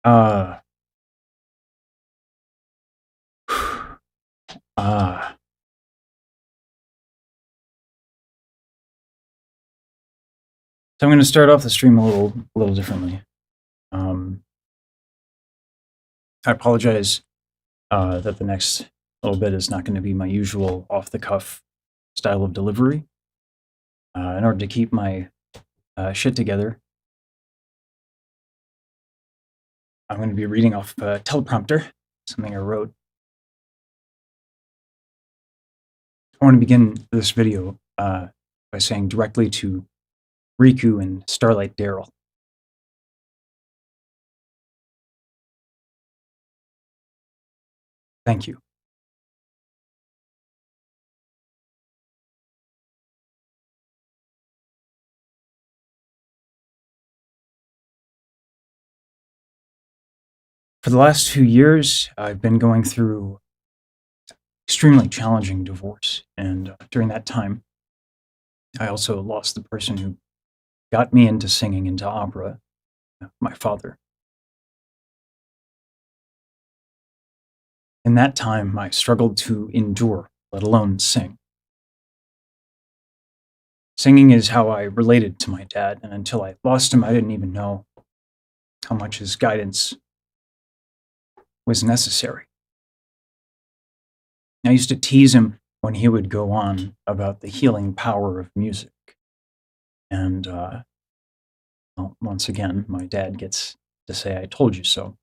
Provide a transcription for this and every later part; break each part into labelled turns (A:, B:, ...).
A: Uh, uh, so I'm going to start off the stream a little differently. Um, I apologize that the next little bit is not going to be my usual off-the-cuff style of delivery. In order to keep my shit together, I'm going to be reading off a teleprompter, something I wrote. I want to begin this video by saying directly to Riku and Starlight Daryl. Thank you. For the last few years, I've been going through extremely challenging divorce, and during that time, I also lost the person who got me into singing, into opera, my father. In that time, I struggled to endure, let alone sing. Singing is how I related to my dad, and until I lost him, I didn't even know how much his guidance was necessary. I used to tease him when he would go on about the healing power of music. And well, once again, my dad gets to say, I told you so.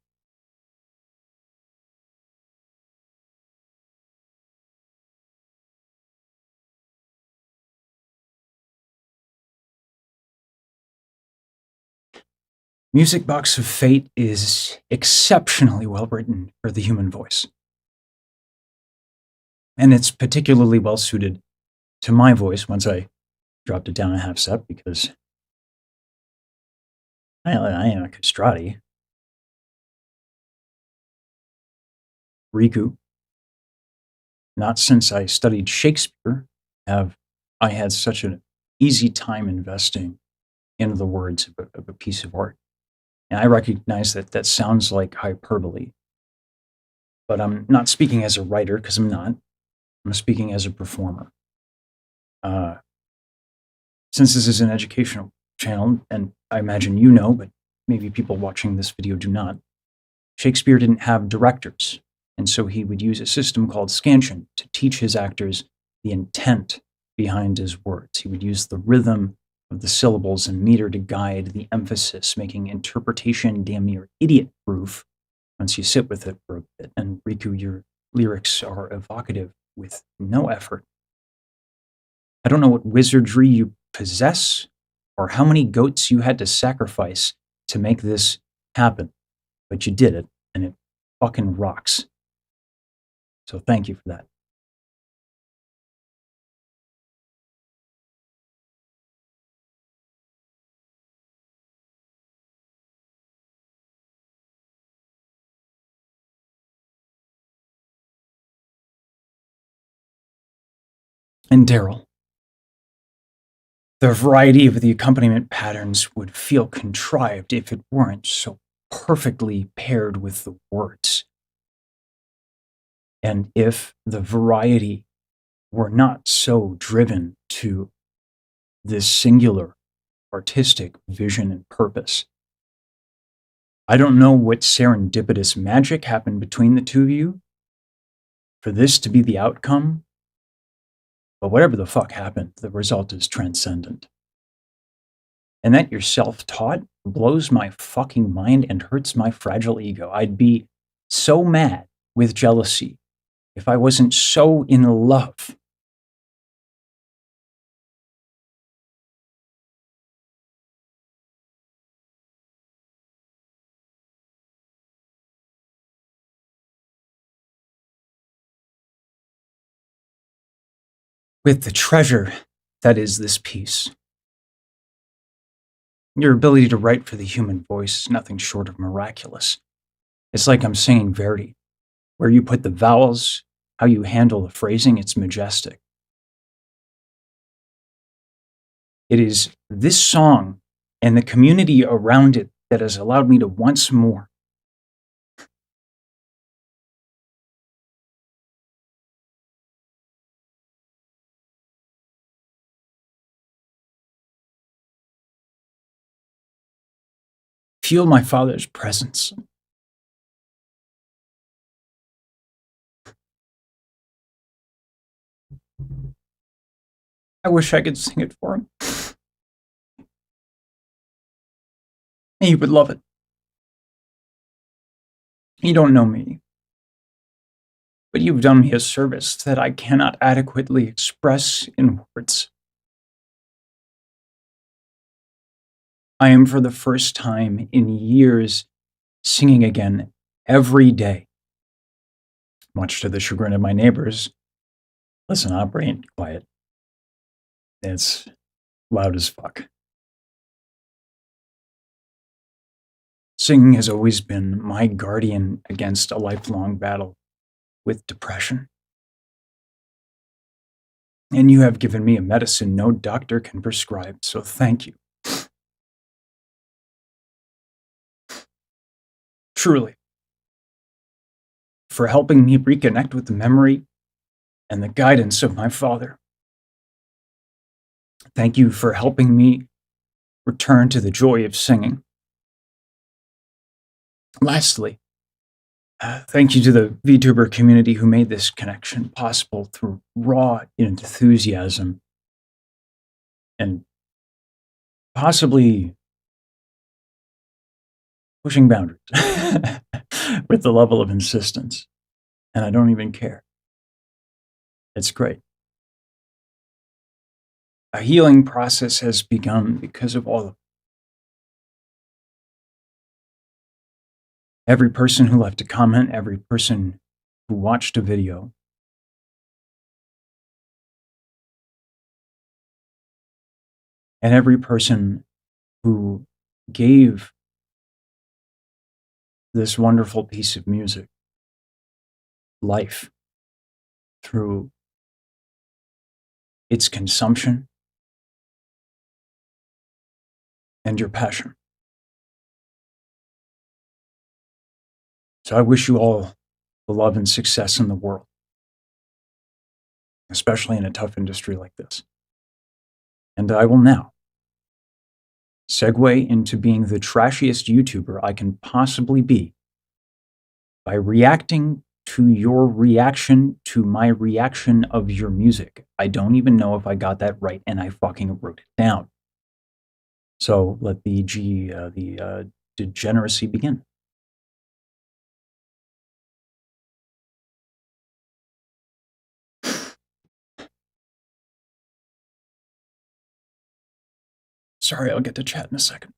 A: Music Box of Fate is exceptionally well written for the human voice. And it's particularly well suited to my voice once I dropped it down a half step because I am a castrati. Riku. Not since I studied Shakespeare have I had such an easy time investing into the words of a piece of art. And I recognize that that sounds like hyperbole, but I'm not speaking as a writer because I'm not. I'm speaking as a performer. Uh, since this is an educational channel, and I imagine you know, but maybe people watching this video do not, Shakespeare didn't have directors, and so he would use a system called scansion to teach his actors the intent behind his words. He would use the rhythm of the syllables and meter to guide the emphasis, making interpretation damn near idiot-proof once you sit with it for a bit. And Riku, your lyrics are evocative with no effort. I don't know what wizardry you possess or how many goats you had to sacrifice to make this happen, but you did it, and it fucking rocks. So thank you for that. And Daryl, the variety of the accompaniment patterns would feel contrived if it weren't so perfectly paired with the words. And if the variety were not so driven to this singular artistic vision and purpose. I don't know what serendipitous magic happened between the two of you for this to be the outcome, but whatever the fuck happened, the result is transcendent. And that you're self-taught blows my fucking mind and hurts my fragile ego. I'd be so mad with jealousy if I wasn't so in love. With the treasure that is this piece. Your ability to write for the human voice is nothing short of miraculous. It's like I'm singing Verdi. Where you put the vowels, how you handle the phrasing, it's majestic. It is this song and the community around it that has allowed me to once more feel my Father's presence. I wish I could sing it for him. He would love it. You don't know me, but you've done me a service that I cannot adequately express in words. I am for the first time in years singing again every day, much to the chagrin of my neighbors. Listen, opera ain't quiet. It's loud as fuck. Singing has always been my guardian against a lifelong battle with depression. And you have given me a medicine no doctor can prescribe, so thank you. Truly, for helping me reconnect with the memory and the guidance of my father. Thank you for helping me return to the joy of singing. Lastly, thank you to the VTuber community who made this connection possible through raw enthusiasm and possibly pushing boundaries with the level of insistence. And I don't even care. It's great. A healing process has begun because of all of it. Every person who left a comment, every person who watched a video, and every person who gave this wonderful piece of music life through its consumption and your passion. So I wish you all the love and success in the world, especially in a tough industry like this. And I will now segue into being the trashiest YouTuber I can possibly be by reacting to your reaction to my reaction of your music. I don't even know if I got that right, and I fucking wrote it down. So let the degeneracy begin. Sorry, I'll get to chat in a second.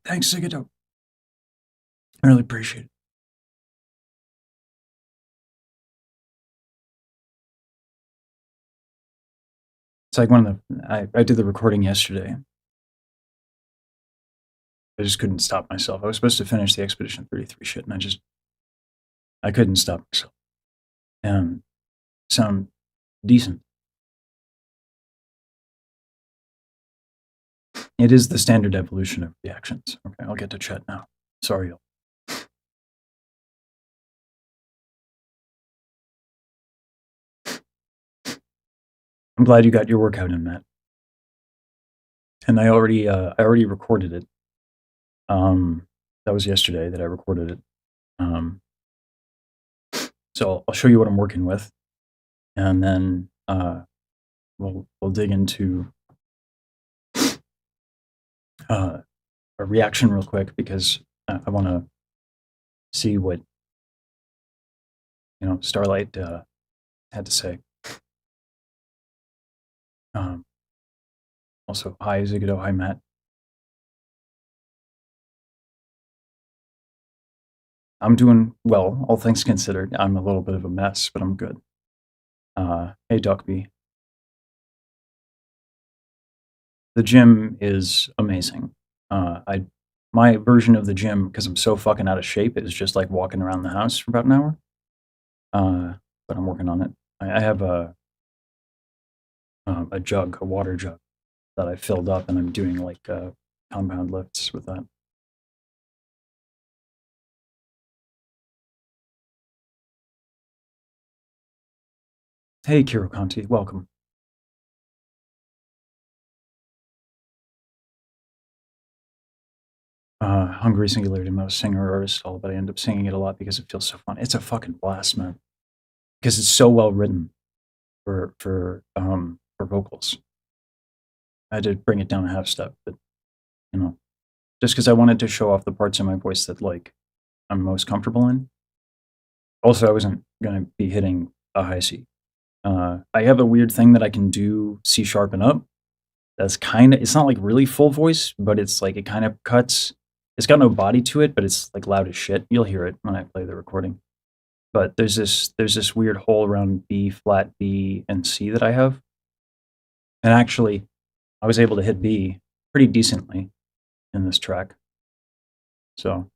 A: Thanks, Sigurdo. I really appreciate it. It's like one of the I did the recording yesterday. I just couldn't stop myself. I was supposed to finish the Expedition 33 shit, and I couldn't stop myself. And sound decent. It is the standard evolution of reactions. Okay, I'll get to chat now. Sorry, y'all. I'm glad you got your workout in, Matt. And I already recorded it. That was yesterday that I recorded it. So I'll show you what I'm working with, and then we'll dig into a reaction real quick because I want to see what Starlight had to say. Also, hi Zigado, hi Matt. I'm doing well, all things considered. I'm a little bit of a mess, but I'm good. Hey Duckby. The gym is amazing. I my version of the gym, because I'm so fucking out of shape, is just like walking around the house for about an hour. But I'm working on it. I have a jug, a water jug that I filled up, and I'm doing like compound lifts with that. Hey, Kiro Conti, welcome. Hungry Singularity, I'm not a singer or artist at all, but I end up singing it a lot because it feels so fun. It's a fucking blast, man, because it's so well written for vocals. I had to bring it down a half step, but you know, just because I wanted to show off the parts of my voice that like I'm most comfortable in. Also, I wasn't gonna be hitting a high C. I have a weird thing that I can do C sharp and up. That's kind of, it's not like really full voice, but it's like it kind of cuts. It's got no body to it, but it's like loud as shit. You'll hear it when I play the recording. But there's this weird hole around B flat, B, and C that I have. And actually, I was able to hit B pretty decently in this track. So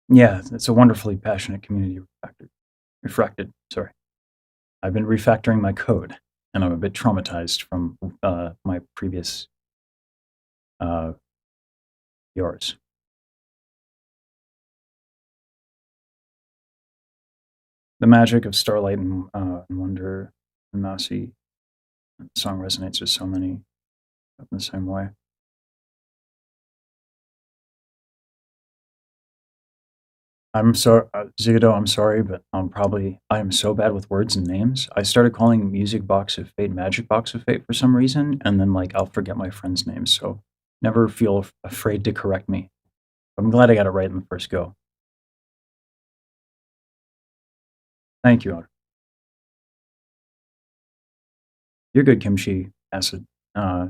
A: yeah, it's a wonderfully passionate community. Refracted. Sorry, I've been refactoring my code, and I'm a bit traumatized from my previous uh, yours. The magic of Starlight and Wonder and Mousy. The song resonates with so many in the same way. I'm sorry, Zigado, I'm sorry, but I am so bad with words and names. I started calling Music Box of Fate Magic Box of Fate for some reason, and then like I'll forget my friends' names. So never feel afraid to correct me. I'm glad I got it right in the first go. Thank you. You're good, Kimchi Acid. Uh,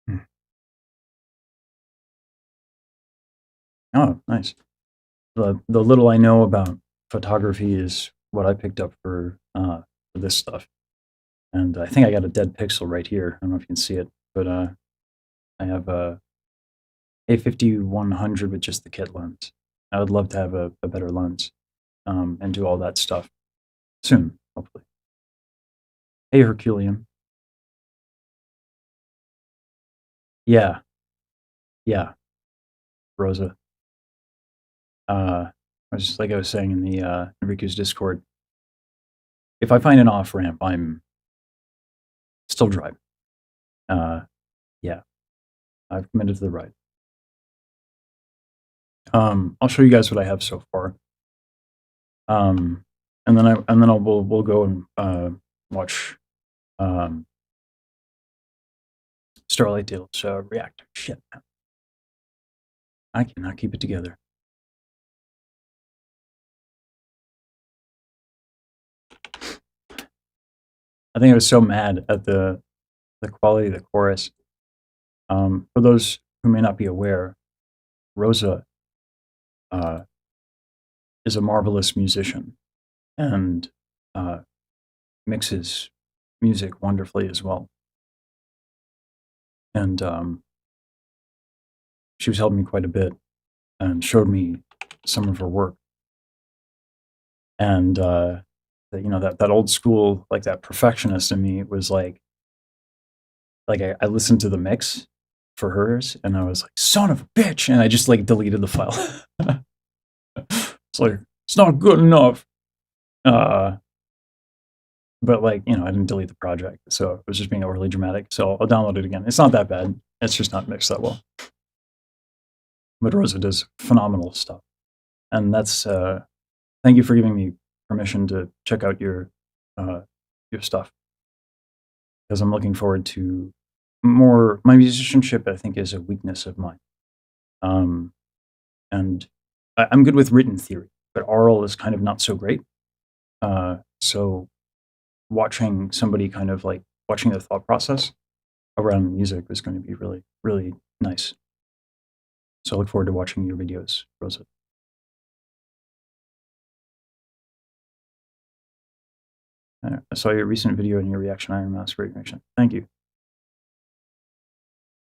A: mm. Oh, nice. The little I know about photography is what I picked up for this stuff. And I think I got a dead pixel right here. I don't know if you can see it, but I have a A5100 with just the kit lens. I would love to have a better lens and do all that stuff soon, hopefully. Hey, Herculean. Yeah, yeah, Rosa. I was just like I was saying in the Enrique's Discord. If I find an off ramp, I'm still driving. Uh, yeah, I've committed to the ride. I'll show you guys what I have so far. And then we'll go and watch um, Starlight Daryl react. Shit, man. I cannot keep it together. I think I was so mad at the quality of the chorus. For those who may not be aware, Rosa uh, is a marvelous musician and uh, mixes music wonderfully as well. And she was helping me quite a bit and showed me some of her work. And that old school, like that perfectionist in me was like I listened to the mix for hers and I was like, son of a bitch, and I just like deleted the file. It's like it's not good enough. Uh, but like I didn't delete the project, so it was just being overly dramatic. So I'll download it again. It's not that bad. It's just not mixed that well. But Rosa does phenomenal stuff, and that's thank you for giving me permission to check out your stuff because I'm looking forward to more. My musicianship, I think, is a weakness of mine, um, and I'm good with written theory, but oral is kind of not so great. So watching somebody kind of like watching their thought process around music is going to be really, really nice. So I look forward to watching your videos, Rosa. I saw your recent video and your reaction, Iron Mouse. Great reaction. Thank you. It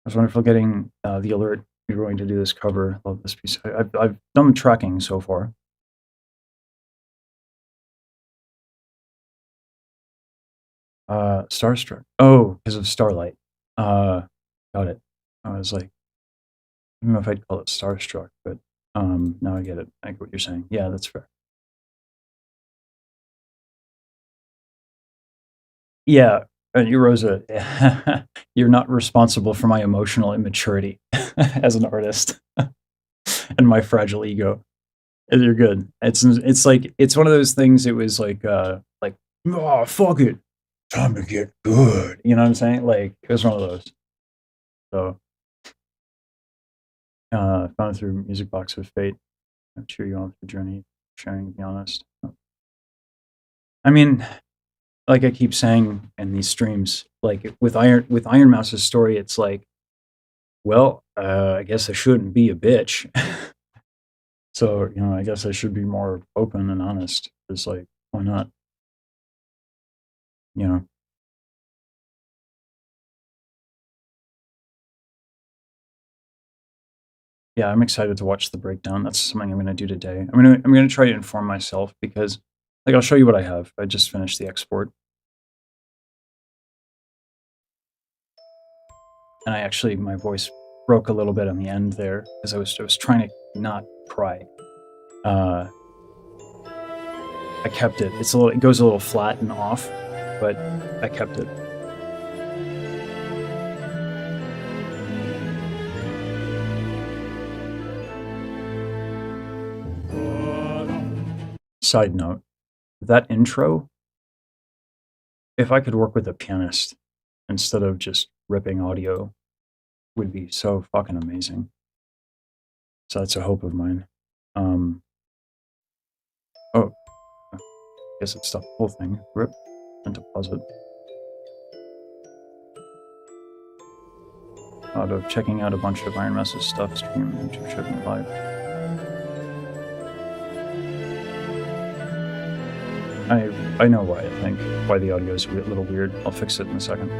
A: was wonderful getting the alert you're going to do this cover. Love this piece. I've done tracking so far. Starstruck. Oh, because of Starlight. Got it. I was like, I don't know if I'd call it starstruck, but now I get it. I get what you're saying. Yeah, that's fair. Yeah, you, Rosa, you're not responsible for my emotional immaturity as an artist and my fragile ego. You're good. It's like it's one of those things. It was like oh fuck it, time to get good. You know what I'm saying? Like it was one of those. So found it through Music Box of Fate. I'm sure you on the journey, sharing. To be honest, I mean, like I keep saying in these streams, like with Iron Mouse's story, it's like, well, I guess I shouldn't be a bitch. So, you know, I guess I should be more open and honest. It's like, why not? You know. Yeah, I'm excited to watch the breakdown. That's something I'm going to do today. I'm going to try to inform myself because, like, I'll show you what I have. I just finished the export. And I actually, my voice broke a little bit on the end there because I was trying to not cry. I kept it. It goes a little flat and off, but I kept it. Side note, that intro, if I could work with a pianist instead of just ripping audio, would be so fucking amazing. So that's a hope of mine. Oh, I guess it's the whole thing. Rip and deposit. Out of checking out a bunch of Iron Mouse's stuff, stream, YouTube, shipping live. I know why. I think why the audio is a little weird. I'll fix it in a second.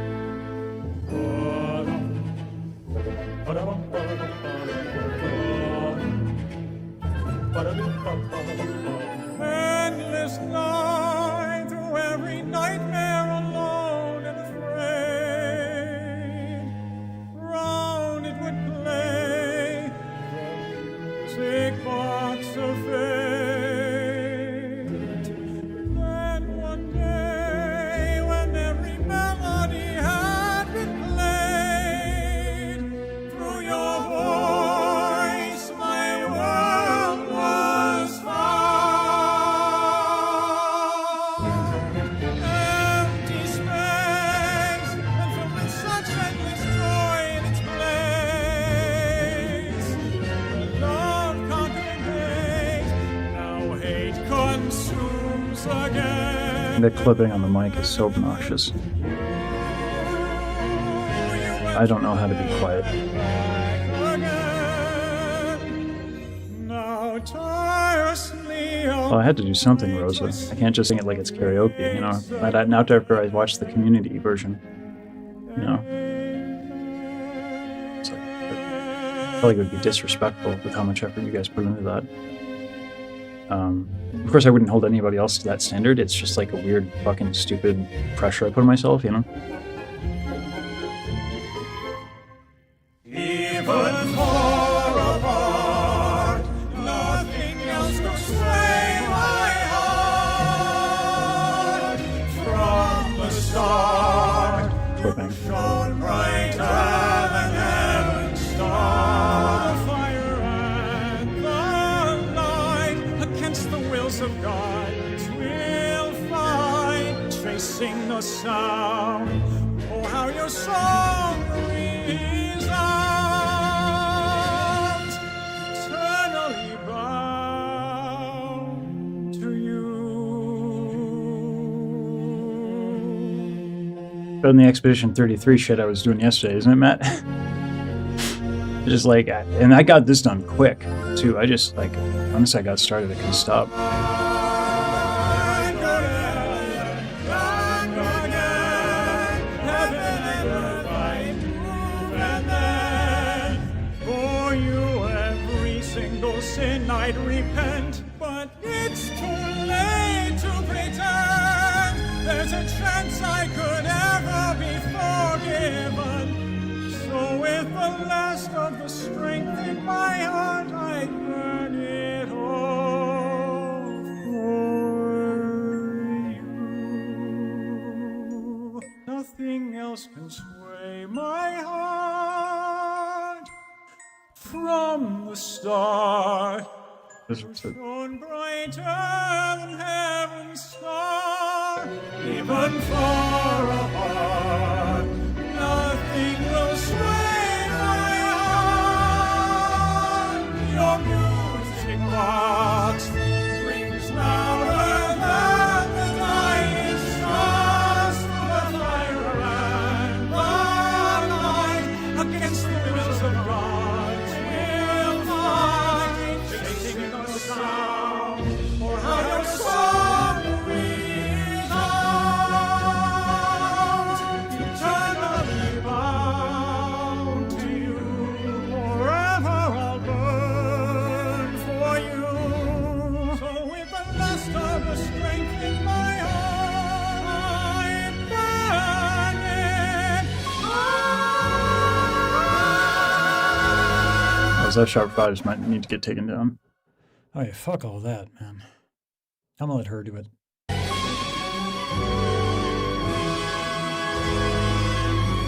B: Endless night through every nightmare alone and afraid. Round it would play the music box of fate. Then one day when every melody had been played, through your voice my world was found. Empty space, and filled with such endless joy in its place. The love-conquering hate, now hate consumes again.
A: The clipping on the mic is so obnoxious. I don't know how to be quiet.
B: Now tirelessly
A: Well, I had to do something, Rosa. I can't just sing it like it's karaoke, you know. Not after I watched the community version, you know. It's like, I feel like it would be disrespectful with how much effort you guys put into that. Of course, I wouldn't hold anybody else to that standard. It's just like a weird, fucking, stupid pressure I put on myself, you know.
B: even far apart, nothing else could sway my heart. From the start,
A: Flipping.
B: shone brighter than heaven's star. The fire and the light, against the wills of God, we'll fight, tracing the sound. Oh, how your song resounds, eternally bound to you.
A: But in the Expedition 33 shit I was doing yesterday, isn't it, Matt? Just like, and I got this done quick, too. I just, like, once I got started, I couldn't stop.
B: I'm gonna nothing else can sway my heart. From the start, you shone brighter than heaven's star. Even far apart, nothing will sway my heart. Your music box rings louder than the dying stars. The fire and the light against the wills of God will fight, chasing the sound for how your song resounds. Eternally bound to you, forever I'll burn for you. So with the last of the strength in my heart, I burn it.
A: Those sharp fives might need to get taken down.
B: Oh, yeah, fuck all that, man. I'm gonna let her do it.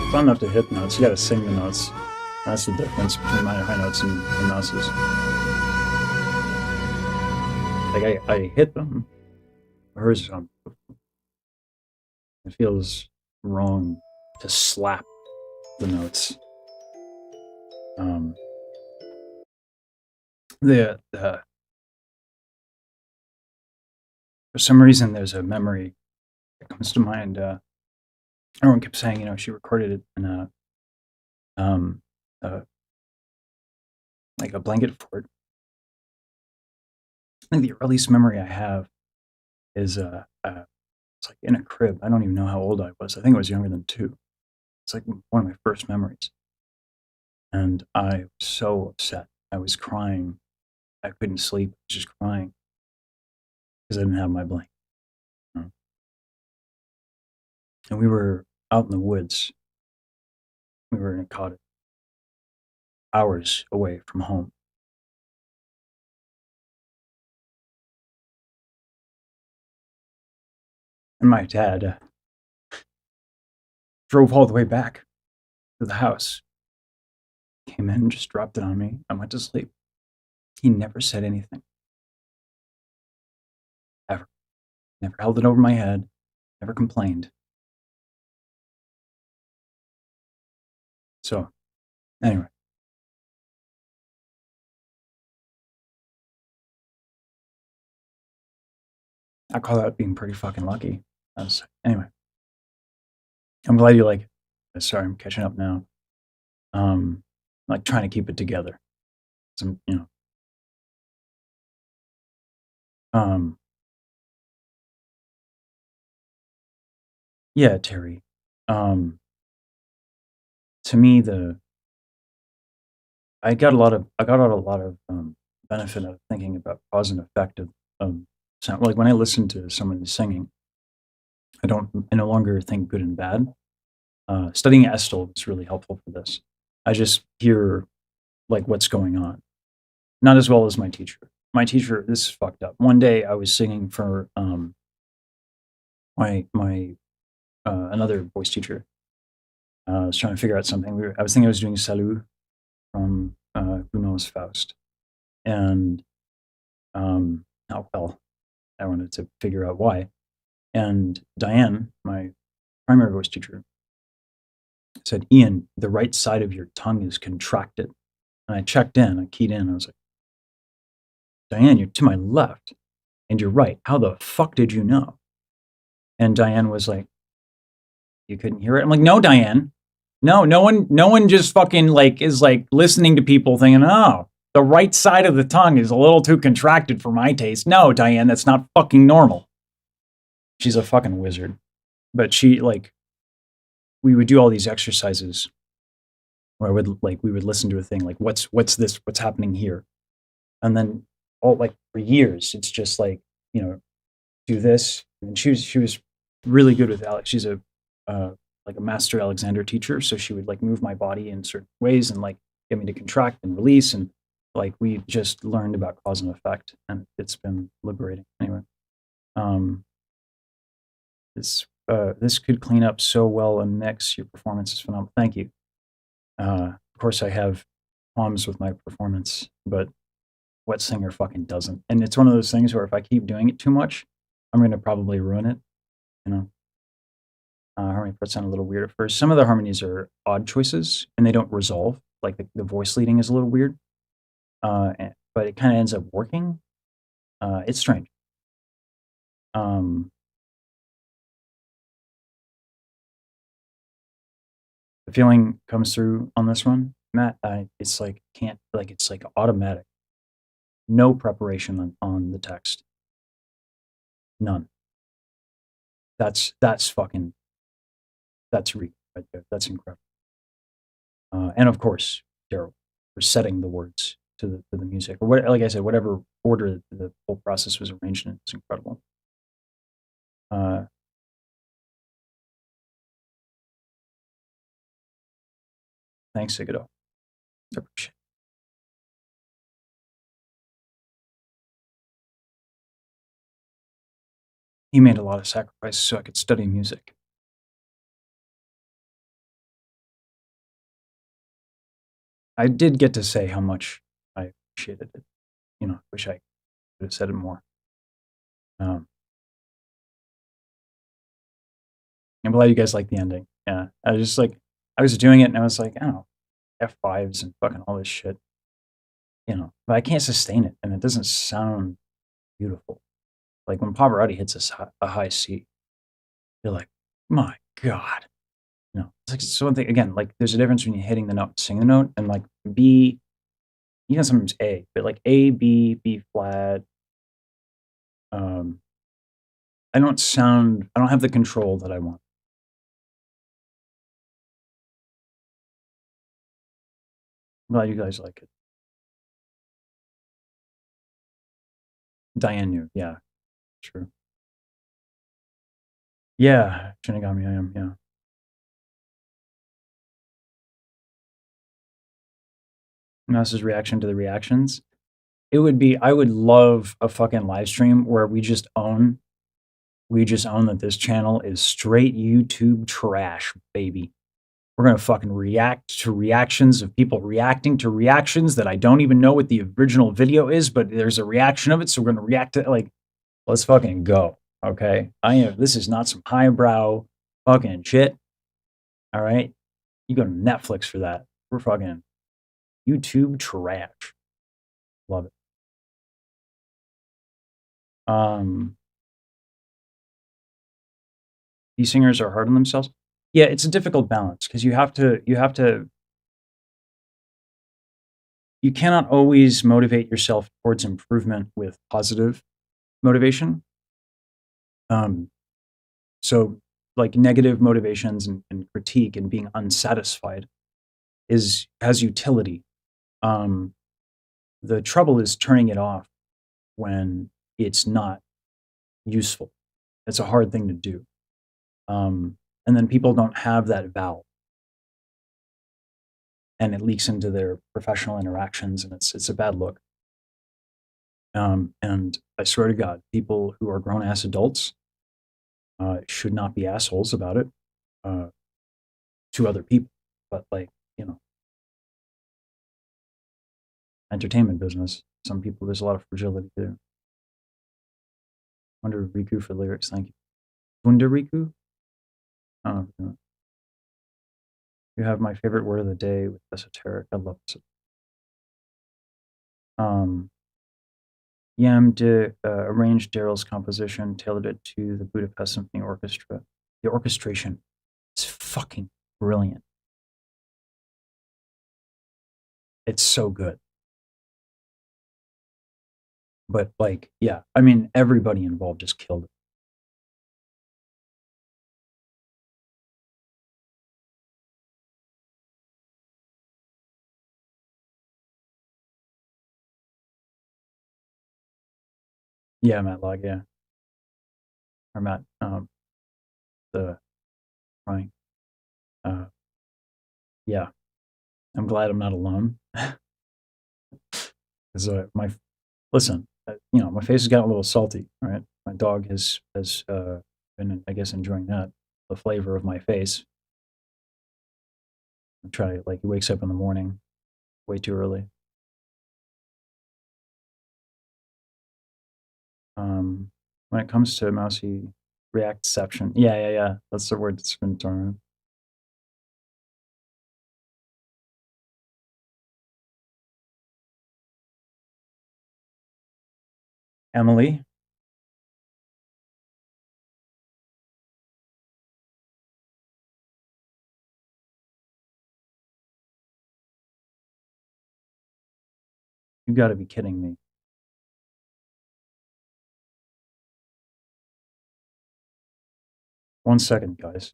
A: It's not enough to hit notes. You gotta sing the notes. That's the difference between my high notes and Mouse's. Like, I hit them. Hers, it feels wrong to slap the notes. For some reason, there's a memory that comes to mind. Everyone kept saying, you know, she recorded it in like a blanket fort. I think the earliest memory I have is it's like in a crib. I don't even know how old I was. I think I was younger than 2. It's like one of my first memories. And I was so upset. I was crying. I couldn't sleep. I was just crying because I didn't have my blanket. And we were out in the woods. We were in a cottage, hours away from home. And my dad drove all the way back to the house, came in and just dropped it on me. I went to sleep. He never said anything. Ever. Never held it over my head. Never complained. So, anyway. I call that being pretty fucking lucky. Anyway. I'm glad you like it. Sorry, I'm catching up now. Like trying to keep it together. Some, you know. Yeah, Terry. To me, I got a lot of benefit out of thinking about cause and effect of sound. Like when I listen to someone singing, I no longer think good and bad. Studying Estel is really helpful for this. I just hear like what's going on. Not as well as my teacher. My teacher, this is fucked up. One day I was singing for my another voice teacher. I was trying to figure out something. I was thinking I was doing Salut from Gounod's Faust. And oh well, I wanted to figure out why. And Diane, my primary voice teacher, said, "Ian, the right side of your tongue is contracted." And I checked in, I keyed in, I was like, "Diane, you're to my left, and you're right. How the fuck did you know?" And Diane was like, "You couldn't hear it?" I'm like, "No, Diane. No one just fucking like is like listening to people thinking, oh, the right side of the tongue is a little too contracted for my taste. No, Diane, that's not fucking normal." She's a fucking wizard. But she like, we would do all these exercises where we would listen to a thing like, what's this? What's happening here? And then all like for years, it's just like, you know, do this. And she was really good with Alex. She's like a master Alexander teacher, so she would like move my body in certain ways and like get me to contract and release, and like we just learned about cause and effect, and it's been liberating. Anyway, it's this could clean up so well and mix. Your performance is phenomenal. Thank you. Of course, I have qualms with my performance, but what singer fucking doesn't? And it's one of those things where if I keep doing it too much, I'm going to probably ruin it. You know, harmony parts sound a little weird at first. Some of the harmonies are odd choices and they don't resolve. Like the voice leading is a little weird, but it kind of ends up working. It's strange. The feeling comes through on this one, Matt. It's like it's like automatic. No preparation on the text. None. That's fucking that's right there. That's incredible. And of course, Daryl for setting the words to the music, or what, like I said, whatever order the whole process was arranged in. It's incredible. Thanks, Sigurdo. I appreciate it. He made a lot of sacrifices so I could study music. I did get to say how much I appreciated it. You know, wish I could have said it more. I'm glad you guys like the ending. Yeah, I was just like, I was doing it and I was like, I don't know, F5s and fucking all this shit. You know, but I can't sustain it, and it doesn't sound beautiful. Like when Pavarotti hits a high C, you're like, my God. You know, it's like so one thing again. Like there's a difference when you're hitting the note, and singing the note, and like B, even sometimes A, but like A, B, B flat. Um, I don't have the control that I want. I'm glad you guys like it. Diane knew, yeah, true. Yeah, Shinigami, I am, yeah. Mouse's reaction to the reactions. It would be, I would love a fucking live stream where we just own that this channel is straight YouTube trash, baby. We're gonna fucking react to reactions of people reacting to reactions that I don't even know what the original video is, but there's a reaction of it, so we're gonna react to it. Like, let's fucking go. Okay. This is not some highbrow fucking shit. All right. You go to Netflix for that. We're fucking YouTube trash. Love it. These singers are hard on themselves. Yeah, it's a difficult balance because you cannot always motivate yourself towards improvement with positive motivation. So like negative motivations and critique and being unsatisfied has utility. The trouble is turning it off when it's not useful. It's a hard thing to do. And then people don't have that valve, and it leaks into their professional interactions, and it's a bad look. And I swear to God, people who are grown ass adults should not be assholes about it to other people. But like, you know, entertainment business, some people, there's a lot of fragility there. Wonder Riku for lyrics, thank you. Wonder Riku? Oh, no. You have my favorite word of the day with esoteric. I love it. Yam arranged Daryl's composition, tailored it to the Budapest Symphony Orchestra. The orchestration is fucking brilliant. It's so good. But like, yeah, I mean, everybody involved just killed it. Yeah, Matt Log, yeah. Or Matt, the crying. Yeah, I'm glad I'm not alone. Because listen, you know, my face has gotten a little salty, right? My dog has been, I guess, enjoying that. the flavor of my face. I try like he wakes up in the morning way too early. When it comes to mousy reactception, yeah. That's the word that's been thrown around. Emily, you got to be kidding me. One second, guys.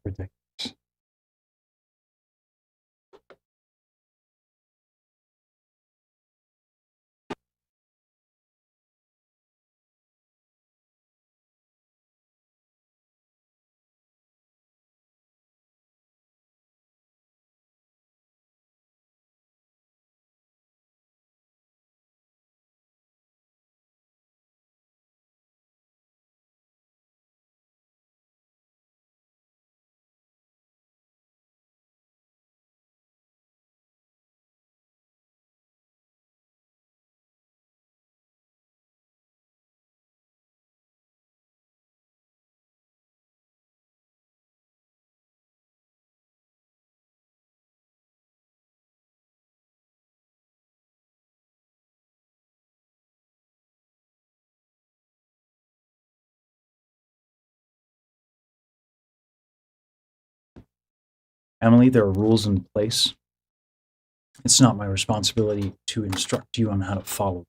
A: Ridiculous. Emily, there are rules in place. It's not my responsibility to instruct you on how to follow,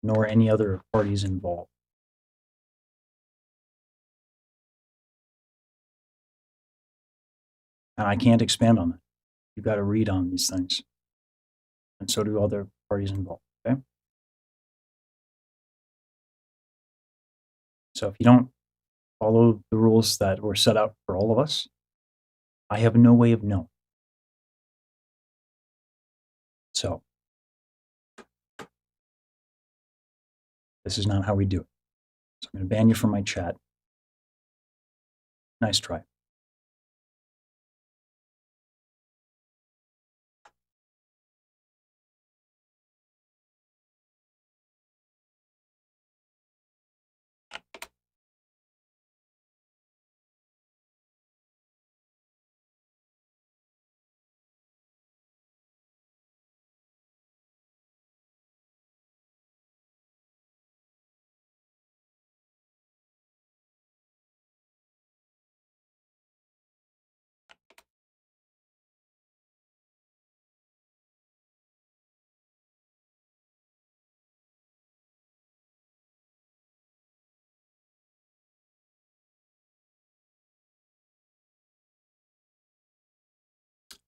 A: nor any other parties involved. And I can't expand on that. You've got to read on these things. And so do other parties involved. Okay. So if you don't follow the rules that were set out for all of us, I have no way of knowing. So this is not how we do it. So I'm going to ban you from my chat. Nice try.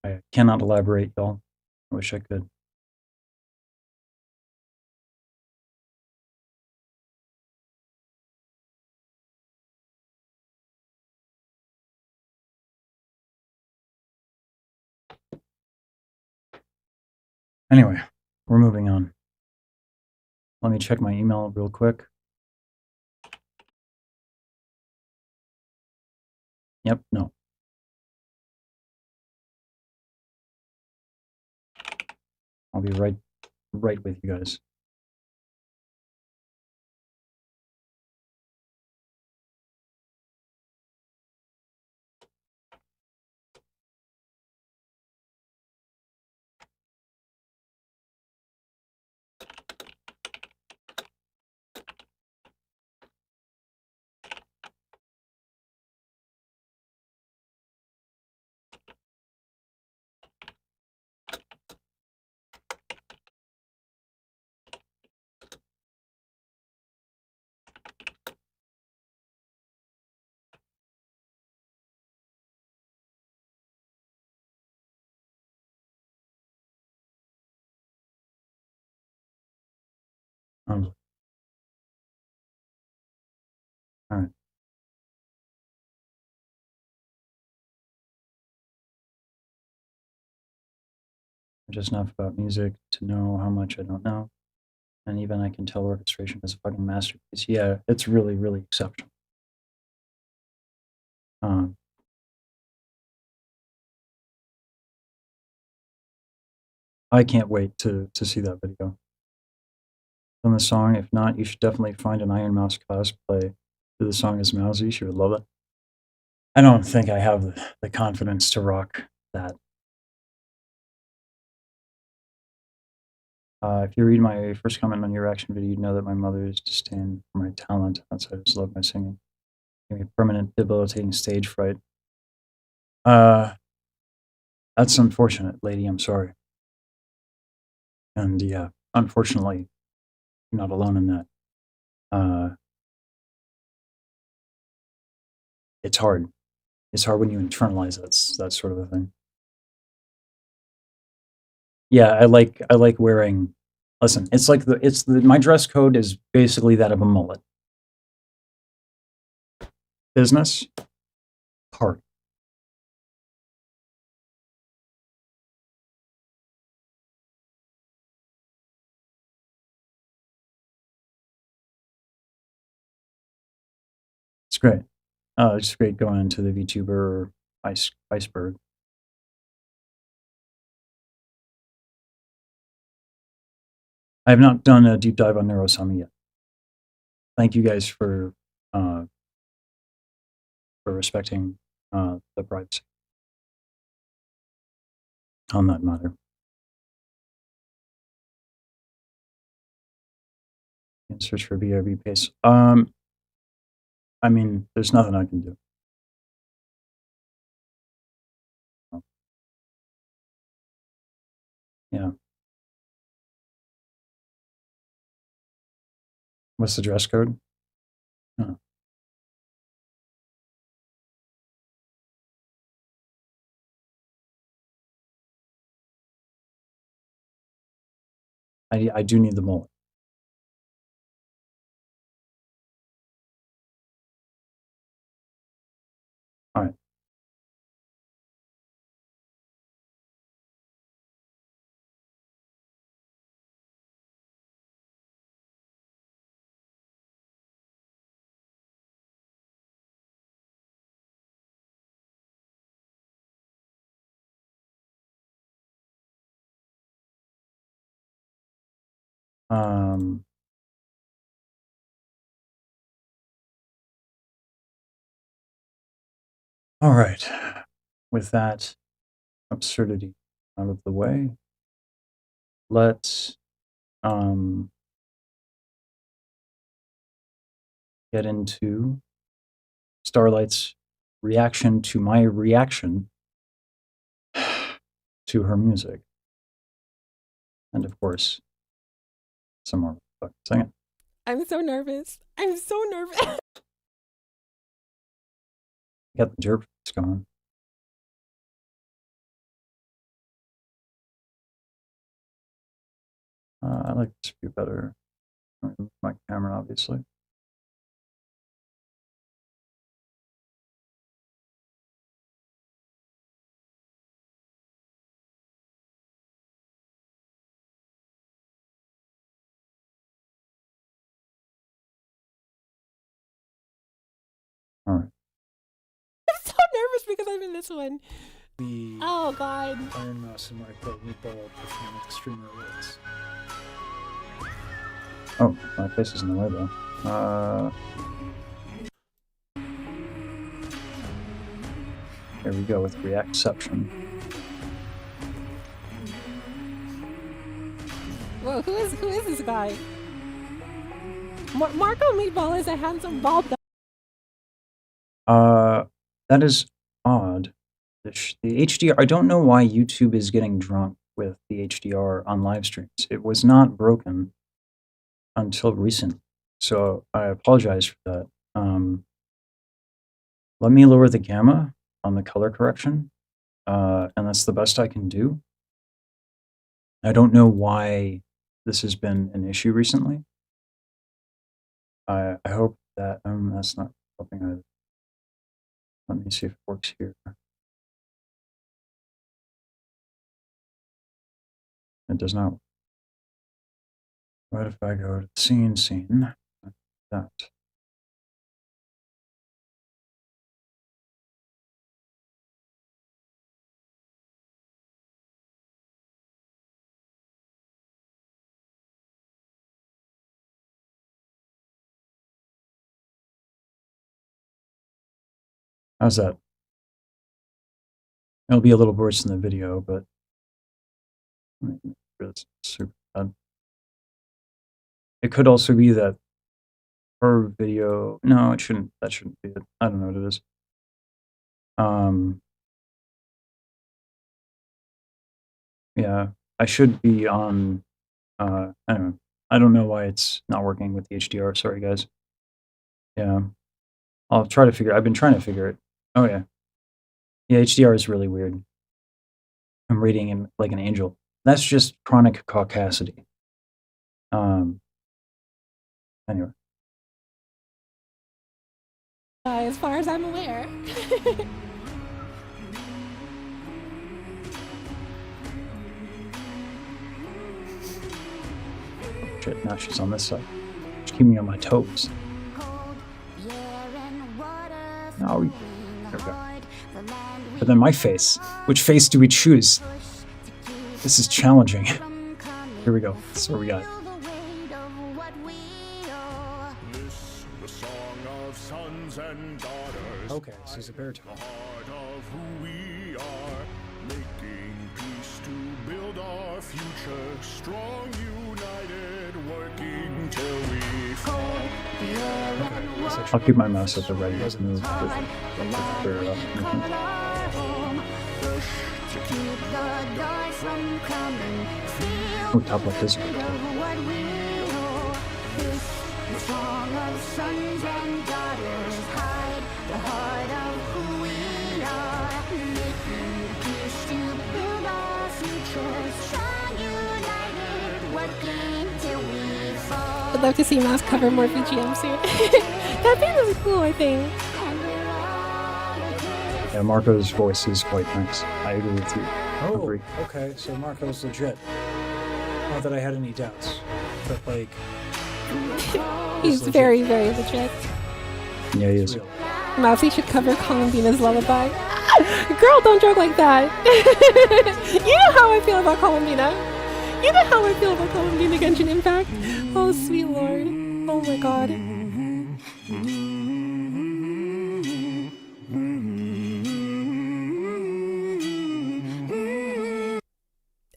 A: I cannot elaborate, y'all. I wish I could. Anyway, we're moving on. Let me check my email real quick. Yep, no. I'll be right with you guys. All right. just enough about music to know how much I don't know. And even I can tell Orchestration is a fucking masterpiece. Yeah, it's really, really exceptional. Um, I can't wait to see that video. On the song, if not, you should definitely find an Iron Mouse cosplay to the song as Mousy. She would love it. I don't think I have the confidence to rock that. If you read my first comment on your reaction video, you'd know that my mother's disdain for my talent outside of just love my singing gave me permanent debilitating stage fright. Uh, that's unfortunate, lady. I'm sorry. And yeah, unfortunately, you're not alone in that. It's hard. It's hard when you internalize that sort of a thing. Yeah, I like wearing. Listen, it's like my dress code is basically that of a mullet. Business, party. It's great. It's great going into the VTuber or iceberg. I have not done a deep dive on Neurosama yet. Thank you guys for respecting the privacy on that matter. And search for BRB pace. I mean, there's nothing I can do. Yeah. What's the dress code? Oh. I do need the mullet. All right. Um, all right. With that absurdity out of the way, let's get into Starlight's reaction to my reaction to her music. And of course, some more fucking singing.
C: I'm so nervous. I'm so nervous.
A: Got the jerk going. I like this view better. My camera, obviously. All right.
C: I'm so nervous because I'm in this one. Oh God.
A: Iron Mouse and Marco Meatball perform at the Streamer Awards. Oh, my face is in the way though. Here we go with Reactception.
C: Whoa, who is this guy? Marco Meatball is a handsome bald guy.
A: That is odd. The HDR, I don't know why YouTube is getting drunk with the HDR on live streams. It was not broken until recently, so I apologize for that. Let me lower the gamma on the color correction, and that's the best I can do. I don't know why this has been an issue recently. I hope that that's not helping either. Let me see if it works here. It does not. What if I go to scene, that? How's that? It'll be a little worse in the video, but it's super bad. It could also be that her video. No, it shouldn't. That shouldn't be it. I don't know what it is. Yeah, I should be on. I don't know. I don't know why it's not working with the HDR. Sorry, guys. Yeah, I'll try to figure. I've been trying to figure it. Oh yeah, yeah. HDR is really weird. I'm reading him like an angel. That's just chronic caucasity. Anyway.
C: As far as I'm aware.
A: Shit, now she's on this side. She's keeping me on my toes. No, there we go. But then my face. Which face do we choose? This is challenging. Here we go. This is what we got. Okay, so it's a baritone. I'll keep my mouse at the ready to move with the Oh, top left is good too.
C: I'd love to see Mouse cover more VGM soon. That'd be really cool, I think.
A: Yeah, Marco's voice is quite nice. I agree with you.
D: Oh, agree. Okay, so Marco's legit. Not that I had any doubts, but like...
C: He's very, very legit.
A: Yeah, he is.
C: Mousy should cover Columbina's Lullaby. Girl, don't joke like that. You know how I feel about Columbina. You know how I feel about Columbina Genshin Impact. Oh, sweet lord. Oh my god.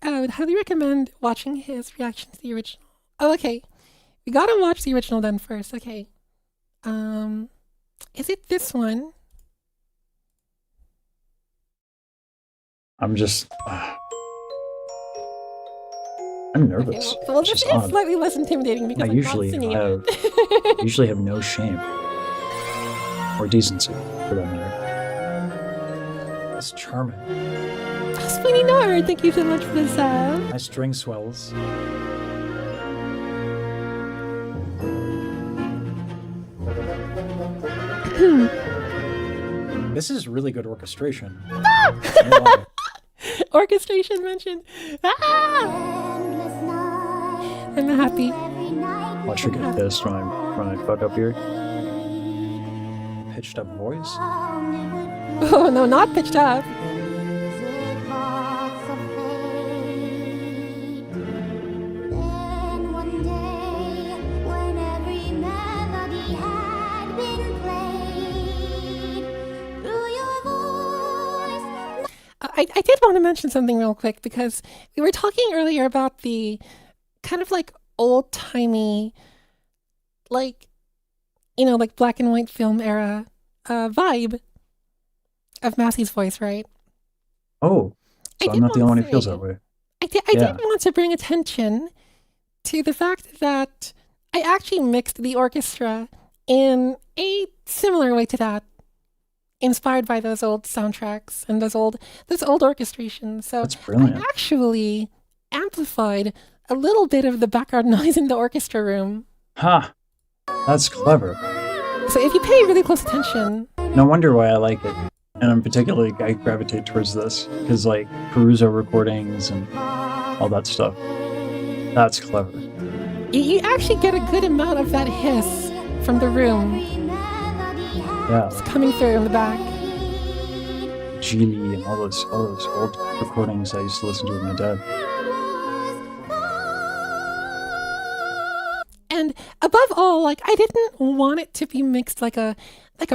C: I would highly recommend watching his reaction to the original. Oh, okay. We gotta watch the original then first. Okay. Is it this one?
A: I'm just... I'm nervous.
C: Okay, well, this is slightly less intimidating because I'm not singing it.
A: usually have no shame. Or decency, for that matter.
D: That's charming.
C: Oh, Sweeney Nard, thank you so much for this.
D: My string swells. This is really good orchestration.
C: Orchestration mentioned. Ah! I'm happy.
A: Watch her get pissed when I fuck up here.
D: Pitched up voice?
C: Oh no, not pitched up. I did want to mention something real quick because we were talking earlier about the kind of like old-timey, like, you know, like black and white film era vibe of Massey's voice, right?
A: Oh, so I'm not the only one who feels that way.
C: I did want to bring attention to the fact that I actually mixed the orchestra in a similar way to that, inspired by those old soundtracks and those old orchestrations. So
A: that's brilliant.
C: I actually amplified a little bit of the background noise in the orchestra room.
A: Ha! That's clever.
C: So if you pay really close attention...
A: No wonder why I like it. And I'm particularly, I gravitate towards this. Because like Caruso recordings and all that stuff. That's clever.
C: You actually get a good amount of that hiss from the room.
A: Yeah,
C: It's coming through in the back.
A: Geely and all those old recordings I used to listen to with my dad.
C: And above all, like, I didn't want it to be mixed like a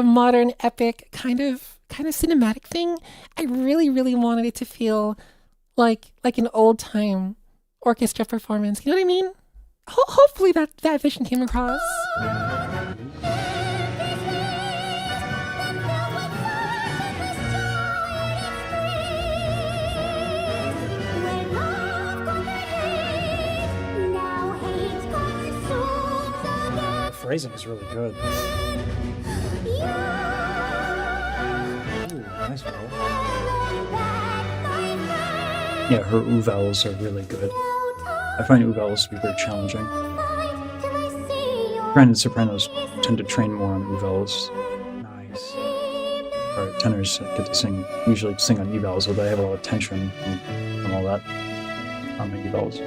C: modern epic kind of cinematic thing. I really, really wanted it to feel like an old time orchestra performance. You know what I mean? Hopefully that vision came across.
D: The phrasing is really good. Ooh, nice roll.
A: Yeah, her oo vowels are really good. I find oo vowels to be very challenging. Granted, sopranos tend to train more on oo vowels.
D: Nice.
A: Or tenors get to usually sing on e vowels, although they have a lot of tension from all that on the e vowels.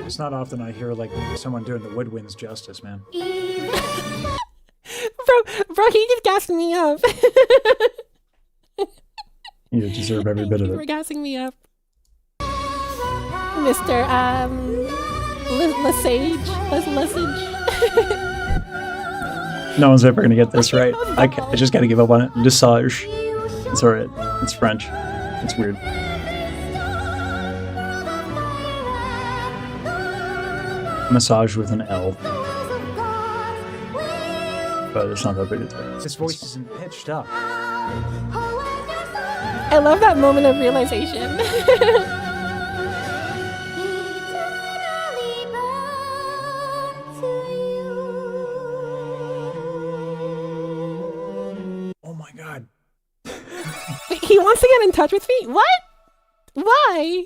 D: It's not often I hear like someone doing the woodwinds justice, man.
C: Bro, he just gassed me up.
A: You deserve every bit of
C: Thank you for
A: it.
C: gassing me up. Mr. Lesage.
A: No one's ever gonna get this right. I just gotta give up on it. Lesage. It's alright. It's French. It's weird. Massage with an L. But it's not that big a deal.
D: His voice isn't pitched up.
C: I love that moment of realization.
D: Oh my god.
C: Wait, he wants to get in touch with me? What? Why?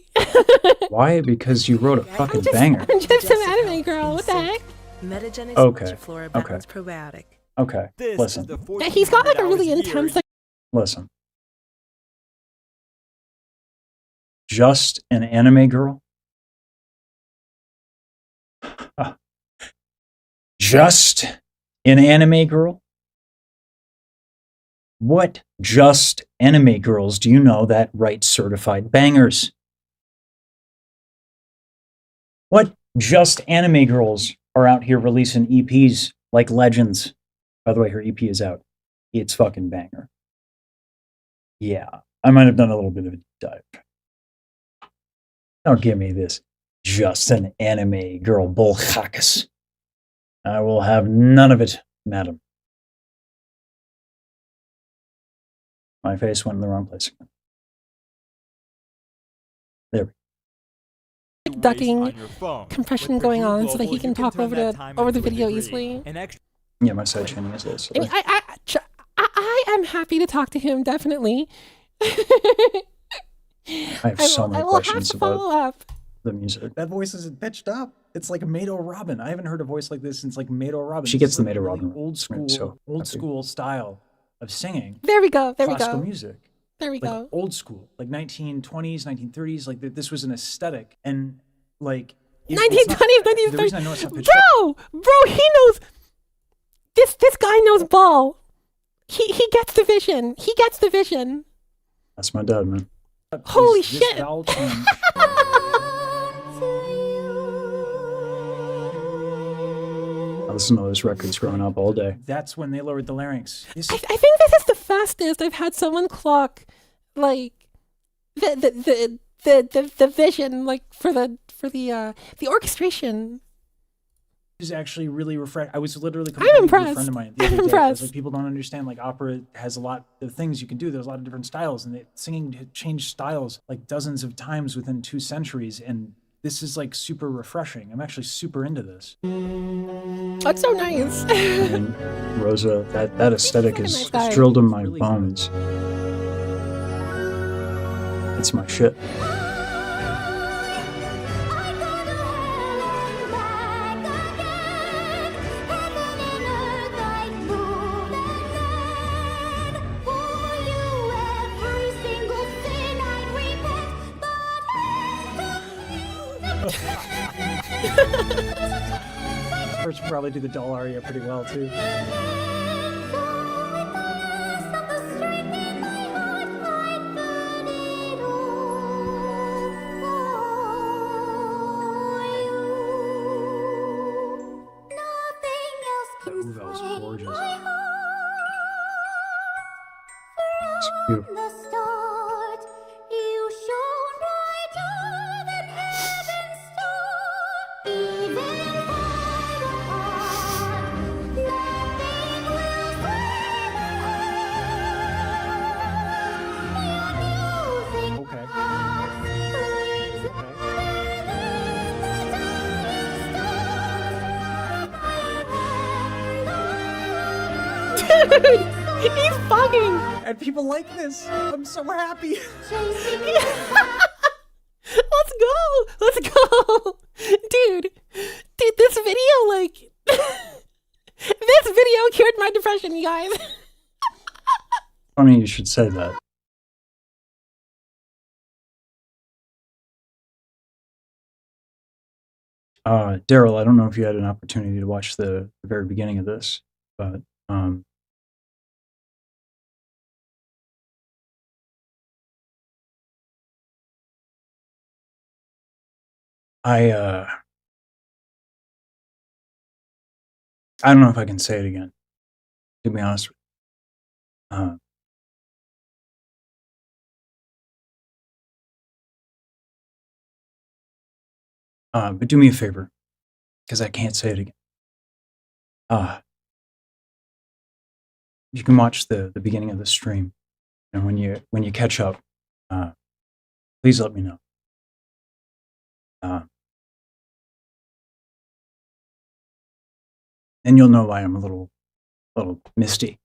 A: Why? Because you wrote a fucking banger.
C: I'm just an anime girl. What the heck?
E: Metagenic
A: Okay,
E: flora
A: okay.
E: balance probiotic.
A: Okay, listen.
C: Yeah, he's got like a really intense. Like,
A: Listen. Just an anime girl? Just an anime girl? What just anime girls do you know that write certified bangers? What just anime girls are out here releasing EPs like Legends? By the way, her EP is out. It's fucking banger. Yeah, I might have done a little bit of a deep dive. Don't give me this just an anime girl bullhackus. I will have none of it, madam. My face went in the wrong place again. There we go.
C: ducking compression going on so that he can talk over the video easily.
A: Yeah, my side chaining is a little
C: I mean,
A: silly.
C: I am happy to talk to him, definitely.
A: I have so many
C: I will have
A: questions
C: to
A: about
C: follow up.
A: the music.
D: That voice isn't pitched up. It's like a Mado Robin. I haven't heard a voice like this since like Mado Robin.
A: She
D: This
A: gets
D: is
A: the
D: like
A: Mado
D: really
A: Robin
D: old
A: right,
D: school,
A: so happy.
D: style of singing
C: There we go. There we
D: classical
C: go.
D: music.
C: There we
D: Like
C: go.
D: old school, like 1920s, 1930s. Like this was an aesthetic, and like it's not-
C: 1920s,
D: The reason I know it's not
C: 1930s.
D: pitched up.
C: Bro, he knows. This guy knows ball. He gets the vision. He gets the vision.
A: That's my dad, man.
C: Holy
D: This
C: shit.
D: vowel change.
A: I listened to those records growing up all day.
D: That's when they lowered the larynx.
C: I think this is the fastest I've had someone clock, like, the vision, like for the orchestration.
D: Is actually really refreshing. I was literally
C: I'm
D: complaining to a
C: impressed.
D: friend of mine the
C: I'm
D: other day. I was
C: impressed.
D: like, people don't understand. Like opera has a lot of things you can do. There's a lot of different styles, and singing changed styles like dozens of times within 2 centuries. And this is like super refreshing. I'm actually super into this.
C: That's so nice.
A: I mean, Rosa, that aesthetic
C: He's
A: is
C: a nice guy.
A: drilled in my
D: Really
A: bones. It's my shit.
D: First probably do the doll aria pretty well too.
A: The Uvel's gorgeous. It's beautiful.
E: The start, you shone brighter than heaven's star. Even far apart, nothing will save our heart. Your music
D: Okay.
E: rings
C: Dude, he's fucking.
D: And people like this. I'm so happy.
C: Let's go. Let's go. Dude, this video, like, this video cured my depression, you guys.
A: Funny you should say that. Daryl, I don't know if you had an opportunity to watch the very beginning of this, but I don't know if I can say it again, to be honest with you. But do me a favor, because I can't say it again. You can watch the beginning of the stream, and when you catch up, please let me know. And you'll know why I'm a little misty.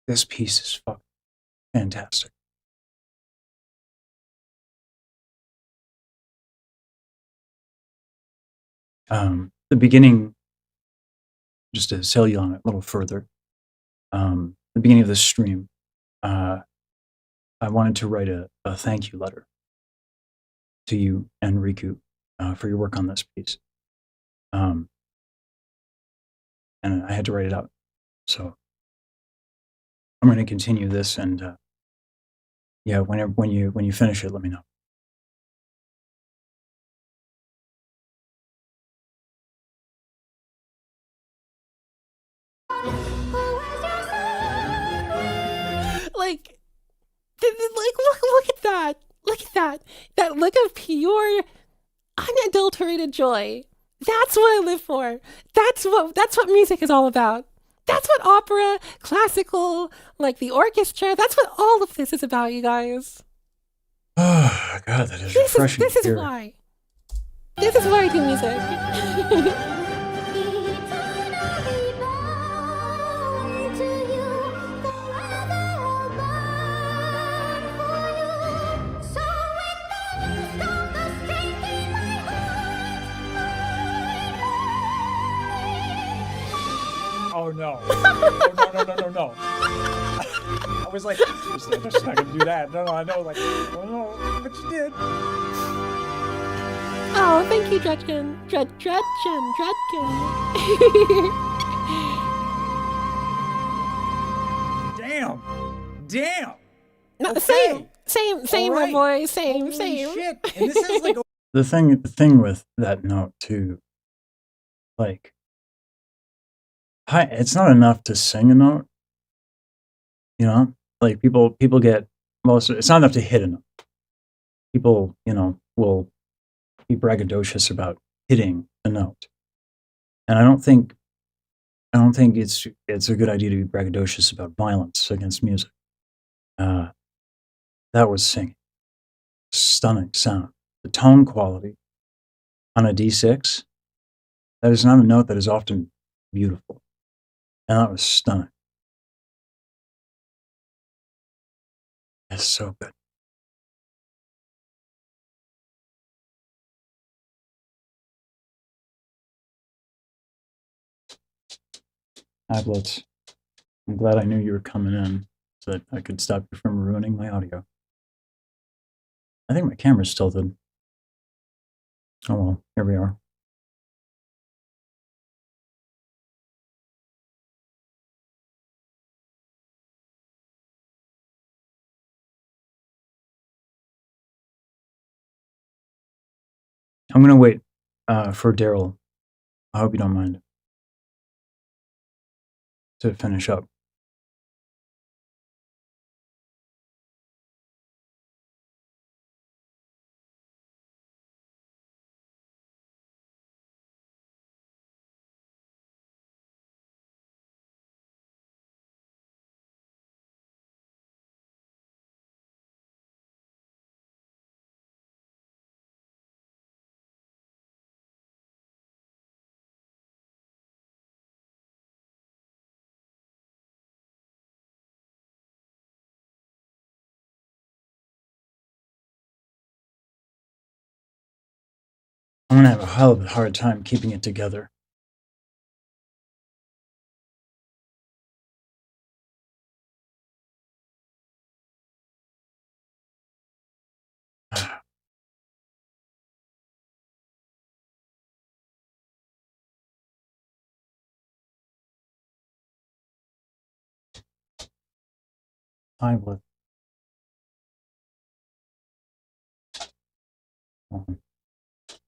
A: This piece is fucking fantastic. The beginning, just to sell you on it a little further, the beginning of this stream, I wanted to write a thank you letter to you and Riku for your work on this piece. And I had to write it out. So I'm going to continue this, and yeah, when you finish it, let me know.
C: Like, look at that. Look at that. That look of pure, unadulterated joy. That's what I live for. That's what music is all about. That's what opera, classical, like the orchestra, that's what all of this is about, you guys.
A: Oh, God, that is refreshing.
C: This is
A: to hear.
C: why. This is why I do music.
E: eternally bound to you, forever I'll burn for you. So with the least of the strength in my heart,
D: Oh no. Oh, no. I was like, seriously, I'm just not gonna do that. No, I know, like, oh no, but you did.
C: Oh, thank you, Dredgen. Dredgen.
D: Damn.
C: No,
D: Okay.
C: same,
D: All
C: my
D: right.
C: boy. Same.
D: Holy shit. And this is like
A: The thing with that note too, like, it's not enough to sing a note. You know, like people get it's not enough to hit a note. People, will be braggadocious about hitting a note, and I don't think it's a good idea to be braggadocious about violence against music. That was singing, stunning sound. The tone quality on a D6, that is not a note that is often beautiful, and that was stunning. That's so good. Hi, Blitz. I'm glad I knew you were coming in so that I could stop you from ruining my audio. I think my camera's tilted. Oh well, here we are. I'm gonna wait for Daryl. I hope you don't mind to finish up. I'm gonna have a hell of a hard time keeping it together. I would.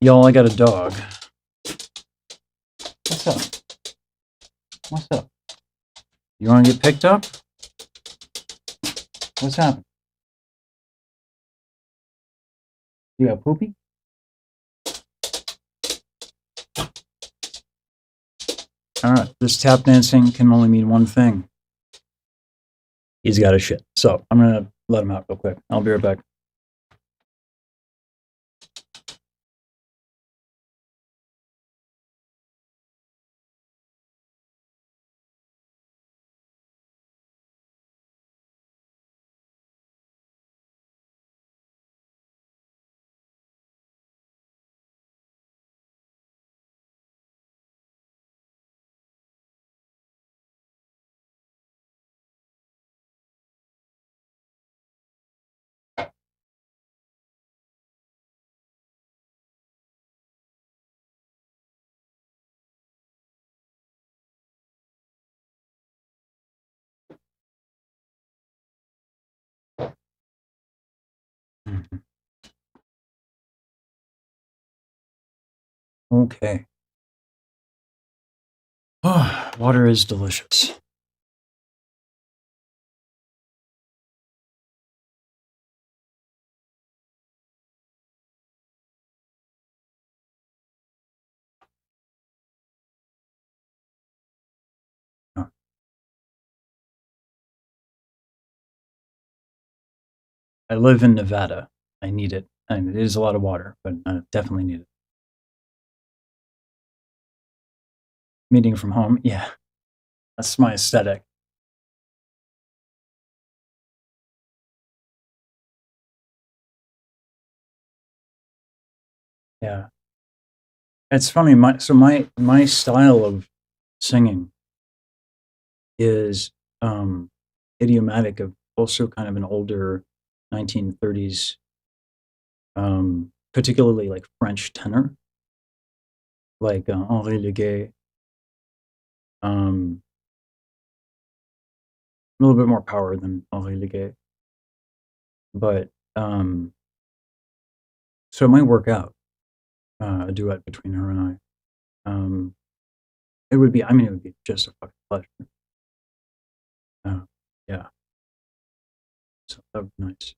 A: Y'all, I got a dog. What's up? What's up? You want to get picked up? What's happening? You got poopy? All right. This tap dancing can only mean one thing. He's got a shit. So I'm gonna let him out real quick. I'll be right back. Mhm. Okay. Oh, water is delicious. Oh, I live in Nevada. I need it. And it is a lot of water, but I definitely need it. Meeting from home, yeah, that's my aesthetic. Yeah, it's funny. My style of singing is idiomatic of also kind of an older 1930s, particularly like French tenor, like Henri Leguet. Um, a little bit more power than Henri Leguet, but so it might work out a duet between her and I. It would be. I mean, it would be just a fucking pleasure. Uh, yeah, so that would be nice.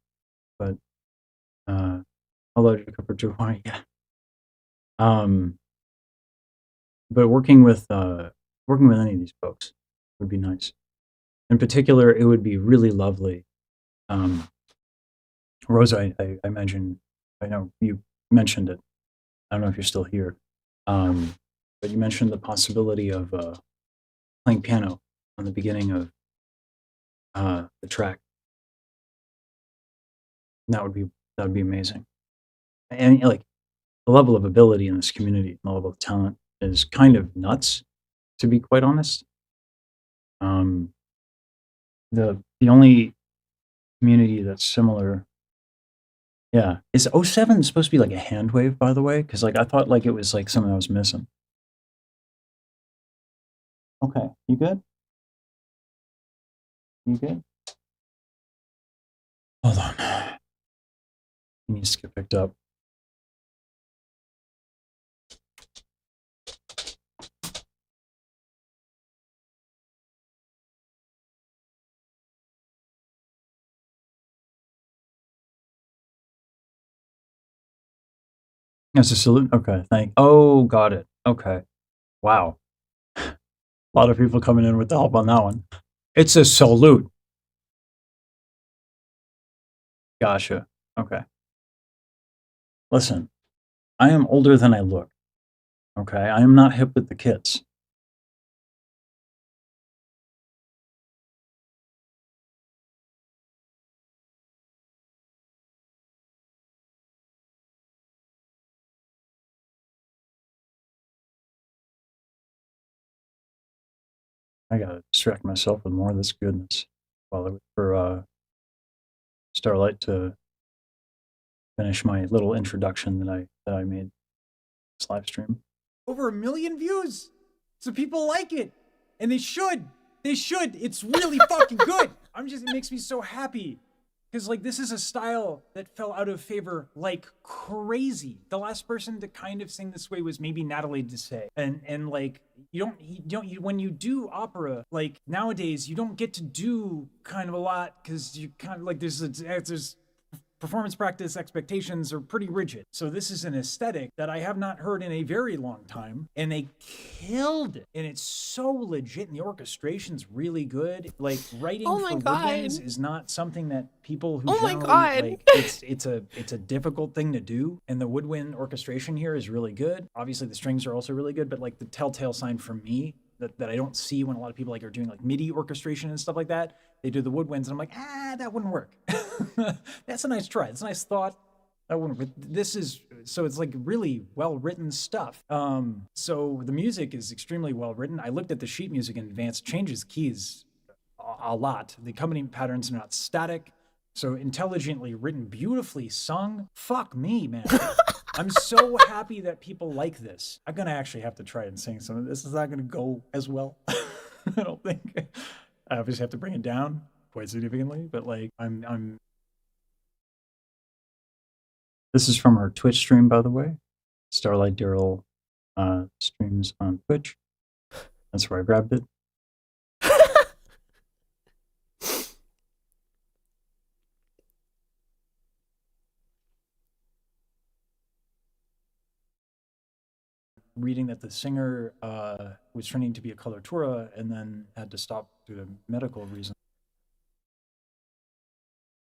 A: But allergic cup or two wine, yeah. Um, but working with any of these folks would be nice. In particular, it would be really lovely. Rosa, I mentioned, I know you mentioned it. I don't know if you're still here, but you mentioned the possibility of playing piano on the beginning of the track. That would be amazing. And like the level of ability in this community, the level of talent is kind of nuts, to be quite honest. Um, the only community that's similar Yeah. Is '07 supposed to be like a hand wave, by the way? Because like I thought like it was like something I was missing. Okay. You good? You good? Hold on. He needs to get picked up. That's a salute. Okay. Oh, got it. Okay. Wow. A lot of people coming in with the help on that one. It's a salute. Gotcha. Okay. Listen, I am older than I look. Okay. I am not hip with the kids. I gotta distract myself with more of this goodness while I wait for Starlight to finish my little introduction that I made this live stream.
D: Over 1 million views. So people like it. And they should. They should. It's really fucking good. It makes me so happy. Because like this is a style that fell out of favor like crazy. The last person to kind of sing this way was maybe Natalie Dessay. And like when you do opera, like nowadays you don't get to do kind of a lot because you kind of like there's performance practice expectations are pretty rigid. So this is an aesthetic that I have not heard in a very long time, and they killed it. And it's so legit, and the orchestration's really good. Like writing
C: Oh my
D: for
C: God.
D: woodwinds is not something that people who
C: Oh my
D: generally
C: God.
D: like it's a difficult thing to do. And the woodwind orchestration here is really good. Obviously the strings are also really good, but like the telltale sign for me that I don't see when a lot of people like are doing like MIDI orchestration and stuff like that. They do the woodwinds, and I'm like, that wouldn't work. That's a nice try. That's a nice thought. That wouldn't work. So it's like really well written stuff. So the music is extremely well written. I looked at the sheet music in advance, changes keys a lot. The accompaniment patterns are not static. So intelligently written, beautifully sung. Fuck me, man. I'm so happy that people like this. I'm gonna actually have to try and sing some of this. It's not gonna go as well. I don't think. I obviously have to bring it down quite significantly, but like I'm
A: This is from our Twitch stream, by the way. Starlight Daryl streams on Twitch. That's where I grabbed it.
D: reading that the singer was training to be a coloratura and then had to stop due to medical reasons.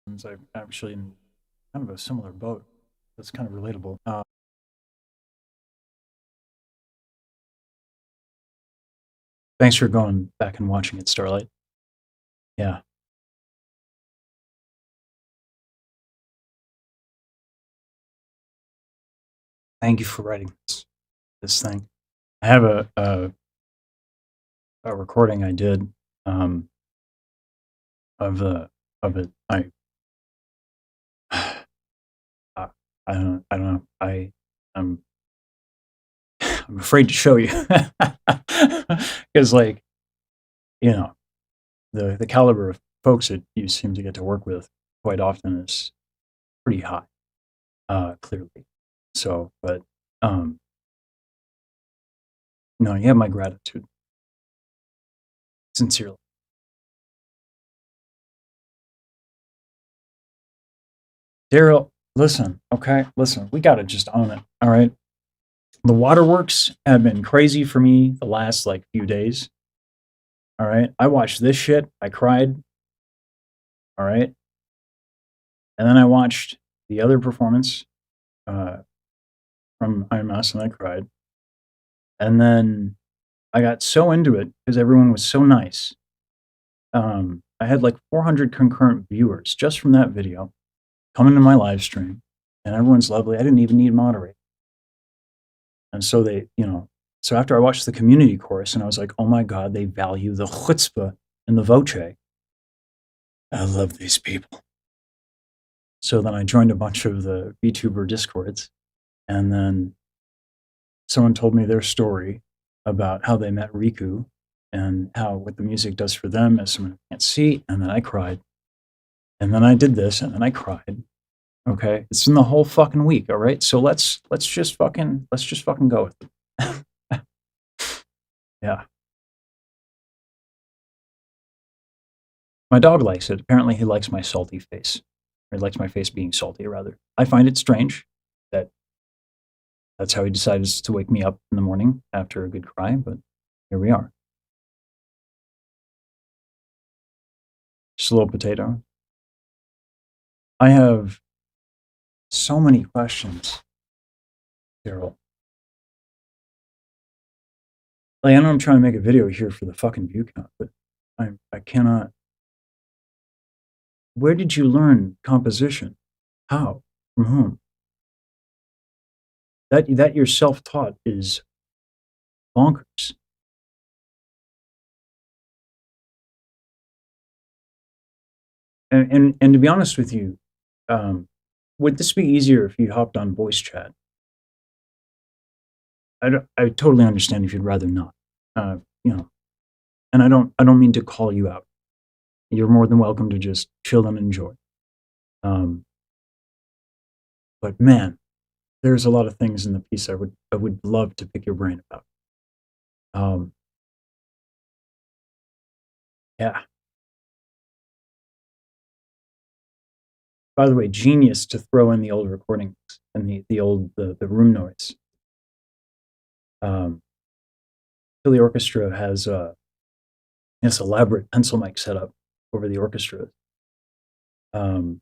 D: I'm actually in kind of a similar boat. That's kind of relatable.
A: Thanks for going back and watching it, Starlight. Yeah. Thank you for writing this thing. I have a recording I did of it. I don't know. I'm afraid to show you because, like, you know, the caliber of folks that you seem to get to work with quite often is pretty high, clearly. So, but no, you have my gratitude, sincerely. Daryl, listen, okay? Listen, we got to just own it, all right? The waterworks have been crazy for me the last, like, few days, all right? I watched this shit. I cried, all right? And then I watched the other performance from IMS, and I cried. And then I got so into it because everyone was so nice. I had, like, 400 concurrent viewers just from that video coming to my live stream, and everyone's lovely. I didn't even need moderate. And so they, so after I watched the community chorus, and I was like, oh my God, they value the chutzpah and the voce. I love these people. So then I joined a bunch of the VTuber Discords, and then someone told me their story about how they met Riku and how what the music does for them as someone who can't see. And then I cried. And then I did this, and then I cried. Okay, it's in the whole fucking week. All right, so let's just fucking go with it. Yeah, my dog likes it. Apparently, he likes my salty face. Or he likes my face being salty, rather. I find it strange that that's how he decides to wake me up in the morning after a good cry, but here we are. Just a little potato. I have so many questions, Daryl. Like, I know I'm trying to make a video here for the fucking view count, but I cannot. Where did you learn composition? How? From whom? That you're self-taught is bonkers. And to be honest with you, would this be easier if you hopped on voice chat? I totally understand if you'd rather not. You know, and I don't mean to call you out. You're more than welcome to just chill and enjoy. But man, there's a lot of things in the piece I would love to pick your brain about. Yeah. By the way, genius to throw in the old recordings and the room noise. Philly Orchestra has this elaborate pencil mic setup over the orchestra. And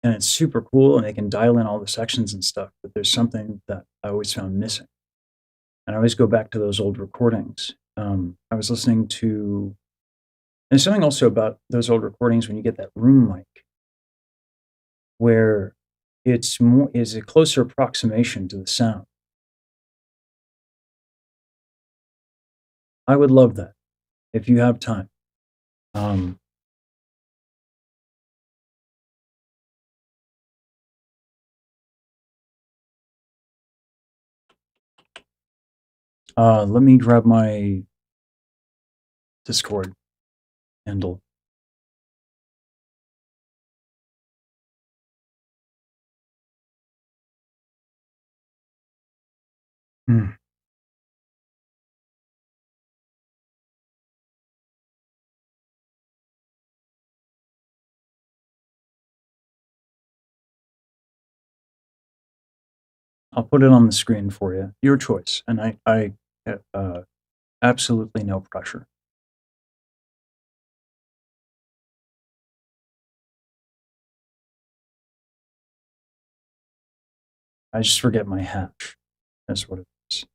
A: it's super cool, and they can dial in all the sections and stuff, but there's something that I always found missing. And I always go back to those old recordings. I was listening to, there's something also about those old recordings when you get that room mic, where it's more is a closer approximation to the sound. I would love that if you have time. Let me grab my Discord handle. Hmm. I'll put it on the screen for you. Your choice, and I absolutely no pressure. I just forget my hash. That's what it is.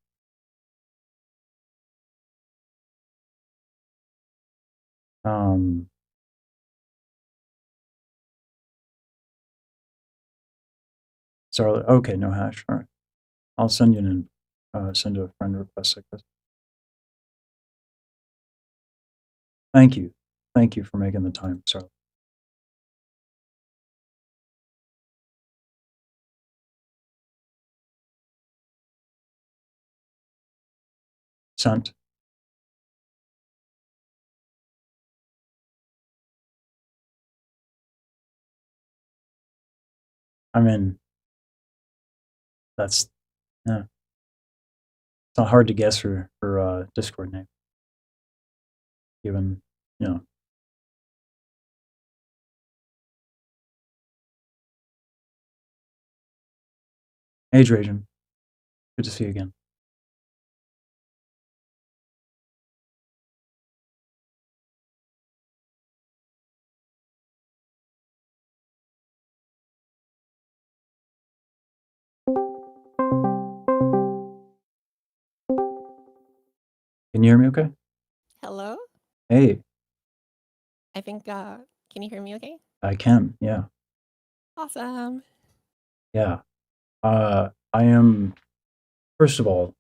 A: Starlight. Okay, no hash. All right. I'll send you send a friend request like this. Thank you. Thank you for making the time, Starlight. Sent. I mean, that's yeah. It's not hard to guess for Discord name, given you know. Age Rajan. Good to see you again. Can you hear me okay?
C: Hello?
A: Hey,
C: I think, can you hear me okay?
A: I can. Yeah.
C: Awesome.
A: Yeah. I am, first of all,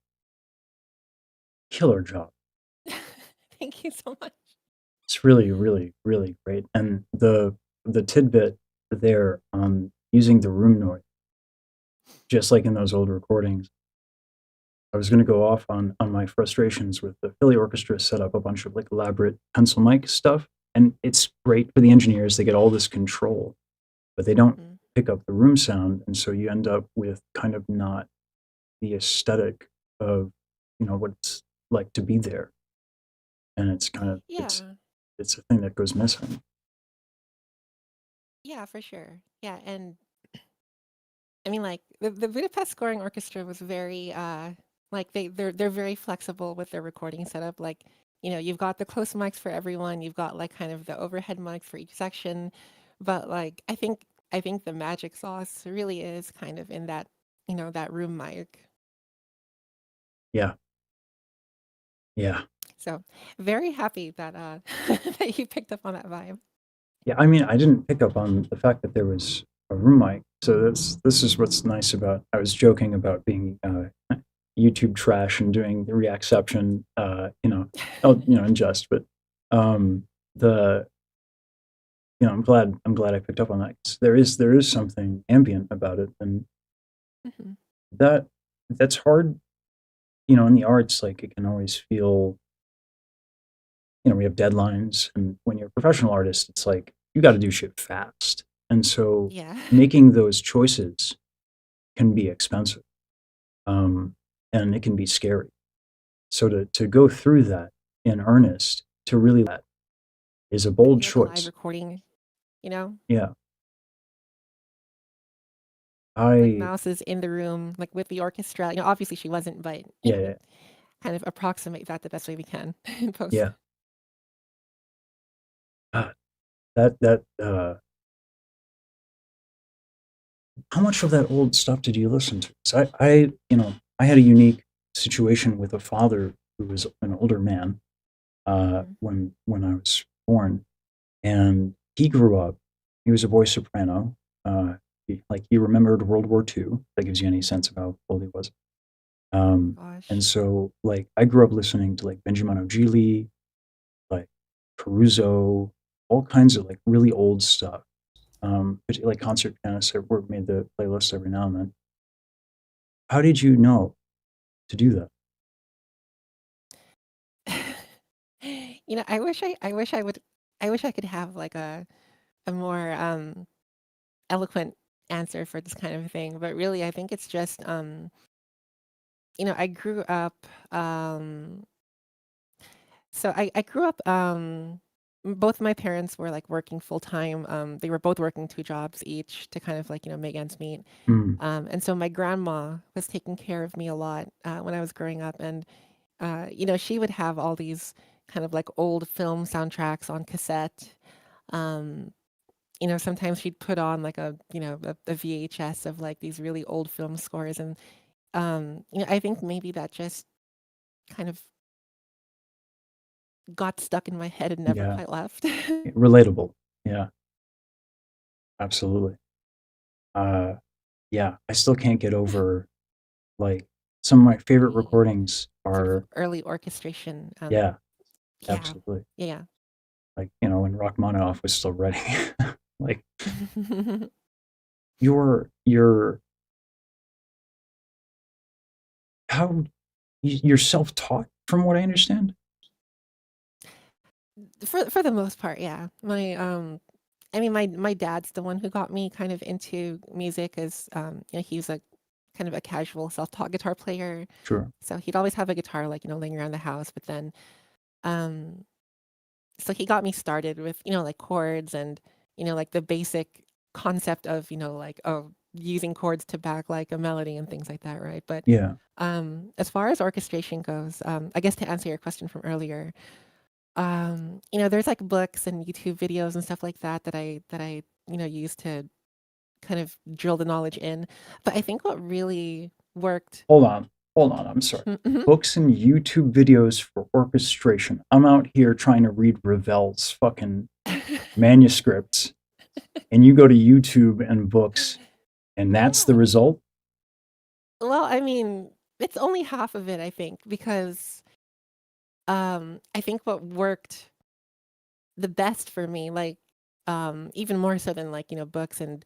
A: killer job.
C: Thank you so much.
A: It's really, really, really great. And the tidbit there using the room noise, just like in those old recordings. I was going to go off on my frustrations with the Philly Orchestra set up a bunch of like elaborate pencil mic stuff, and it's great for the engineers. They get all this control, but they don't
C: Mm.
A: pick up the room sound, and so you end up with kind of not the aesthetic of what it's like to be there, and it's kind of
C: Yeah.
A: it's a thing that goes missing.
C: Yeah, for sure. Yeah, and I mean, like the Budapest Scoring Orchestra was very like they're very flexible with their recording setup. Like, you've got the close mics for everyone, you've got like kind of the overhead mics for each section, but like I think the magic sauce really is kind of in that, that room mic.
A: Yeah, yeah,
C: So very happy that that you picked up on that vibe.
A: yeah. I mean, I didn't pick up on the fact that there was a room mic, so this is what's nice about. I was joking about being YouTube trash and doing the reacception, in jest, but the I'm glad I picked up on that. 'Cause there is something ambient about it, and
C: Mhm.
A: that that's hard. In the arts, like it can always feel. We have deadlines, and when you're a professional artist, it's like you got to do shit fast, and so
C: Yeah.
A: making those choices can be expensive, and it can be scary. So to go through that in earnest, to really that is a
C: To
A: bold
C: be like a live
A: choice.
C: recording, you know?
A: Yeah,
C: Like
A: I
C: Mouse is in the room, like with the orchestra. Obviously she wasn't, but
A: yeah, yeah,
C: kind of approximate that the best way we can in post.
A: yeah. That how much of that old stuff did you listen to? 'Cause I had a unique situation with a father who was an older man
C: Mhm.
A: when I was born, and he grew up. He was a voice soprano. He remembered World War II. If that gives you any sense of how old he was. And
C: Gosh.
A: so like I grew up listening to like Benjamin Ogili, like Caruso, all kinds of like really old stuff. Like concert pianists that were made the playlist every now and then. How did you know to do that?
C: I wish I could have like a more eloquent answer for this kind of thing, but really I think it's just I grew up so I grew up both my parents were like working full time. They were both working two jobs each to kind of like, make ends meet.
A: Mm,
C: And so my grandma was taking care of me a lot when I was growing up. And, she would have all these kind of like old film soundtracks on cassette. Um, Sometimes she'd put on like a VHS of like these really old film scores. And, I think maybe that just kind of got stuck in my head and never
A: yeah,
C: quite left.
A: relatable. Yeah, absolutely. Uh, yeah, I still can't get over like some of my favorite
C: The
A: recordings
C: sort of
A: are
C: early orchestration.
A: yeah,
C: Yeah.
A: absolutely.
C: Yeah.
A: Like, when Rachmaninoff was still writing. Like
C: Yeah.
A: you're how you're self-taught from what I understand?
C: For the most part, yeah. I mean, my dad's the one who got me kind of into music as, he's a kind of a casual self-taught guitar player.
A: Sure.
C: So he'd always have a guitar, like, laying around the house. But then, um, so he got me started with, like chords and, like the basic concept of, like, oh, using chords to back like a melody and things like that, right? But
A: Yeah.
C: as far as orchestration goes, I guess to answer your question from earlier, there's like books and YouTube videos and stuff like that I use to kind of drill the knowledge in. But I think what really worked.
A: Hold on. Hold on, I'm sorry.
C: Mhm.
A: Books and YouTube videos for orchestration. I'm out here trying to read Ravel's fucking manuscripts, and you go to YouTube and books, and that's the
C: Yeah.
A: result?
C: Well, I mean, it's only half of it, I think, because I think what worked the best for me, like, even more so than like, books and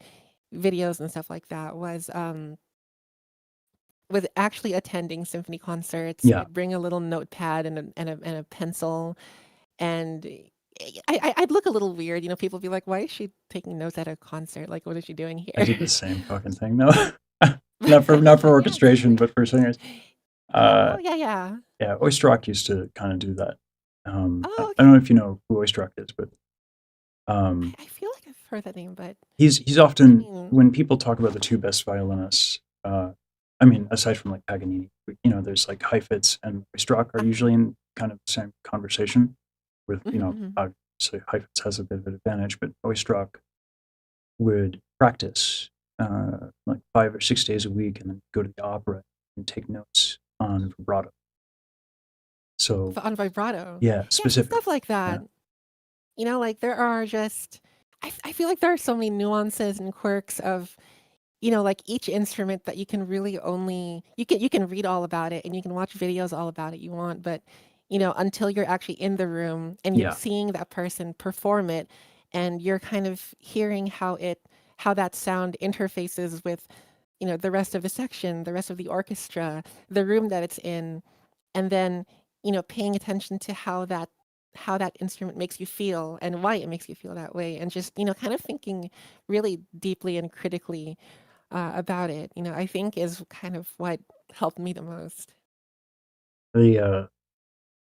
C: videos and stuff like that, was actually attending symphony concerts.
A: Yeah,
C: I'd bring a little notepad and a pencil, and I'd look a little weird. People be like, "Why is she taking notes at a concert? Like, what is she doing
A: I
C: here?"
A: did the same fucking thing. No, not for
C: Yeah,
A: orchestration,
C: exactly.
A: but for singers.
C: Yeah.
A: Uh,
C: Well, yeah, yeah.
A: yeah, Oyster Rock used to kind of do that. I
C: Oh,
A: don't know
C: okay.
A: if you know who Oyster Rock is, but
C: I feel like I've heard that name, but
A: he's
C: I
A: often,
C: mean,
A: when people talk about the two best violinists. I mean, aside from like Paganini, there's like Heifetz and Oyster Rock are
C: uh-huh.
A: usually in kind of the same conversation. With
C: Mhm, mhm.
A: obviously Heifetz has a bit of an advantage, but Oyster Rock would practice like 5 or 6 days a week, and then go to the opera and take notes on vibrato. So
C: On vibrato.
A: yeah,
C: Yeah, see
A: specific.
C: stuff like
A: Yeah,
C: that. Like there are just I feel like there are so many nuances and quirks of, like each instrument that you can really only you can read all about it and you can watch videos all about it you want, but until you're actually in the room and you're
A: yeah,
C: seeing that person perform it and you're kind of hearing how that sound interfaces with, the rest of the section, the rest of the orchestra, the room that it's in, and then paying attention to how that instrument makes you feel and why it makes you feel that way, and just kind of thinking really deeply and critically about it, I think is kind of what helped me the most.
A: the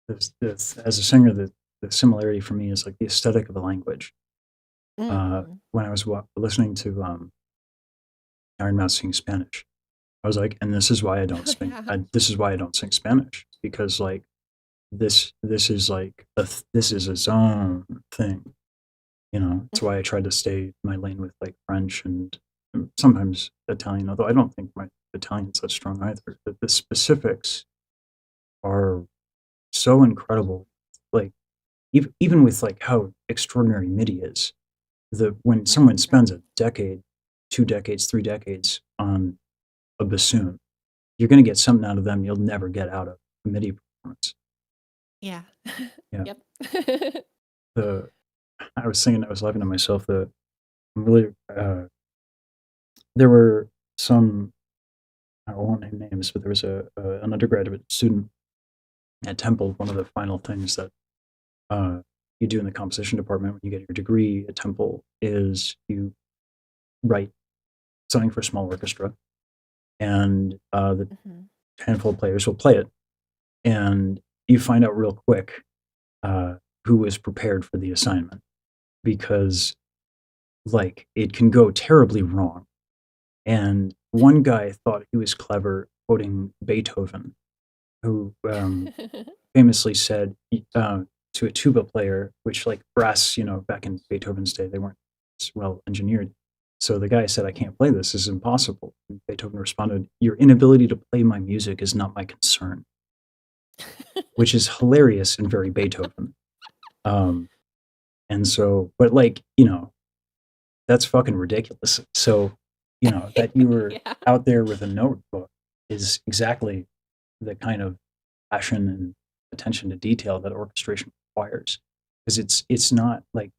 A: as a singer, the similarity for me is like the aesthetic of a language.
C: Mm.
A: When I was listening to Iron Mouse sing Spanish, I was like, and this is why I don't
C: Oh,
A: sing.
C: yeah.
A: This is why I don't sing Spanish, because like this is like this is its own thing. It's why I
C: Mhm.
A: tried to stay my lane with like French and sometimes Italian. Although I don't think my Italian's that strong either. But the specifics are so incredible. Like even with like how extraordinary MIDI is, when
C: Right,
A: someone
C: right.
A: spends a decade, 2 decades, 3 decades on a bassoon, you're going to get something out of them you'll never get out of a MIDI performance.
C: Yeah.
A: Yeah.
C: Yep.
A: The I was singing, I was laughing to myself. The really there were some, I won't name names, but there was an undergraduate student at Temple. One of the final things that uh, you do in the composition department when you get your degree at Temple is you write something for a small orchestra, and the
C: Mhm.
A: handful of players will play it, and you find out real quick uh, who was prepared for the assignment, because like it can go terribly wrong. And one guy thought he was clever quoting Beethoven, who famously said to a tuba player, which like brass, back in Beethoven's day, they weren't as well engineered. So the guy said, "I can't play this. This is impossible." And Beethoven responded, "Your inability to play my music is not my concern," which is hilarious and very Beethoven. Um, and so, but like, that's fucking ridiculous. So, that you were
C: Yeah.
A: out there with a notebook is exactly the kind of passion and attention to detail that orchestration requires. Because it's not like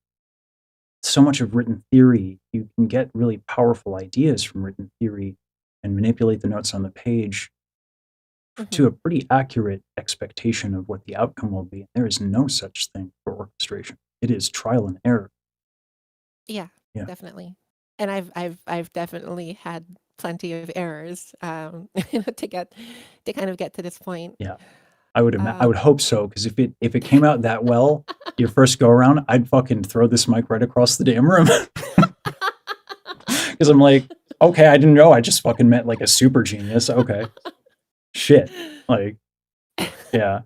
A: so much of written theory. You can get really powerful ideas from written theory and manipulate the notes on the page to a
C: Mhm.
A: pretty accurate expectation of what the outcome will be. There is no such thing for orchestration. It is trial and error.
C: Yeah,
A: Yeah.
C: definitely. And I've definitely had plenty of errors, to kind of get to this point.
A: Yeah. I would
C: Um,
A: hope so, because if it came out that well, your first go around, I'd fucking throw this mic right across the damn room. Because I'm like, okay, I didn't know. I just fucking met like a super genius. Okay, shit. Like, yeah.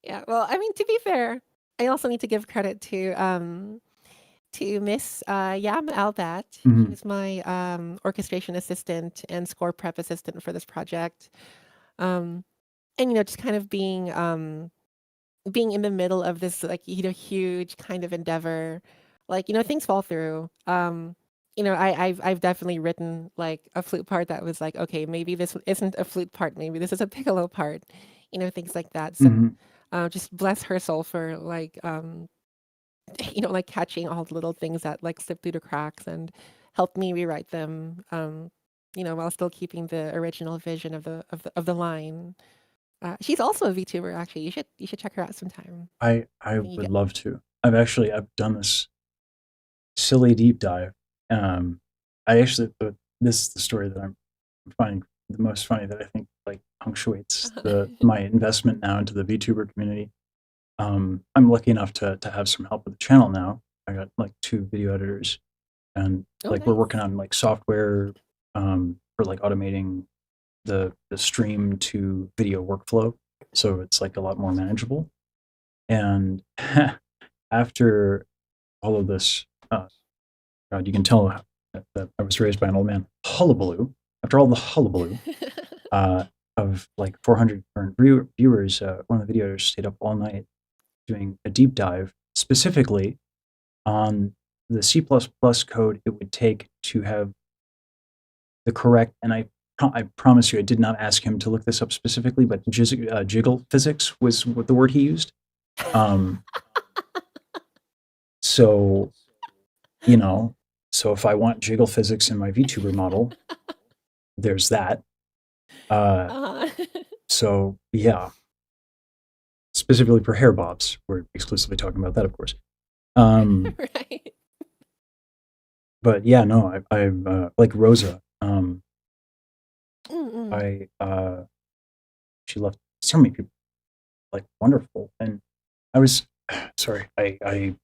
C: Yeah, well, I mean, to be fair, I also need to give credit to Miss Yam Albat. She
A: Mhm.
C: was my orchestration assistant and score prep assistant for this project. Um, and just kind of being in the middle of this like huge kind of endeavor, like things fall through. I've definitely written like a flute part that was like, okay, maybe this isn't a flute part, maybe this is a piccolo part, things like that. So
A: Mhm.
C: just bless her soul for like like catching all the little things that like slip through the cracks and help me rewrite them, while still keeping the original vision of the line. She's also a VTuber, actually. You should check her out sometime.
A: I
C: I think you
A: would
C: get.
A: love to. I've done this silly deep dive. I actually this is the story that I'm finding the most funny, that I think like punctuates the my investment now into the VTuber community. I'm lucky enough to have some help with the channel now. I got like 2 video editors, and
C: Oh,
A: like we're
C: nice.
A: working on like software for like automating the stream to video workflow, so it's like a lot more manageable. And after all of this, God, you can tell that I was raised by an old man. Hullabaloo. After all the hullabaloo uh, of like 400 current viewers, one of the video editors stayed up all night doing a deep dive specifically on the C++ code it would take to have the correct, and I promise you, I did not ask him to look this up specifically, but jiggle physics was what the word he used. Um, so, you know, so if I want jiggle physics in my VTuber model, there's that.
C: Uh,
A: So yeah, specifically for hair bobs, we're exclusively talking about that, of course.
C: right.
A: But yeah, no, like Rosa.
C: Mm-mm.
A: She left so many people like wonderful, and I was sorry. I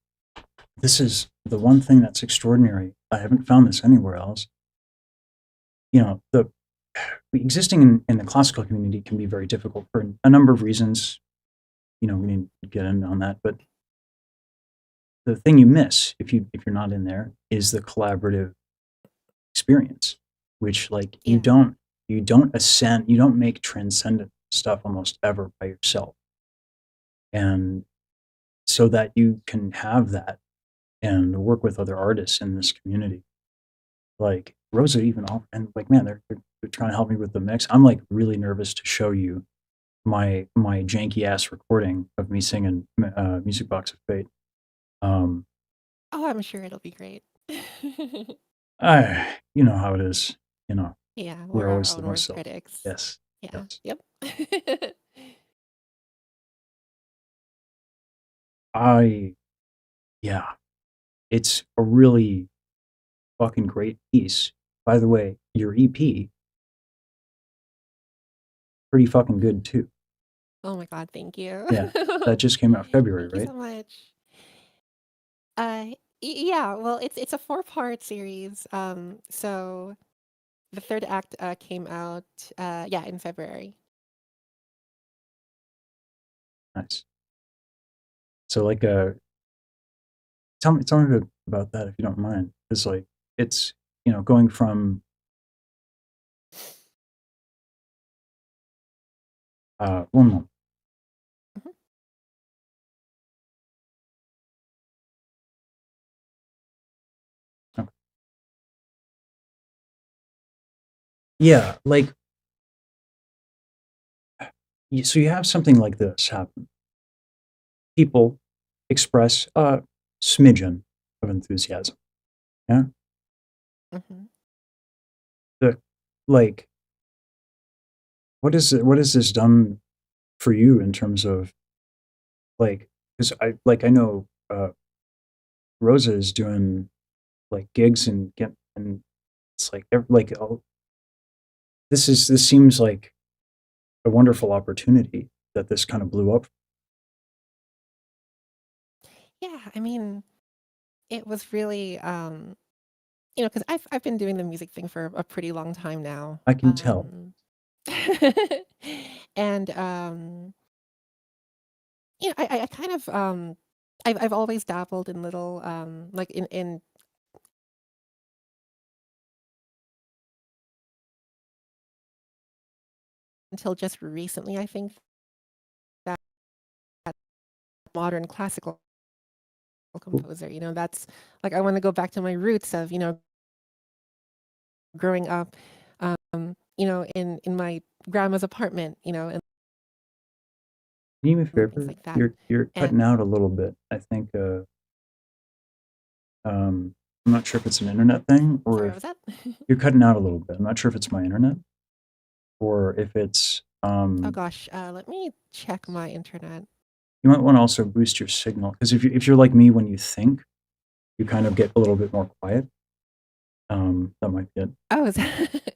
A: this is the one thing that's extraordinary. I haven't found this anywhere else. The existing in the classical community can be very difficult for a number of reasons. We need to get in on that, but the thing you miss if you're not in there is the collaborative experience, which like
C: Yeah.
A: you don't ascend, you don't make transcendent stuff almost ever by yourself, and so that you can have that and work with other artists in this community. Like Rosa even and like man, they're trying to help me with the mix. I'm like really nervous to show you my janky ass recording of me singing Music Box of Fate. Um,
C: Oh, I'm sure it'll be great.
A: you know how it is. You know,
C: Yeah, we're
A: we're
C: our
A: always the
C: own
A: most
C: worst
A: self.
C: critics.
A: Yes,
C: Yeah.
A: yes.
C: Yep.
A: I yeah, it's a really fucking great piece. By the way, your EP pretty fucking good too.
C: Oh my God, thank you.
A: Yeah, that just came out February,
C: Thank you
A: right?
C: so much. Yeah, well, it's a four-part series. So the third act came out, yeah, in February.
A: Nice. So like tell me a bit about that if you don't mind. It's like it's going from one moment.
C: Mhm.
A: Okay. Yeah, like so you have something like this happen. People express a smidgen of enthusiasm. Yeah.
C: Mhm.
A: The like what has this done for you in terms of like because I know Rosa is doing like gigs and get and it's like this seems like a wonderful opportunity that this kind of blew up.
C: Yeah, I mean, it was really, because I've been doing the music thing for a pretty long time now.
A: I can tell.
C: And I kind of I've always dabbled in little like in until just recently, I think that modern classical composer, that's like I want to go back to my roots of, growing up in my grandma's apartment, and
A: Can you do me a
C: things
A: favor?
C: like that.
A: You're
C: And
A: cutting out a little bit. I think I'm not sure if it's an internet thing or
C: Sorry,
A: if
C: what was that?
A: you're cutting out a little bit. I'm not sure if it's my internet or if it's
C: Oh gosh, let me check my internet.
A: you might want to also boost your signal because if you're like me when you think, you kind of get a little bit more quiet. That might be it.
C: Oh, is that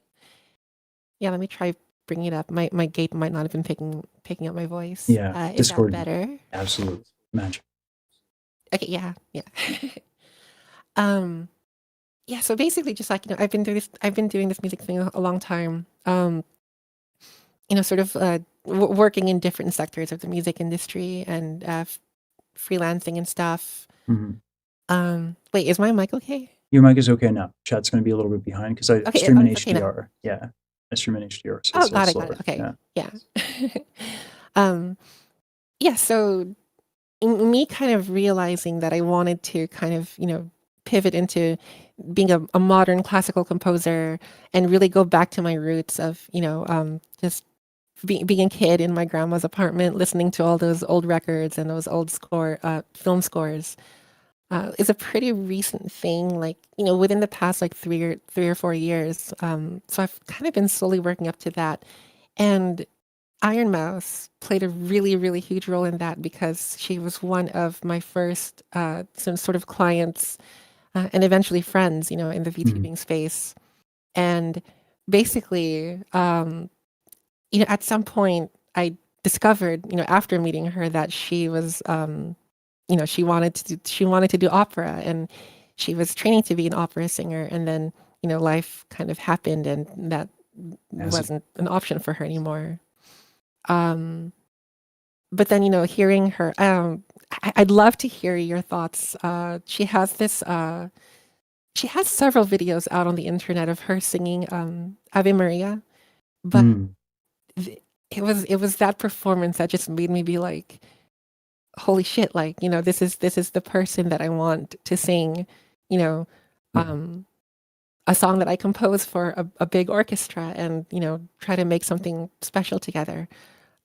C: yeah, let me try bringing it up. My gate might not have been picking up my voice.
A: Yeah,
C: Is that
A: Discord,
C: better?
A: absolute magic.
C: Okay, yeah, yeah. um, yeah, so basically just like, I've been doing this music thing a long time. Sort of working in different sectors of the music industry and freelancing and stuff.
A: Hmm.
C: Wait, is my mic okay?
A: Your mic is okay now. Chat's going to be a little bit behind because I
C: Okay,
A: stream in
C: it's okay now.
A: HDR. Yeah, I stream in HDR, so
C: Oh,
A: it's a little
C: got it.
A: slower.
C: Okay,
A: Yeah.
C: yeah. um, yeah, so me kind of realizing that I wanted to kind of, pivot into being a modern classical composer and really go back to my roots of, just being a kid in my grandma's apartment, listening to all those old records and those old film scores, is a pretty recent thing. Like, within the past like 3 or 4 years. So I've kind of been slowly working up to that, and Iron Mouse played a really, really huge role in that because she was one of my first some sort of clients and eventually friends, in the
A: Mhm.
C: VTubing space. And basically, at some point, I discovered, after meeting her, that she was, she wanted to do opera, and she was training to be an opera singer. And then, life kind of happened, and that
A: As it,
C: wasn't an option for her anymore. Um, but then, hearing her, I'd love to hear your thoughts. She has several videos out on the internet of her singing Ave Maria, but
A: mm,
C: th- it was that performance that just made me be like, holy shit, like, this is the person that I want to sing, you know,
A: yeah,
C: um, a song that I compose for a big orchestra, and, try to make something special together.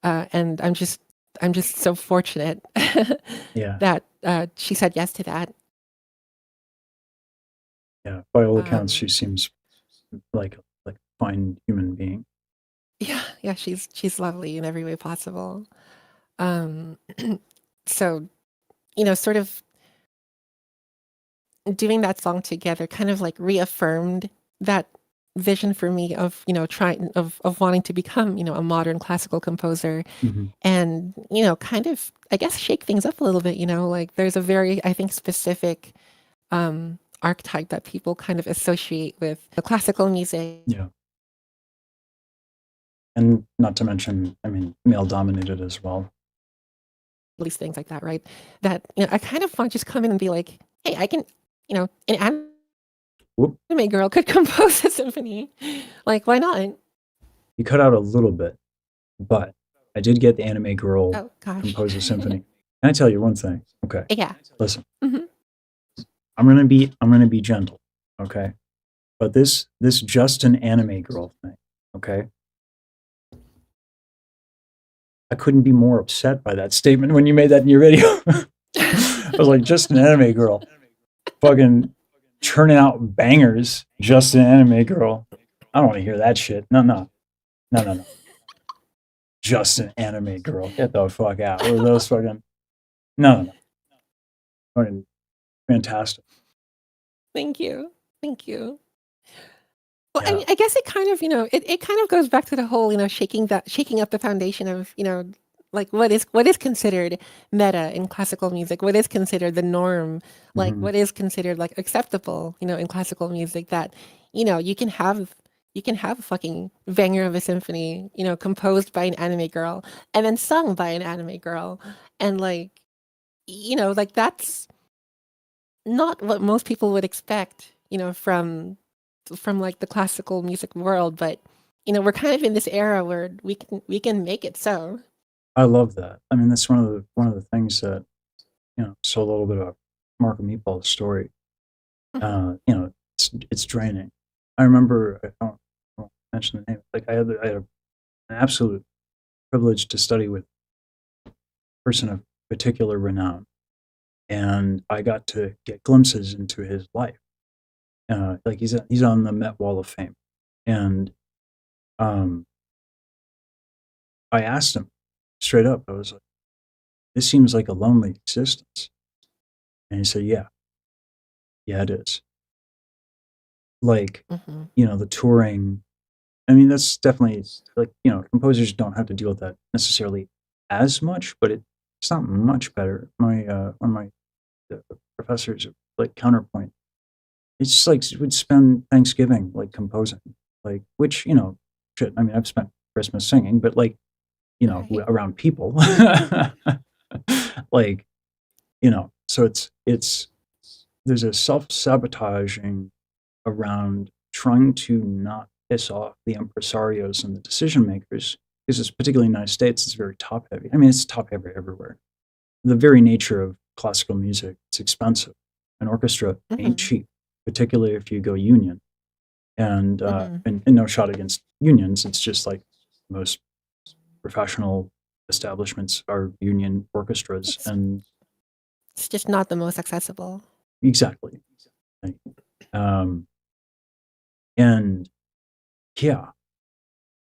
C: And I'm just so fortunate
A: yeah,
C: that she said yes to that.
A: yeah. By all accounts, she
C: Um,
A: seems like a fine human being.
C: yeah, yeah, she's lovely in every way possible. Um, so, sort of doing that song together kind of like reaffirmed that vision for me of, trying of wanting to become, a modern classical composer,
A: Mhm.
C: and, kind of, I guess, shake things up a little bit, like there's a very, I think, specific archetype that people kind of associate with the classical music,
A: Yeah, and not to mention, I mean, male dominated as well.
C: these things like that, right? That, I kind of want to just come in and be like, hey, I can, an
A: Whoop,
C: anime girl could compose a symphony. Like, why not?
A: you cut out a little bit, but I did get the anime girl
C: Oh gosh.
A: compose a symphony. Can I tell you one thing? Okay,
C: Yeah.
A: listen,
C: Hmm.
A: I'm gonna be gentle, okay? But this just an anime girl thing, okay? I couldn't be more upset by that statement when you made that in your video. I was like, just an anime girl, fucking churning out bangers. Just an anime girl. I don't want to hear that shit. No, no, no, no, no. Just an anime girl. Get the fuck out. What are those fucking? No, no, no. Fucking fantastic.
C: Thank you. Thank you. Well,
A: Yeah.
C: I guess it kind of, it kind of goes back to the whole, shaking up the foundation of, like what is considered meta in classical music, what is considered the norm, like
A: Hmm.
C: what is considered like acceptable, in classical music, that, you can have a fucking banger of a symphony, composed by an anime girl and then sung by an anime girl. And like, like that's not what most people would expect, from like the classical music world, but we're kind of in this era where we can make it so.
A: I love that. I mean, that's one of the things that so a little bit about Marco Meatball's story. It's draining. I remember I won't mention the name. Like I had an absolute privilege to study with a person of particular renown, and I got to get glimpses into his life. Like he's on the Met Wall of Fame, and um, I asked him straight up. I was like, "This seems like a lonely existence," and he said, yeah, it is." Like,
C: Hmm.
A: the touring. I mean, that's definitely like composers don't have to deal with that necessarily as much, but it's not much better. One of my professors, like counterpoint, it's just like would spend Thanksgiving like composing, like which shit. I mean, I've spent Christmas singing, but like
C: Right.
A: around people, like so it's there's a self-sabotaging around trying to not piss off the impresarios and the decision makers, because it's particularly in the United States, it's very top heavy. I mean, it's top heavy everywhere. The very nature of classical music, it's expensive. An orchestra ain't
C: Hmm.
A: cheap, particularly if you go union. And,
C: Hmm.
A: and no shot against unions. It's just like most professional establishments are union orchestras,
C: It's
A: and
C: it's just not the most accessible.
A: exactly. Like, Um, and yeah,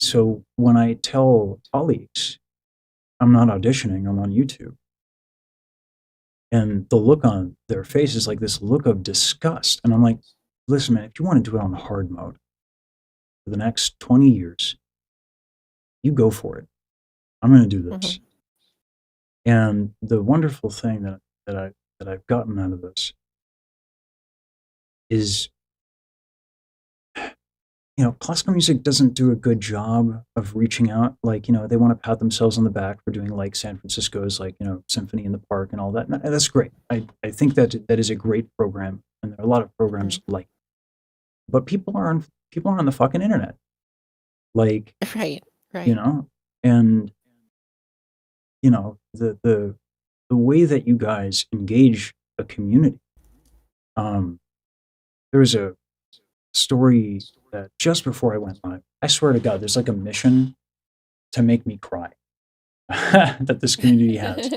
A: so when I tell colleagues I'm not auditioning, I'm on YouTube, and the look on their face is like this look of disgust, and I'm like, listen, man, if you want to do it on hard mode for the next 20 years, you go for it. I'm going to do
C: Hmm.
A: this. And the wonderful thing that I've gotten out of this is, classical music doesn't do a good job of reaching out. Like, they want to pat themselves on the back for doing like San Francisco's like, Symphony in the Park and all that. And that's great. I think that is a great program, and there are a lot of
C: Hmm.
A: programs like. But people are on the fucking internet, like
C: Right.
A: you
C: Right.
A: know, and the way that you guys engage a community. Um, there was a story that just before I went live, I swear to God, there's like a mission to make me cry that this community has.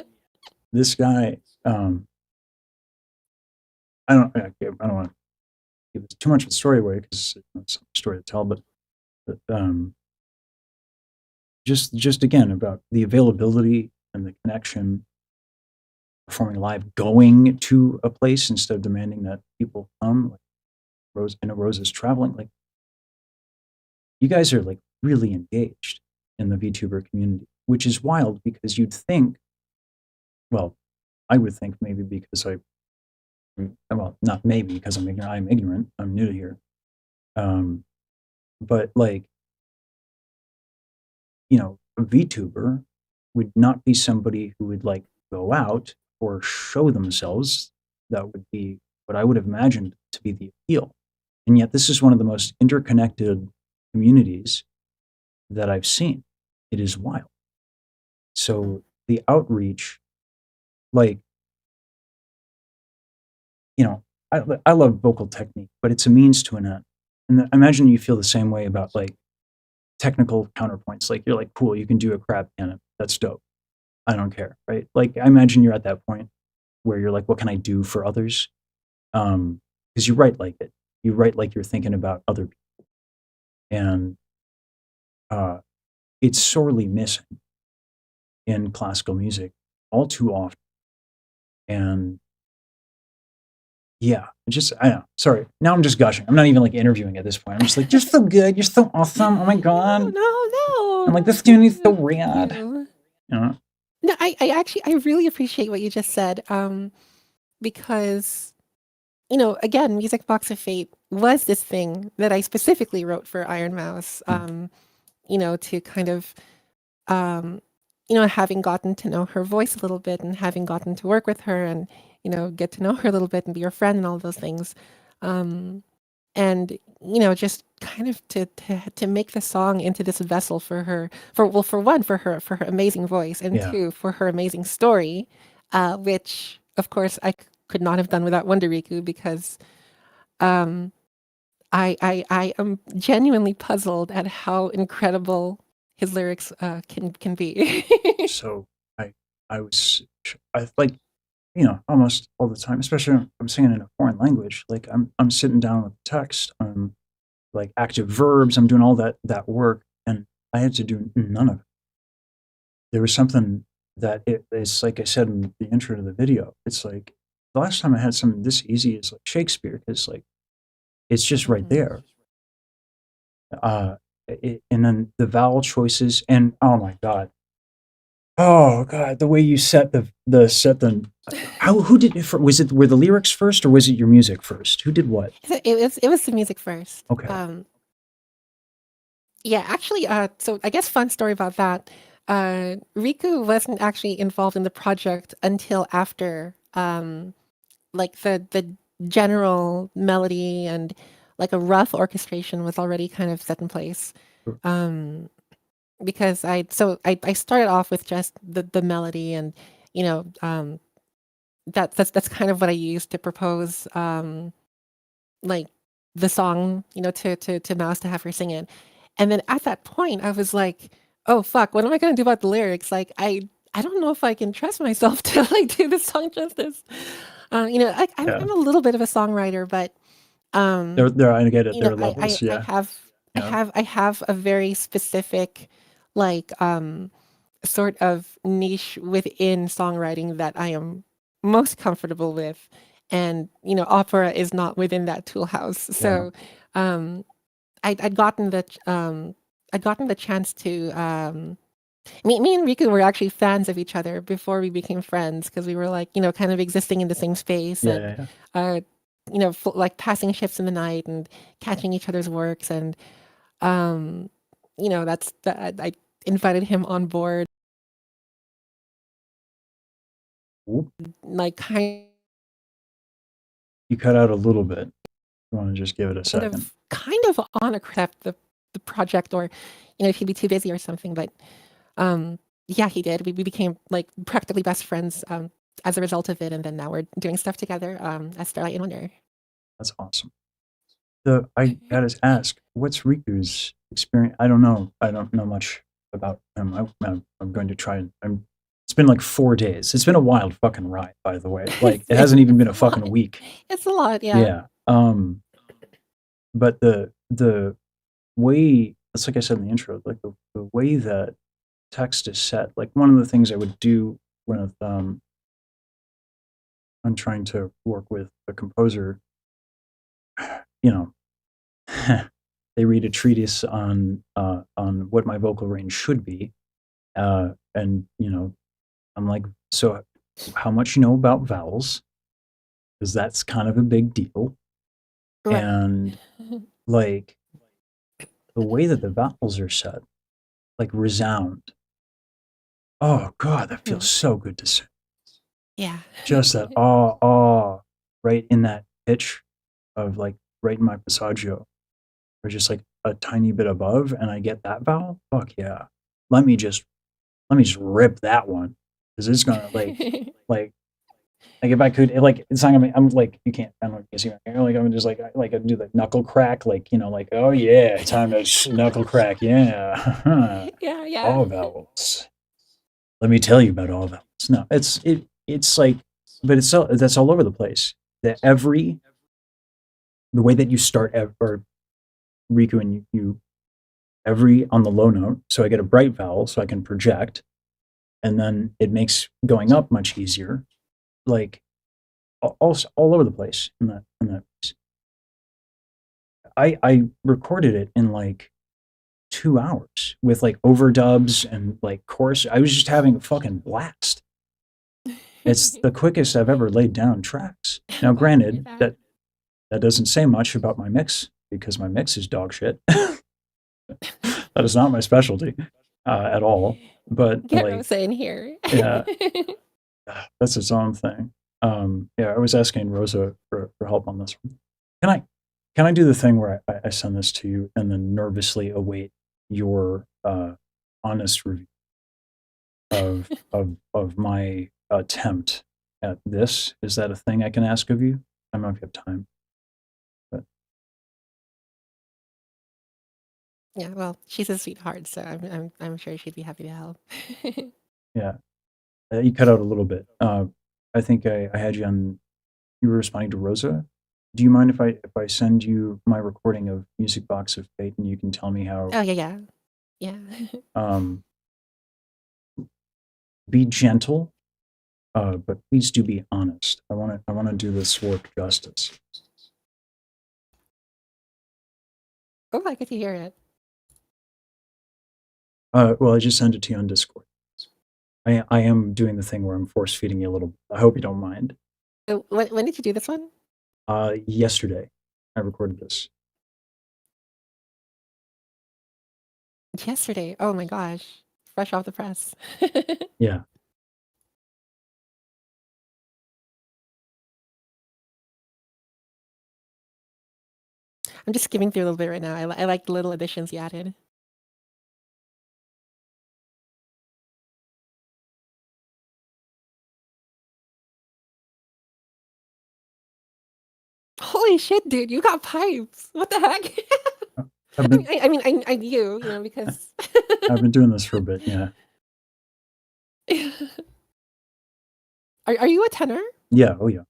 A: This guy, I don't want to give too much of the story away because it's a story to tell, but just again about the availability and the connection, performing live, going to a place instead of demanding that people come. Like Rosa's traveling. Like you guys are like really engaged in the VTuber community, which is wild because you'd think, well, I would think maybe because well, not maybe because I'm ignorant. I'm ignorant. I'm new to here. Um, but like, a VTuber would not be somebody who would like go out or show themselves. That would be what I would have imagined to be the appeal. And yet, this is one of the most interconnected communities that I've seen. It is wild.
C: Hmm.
A: So the outreach, like, you know, I love vocal technique, but it's a means to an end. And I imagine you feel the same way about like technical counterpoints. Like you're like, cool, you can do a crab piano. That's dope. I don't care, right? Like I imagine you're at that point where you're like, what can I do for others? Because you write like it. You write like you're thinking about other people, and uh, it's sorely missing in classical music all too often. And yeah, I know. Sorry. Now I'm just gushing. I'm not even like interviewing at this point. I'm just like, you're so good. You're so awesome. Oh my
C: No,
A: God.
C: no,
A: I'm
C: no.
A: like, this community is so
C: Thank
A: rad.
C: you.
A: You know?
C: No, I actually I really appreciate what you just said. Because again, Music Box of Fate was this thing that I specifically wrote for Iron Mouse.
A: Mm.
C: To kind of um, having gotten to know her voice a little bit and having gotten to work with her and get to know her a little bit and be her friend and all those things. Um, and just kind of to make the song into this vessel for her for one for her amazing voice and
A: Yeah.
C: two for her amazing story, which of course could not have done without Wonderiku because um I am genuinely puzzled at how incredible his lyrics can be.
A: So I, I was, I like, almost all the time, especially when I'm singing in a foreign language. Like I'm sitting down with the text, I'm like active verbs, I'm doing all that work, and I had to do none of it. There was something that it's like I said in the intro to the video. It's like the last time I had something this easy is like Shakespeare, because like it's just right there. And then the vowel choices, and oh god, the way you set the who did it? Were the lyrics first, or was it your music first? Who did what?
C: It was the music first.
A: Okay.
C: Yeah, actually, so I guess fun story about that. Riku wasn't actually involved in the project until after, like the general melody and like a rough orchestration was already kind of set in place.
A: Sure.
C: Because I started off with just the melody, and you know, that's kind of what I used to propose, like the song, to Mouse to have her sing it. And then at that point, I was like, "Oh fuck, what am I gonna do about the lyrics? Like, I don't know if I can trust myself to like do this song justice."
A: Yeah.
C: I'm a little bit of a songwriter, but
A: I get it. There are levels.
C: I
A: Yeah. Yeah.
C: I have a very specific, like, sort of niche within songwriting that I am most comfortable with, and opera is not within that toolhouse.
A: Yeah.
C: So, um, I'd gotten the chance to me and Riku were actually fans of each other before we became friends, because we were like, kind of existing in the same space,
A: Yeah.
C: and
A: Yeah.
C: like passing shifts in the night and catching each other's works, and um, that's that I invited him on board,
A: Oop,
C: like
A: you cut out a little bit. You want to just give it a second?
C: kind of on accept the project, or if he'd be too busy or something. But yeah, he did. We became like practically best friends as a result of it, and then now we're doing stuff together as Starlight and Wonder.
A: That's awesome. I gotta ask, what's Riku's experience? I don't know. I don't know much about him. I'm going to try and. It's been like 4 days. It's been a wild fucking ride, by the way. Like it hasn't even been a fucking week.
C: It's a lot, yeah.
A: Yeah. But the way, it's like I said in the intro, like the way that text is set, like one of the things I would do when I'm trying to work with a composer, you know, they read a treatise on what my vocal range should be, and I'm like, so how much you know about vowels? Because that's kind of a big deal,
C: Right.
A: and like the way that the vowels are set, like resound. Oh god, that feels so good to sing.
C: Yeah.
A: Just that ah, right in that pitch of like right in my passaggio, or just like a tiny bit above, and I get that vowel. Fuck yeah! Let me just rip that one, because it's gonna like if I could, like it's not gonna. I'm like, you can't. I don't know if you see my hair. Like I'm just like I do the knuckle crack, like like, oh yeah, time to knuckle crack, yeah.
C: Yeah.
A: All vowels. Let me tell you about all vowels. No, it's like, but that's all over the place. The way that you start, or Riku and you every on the low note, so I get a bright vowel, so I can project, and then it makes going up much easier. Like all over the place in that piece. I recorded it in like 2 hours with like overdubs and like chorus. I was just having a fucking blast. It's the quickest I've ever laid down tracks. Now,
C: Wow,
A: granted,
C: yeah.
A: that doesn't say much about my mix, because my mix is dog shit. That is not my specialty at all. But
C: Get
A: like,
C: Rosa in here.
A: yeah, that's its own thing. Yeah, I was asking Rosa for help on this one. Can I do the thing where I send this to you and then nervously await your honest review of my attempt at this? Is that a thing I can ask of you? I don't know if you have time, but
C: Yeah, well, she's a sweetheart, so I'm sure she'd be happy to help.
A: yeah, you cut out a little bit. I think I had you on. You were responding to Rosa. Do you mind if I send you my recording of Music Box of Fate and you can tell me how?
C: Oh yeah.
A: Um, be gentle, but please do be honest. I wanna do this work justice.
C: Oh, I get to hear it.
A: Well, I just sent it to you on Discord. I am doing the thing where I'm force feeding you a little. I hope you don't mind.
C: So when did you do this one?
A: Yesterday, I recorded this.
C: Yesterday. Oh my gosh. Fresh off the press.
A: Yeah.
C: I'm just skimming through a little bit right now. I like the little additions you added. Holy shit, dude! You got pipes. What the heck?
A: I've been
C: I knew, because.
A: I've been doing this for a bit. Yeah.
C: Are you a tenor?
A: Yeah. Oh yeah.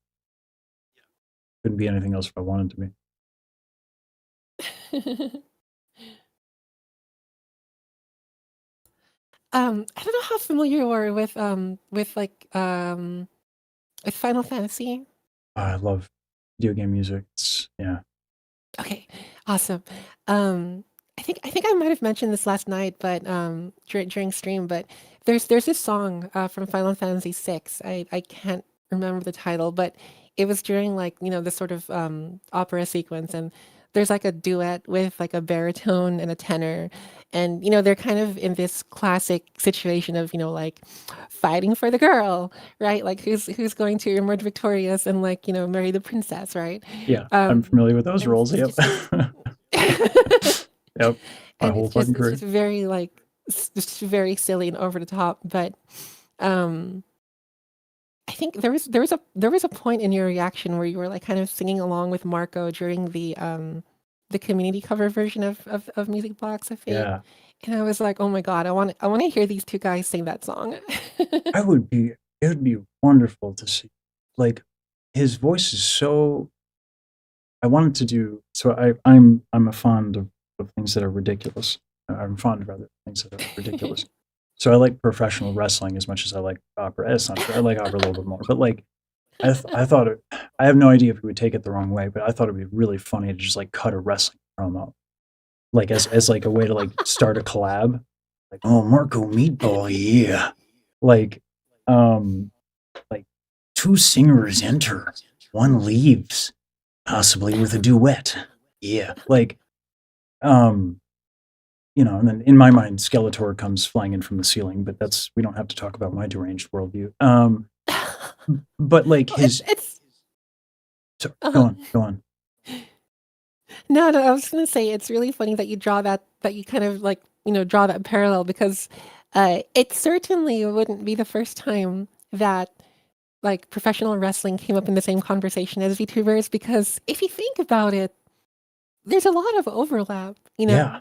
A: Couldn't be anything else if I wanted to be.
C: I don't know how familiar you are with with Final Fantasy.
A: I love video game music. Yeah.
C: Okay, awesome. I think I might have mentioned this last night, but during stream, but there's this song from Final Fantasy VI. I can't remember the title, but it was during this sort of opera sequence, and there's like a duet with like a baritone and a tenor, and they're kind of in this classic situation of like fighting for the girl, right? Like who's going to emerge victorious and marry the princess, right?
A: Yeah. I'm
C: Um,
A: familiar with those
C: and
A: roles. Yep. Yep. My
C: and
A: whole
C: it's just
A: fucking career.
C: very just very silly and over the top. But um, I think there was a point in your reaction where you were like kind of singing along with Marco during the community cover version of Music Box of Fate.
A: Yeah.
C: And I was like, oh my god, I want to hear these two guys sing that song.
A: It would be wonderful to see. Like his voice is so. I wanted to do so. I'm a fond of things that are ridiculous. I'm fond of other things that are ridiculous. So I like professional wrestling as much as I like opera. That's not true. I like opera a little bit more. But like I thought I have no idea if he would take it the wrong way, but I thought it'd be really funny to just like cut a wrestling promo, like as like a way to like start a collab. Like, oh, Marco Meatball, yeah. Like, like two singers enter, one leaves, possibly with a duet. Yeah, like, and then in my mind, Skeletor comes flying in from the ceiling, but we don't have to talk about my deranged worldview. But like
C: Well,
A: his,
C: it's
A: so,
C: uh
A: go on.
C: No, I was gonna say it's really funny that you you kind of draw that parallel because it certainly wouldn't be the first time that like professional wrestling came up in the same conversation as VTubers because if you think about it, there's a lot of overlap,
A: Yeah,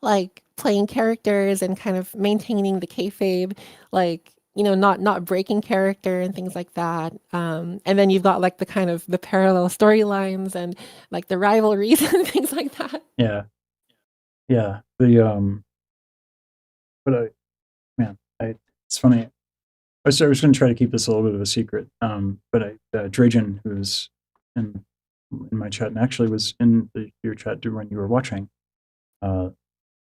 C: like playing characters and kind of maintaining the kayfabe, like not breaking character and things like that. And then you've got like the kind of the parallel storylines and like the rivalries and things like that.
A: yeah, yeah. But it's funny. I was going to try to keep this a little bit of a secret. But Drajan, who's in my chat and actually was in your chat when you were watching, uh,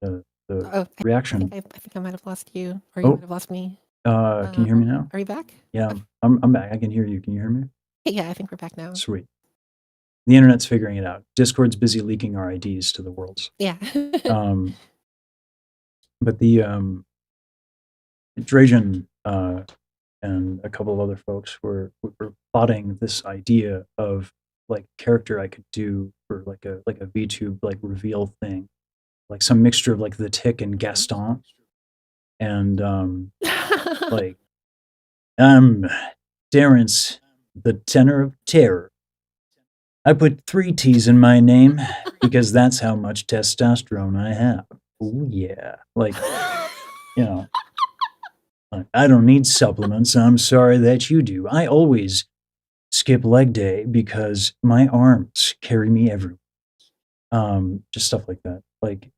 A: the
C: Oh,
A: reaction.
C: I think I might have lost you, or you
A: Oh,
C: might have lost me.
A: can you hear me now?
C: Are you back?
A: Yeah,
C: Okay.
A: I'm back. I can hear you. Can you hear me?
C: Yeah, I think we're back now.
A: Sweet. The internet's figuring it out. Discord's busy leaking our IDs to the world.
C: Yeah.
A: But the Drajan and a couple of other folks were plotting this idea of like character I could do for like a VTube like reveal thing, like some mixture of like the Tick and Gaston, and like I'm Darren's the tenor of terror. I put 3 T's in my name because that's how much testosterone I have. Oh yeah, like you know, I don't need supplements. I'm sorry that you do. I always skip leg day because my arms carry me everywhere. Just stuff like that. Like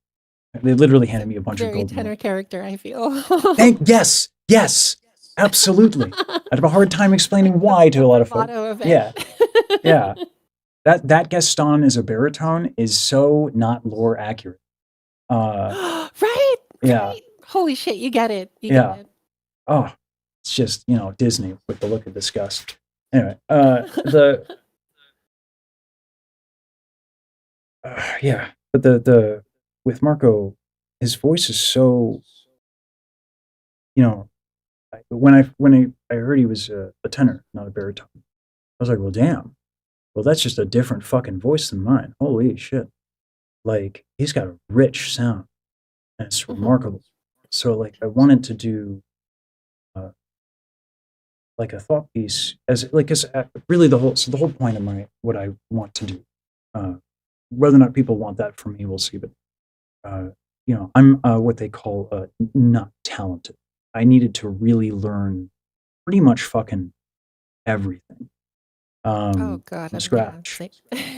A: they literally handed me a bunch of
C: Very
A: gold.
C: tenor character, I feel.
A: Yes, absolutely. I have a hard time explaining why to a lot of folks.
C: Motto of it.
A: Yeah, yeah. That Gaston as a baritone is so not lore accurate.
C: Right.
A: Yeah.
C: Right. Holy shit, you get it. You
A: Yeah.
C: get it.
A: Oh, it's just, Disney with the look of disgust. Anyway, yeah, but the with Marco, his voice is so, when I heard he was a tenor, not a baritone, I was like, well, damn. Well, that's just a different fucking voice than mine. Holy shit. Like, he's got a rich sound, and it's remarkable. So, like, I wanted to do like a thought piece as really the whole point of what I want to do. Whether or not people want that from me, we'll see. But I'm what they call not talented. I needed to really learn pretty much fucking everything
C: Oh God.
A: from
C: Yeah.
A: scratch.
C: Same.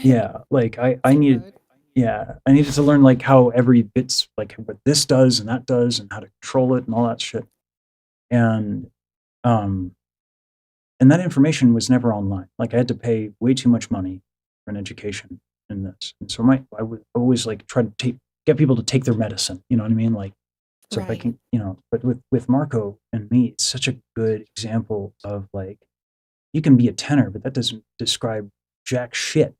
A: Yeah, like I
C: Same
A: needed.
C: boat.
A: Yeah, I needed to learn like how every bit's like what this does and that does and how to control it and all that shit. And um, and that information was never online. Like I had to pay way too much money for an education in this. And so I would always like try to get people to take their medicine. You know what I mean? Like, so if I
C: Right.
A: can, but with Marco and me, it's such a good example of like, you can be a tenor, but that doesn't describe jack shit.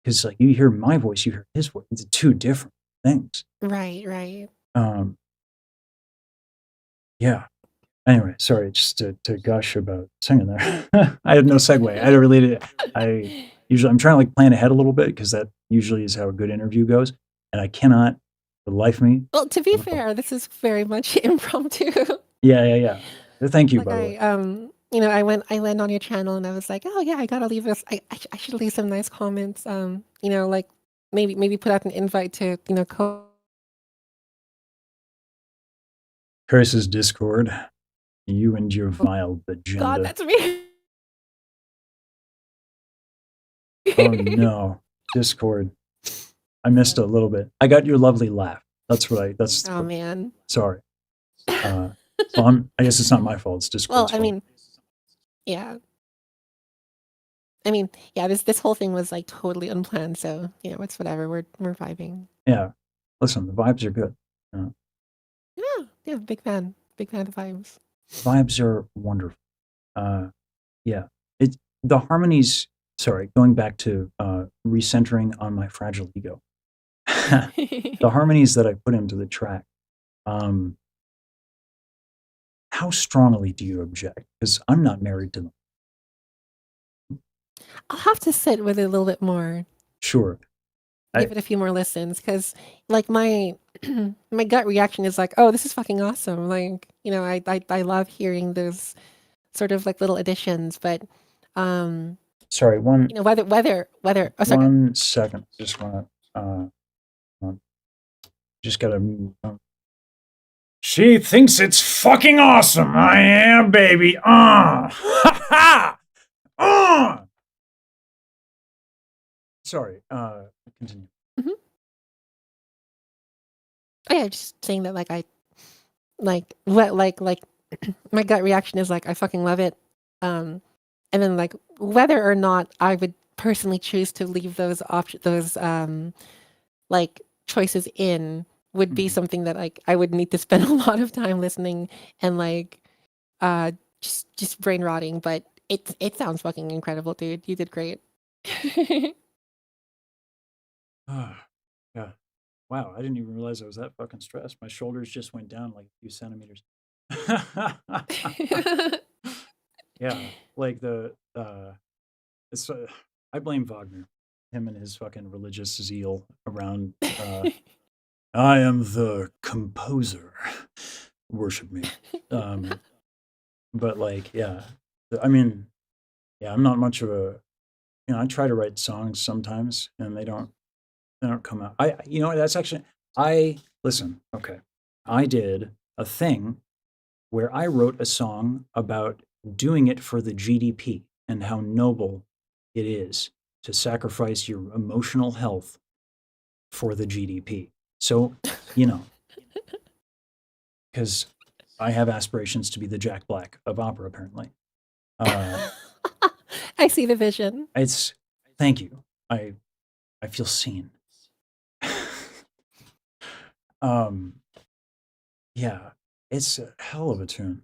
A: Because like you hear my voice, you hear his voice. It's two different things.
C: Right. Right.
A: Um, yeah. Anyway, sorry, just to gush about singing there. I had no segue. I had to relate it. I'm trying to like plan ahead a little bit because that usually is how a good interview goes, and I cannot, for the life of me.
C: Well, to be fair, this is very much impromptu.
A: Yeah. Thank you,
C: Like
A: by the way.
C: I went on your channel and I was like, oh yeah, I gotta leave this. I should leave some nice comments. Like maybe put out an invite to
A: Curses Discord, you and your vile
C: God,
A: agenda.
C: that's me.
A: Oh no, Discord. I missed a little bit. I got your lovely laugh. That's what that's.
C: Oh man.
A: Sorry. So I guess it's not my fault. It's Discord's
C: Well, I
A: fault.
C: mean, yeah. I mean, yeah. This whole thing was like totally unplanned, so it's whatever. We're vibing.
A: Yeah. Listen, the vibes are good.
C: Yeah. Big fan of the vibes.
A: Vibes are wonderful. Yeah. The harmonies. Sorry, going back to recentering on my fragile ego. The harmonies that I put into the track. How strongly do you object? Because I'm not married to them.
C: I'll have to sit with it a little bit more.
A: Sure.
C: Give it a few more listens, because like my my gut reaction is like, oh, this is fucking awesome. Like, I love hearing those sort of like little additions, but
A: Sorry,
C: whether oh, sorry.
A: 1 second. Just want to just gotta she thinks it's fucking awesome. I am, baby. Ha ha. Sorry. Continue.
C: Oh yeah, just saying that like I like my gut reaction is like I fucking love it. And then like whether or not I would personally choose to leave those like choices in would be something that like I would need to spend a lot of time listening and like just brain rotting, but it sounds fucking incredible, dude. You did great.
A: Yeah. Wow, I didn't even realize I was that fucking stressed. My shoulders just went down like a few centimeters. Yeah, like it's I blame Wagner, him and his fucking religious zeal around. I am the composer, worship me. But like, yeah, I mean, yeah, I'm not much of a. I try to write songs sometimes, and they don't come out. That's actually I listen. Okay, I did a thing where I wrote a song about doing it for the GDP and how noble it is to sacrifice your emotional health for the GDP. So, you know, because I have aspirations to be the Jack Black of opera, apparently.
C: I see the vision.
A: It's thank you. I feel seen. um, yeah, it's a hell of a tune.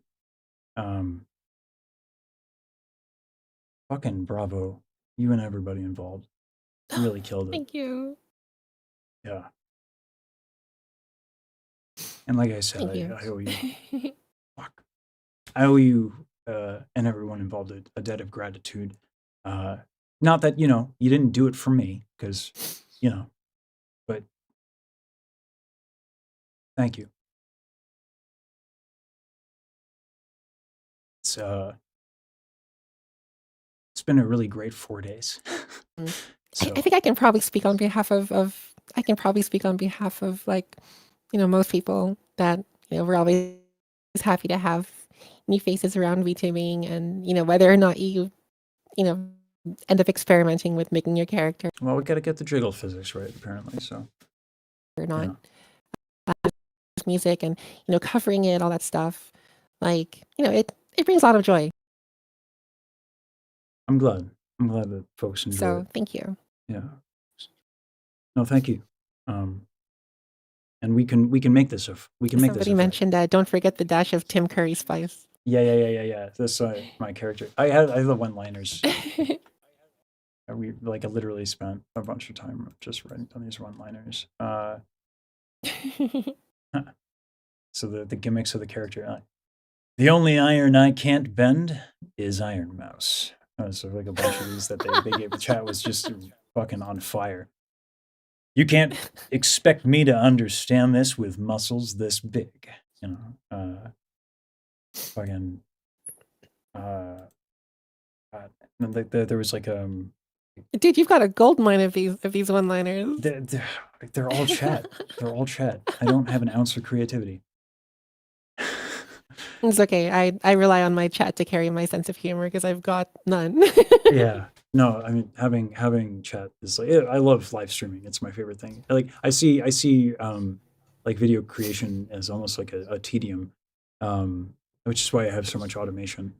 A: Fucking bravo, you and everybody involved. You really killed it.
C: Thank you.
A: Yeah. And like I said,
C: Thank you.
A: I owe you. Fuck. I owe you and everyone involved a debt of gratitude. Not that you didn't do it for me, because but thank you. It's it's been a really great 4 days. So
C: I think I can probably speak on behalf of like, most people that, we're always happy to have new faces around VTubing, and, whether or not you end up experimenting with making your character
A: well, we got to get the jiggle physics right, apparently. So
C: or not,
A: yeah.
C: music and, covering it, all that stuff. Like, it brings a lot of joy.
A: I'm glad that folks enjoy
C: So
A: it.
C: thank you.
A: Yeah. No, thank you. And we can make this we can make this.
C: Somebody mentioned that don't forget the dash of Tim Curry spice.
A: Yeah. That's my character. I have the one-liners. We I literally spent a bunch of time just writing down these one-liners. So the gimmicks of the character. The only iron I can't bend is Iron Mouse. So like a bunch of these that they gave. The chat was just fucking on fire. You can't expect me to understand this with muscles this big. Fucking. And there was like
C: Dude, you've got a gold mine of these one-liners.
A: they're all chat. They're all chat. I don't have an ounce of creativity.
C: It's okay. I rely on my chat to carry my sense of humor because I've got none.
A: Yeah. No, I mean having chat is I love live streaming. It's my favorite thing. I see like video creation as almost like a tedium, which is why I have so much automation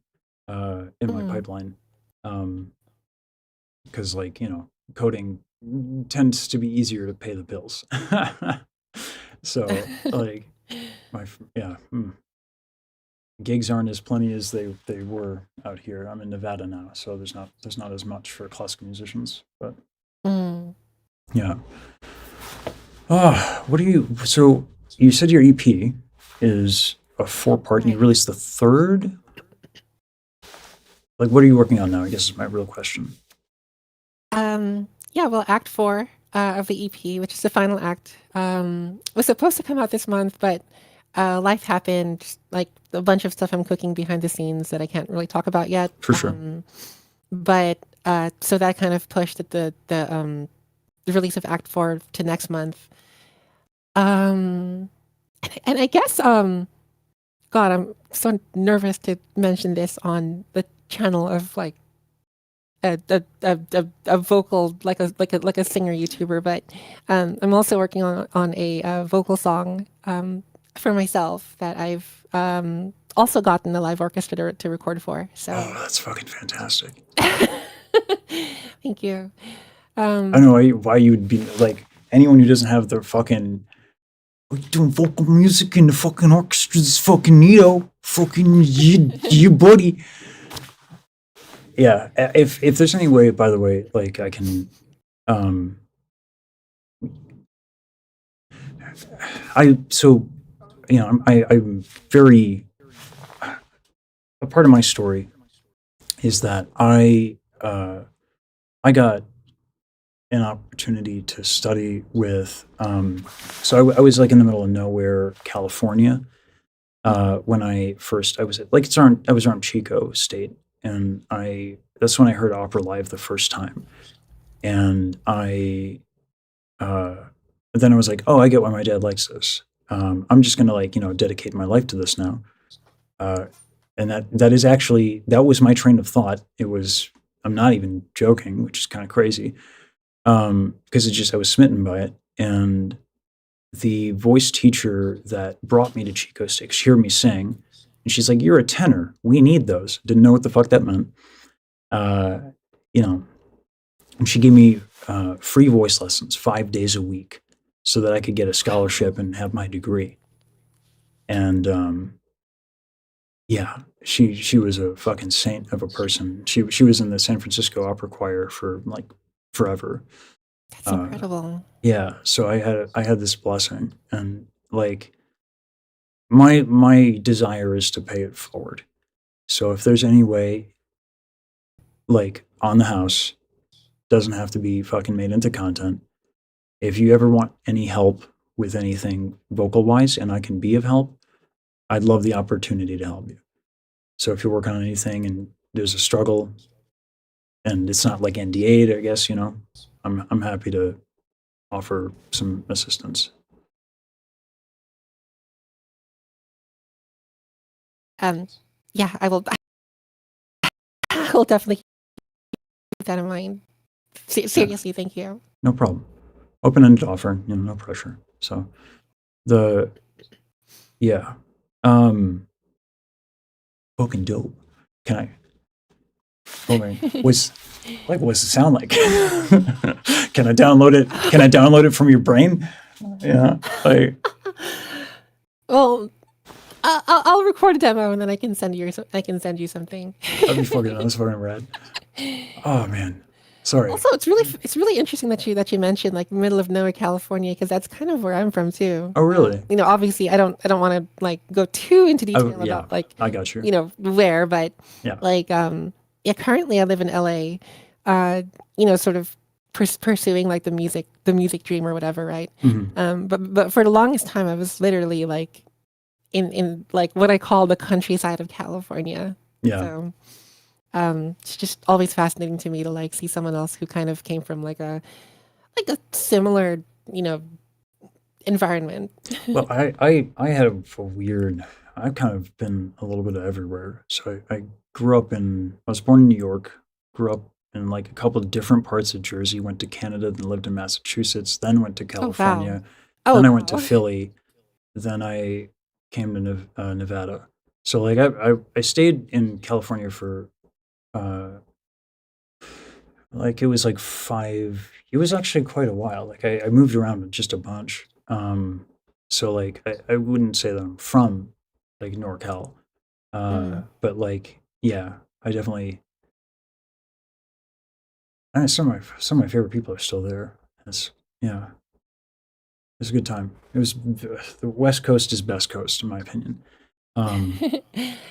A: in my pipeline. Because coding tends to be easier to pay the bills. So gigs aren't as plenty as they were out here. I'm in Nevada now, so there's not as much for classical musicians. But yeah. What do you? So you said your EP is a 4-part, and you released the 3rd. What are you working on now? I guess is my real question.
C: Yeah, well, Act 4 of the EP, which is the final act, was supposed to come out this month, but life happened, like a bunch of stuff I'm cooking behind the scenes that I can't really talk about yet.
A: For sure.
C: But so that kind of pushed the release of Act 4 to next month. And I guess, God, I'm so nervous to mention this on the channel of like a vocal, like a singer YouTuber, but I'm also working on a vocal song for myself that I've also gotten a live orchestrator to record for. So
A: that's fucking fantastic.
C: thank you.
A: I don't know why you would be anyone who doesn't have the fucking doing vocal music in the fucking orchestra is fucking neato. Fucking you buddy. Yeah, if there's any way, by the way, I can I'm very a part of my story is that I got an opportunity to study with so I was in the middle of nowhere, California, when I was I was around Chico State, and that's when I heard opera live the first time, and then I was like, oh, I get why my dad likes this. I'm just gonna dedicate my life to this now. Uh, and that is actually, that was my train of thought. I'm not even joking, which is kind of crazy. Because I was smitten by it. And the voice teacher that brought me to Chico Sticks heard me sing, and she's like, "You're a tenor. We need those." Didn't know what the fuck that meant. Uh, you know, and she gave me free voice lessons 5 days a week so that I could get a scholarship and have my degree. And yeah, she was a fucking saint of a person. She was in the San Francisco Opera Choir for like forever.
C: That's
A: Uh,
C: incredible.
A: yeah, so I had this blessing, and like my desire is to pay it forward. So if there's any way, like on the house, doesn't have to be fucking made into content. If you ever want any help with anything vocal wise and I can be of help, I'd love the opportunity to help you. So if you're working on anything and there's a struggle and it's not like NDA'd, I guess, I'm happy to offer some assistance.
C: Um, yeah, I will. I will definitely keep that in mind. Seriously, thank you.
A: No problem. Open-ended offer, no pressure. So yeah. Fucking dope. Can I? Oh man, what's it sound like? Can I download it? Can I download it from your brain? Yeah, like
C: Well, I'll record a demo and then I can send you something.
A: that'd be fucking rad. Oh man, sorry.
C: Also, it's really interesting that you mentioned like middle of nowhere California, because that's kind of where I'm from too.
A: Oh really?
C: Obviously I don't want to like go too into detail
A: yeah,
C: about like
A: I got you.
C: Where, but
A: Yeah.
C: like yeah, currently I live in LA, sort of pursuing like the music dream or whatever, right?
A: Mhm.
C: But for the longest time I was literally like in like what I call the countryside of California.
A: Yeah.
C: So it's just always fascinating to me to like see someone else who kind of came from like a similar, environment.
A: Well, I had a weird. I've kind of been a little bit of everywhere. So I grew up in. I was born in New York. Grew up in like a couple of different parts of Jersey. Went to Canada, then lived in Massachusetts. Then went to
C: Oh,
A: California.
C: wow. Oh,
A: Then I went to
C: wow.
A: Philly. Then I came to Nevada. So like I stayed in California for like it was like 5. It was actually quite a while. Like I moved around just a bunch. So like I wouldn't say that I'm from like NorCal. But like yeah, I definitely. Some of my favorite people are still there. It's yeah, it's a good time. It was the West Coast is best coast in my opinion. Um,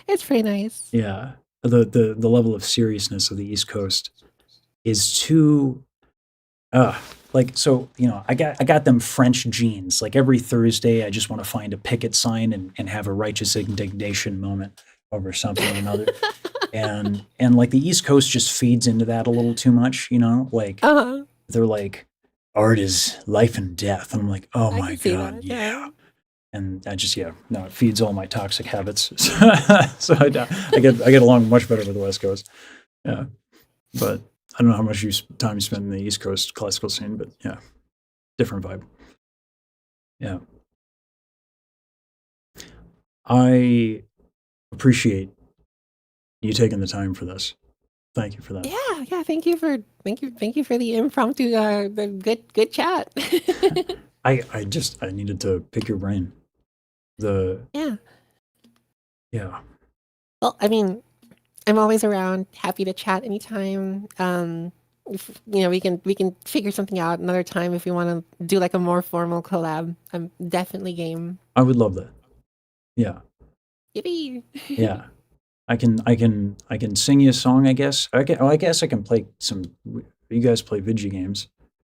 C: It's pretty nice.
A: yeah, the level of seriousness of the East Coast is too like so I got them French genes. Like every Thursday, I just want to find a picket sign and have a righteous indignation moment over something or another. And like the East Coast just feeds into that a little too much, like
C: Uh-huh.
A: they're like art is life and death, and I'm like, oh
C: I
A: my
C: can see
A: god,
C: that.
A: yeah. And I just no, it feeds all my toxic habits. So I get along much better with the West Coast. Yeah, but I don't know how much time you spend in the East Coast classical scene, but yeah, different vibe. Yeah, I appreciate you taking the time for this. Thank you for that.
C: Yeah. Thank you for the impromptu, the good chat.
A: I needed to pick your brain.
C: Yeah.
A: Yeah.
C: Well, I mean, I'm always around, happy to chat anytime. We can figure something out another time if you want to do like a more formal collab. I'm definitely game.
A: I would love that. Yeah.
C: Yippee!
A: Yeah. I can sing you a song, I guess. I guess I can play some. You guys play video games.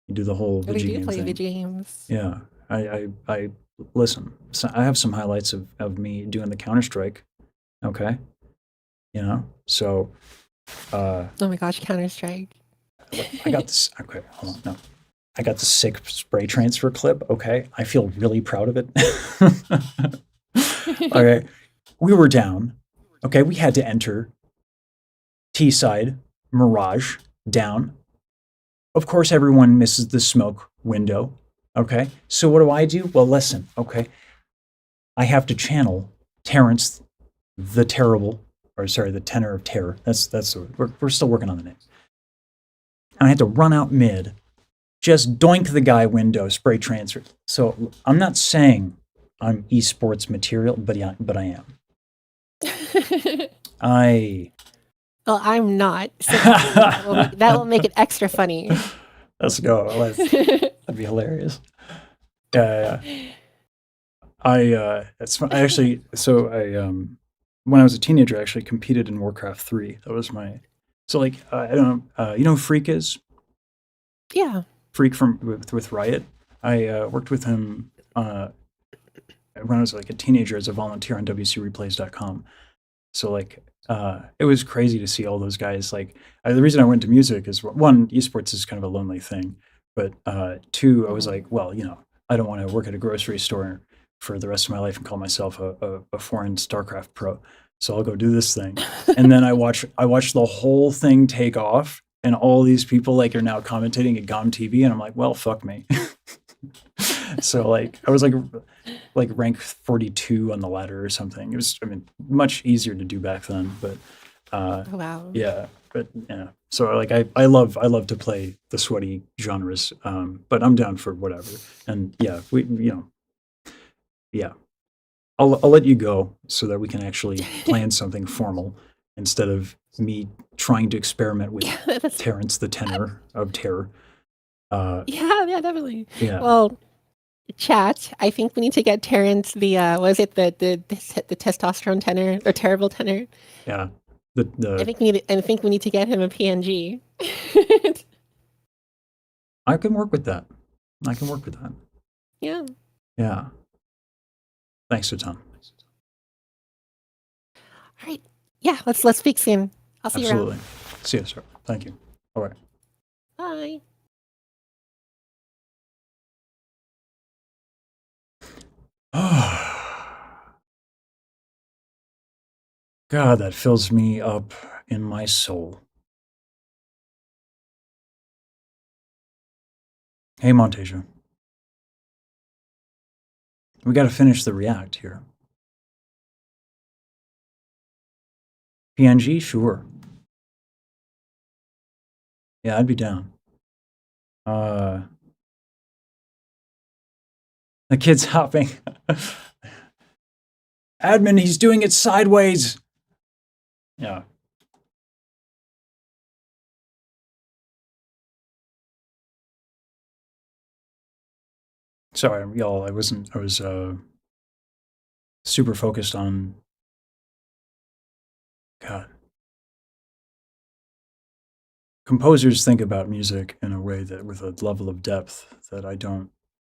A: You do the whole
C: We
A: video
C: do
A: game
C: play
A: thing.
C: video games.
A: Yeah. I listen. So I have some highlights of me doing the Counter-Strike. Okay. So
C: Oh my gosh, Counter-Strike.
A: I got this. Okay, hold on. No. I got the sick spray transfer clip. Okay. I feel really proud of it. Okay. We were down. Okay, we had to enter T-side, Mirage, down. Of course, everyone misses the smoke window. Okay, so what do? Well, listen, okay, I have to channel Terrence the Terrible, or sorry, the Tenor of Terror. We're still working on the name. And I had to run out mid, just doink the guy window, spray transfer. So I'm not saying I'm esports material, but yeah, but I am. I
C: Well, I'm not. So that will make it extra funny.
A: let's go. That'd be hilarious. Yeah. It's fun. I actually, so I when I was a teenager, I actually competed in Warcraft 3. That was my, so like, I don't know, you know who Freak is?
C: Yeah.
A: Freak with Riot. I worked with him when I was like a teenager as a volunteer on WCReplays.com. So like, it was crazy to see all those guys. Like, the reason I went to music is, one, esports is kind of a lonely thing, but two, I was like, well, you know, I don't want to work at a grocery store for the rest of my life and call myself a foreign StarCraft pro. So I'll go do this thing. And then I watched the whole thing take off, and all these people like are now commentating at GOM TV, and I'm like, well, fuck me. So like, I was like rank 42 on the ladder or something. It was, I mean, much easier to do back then, but
C: Wow.
A: yeah, but yeah. So like, I love to play the sweaty genres, but I'm down for whatever. And yeah, yeah, I'll let you go so that we can actually plan something formal instead of me trying to experiment with
C: That's,
A: Terrence the Tenor of Terror.
C: yeah, definitely.
A: Yeah.
C: Well, chat. I think we need to get Terrence the was it the testosterone tenor or terrible tenor?
A: Yeah.
C: I think we need to get him a PNG.
A: I can work with that.
C: Yeah.
A: Yeah. Thanks a ton.
C: All right. Yeah. Let's speak soon. I'll see you around.
A: Absolutely. See you, sir. Thank you. All right.
C: Bye.
A: God, that fills me up in my soul. Hey, Montasia. We got to finish the react here. PNG, sure. Yeah, I'd be down. The kid's hopping. Admin, he's doing it sideways. Yeah. Sorry, y'all. I was super focused on, God. Composers think about music in a way that, with a level of depth that I don't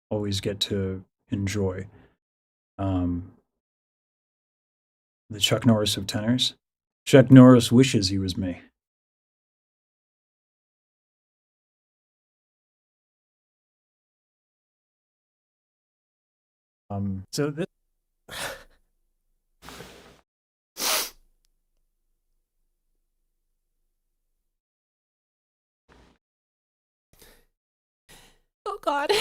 A: always get to enjoy. The Chuck Norris of tenors. Chuck Norris wishes he was me.
D: So this
C: Oh God.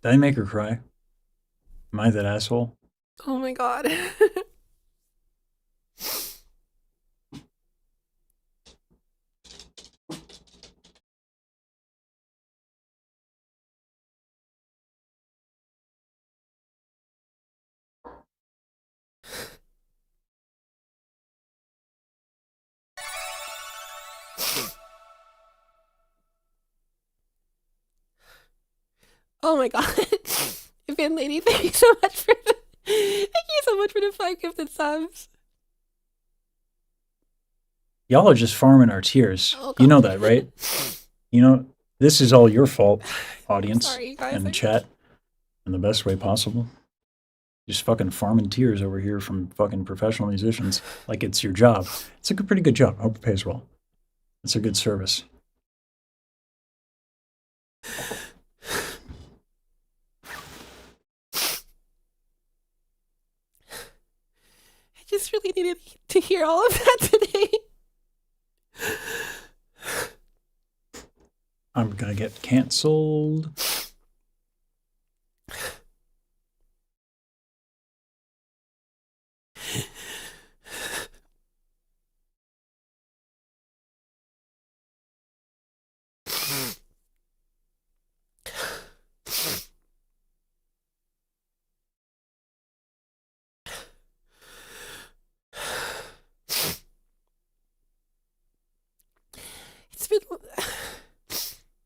A: Did I make her cry? Am I that asshole?
C: Oh my God. Oh my God. Fan lady, thank you so much for the 5 gifted subs.
A: Y'all are just farming our tears.
C: Oh,
A: You know
C: God.
A: that, right? You know, this is all your fault, audience
C: Sorry, guys.
A: and the chat. in the best way possible. Just fucking farming tears over here from fucking professional musicians like it's your job. It's a pretty good job. I hope it pays well. It's a good service.
C: I just really needed to hear all of that today.
A: I'm gonna get canceled.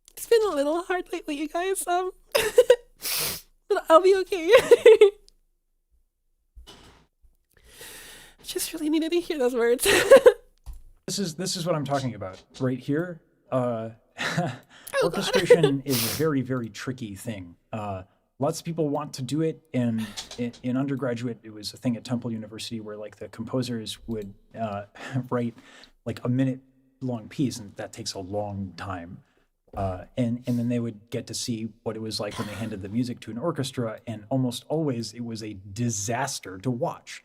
C: It's been a little hard lately, you guys. But I'll be okay. Just really needed to hear those words.
A: This is what I'm talking about right here. Orchestration is a very, very tricky thing. Lots of people want to do it, and in undergraduate, it was a thing at Temple University where like the composers would write like a minute-long piece, and that takes a long time. And then they would get to see what it was like when they handed the music to an orchestra, and almost always it was a disaster to watch,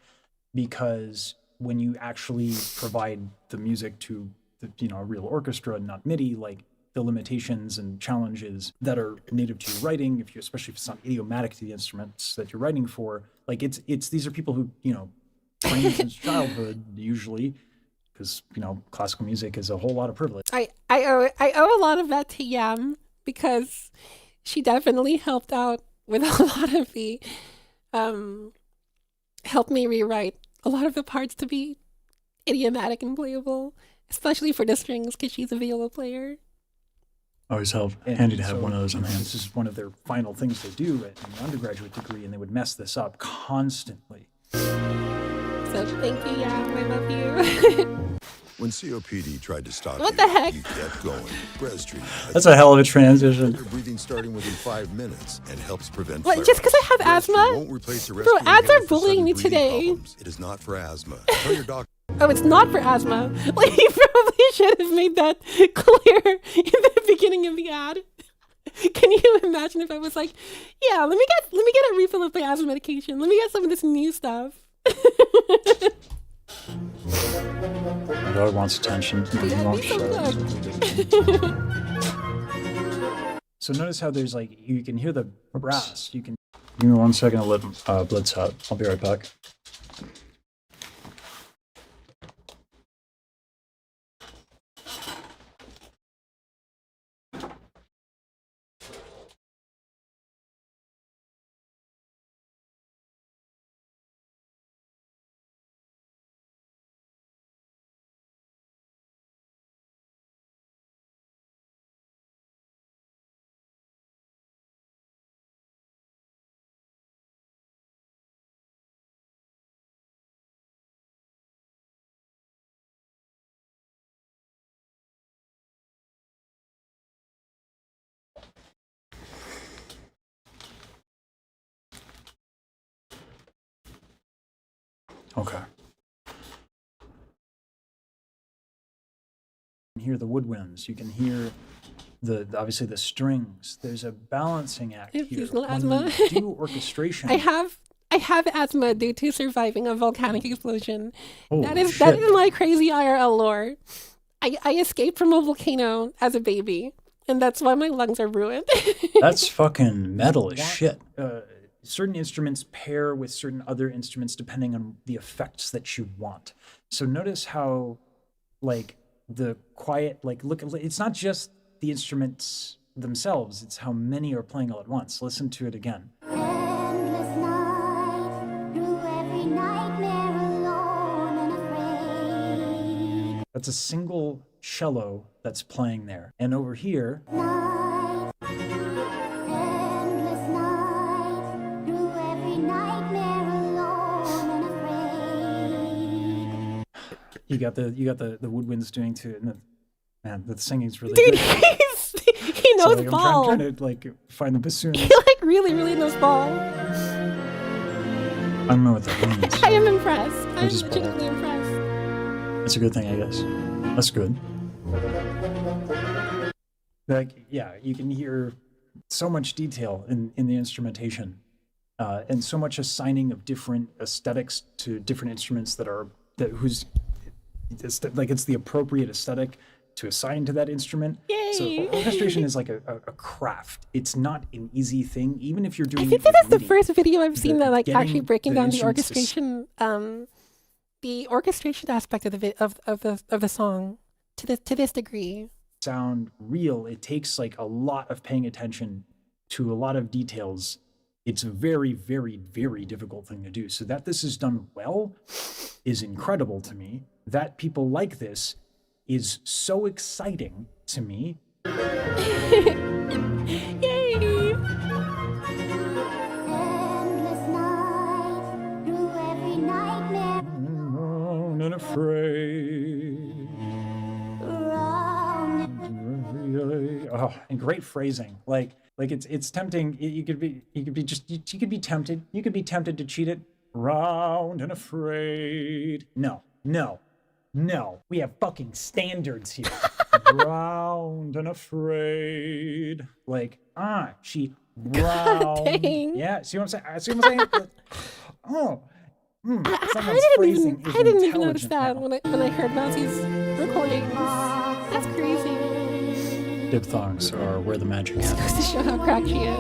A: because when you actually provide the music to a real orchestra, not MIDI, like the limitations and challenges that are native to your writing, especially if it's not idiomatic to the instruments that you're writing for, like these are people who trained since childhood usually, because classical music is a whole lot of privilege.
C: I owe a lot of that to Yam, because she definitely helped out with a lot of the helped me rewrite a lot of the parts to be idiomatic and playable, especially for the strings, because she's a viola player.
A: Always handy to have one of those on hand. This is one of their final things they do in the undergraduate degree, and they would mess this up constantly.
C: So thank you, Yam. I love you.
F: When COPD tried to stop
C: What the heck?
F: you kept going. Breztri.
A: That's a hell of a transition.
F: Your breathing starting within 5 minutes and helps prevent
C: What,
F: flare-ups.
C: just because I have asthma?
F: Won't replace a
C: Bro,
F: rescue
C: ads
F: inhaler
C: are
F: for
C: bullying
F: sudden
C: me
F: breathing
C: today.
F: problems. It is not for asthma. Tell your doctor.
C: Oh, it's not for asthma. Like, he probably should have made that clear in the beginning of the ad. Can you imagine if I was like, yeah, let me get a refill of my asthma medication. Let me get some of this new stuff.
A: My dog wants attention.
C: Yeah,
A: Won't
C: be so
A: shut
C: good.
A: up. So notice how there's like, you can hear the brass. Give me 1 second to let Blitz out. I'll be right back. Okay. You can hear the woodwinds. You can hear obviously the strings. There's a balancing act
C: If
A: here.
C: there's no
A: When
C: asthma.
A: you do orchestration.
C: I have asthma due to surviving a volcanic explosion.
A: Holy
C: That is
A: shit.
C: my crazy IRL lore. I escaped from a volcano as a baby, and that's why my lungs are ruined.
A: That's fucking metal as shit. Certain instruments pair with certain other instruments depending on the effects that you want. So notice how, like, the quiet, like, look, it's not just the instruments themselves, it's how many are playing all at once. Listen to it again.
E: Endless night, through every nightmare alone and afraid.
A: That's a single cello that's playing there. And over here,
E: Night, endless night, through every nightmare alone and afraid.
A: you got the woodwinds doing to it. And man, the singing's really
C: Dude,
A: good.
C: he knows
A: So, like,
C: ball.
A: I'm trying to like find the bassoon.
C: He like really, really knows ball.
A: I don't know what that means.
C: I am impressed. I'm
A: is ball?
C: legitimately impressed.
A: That's a good thing, I guess. That's good.
D: Like, yeah, you can hear so much detail in the instrumentation, and so much assigning of different aesthetics to different instruments that it's the appropriate aesthetic to assign to that instrument. So
C: Yay!
D: orchestration is like a craft. It's not an easy thing, even if you're doing
C: I
D: it
C: think
D: with
C: that's the
D: MIDI.
C: first video I've seen that like actually
D: getting
C: breaking
D: the
C: down the
D: instruments to
C: orchestration, the orchestration aspect of the song to this degree.
D: sound real, it takes like a lot of paying attention to a lot of details. It's a very, very, very difficult thing to do. So that this is done well is incredible to me. That people like this is so exciting to me.
C: Yay!
E: Endless night, through every nightmare,
D: Alone and afraid.
E: round
D: Oh, and great phrasing. Like it's tempting. You could be tempted. You could be tempted to cheat it. Round and afraid. No. We have fucking standards here. Round and afraid. Like, she round.
C: Dang.
D: Yeah, see what I'm saying? Oh. Someone's
C: I
D: phrasing is
C: didn't even notice
D: intelligent
C: that
D: now.
C: when I heard Mousy's recordings. That's crazy.
A: Diphthongs are where the magic happens.
C: Goes to show how cracked she is.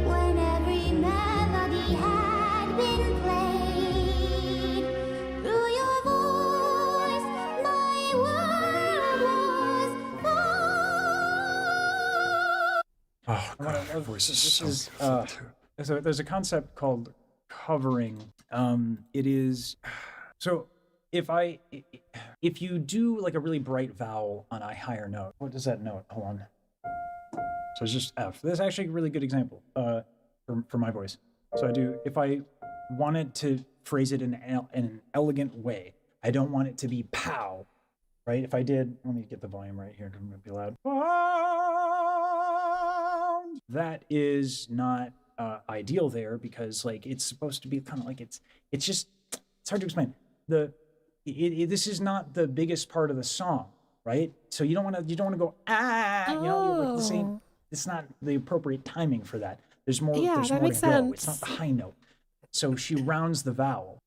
E: when every melody had been played. Through your voice, my world was
A: Oh, God, her voice is so beautiful, too.
D: So there's a concept called covering. It is so if you do like a really bright vowel on a higher note, what does that note? Hold on. So it's just F. That's actually a really good example for my voice. So if I wanted to phrase it in an elegant way, I don't want it to be pow, right? If I did, let me get the volume right here, it might be loud. That is not ideal there because like it's supposed to be kind of like it's hard to explain. This is not the biggest part of the song, right? So you don't want to go like this ain't. It's not the appropriate timing for that. There's more.
C: Yeah,
D: there's
C: that
D: more
C: makes
D: to go. It's
C: sense.
D: not the high note. So she rounds the vowel.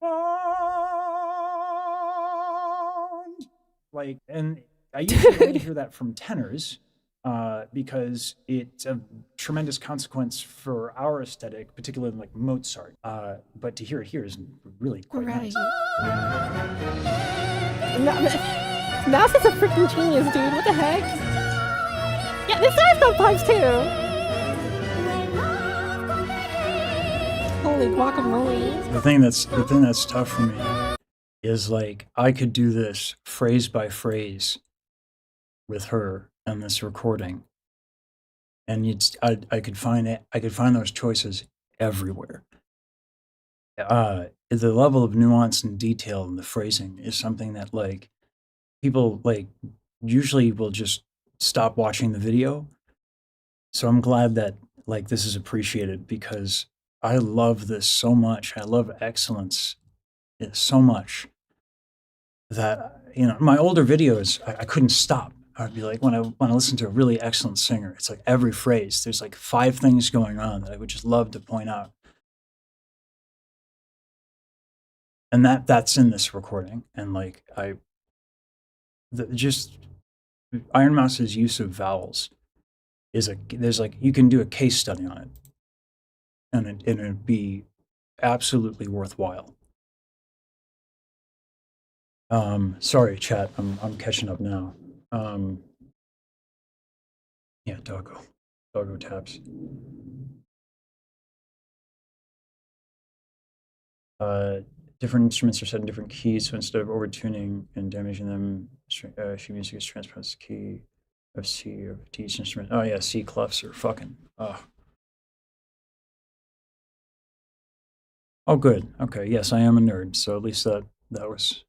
D: Like, and I usually only hear that from tenors because it's a tremendous consequence for our aesthetic, particularly like Mozart. But to hear it here is really quite
C: Right.
D: nice.
C: Mouse is a freaking genius, dude. What the heck? Yeah, this guy's got pipes too. Holy guacamole.
A: The thing that's tough for me is like I could do this phrase by phrase with her and this recording, and I could find those choices everywhere. The level of nuance and detail in the phrasing is something that like people like usually will just stop watching the video. So I'm glad that like this is appreciated because I love this so much. I love excellence so much that my older videos I couldn't stop. I'd be like when I listen to a really excellent singer, it's like every phrase there's like 5 things going on that I would just love to point out. And that's in this recording. And like just Iron Mouse's use of vowels there's like you can do a case study on it, and it'd be absolutely worthwhile. Sorry, chat. I'm catching up now. Yeah, doggo taps. Different instruments are set in different keys, so instead of overtuning and damaging them, sheet music is transposed to key of C of D each instrument. Oh yeah, C clefs are fucking. Oh, good. Okay, yes, I am a nerd, so at least that was.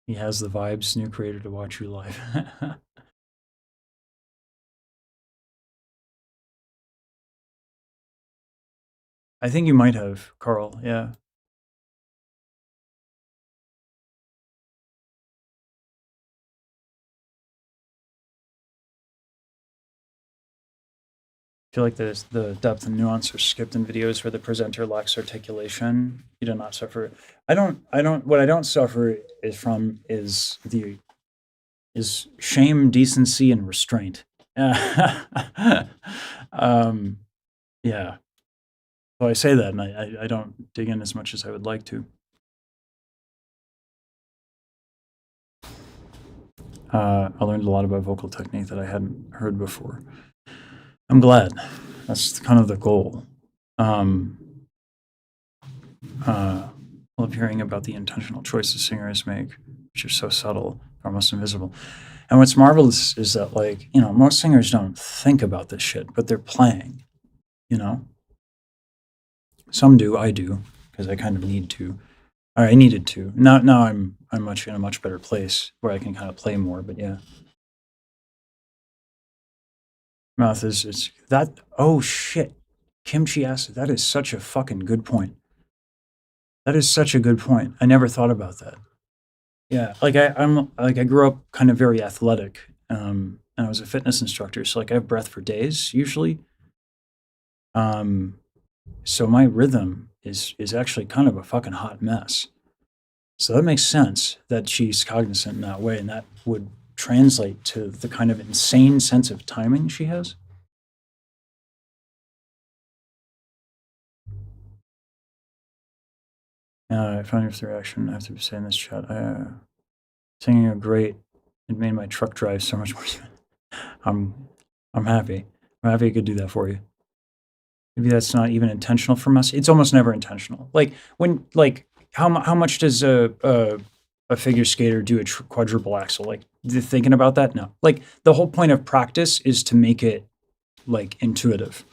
A: He has the vibes, new creator to watch you live. I think you might have, Carl, yeah. I feel like the depth and nuance are skipped in videos where the presenter lacks articulation. You do not suffer. What I don't suffer is shame, decency, and restraint. Yeah. So I say that, and I don't dig in as much as I would like to. I learned a lot about vocal technique that I hadn't heard before. I'm glad. That's kind of the goal. Love hearing about the intentional choices singers make, which are so subtle, almost invisible. And what's marvelous is that, like, you know, most singers don't think about this shit, but they're playing, you know? Some do, I do, because I kind of need to. Or I needed to. Now I'm much in a much better place where I can kind of play more, but yeah. Mouth is that, oh shit. Kimchi acid, that is such a fucking good point. That is such a good point. I never thought about that. Yeah, like I'm like I grew up kind of very athletic, and I was a fitness instructor, so like I have breath for days usually. So my rhythm is actually kind of a fucking hot mess. So that makes sense that she's cognizant in that way, and that would translate to the kind of insane sense of timing she has. I found your reaction after saying this chat. Singing are great. It made my truck drive so much more. I'm I'm happy. I'm happy I could do that for you. Maybe that's not even intentional from us. It's almost never intentional. Like when like how much does a figure skater do a quadruple axel? Like thinking about that? No. Like the whole point of practice is to make it like intuitive,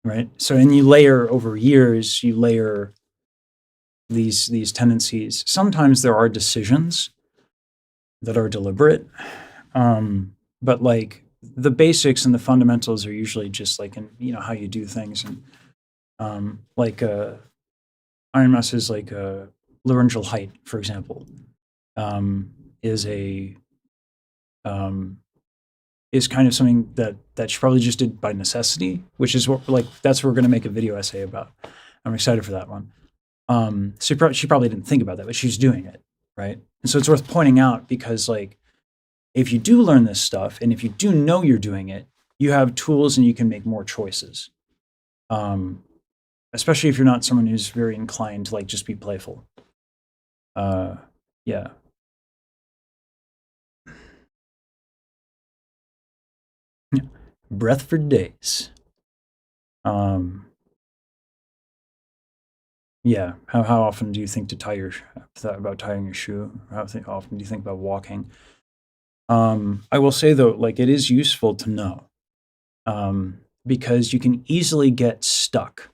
A: right? So and you layer over years, you layer these tendencies. Sometimes there are decisions that are deliberate, but like the basics and the fundamentals are usually just like in you know how you do things and like Iron Mass is like laryngeal height, for example, is a is kind of something that she probably just did by necessity, which is what like that's what we're going to make a video essay about. I'm excited for that one. So she probably didn't think about that, but she's doing it, right? And so it's worth pointing out because like if you do learn this stuff and if you do know you're doing it, you have tools and you can make more choices. Especially if you're not someone who's very inclined to like just be playful. Yeah. Breath for days. Yeah. How often do you think to tie your about tying your shoe? How often do you think about walking? I will say though, like it is useful to know because you can easily get stuck.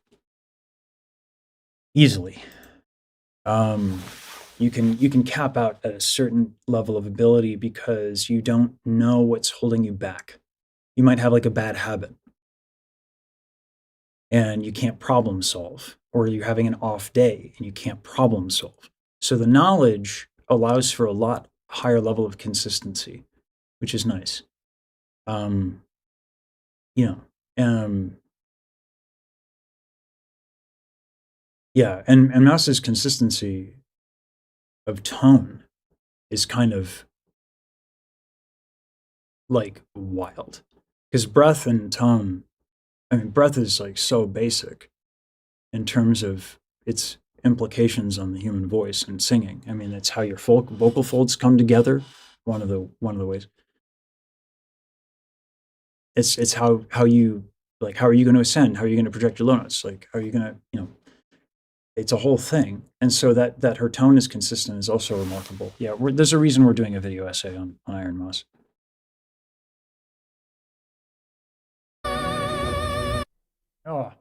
A: Easily. You can cap out at a certain level of ability because you don't know what's holding you back. You might have like a bad habit and you can't problem solve, or you're having an off day and you can't problem solve. So the knowledge allows for a lot higher level of consistency, which is nice. You know, yeah, and Mouse's consistency of tone is kind of like wild because breath and tone. I mean, breath is like so basic in terms of its implications on the human voice and singing. I mean, it's how your vocal folds come together. One of the ways. It's how you like how are you going to ascend? How are you going to project your low notes? Like how are you going to you know? It's a whole thing, and so that her tone is consistent is also remarkable. Yeah, there's a reason we're doing a video essay on Iron Moss.
D: Oh,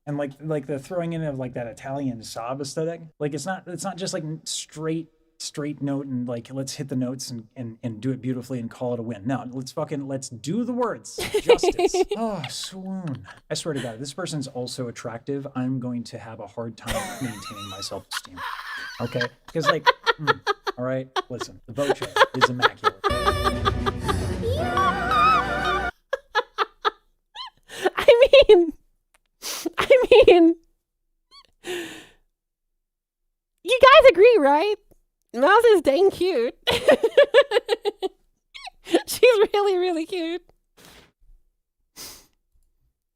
D: and like the throwing in of like that Italian sob aesthetic. Like it's not just like straight straight note and like let's hit the notes and do it beautifully and call it a win. No, let's do the words justice. Oh, swoon. I swear to God, if this person's also attractive, I'm going to have a hard time maintaining my self-esteem. Okay? Because like, all right, listen, the voce is immaculate.
C: I mean, you guys agree, right? Mouse is dang cute. She's really, really cute.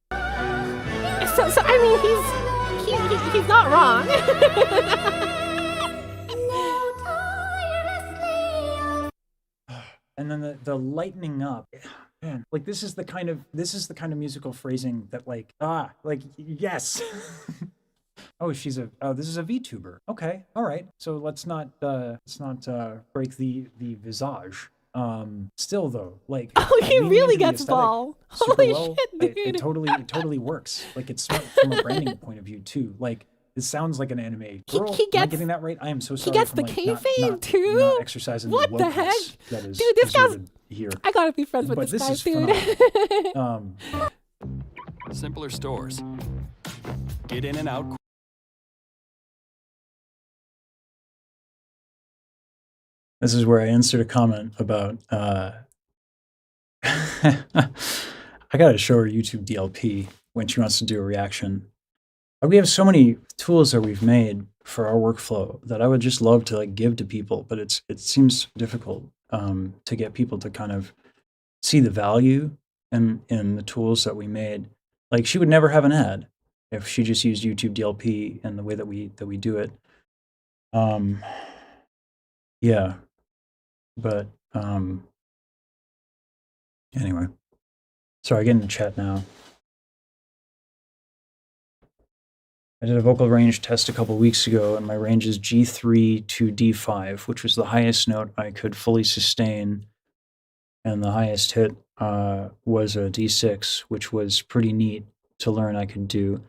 C: So I mean, he's not wrong.
D: And then the lightening up, man, like this is the kind of musical phrasing that like yes. Oh, this is a VTuber. Okay, all right. So let's not break the visage. Still though, like
C: Oh, he
D: leaning
C: really
D: into the
C: gets
D: aesthetic
C: ball.
D: super
C: Holy
D: well,
C: shit, dude.
D: it totally works. Like it's smart from a branding point of view too. Like it sounds like an anime girl.
C: he
D: Am I
C: gets-
D: getting that right? I am so
C: he
D: sorry.
C: gets
D: from,
C: the
D: like,
C: kayfabe,
D: not
C: too?
D: exercising
C: What the
D: wokeness
C: heck?
D: that is
C: Dude, this guy's-
D: exerted here.
C: I gotta be friends with
D: But
C: this
D: this
C: guy,
D: is
C: dude.
D: phenomenal.
G: Simpler stores. Get in and out.
A: This is where I answered a comment about I gotta show her YouTube DLP when she wants to do a reaction. We have so many tools that we've made for our workflow that I would just love to like give to people, but it seems difficult to get people to kind of see the value in the tools that we made. Like she would never have an ad if she just used YouTube DLP and the way that we do it. Yeah, but anyway. Sorry, I get in the chat now. I did a vocal range test a couple weeks ago, and my range is G3 to D5, which was the highest note I could fully sustain. And the highest hit was a D6, which was pretty neat to learn I could do.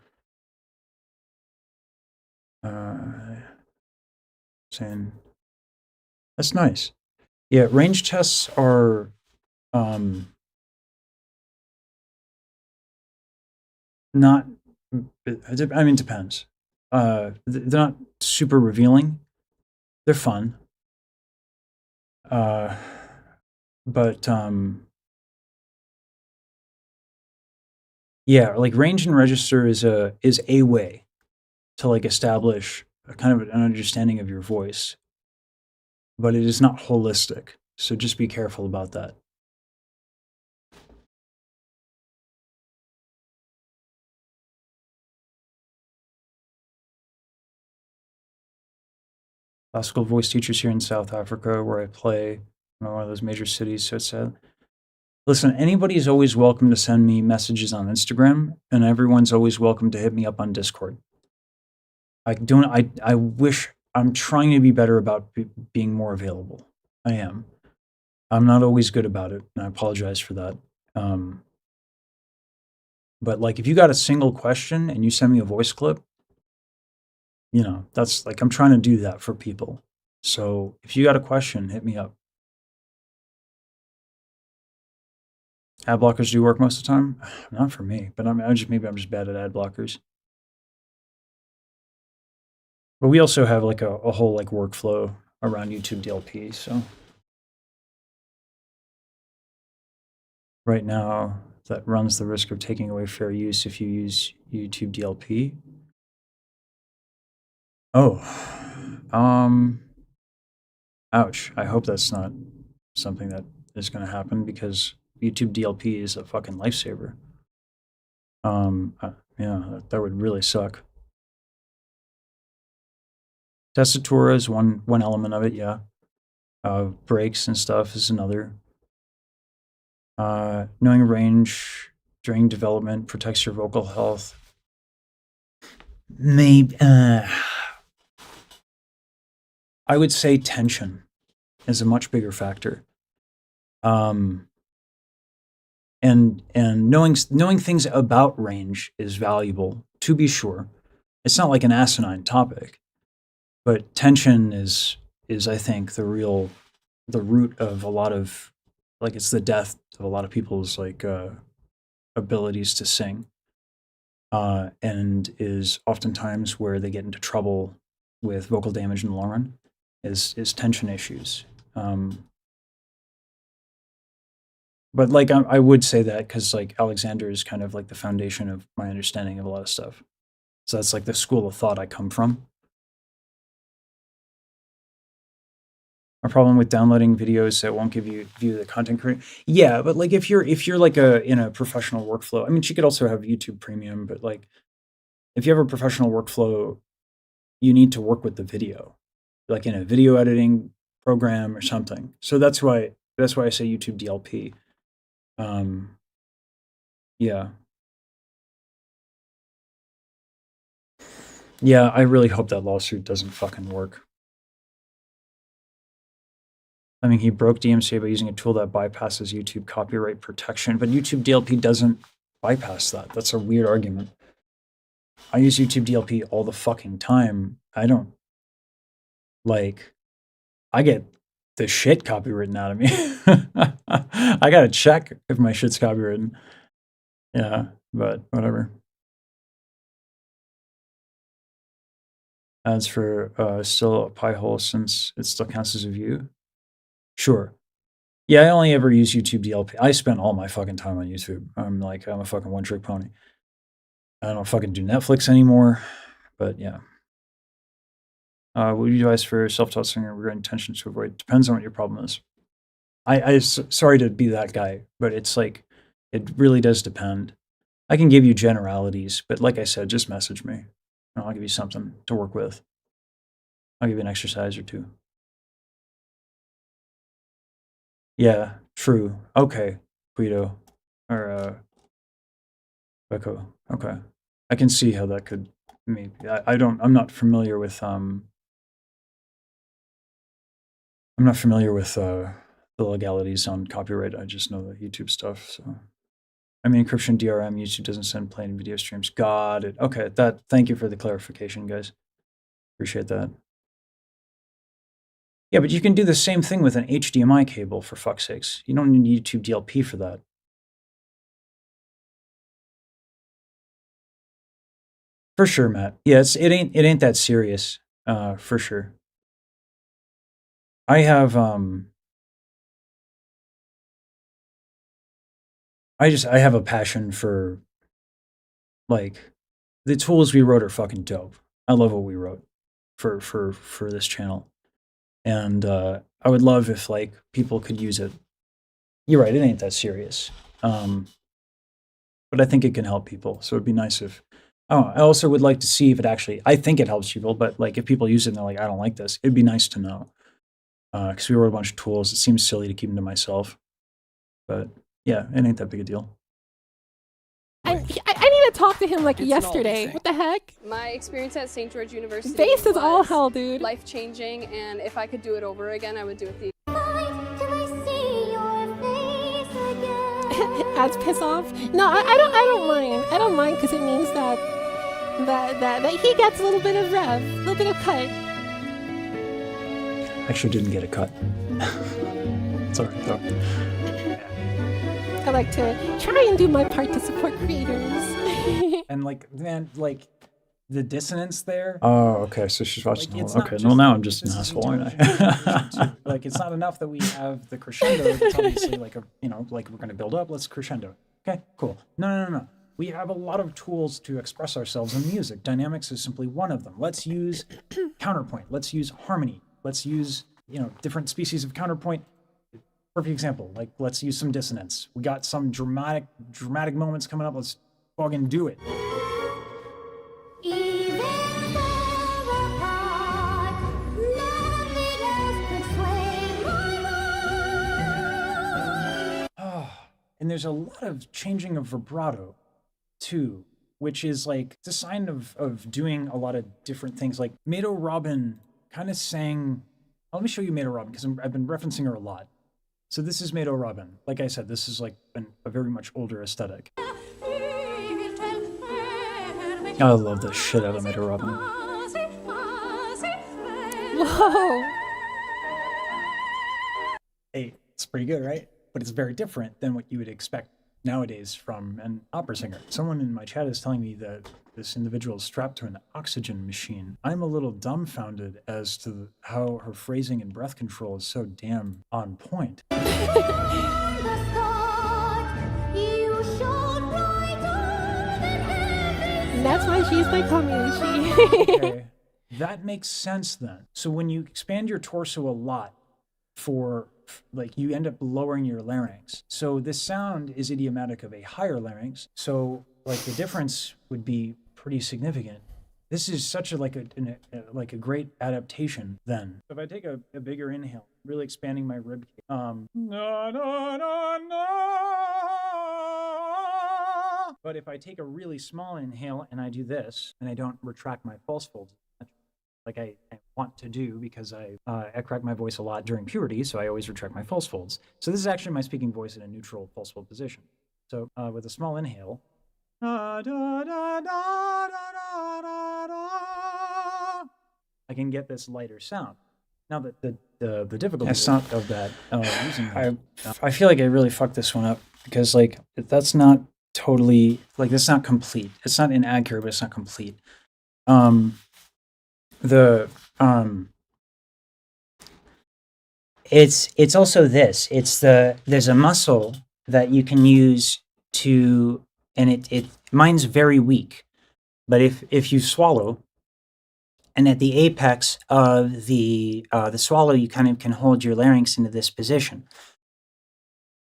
A: Saying that's nice. Yeah, range tests are not. I mean, it depends. They're not super revealing. They're fun. But yeah, like range and register is a way to like establish a kind of an understanding of your voice, but it is not holistic. So just be careful about that. Classical voice teachers here in South Africa, where I play in one of those major cities. So it's listen, anybody's always welcome to send me messages on Instagram, and everyone's always welcome to hit me up on Discord. I wish I'm trying to be better about being more available. I am. I'm not always good about it, and I apologize for that. But like, if you got a single question and you send me a voice clip, you know, that's like, I'm trying to do that for people. So if you got a question, hit me up. Ad blockers do work most of the time? Not for me, but maybe I'm just bad at ad blockers. But we also have like a whole like workflow around YouTube DLP. So right now, that runs the risk of taking away fair use if you use YouTube DLP. Oh, ouch. I hope that's not something that is going to happen, because YouTube DLP is a fucking lifesaver. Yeah, that would really suck. Testatura is one element of it, yeah. Breaks and stuff is another. Knowing range during development protects your vocal health. Maybe I would say tension is a much bigger factor. And knowing things about range is valuable, to be sure. It's not like an asinine topic, but tension is I think the root of a lot of, like, it's the death of a lot of people's like abilities to sing, and is oftentimes where they get into trouble with vocal damage in the long run, is tension issues. But like I would say that because like Alexander is kind of like the foundation of my understanding of a lot of stuff. So that's like the school of thought I come from. A problem with downloading videos that won't give you view the content creator. Yeah, but like if you're like in a professional workflow, I mean, she could also have YouTube Premium, but like if you have a professional workflow, you need to work with the video, like in a video editing program or something. So that's why I say YouTube DLP. Yeah. Yeah, I really hope that lawsuit doesn't fucking work. I mean, he broke DMCA by using a tool that bypasses YouTube copyright protection, but YouTube DLP doesn't bypass that. That's a weird argument. I use YouTube DLP all the fucking time. I don't, like, I get the shit copywritten out of me. I gotta check if my shit's copywritten. Yeah, but whatever. Ads for still a pie hole since it still counts as a view. Sure. Yeah, I only ever use YouTube DLP. I spend all my fucking time on YouTube. I'm a fucking one-trick pony. I don't fucking do Netflix anymore, but yeah. What do you advise for self-taught singer regarding tension to avoid? Depends on what your problem is. Sorry to be that guy, but it's like, it really does depend. I can give you generalities, but like I said, just message me. And I'll give you something to work with. I'll give you an exercise or two. Yeah, true. Okay, Guido. Or, Becco. Okay. I can see how that could maybe. I'm not familiar with, the legalities on copyright. I just know the YouTube stuff, so. I mean, encryption DRM, YouTube doesn't send plain video streams. Got it. Okay, thank you for the clarification, guys. Appreciate that. Yeah, but you can do the same thing with an HDMI cable, for fuck's sakes. You don't need YouTube DLP for that. For sure, Matt. Yeah, it ain't that serious. For sure. I have I have a passion for, like, the tools we wrote are fucking dope. I love what we wrote for this channel. And I would love if like people could use it. You're right, it ain't that serious. But I think it can help people. So it'd be nice if, I also would like to see if it actually, I think it helps people, but like if people use it and they're like, I don't like this, it'd be nice to know. Because we wrote a bunch of tools. It seems silly to keep them to myself. But yeah, it ain't that big a deal.
C: I need to talk to him like yesterday. What the heck?
H: My experience at St. George University
C: Bass is all
H: was
C: hell, dude.
H: life-changing, and if I could do it over again, I would do it the
E: Till I see your face again.
C: Ads piss off. No, I don't mind. I don't mind because it means that he gets a little bit of rev, a little bit of cut.
A: Actually didn't get a cut. Sorry, though.
C: I like to try and do my part to support creators.
D: And like, man, like the dissonance there.
A: Oh, okay. So she's watching.
D: Like, it's
A: Okay.
D: not
A: Well,
D: just-
A: now I'm just an
D: this is
A: asshole, aren't
D: intelligent
A: I?
D: too. Like, it's not enough that we have the crescendo. It's obviously like like we're going to build up. Let's crescendo. Okay, cool. No. We have a lot of tools to express ourselves in music. Dynamics is simply one of them. Let's use counterpoint. Let's use harmony. Let's use, different species of counterpoint. Perfect example. Like, let's use some dissonance. We got some dramatic moments coming up. Let's fucking do it.
E: Even far apart, nothing else could sway my heart.
D: And there's a lot of changing of vibrato too, which is like it's a sign of doing a lot of different things. Like Mado Robin kind of sang. Let me show you Mado Robin because I've been referencing her a lot. So this is Mado Robin. Like I said, this is like a very much older aesthetic.
A: I love the shit out of Mado Robin.
C: Whoa.
D: Hey, it's pretty good, right? But it's very different than what you would expect nowadays from an opera singer. Someone in my chat is telling me that this individual is strapped to an oxygen machine. I'm a little dumbfounded as to how her phrasing and breath control is so damn on point.
E: The sky, you shone brighter than heaven's
C: That's why she's my community.
D: Okay, that makes sense then. So when you expand your torso a lot like you end up lowering your larynx. So this sound is idiomatic of a higher larynx. So like the difference would be pretty significant. This is such a like a great adaptation then. If I take a bigger inhale, really expanding my rib cage, na, na, na, na. But if I take a really small inhale and I do this and I don't retract my false folds, like I want to do because I crack my voice a lot during puberty, so I always retract my false folds. So this is actually my speaking voice in a neutral false fold position. So with a small inhale, da, da, da, da, da, da, da, da, I can get this lighter sound. Now that the difficulty of that using that, I feel like I really fucked this one up because like that's not totally like that's not complete. It's not inaccurate, but it's not complete.
I: It's also this. There's a muscle that you can use to, and mine's very weak, but if you swallow, and at the apex of the swallow, you kind of can hold your larynx into this position,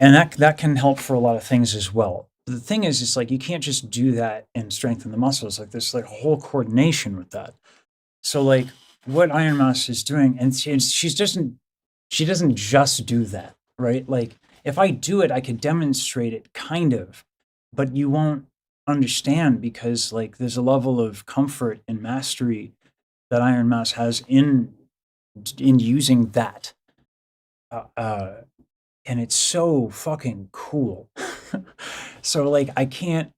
D: and that can help for a lot of things as well. The thing is, it's like you can't just do that and strengthen the muscles. Like there's like a whole coordination with that. So like what Iron Mouse is doing, and she doesn't just do that, right? Like if I do it, I could demonstrate it kind of, but you won't understand because like there's a level of comfort and mastery that Iron Mouse has in using that. And it's so fucking cool. So like I can't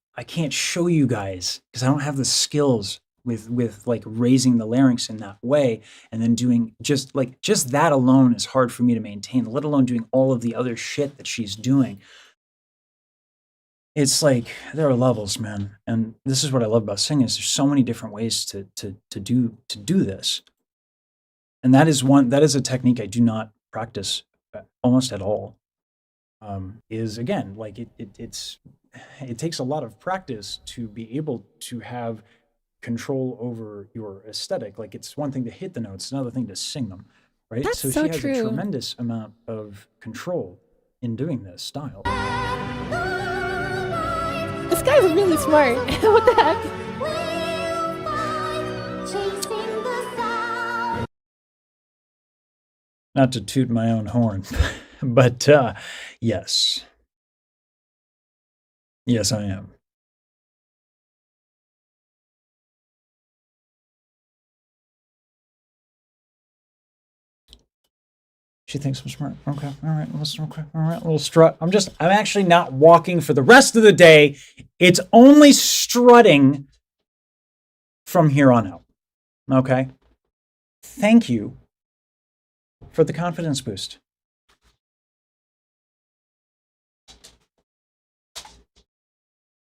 D: show you guys because I don't have the skills with like raising the larynx in that way and then doing just that alone is hard for me to maintain, let alone doing all of the other shit that she's doing. It's like there are levels, man. And this is what I love about singing is there's so many different ways to do this. And that is a technique I do not practice almost at all. Is again like it takes a lot of practice to be able to have control over your aesthetic. Like it's one thing to hit the notes, it's another thing to sing them, right?
C: That's
D: so
C: so
D: she has
C: true.
D: a tremendous amount of control in doing this style.
C: This guy's really smart. What the heck?
E: will find, chasing the sound.
D: Not to toot my own horn, but yes. Yes, I am. She thinks I'm smart. Okay, all right, little strut. I'm actually not walking for the rest of the day. It's only strutting from here on out. Okay? Thank you for the confidence boost.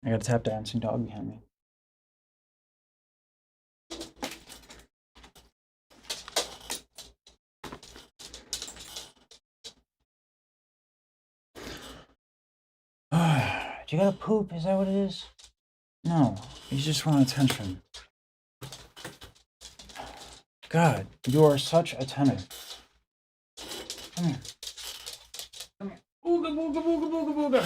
D: I got a tap dancing dog behind me. Do you gotta poop? Is that what it is? No, you just want attention. God, you are such a tenant. Come here. Come here. Ooga booga booga booga booga.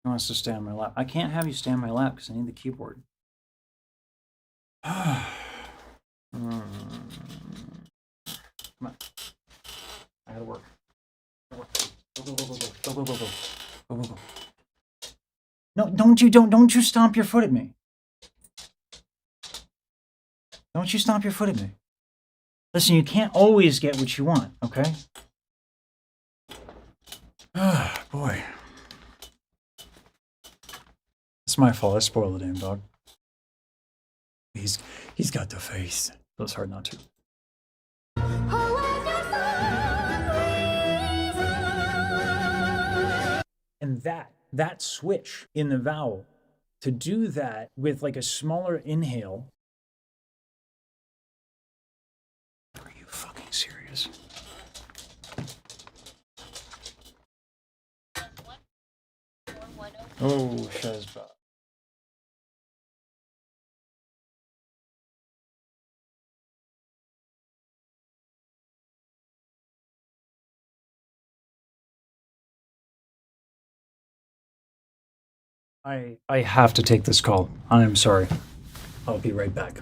D: He wants to stay on my lap. I can't have you stay on my lap because I need the keyboard. Come on. I gotta work. Go, go, go, go, go, go, go, go, go, go, go, go. No, don't you stomp your foot at me. Don't you stomp your foot at me. Listen, you can't always get what you want, okay? Ah, boy. It's my fault. I spoiled the damn dog. He's got the face.
A: So it's hard not to.
E: Oh, when your song
A: And that switch in the vowel, to do that with like a smaller inhale. Are you fucking serious? Oh, Shazbot. I have to take this call. I'm sorry. I'll be right back.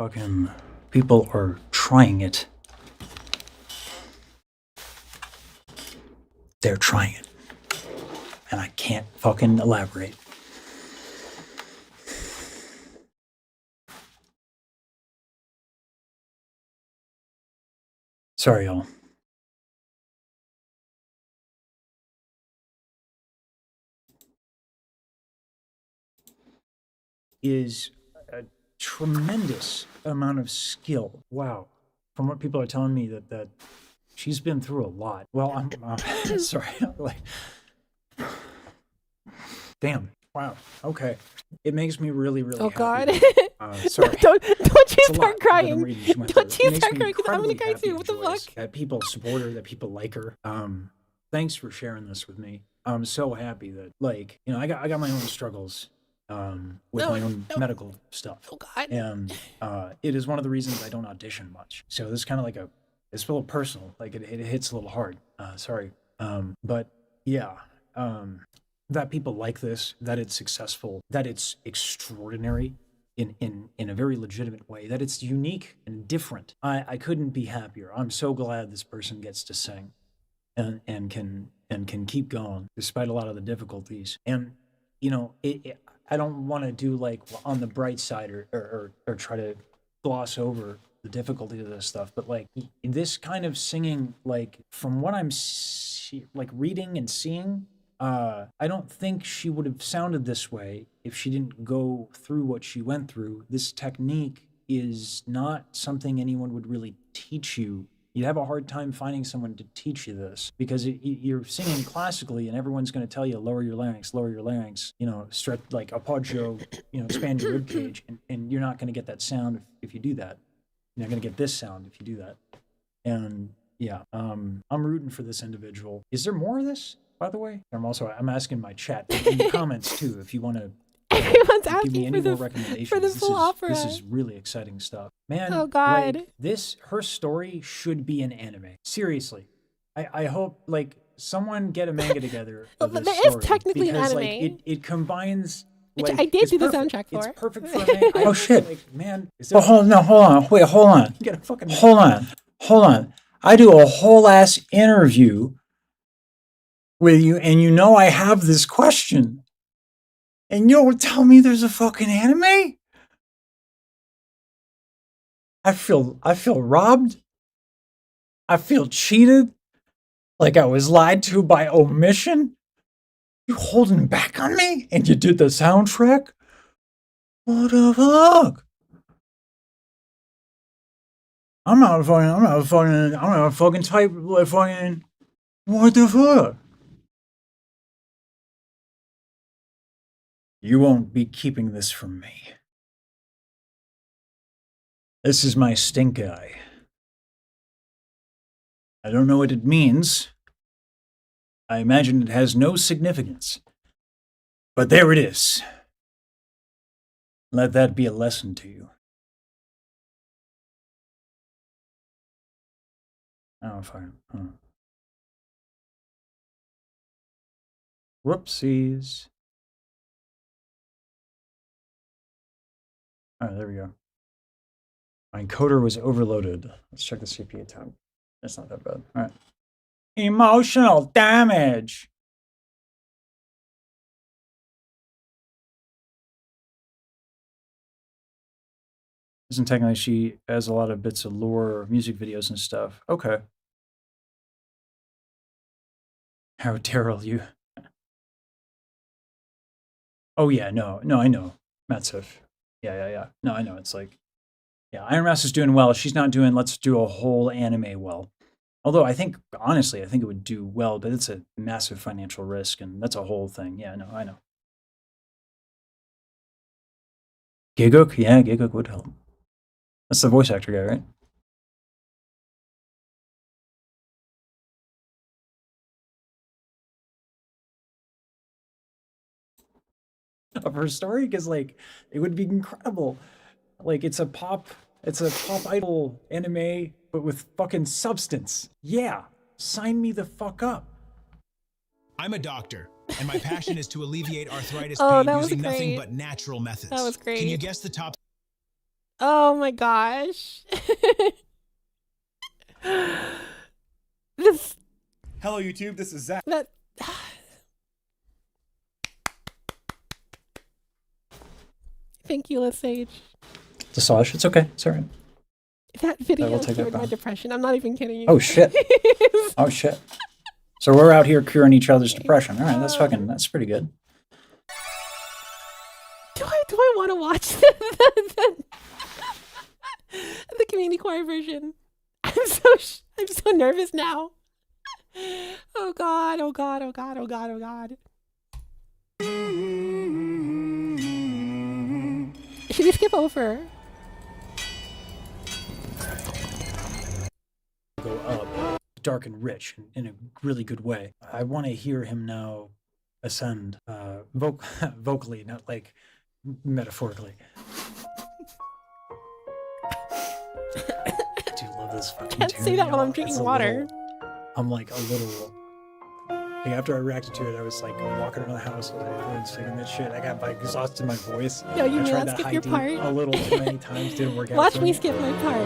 A: Fucking people are trying it. They're trying it. And I can't fucking elaborate. Sorry, y'all. Is a tremendous amount of skill. Wow. From what people are telling me that she's been through a lot. Well, I'm sorry. Like, damn. Wow. Okay. It makes me really, really
C: Oh
A: happy.
C: God!
A: Sorry.
C: don't you
A: It's a lot
C: start
A: that
C: crying!
A: I'm reading she went
C: Don't
A: through.
C: you
A: It makes
C: start
A: me
C: crying? 'Cause I'm gonna
A: incredibly
C: cry
A: happy
C: too.
A: and
C: What the
A: joyous
C: fuck?
A: that people support her, that people like her. Thanks for sharing this with me. I'm so happy that, like, you know, I got my own struggles with
C: No,
A: my own
C: no.
A: medical stuff.
C: Oh God!
A: And it is one of the reasons I don't audition much. So this is kind of like it's a little personal. Like it hits a little hard. Sorry. But yeah, that people like this, that it's successful, that it's extraordinary in a very legitimate way, that it's unique and different. I couldn't be happier. I'm so glad this person gets to sing and can keep going despite a lot of the difficulties. And you know, I don't want to do like on the bright side or try to gloss over the difficulty of this stuff, but like this kind of singing, like from what I'm like reading and seeing, I don't think she would have sounded this way if she didn't go through what she went through. This technique is not something anyone would really teach you. You'd have a hard time finding someone to teach you this because you're singing classically and everyone's going to tell you lower your larynx, you know, stretch like arpeggio, you know, expand your rib cage, and you're not going to get that sound if you do that. You're not going to get this sound if you do that. And yeah, I'm rooting for this individual. Is there more of this, by the way? I'm asking my chat in the comments too if you want to
C: Everyone's
A: give me
C: asking
A: any
C: for
A: more
C: the
A: recommendations.
C: for the full opera.
A: This is really exciting stuff, man.
C: Oh, God.
A: like, her story should be an anime. Seriously, I hope like someone get a manga together of
C: Well,
A: this
C: there is
A: story
C: technically an
A: because like
C: anime.
A: it combines.
C: Which
A: Like,
C: I did
A: it's
C: do the
A: perfect.
C: soundtrack for.
A: It's perfect for a manga.
I: Oh, shit.
A: Like, man, is
I: Oh, hold on. Wait, hold on.
A: you gotta fucking
I: Hold on. I do a whole ass interview with you, and you know I have this question, and you'll tell me there's a fucking anime? I feel robbed. I feel cheated. Like I was lied to by omission. You holding back on me, and you did the soundtrack? What the fuck? I'm not fucking type like fucking. What the fuck? You won't be keeping this from me. This is my stink eye. I don't know what it means. I imagine it has no significance. But there it is. Let that be a lesson to you. Oh, fine. Whoopsies. All right, there we go. My encoder was overloaded. Let's check the CPU time. That's not that bad. All right. Emotional damage. Isn't technically she has a lot of bits of lore, music videos and stuff. Okay. How Daryl you? Oh yeah, no, I know. Matsiv. Yeah. No, I know. It's like, yeah, Iron Mouse is doing well. She's not doing let's do a whole anime well. Although honestly, I think it would do well, but it's a massive financial risk, and that's a whole thing. Yeah, no, I know. Giguk? Yeah, Giguk would help. That's the voice actor guy, right? Of her story, because like it would be incredible. Like it's a pop idol anime, but with fucking substance. Yeah, sign me the fuck up.
J: I'm a doctor, and my passion is to alleviate arthritis
C: Oh,
J: pain
C: that was
J: using nothing
C: great.
J: but natural methods.
C: That was
J: Can you
C: great.
J: guess the top
C: Oh my gosh. This
J: Hello, YouTube. This is Zach.
C: that Thank you, Lesage.
A: Massage. It's okay. It's all right.
C: That video
A: will take that
C: cured my
A: back.
C: depression. I'm not even kidding you.
A: Oh, shit. Oh, shit. So we're out here curing each other's depression. All right, that's pretty good.
C: Do I want to watch the community choir version? I'm so nervous now. Oh god, oh god, oh god, oh god, oh god. Should we skip over?
D: Go up, dark and rich in a really good way. I want to hear him now ascend vocally, not like metaphorically. I do love this fucking
C: Can't
D: tune,
C: say that while
D: y'all.
C: I'm drinking
D: It's a
C: water.
D: I'm like a little. Like after I reacted to it, I was like walking around the house and singing that shit. I got like exhausted my voice.
C: Yo, you
D: I
C: may
D: tried
C: not
D: that
C: skip
D: high
C: your
D: D
C: part.
D: a little too many times. Didn't work out.
C: Watch
D: for
C: me skip my part.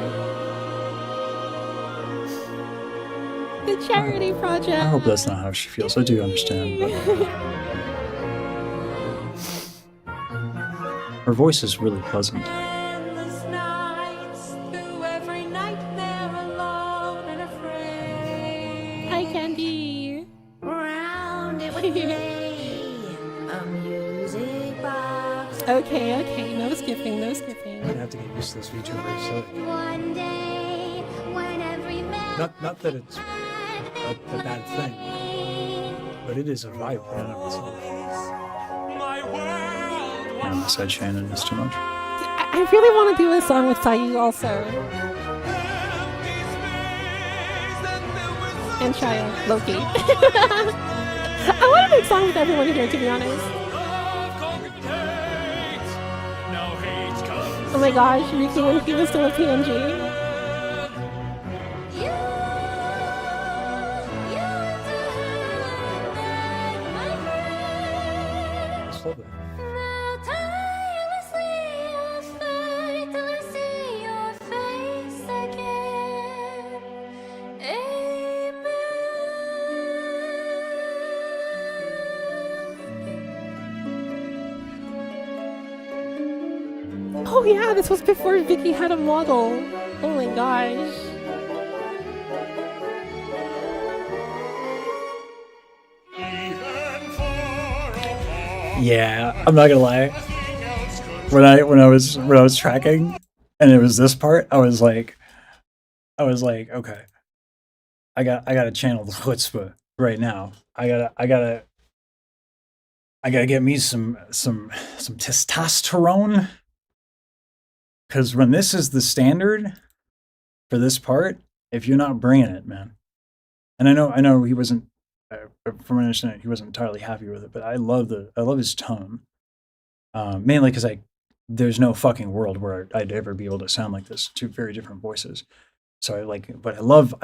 C: The charity project.
A: I hope that's not how she feels. I do understand. But her voice is really pleasant.
E: Endless nights, through every nightmare alone and afraid.
C: Hi, Candy.
E: Round it would play a music box.
C: Okay, no skipping, no skipping.
D: I'm gonna have to get used to this VTuber. So
E: One day, when every man
D: not that it's a bad thing, but it is a vibe in and of itself.
A: Yeah, I said Shannon is too much.
C: I really want to do a song with Sayu also. And Shia, Loki. I want to make songs with everyone here, to be honest. Oh my gosh, Ricky when he was still a PNG.
D: I just love that.
C: Oh yeah, this was before Vicky had a model. Oh my gosh.
A: Yeah, I'm not gonna lie. When I was tracking, and it was this part, I was like, okay, I gotta channel the chutzpah right now. I gotta get me some testosterone, because when this is the standard for this part, if you're not bringing it, man, and I know he wasn't. From my understanding, he wasn't entirely happy with it, but I love his tone, mainly because there's no fucking world where I'd ever be able to sound like this. Two very different voices, so I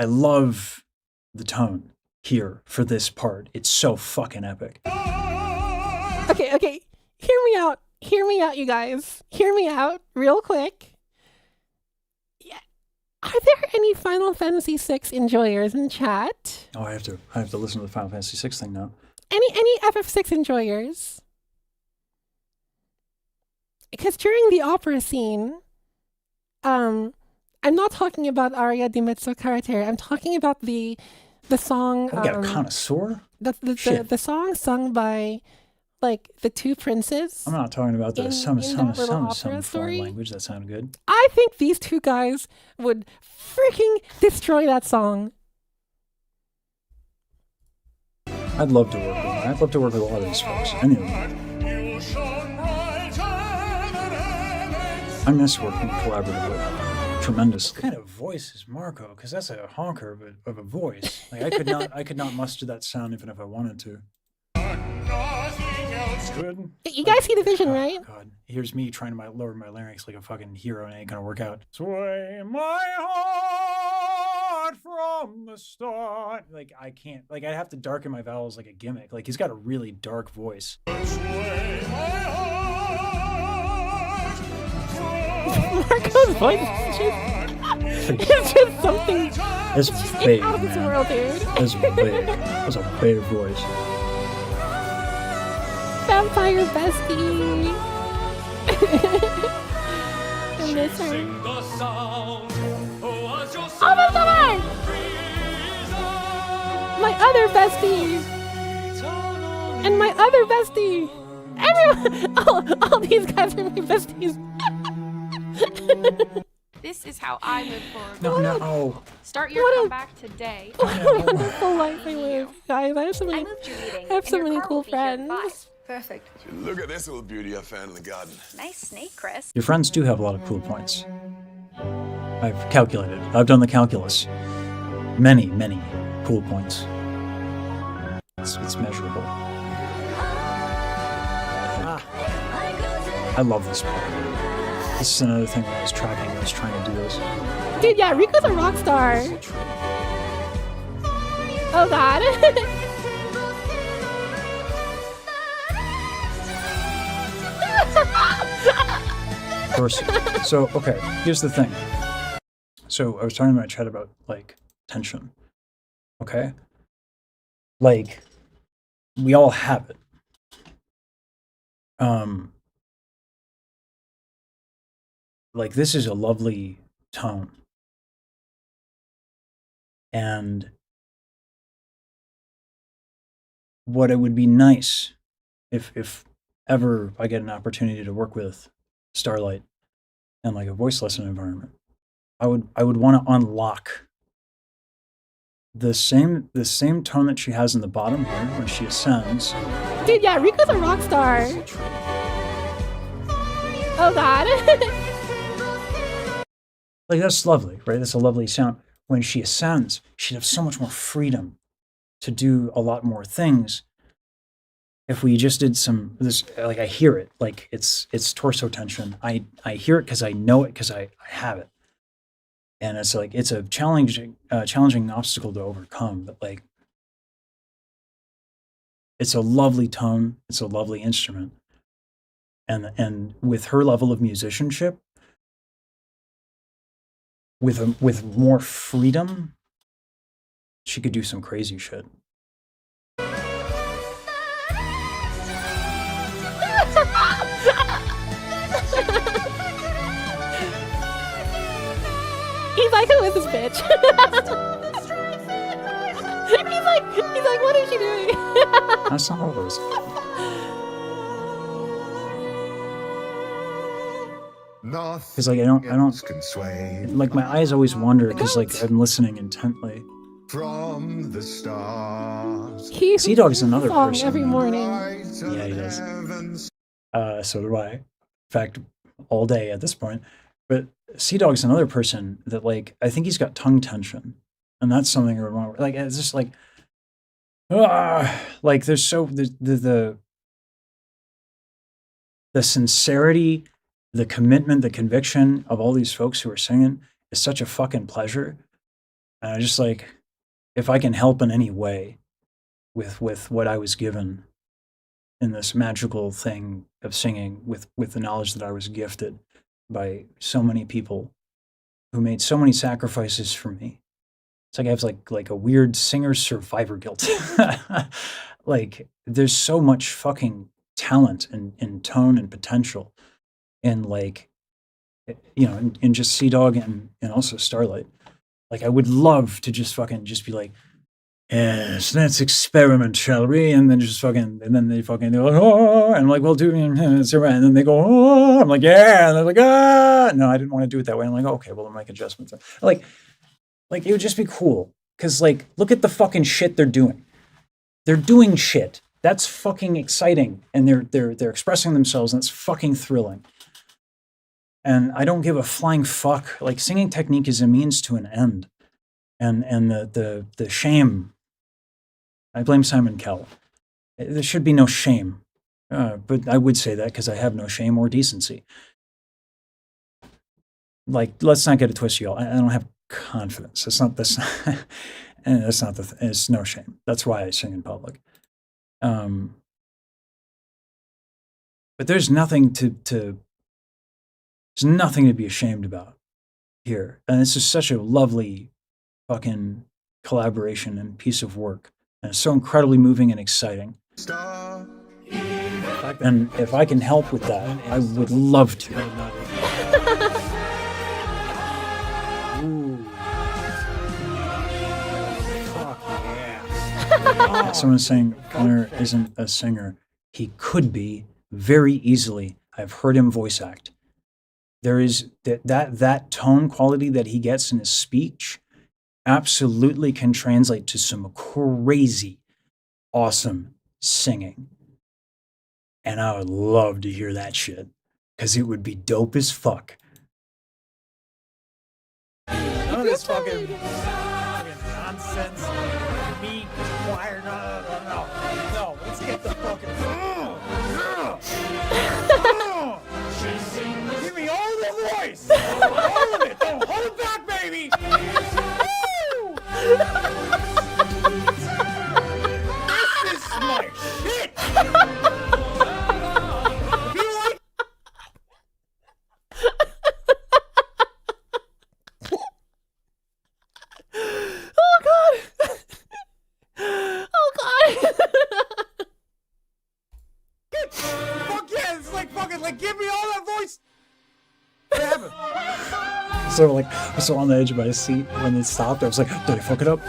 A: love the tone here for this part. It's so fucking epic.
C: Okay, hear me out, you guys. Hear me out, real quick. Yeah. Are there any Final Fantasy VI enjoyers in chat?
A: Oh, I have to listen to the Final Fantasy VI thing now.
C: Any FF6 enjoyers? Because during the opera scene, I'm not talking about Aria di Mezzo Caractere. I'm talking about the song.
A: I got a connoisseur.
C: The song sung by like the two princes.
A: I'm not talking about the
C: in
A: some
C: that little opera
A: foreign
C: story.
A: language. That sounded good.
C: I think these two guys would freaking destroy that song.
A: I'd love to work with them. I'd love to work with a lot of these folks. Any of them. I miss working collaboratively tremendously.
D: What kind of voice is Marco? Because that's a honker of a voice. Like I could not muster that sound even if I wanted to. Good.
C: You guys see the vision, right?
D: God, here's me trying to lower my larynx like a fucking hero, and it ain't gonna work out. Sway my heart from the start. Like I can't. Like I'd have to darken my vowels like a gimmick. Like he's got a really dark voice.
C: Marco Rosa's voice is just something
A: It's
C: it's
A: big,
C: out of this
A: man.
C: world, dude.
A: It's big. That's a big voice.
C: Vampire bestie. I miss her. Oh my god! My other bestie! And my other bestie! Everyone! All these guys are my besties.
K: This is how I move forward.
A: No.
K: Start your
C: What a-
K: comeback today.
C: What a wonderful life I live, guys. I have so
E: I
C: many,
E: moved your meeting.
C: I have so many cool friends.
E: Perfect.
F: Look at this little beauty I found in the garden.
E: Nice snake, Chris.
A: Your friends do have a lot of cool points. I've calculated. I've done the calculus. Many, many cool points. It's measurable. I love this part. This is another thing when I was tracking, I was trying to do this.
C: Dude, yeah, Rico's a rock star. Oh god.
A: Of course. So, okay, here's the thing. So I was talking to my chat about, like, tension. Okay? Like, we all have it. Like, this is a lovely tone. And what it would be nice if ever I get an opportunity to work with Starlight in like a voice lesson environment, I would want to unlock the same tone that she has in the bottom here when she ascends.
C: Dude, yeah, Rico's a rock star. Oh god.
A: Like, that's lovely, right? That's a lovely sound. When she ascends, she'd have so much more freedom to do a lot more things. If we just did some this, like, I hear it, like it's torso tension. I hear it because I know it because I have it, and it's like it's a challenging obstacle to overcome. But like, it's a lovely tone. It's a lovely instrument, and with her level of musicianship, with more freedom, she could do some crazy shit.
C: He's like, who is this bitch? he's like, what is she doing?
A: That's not all those. Because like I don't
F: Can sway
A: like my eyes always wander because like I'm listening intently.
F: from the stars.
C: He
A: Sea Dog's another
C: song
A: person.
C: every morning.
A: Yeah, he does. So do I. In fact, all day at this point. But Sea Dog's another person that like I think he's got tongue tension, and that's something I remember. Like it's just like, like there's so the sincerity, the commitment, the conviction of all these folks who are singing is such a fucking pleasure. And I just like, if I can help in any way with what I was given in this magical thing of singing, with the knowledge that I was gifted by so many people who made so many sacrifices for me. It's like I have like a weird singer survivor guilt. Like there's so much fucking talent and tone and potential in like, you know, in just Sea Dog and also Starlight. Like I would love to just fucking just be like, yes, let's experiment, shall we? And then just fucking, and then they fucking go, oh, and I'm like, well, do, and then they go, oh, I'm like, yeah, and they're like, ah, no, I didn't want to do it that way. I'm like, okay, well, I'll make adjustments. Like it would just be cool, because like, look at the fucking shit they're doing. They're doing shit. That's fucking exciting, and they're expressing themselves, and it's fucking thrilling. And I don't give a flying fuck. Like singing technique is a means to an end, and the shame. I blame Simon Cowell. There should be no shame, but I would say that because I have no shame or decency. Like, let's not get it twisted, y'all. I don't have confidence. It's not this, and that's not the. It's no shame. That's why I sing in public. But there's nothing to. There's nothing to be ashamed about here. And this is such a lovely fucking collaboration and piece of work. And it's so incredibly moving and exciting. And if I can help with that, I would love to.
D: Ooh. Fuck yeah.
A: Someone's saying Connor isn't a singer. He could be very easily. I've heard him voice act. There is that tone quality that he gets in his speech absolutely can translate to some crazy, awesome singing. And I would love to hear that shit because it would be dope as fuck.
D: None of this fucking nonsense. Me, choir, no. Let's get the fucking. Give me all the voice. All of it. Don't hold it back, baby. This is my shit. If you like.
C: Oh god. Oh god.
D: Good. Fuck yeah, it's like fucking like give me all that voice. What happened?
A: So like, I was so on the edge of my seat when it stopped. I was like, did I fuck it up?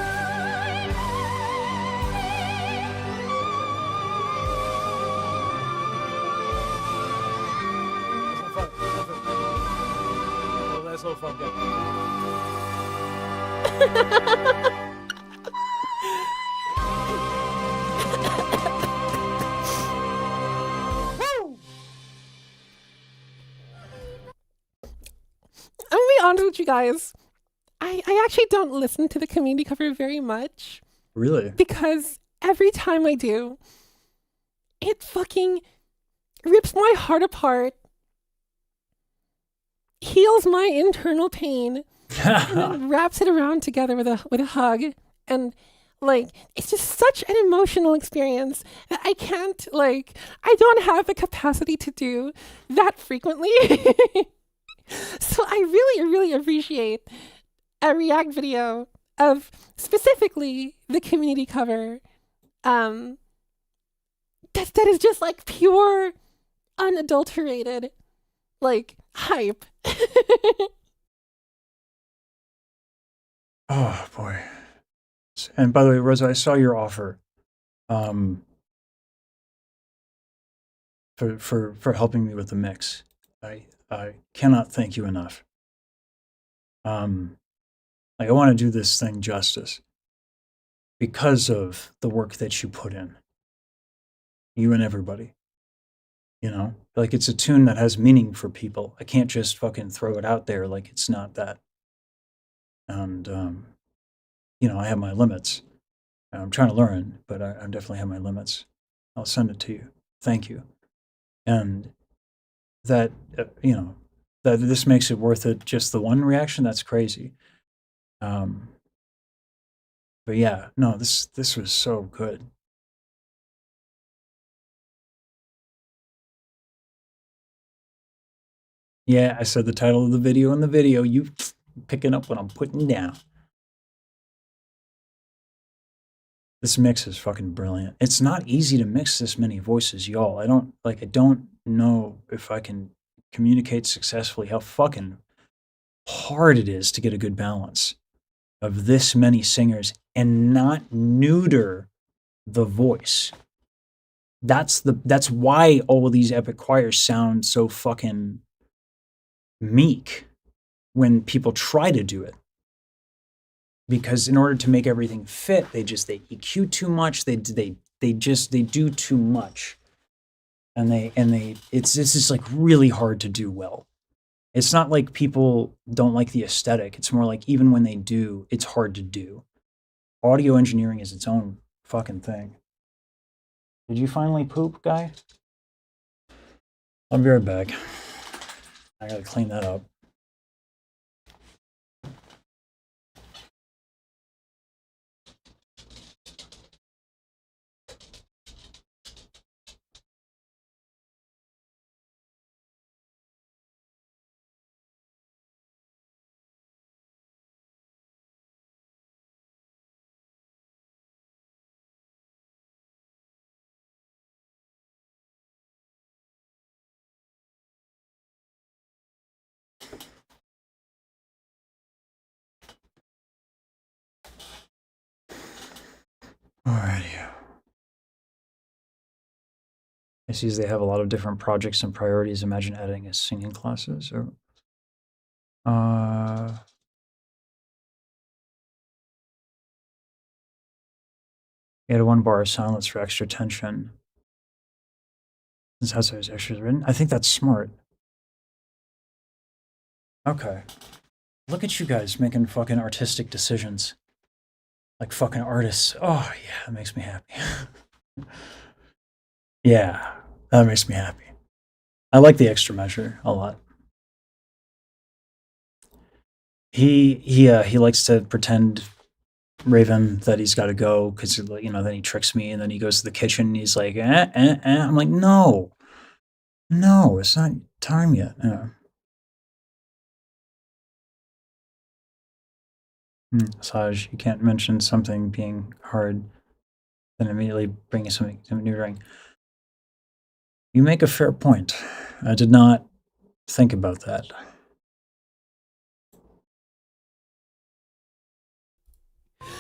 D: That's so fucked up.
C: I'm gonna be honest with you guys. I actually don't listen to the community cover very much
A: Really?
C: because every time I do, it fucking rips my heart apart, heals my internal pain, and then wraps it around together with a hug. And like, it's just such an emotional experience that I can't, like, I don't have the capacity to do that frequently. So I really, really appreciate a React video of specifically the community cover. That is just like pure, unadulterated, like hype.
A: Oh boy. And by the way, Rosa, I saw your offer. For helping me with the mix. I cannot thank you enough. Like I want to do this thing justice because of the work that you put in. You and everybody. You know? Like it's a tune that has meaning for people. I can't just fucking throw it out there like it's not that. And you know, I have my limits. I'm trying to learn, but I definitely have my limits. I'll send it to you. Thank you. And that, you know, that this makes it worth it. Just the one reaction, that's crazy. But yeah, no, this was so good. Yeah, I said the title of the video in the video. You picking up what I'm putting down. This mix is fucking brilliant. It's not easy to mix this many voices, y'all. I don't know if I can communicate successfully how fucking hard it is to get a good balance of this many singers and not neuter the voice. That's why all of these epic choirs sound so fucking meek when people try to do it. Because in order to make everything fit, they EQ too much. They do too much, and it's just like really hard to do well. It's not like people don't like the aesthetic. It's more like even when they do, it's hard to do. Audio engineering is its own fucking thing. Did you finally poop, guy? I'll be right back. I gotta clean that up. Alrighty. I see they have a lot of different projects and priorities. Imagine adding a singing classes or add 1 bar of silence for extra tension. This is how it's actually written. I think that's smart. Okay. Look at you guys making fucking artistic decisions. Like fucking artists. Oh yeah, that makes me happy. Yeah, that makes me happy. I like the extra measure a lot. He likes to pretend Raven that he's got to go because then he tricks me and then he goes to the kitchen and he's like I'm like no, it's not time yet. Saj, you can't mention something being hard then immediately bring something new ring. You make a fair point. I did not think about that.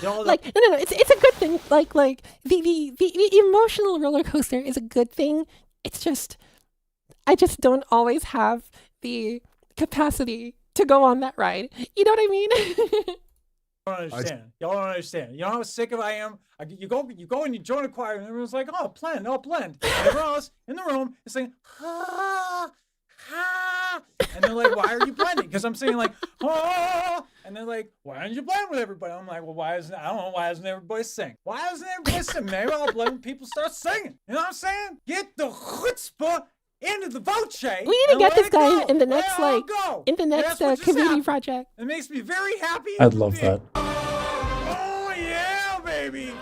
C: Like no, it's a good thing. Like the emotional roller coaster is a good thing. It's just I just don't always have the capacity to go on that ride. You know what I mean?
D: Don't understand. Y'all don't understand. You know how sick of I am? You go and you join a choir and everyone's like, oh, blend. And everyone else in the room is saying, ha, ha. And they're like, why are you blending? Because I'm saying like, oh. And they're like, why don't you blend with everybody? I'm like, well, I don't know, why doesn't everybody sing? Why doesn't everybody sing? Maybe I'll blend when people start singing. You know what I'm saying? Get the chutzpah into the voce.
C: We need to get this guy in the next community
D: happened.
C: project.
D: It makes me very happy.
A: I'd love that.
D: Oh yeah, baby. Sing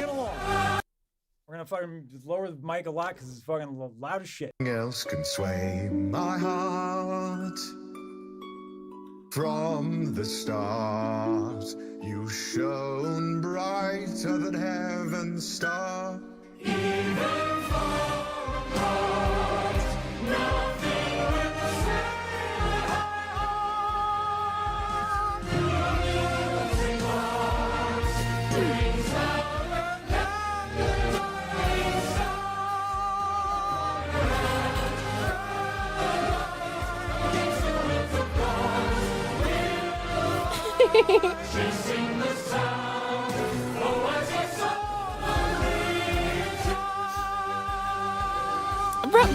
D: it along. We're gonna fucking lower the mic a lot because it's fucking loud as shit.
F: Nothing else can sway my heart. From the start, you shone brighter than heaven's star. Even far apart, nothing will say losing hearts brings out the candlelight chasing the sound, oh, as I saw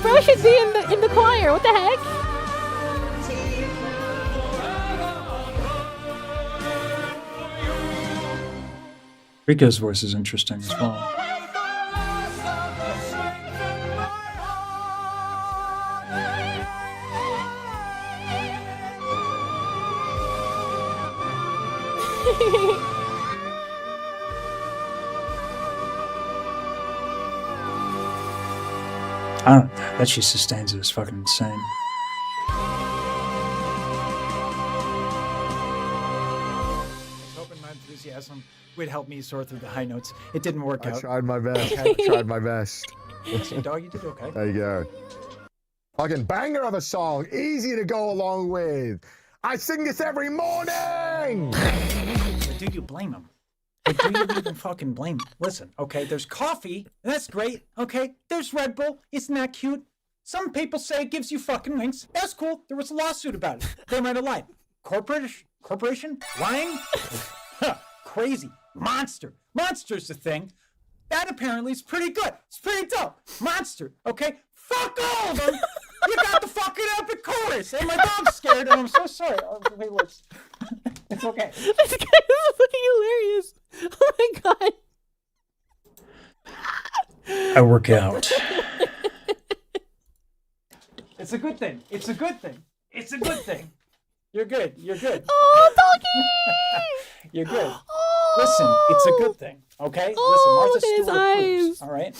C: Bro should be in the choir. What the heck?
A: Rika's voice is interesting as well. That she sustains it is fucking insane.
D: Hoping my enthusiasm would help me sort through the high notes. It didn't work out.
F: I tried my best. I tried my best.
D: See, dog, you did okay.
F: There you go. Fucking banger of a song. Easy to go along with. I sing this every morning!
D: But do you blame him? Like, do you even fucking blame him? Listen, okay, there's coffee. That's great. Okay, there's Red Bull. Isn't that cute? Some people say it gives you fucking wings. That's cool. There was a lawsuit about it. They might have lied. Corporation? Lying? Huh, crazy. Monster's the thing. That apparently is pretty good. It's pretty dope. Monster, okay? Fuck all of them. You got the fucking epic chorus. And my dog's scared, and I'm so sorry. Oh, wait, let's... It's okay.
C: This guy is fucking hilarious. Oh my god.
A: I work out.
D: It's a good thing. It's a good thing. It's a good thing. You're good. You're good.
C: Oh, doggy!
D: You're good.
C: Oh.
D: Listen, it's a good thing. Okay?
C: Oh,
D: Listen,
C: look at
D: Martha
C: his
D: Stewart proves.
C: eyes.
D: All right?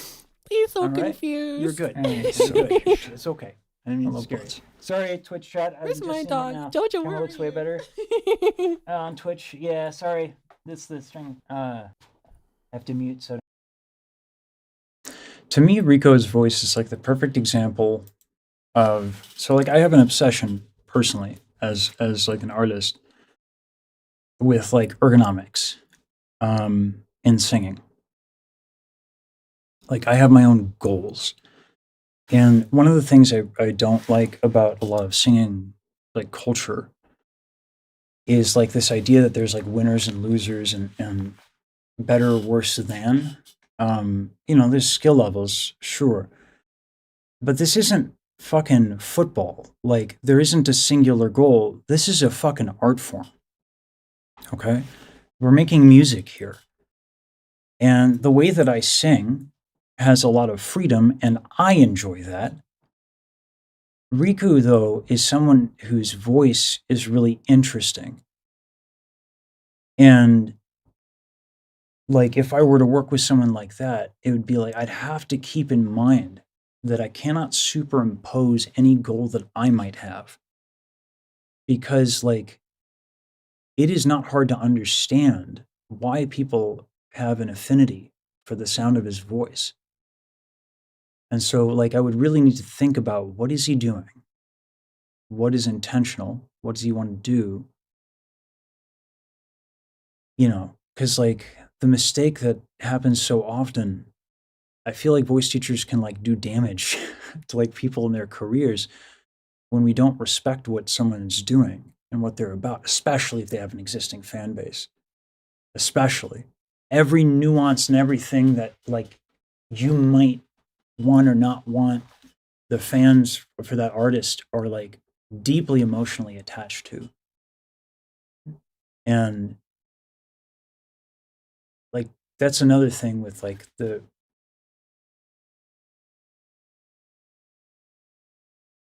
C: He's so
D: All right?
C: confused.
D: You're good.
A: It's
D: It's
A: so
D: good. It's okay. I didn't mean to scare you.
A: Sorry, Twitch chat.
C: Where's my dog? Jojo, where
A: looks
C: are
A: way
C: you?
A: better on Twitch. Yeah, sorry. This string. I have to mute. So To me, Rico's voice is like the perfect example of, so like I have an obsession personally as like an artist with like ergonomics in singing. Like I have my own goals. And one of the things I don't like about a lot of singing like culture is like this idea that there's like winners and losers and better or worse than. You know, there's skill levels, sure. But this isn't fucking football. Like there isn't a singular goal. This is a fucking art form. Okay? We're making music here. And the way that I sing has a lot of freedom and I enjoy that. Riku, though, is someone whose voice is really interesting. And like, if I were to work with someone like that, it would be like I'd have to keep in mind that I cannot superimpose any goal that I might have. Because, like, it is not hard to understand why people have an affinity for the sound of his voice. And so, like, I would really need to think about what is he doing? What is intentional? What does he want to do? You know, because like the mistake that happens so often, I feel like voice teachers can like do damage to like people in their careers when we don't respect what someone is doing and what they're about, especially if they have an existing fan base. Especially every nuance and everything that like you might want or not want, the fans for that artist are like deeply emotionally attached to. And like that's another thing with like the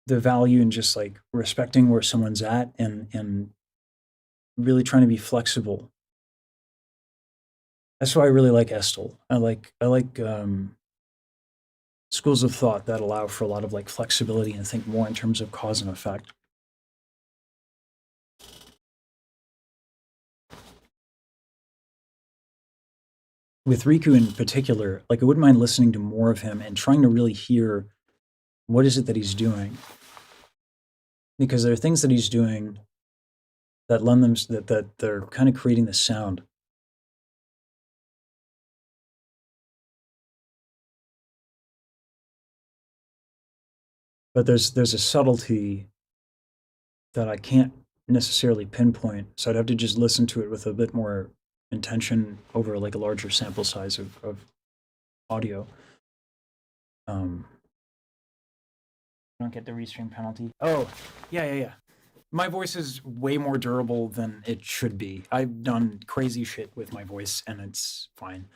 A: value in just like respecting where someone's at and really trying to be flexible. That's why I really like Estel. I like schools of thought that allow for a lot of like flexibility and think more in terms of cause and effect. With Riku in particular, like I wouldn't mind listening to more of him and trying to really hear what is it that he's doing. Because there are things that he's doing that lend them that they're kind of creating the sound. But there's a subtlety that I can't necessarily pinpoint, so I'd have to just listen to it with a bit more intention over like a larger sample size of audio. Don't get the restream penalty. Oh, yeah. My voice is way more durable than it should be. I've done crazy shit with my voice, and it's fine.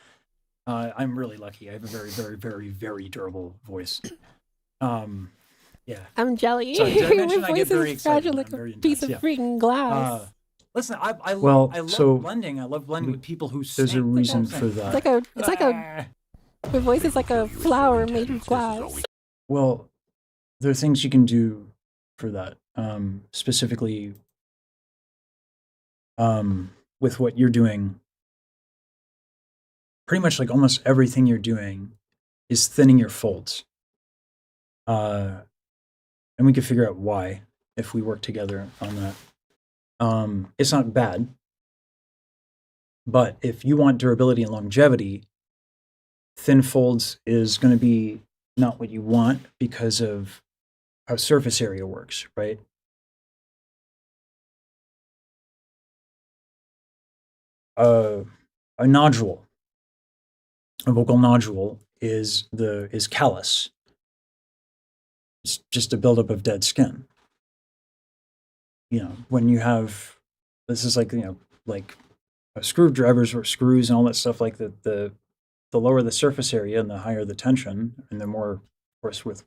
A: I'm really lucky. I have a very, very, very, very durable voice. Yeah.
C: I'm jelly.
A: Sorry, did I mention
C: My
A: I get
C: voice
A: very
C: is
A: excited?
C: fragile like
A: I'm very
C: a piece of
A: intense, yeah.
C: freaking glass.
A: Listen, I
I: Well,
A: love
I: so
A: blending. I love blending with people who
I: there's
A: sing.
I: a reason for
C: It's
I: that.
C: like a. My voice is like a flower made of glass.
A: Well, there are things you can do for that. Specifically, with what you're doing, pretty much like almost everything you're doing is thinning your folds. And we could figure out why if we work together on that. It's not bad, but if you want durability and longevity, thin folds is going to be not what you want because of how surface area works, right? A nodule, a vocal nodule is callus. It's just a buildup of dead skin. You know, when you have, this is like, you know, like screwdrivers or screws and all that stuff, like the lower the surface area and the higher the tension, and the more, of course, with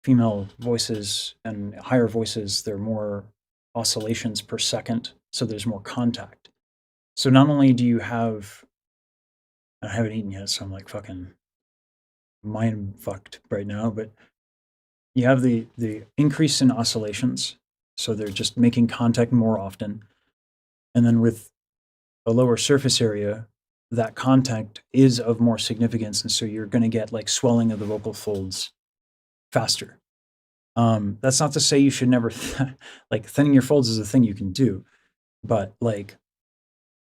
A: female voices and higher voices, there are more oscillations per second, so there's more contact. So not only do you have, I haven't eaten yet, so I'm like fucking mind fucked right now, but you have the increase in oscillations, so they're just making contact more often. And then with a lower surface area, that content is of more significance, and so you're going to get like swelling of the vocal folds faster. That's not to say you should never like thinning your folds is a thing you can do, but like,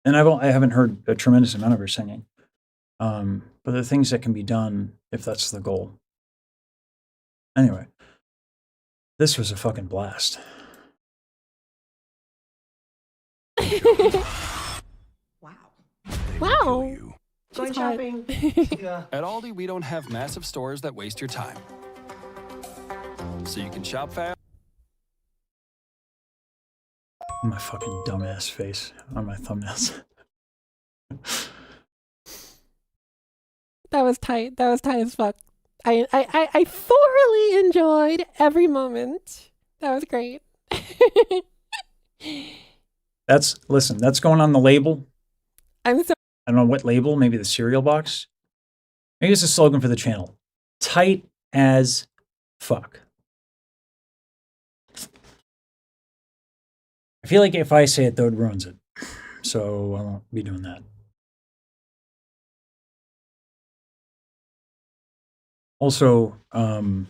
A: and I haven't heard a tremendous amount of her singing, but there are things that can be done if that's the goal. Anyway, this was a fucking blast.
C: Wow.
G: Going
C: She's hot.
G: shopping. At Aldi, we don't have massive stores that waste your time. So you can shop fast.
A: My fucking dumbass face on my thumbnails.
C: That was tight. That was tight as fuck. I thoroughly enjoyed every moment. That was great.
A: Listen, that's going on the label.
C: I'm so
A: I don't know what label, maybe the cereal box. Maybe it's a slogan for the channel. Tight as fuck. I feel like if I say it, though, it ruins it. So I won't be doing that. Also, oh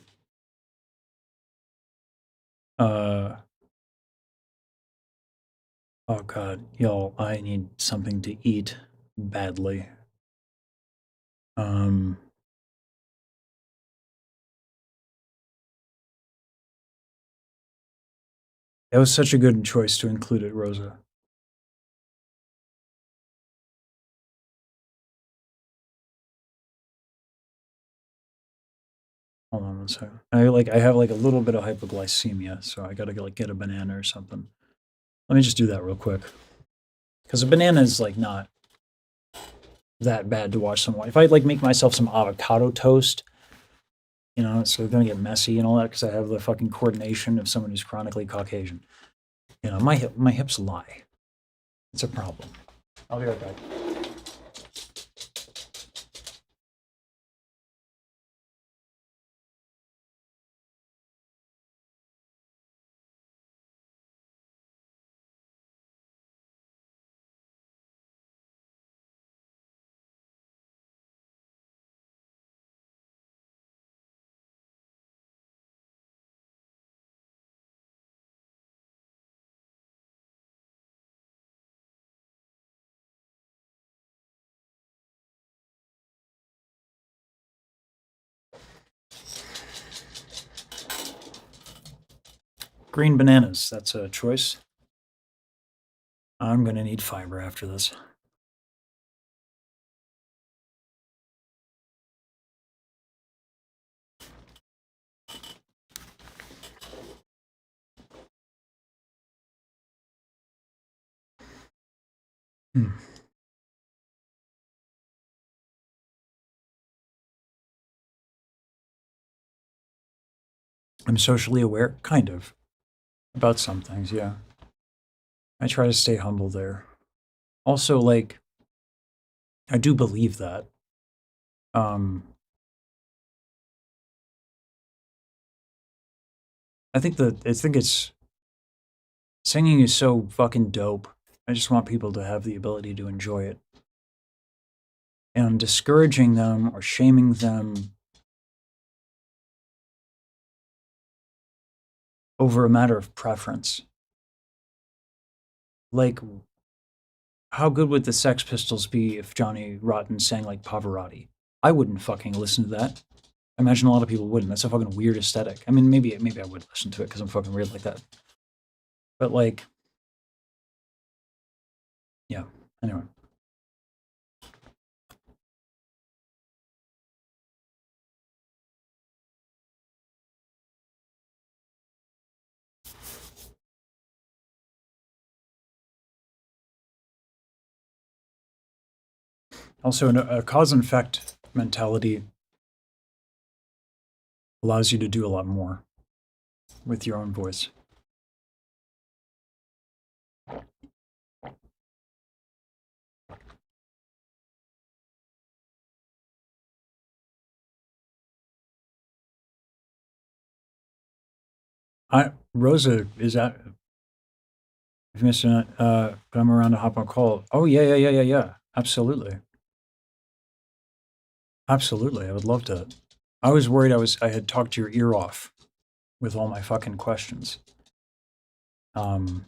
A: god, y'all, I need something to eat badly. That was such a good choice to include it, Rosa. Hold on one second. I have like a little bit of hypoglycemia, so I gotta like get a banana or something. Let me just do that real quick. Because a banana is like not that bad to watch someone. If I like make myself some avocado toast, you know, it's gonna get messy and all that because I have the fucking coordination of someone who's chronically Caucasian. You know, my hips lie. It's a problem. I'll be right back. Green bananas, that's a choice. I'm gonna need fiber after this. I'm socially aware, kind of, about some things, yeah. I try to stay humble there. Also, like, I do believe that. I think it's singing is so fucking dope. I just want people to have the ability to enjoy it. And discouraging them or shaming them over a matter of preference. Like, how good would the Sex Pistols be if Johnny Rotten sang like Pavarotti? I wouldn't fucking listen to that. I imagine a lot of people wouldn't. That's a fucking weird aesthetic. I mean, maybe I would listen to it because I'm fucking weird like that. But like, yeah. Anyway. Also, a cause and effect mentality allows you to do a lot more with your own voice. Rosa is at. If you missed it, but I'm around to hop on a call. Oh yeah. Absolutely. Absolutely, I would love to. I was worried I had talked your ear off with all my fucking questions. Um,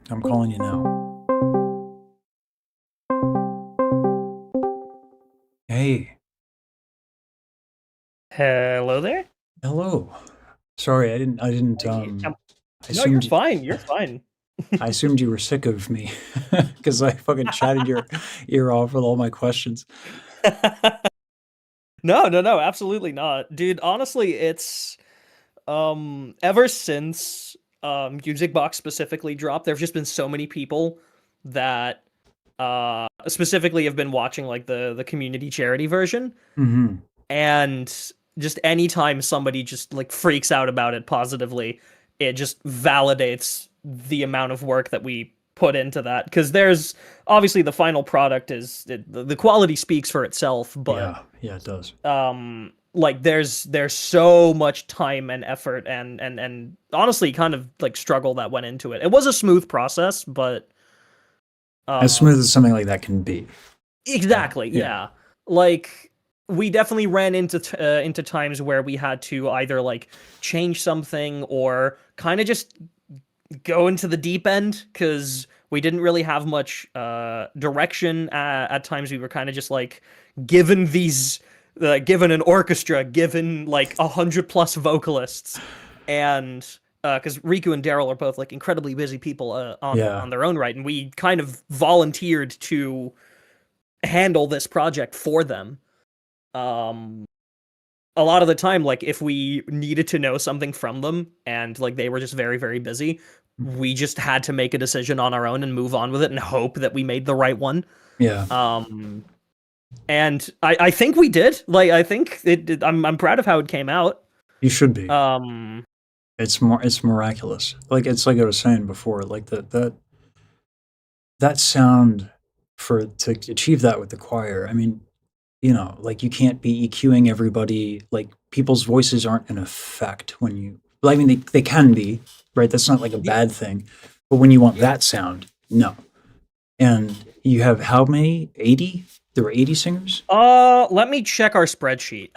A: I'm calling you now. Hey,
L: Hello there.
A: hello. Sorry, I didn't.
L: Um,
A: I
L: no, you're
A: assumed
L: fine. You're fine.
A: I assumed you were sick of me because I fucking chatted your ear off with all my questions.
L: No, absolutely not. Dude, honestly, it's ever since Music Box specifically dropped, there've just been so many people that specifically have been watching like the community charity version,
A: Hmm.
L: and just anytime somebody just like freaks out about it positively, it just validates the amount of work that we put into that, because there's obviously the final product is the quality speaks for itself, but
A: Yeah, it does.
L: like there's so much time and effort and honestly kind of like struggle that went into it. It was a smooth process, but
A: As smooth as something like that can be.
L: exactly, yeah. Like we definitely ran into times where we had to either like change something or kind of just go into the deep end, because we didn't really have much direction. At times we were kind of just like given these given an orchestra, given like 100+ vocalists, and because Riku and Daryl are both like incredibly busy people
A: Yeah.
L: on their own right, and we kind of volunteered to handle this project for them. Um, a lot of the time, like if we needed to know something from them and like they were just very, very busy, we just had to make a decision on our own and move on with it and hope that we made the right one.
A: Yeah.
L: And I think we did. Like I think I'm proud of how it came out.
A: You should be.
L: Um,
A: It's miraculous. Like it's like I was saying before, like that sound to achieve that with the choir. I mean, like you can't be EQing everybody. Like people's voices aren't an effect when you. Well, I mean, they can be, right? That's not like a bad thing. But when you want that sound, no. And you have how many? 80? There were 80 singers?
L: let me check our spreadsheet.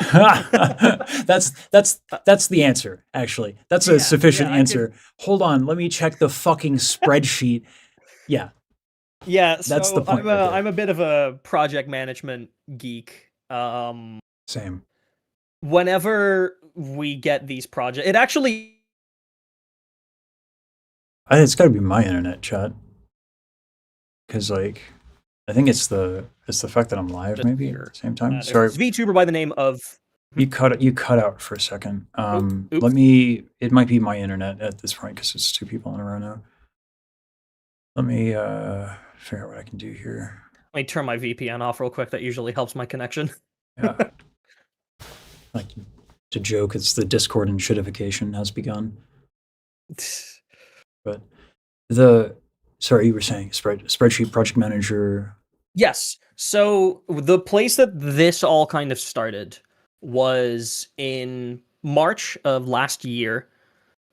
A: That's the answer, actually. That's a sufficient answer. Hold on, let me check the fucking spreadsheet. Yeah.
L: Yeah,
A: That's
L: so
A: the point right there.
L: I'm a bit of a project management geek.
A: Same.
L: Whenever we get these projects, it actually
A: It's got to be my internet, chat. Because like, I think it's the fact that I'm live maybe at the same time. Sorry,
L: VTuber by the name of
A: you cut out for a second.
L: Oops.
A: Let me. It might be my internet at this point because it's two people in a row now. Let me figure out what I can do here.
L: Let me turn my VPN off real quick. That usually helps my connection.
A: Yeah. Like to joke, it's the Discord and shitification has begun. But sorry, you were saying spreadsheet project manager.
L: Yes. So the place that this all kind of started was in March of last year.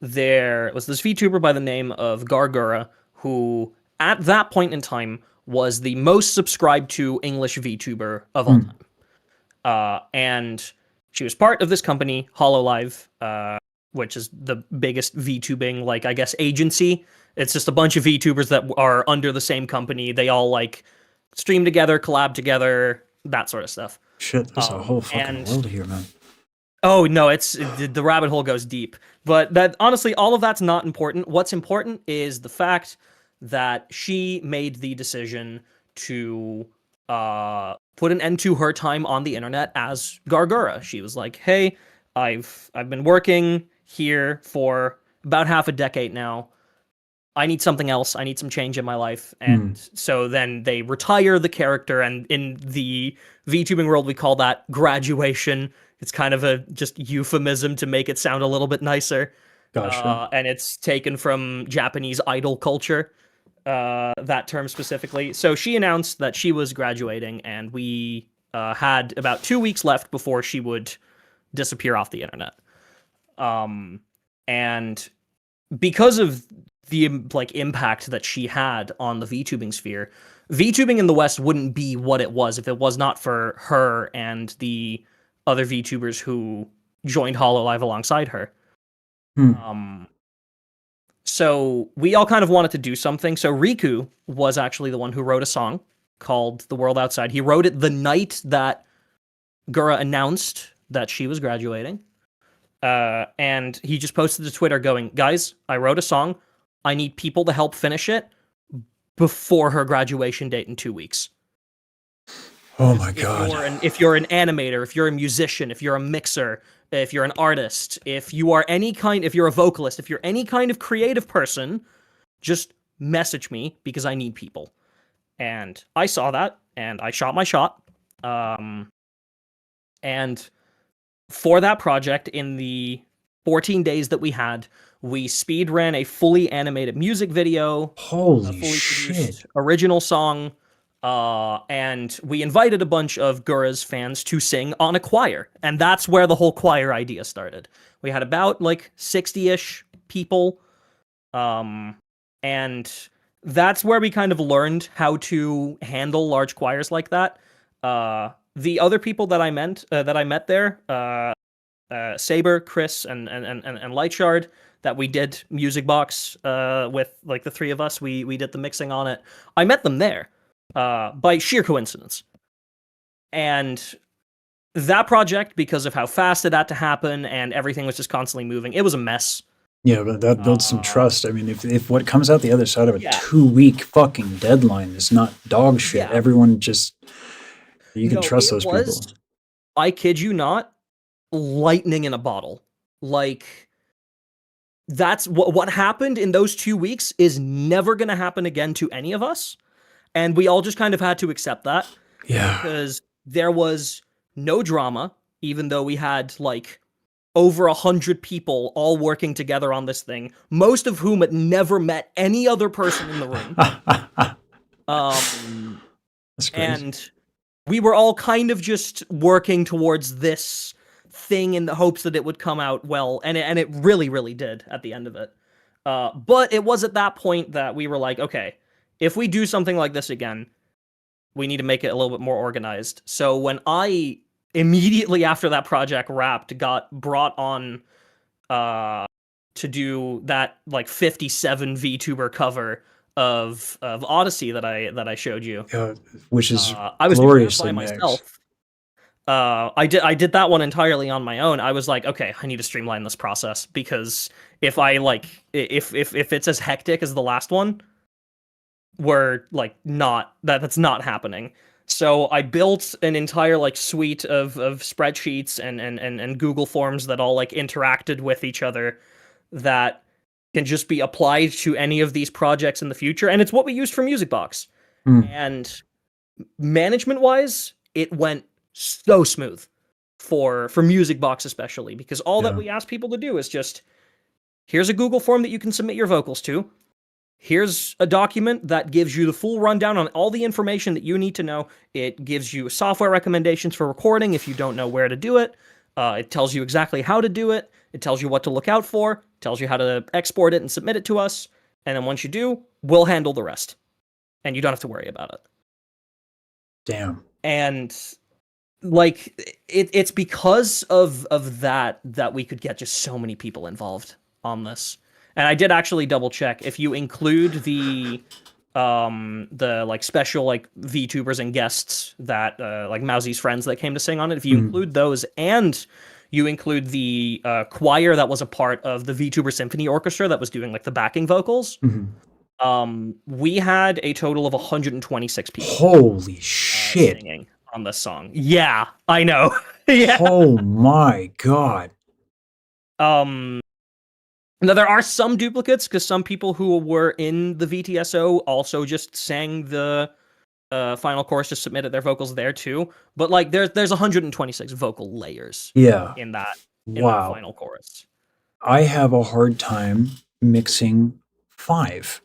L: There was this VTuber by the name of Gargura, who at that point in time was the most subscribed to English VTuber of all time. And she was part of this company, HoloLive, which is the biggest VTubing, like, I guess, agency. It's just a bunch of VTubers that are under the same company. They all, like, stream together, collab together, that sort of stuff.
A: Shit, there's a whole fucking world here, man.
L: Oh, no, the rabbit hole goes deep. But that honestly, all of that's not important. What's important is the fact that she made the decision to put an end to her time on the internet as Gargura. She was like, "Hey, I've been working here for about half a decade now. I need something else. I need some change in my life." And so then they retire the character, and in the VTubing world, we call that graduation. It's kind of a just euphemism to make it sound a little bit nicer.
A: Gotcha.
L: And it's taken from Japanese idol culture, that term specifically. So she announced that she was graduating, and we had about 2 weeks left before she would disappear off the internet. And because of the like impact that she had on the VTubing sphere, VTubing in the West wouldn't be what it was if it was not for her and the other VTubers who joined Hololive alongside her. So we all kind of wanted to do something. So Riku was actually the one who wrote a song called The World Outside. He wrote it the night that Gura announced that she was graduating. And he just posted to Twitter going, guys, I wrote a song. I need people to help finish it before her graduation date in 2 weeks.
A: Oh my God.
L: If you're an animator, if you're a musician, if you're a mixer, if you're an artist, if you're a vocalist, if you're any kind of creative person, just message me because I need people. And I saw that and I shot my shot. And for that project, in the 14 days that we had, we speed ran a fully animated music video,
A: Holy
L: fully
A: shit.
L: produced original song, and we invited a bunch of Gura's fans to sing on a choir, and that's where the whole choir idea started. We had about like 60-ish people, and that's where we kind of learned how to handle large choirs like that. The other people that I met there, Saber, Chris, and Lightshard, that we did Music Box with, like the three of us. We did the mixing on it. I met them there by sheer coincidence. And that project, because of how fast it had to happen and everything was just constantly moving, it was a mess.
A: Yeah, but that builds some trust. I mean, if what comes out the other side of a
L: Yeah.
A: 2-week fucking deadline is not dog shit,
L: Yeah.
A: everyone just, you can
L: No,
A: trust
L: it
A: those
L: was,
A: people.
L: I kid you not, lightning in a bottle. Like, that's what happened in those 2 weeks is never going to happen again to any of us. And we all just kind of had to accept that.
A: Yeah.
L: Because there was no drama, even though we had like over 100 people all working together on this thing, most of whom had never met any other person in the room.
A: That's crazy.
L: And we were all kind of just working towards this thing in the hopes that it would come out well, and it really, really did at the end of it. But it was at that point that we were like, okay, if we do something like this again, we need to make it a little bit more organized. So when I immediately after that project wrapped got brought on to do that like 57 VTuber cover of Odyssey that I showed you,
A: which is
L: I was doing that
A: gloriously
L: by
A: mixed.
L: myself. I did that one entirely on my own. I was like, okay, I need to streamline this process, because if I like if it's as hectic as the last one, we're like that's not happening. So I built an entire like suite of spreadsheets and Google Forms that all like interacted with each other that can just be applied to any of these projects in the future. And it's what we used for Music Box. And management wise, it went so smooth for Music Box, especially because all that we ask people to do is just, here's a Google form that you can submit your vocals to. Here's a document that gives you the full rundown on all the information that you need to know. It gives you software recommendations for recording if you don't know where to do it. It tells you exactly how to do it. It tells you what to look out for. Tells you how to export it and submit it to us. And then once you do, we'll handle the rest. And you don't have to worry about it.
A: Damn.
L: And like it's because of that we could get just so many people involved on this. And I did actually double check. If you include the like special like VTubers and guests that like Mousie's friends that came to sing on it, if you include those and you include the choir that was a part of the VTuber Symphony Orchestra that was doing like the backing vocals, we had a total of 126 people.
A: Holy shit.
L: Singing on this song. Yeah, I know. Yeah.
A: Oh my God.
L: Now, there are some duplicates, because some people who were in the VTSO also just sang the final chorus, just submitted their vocals there too. But like, there's 126 vocal layers. In that final chorus.
A: I have a hard time mixing 5.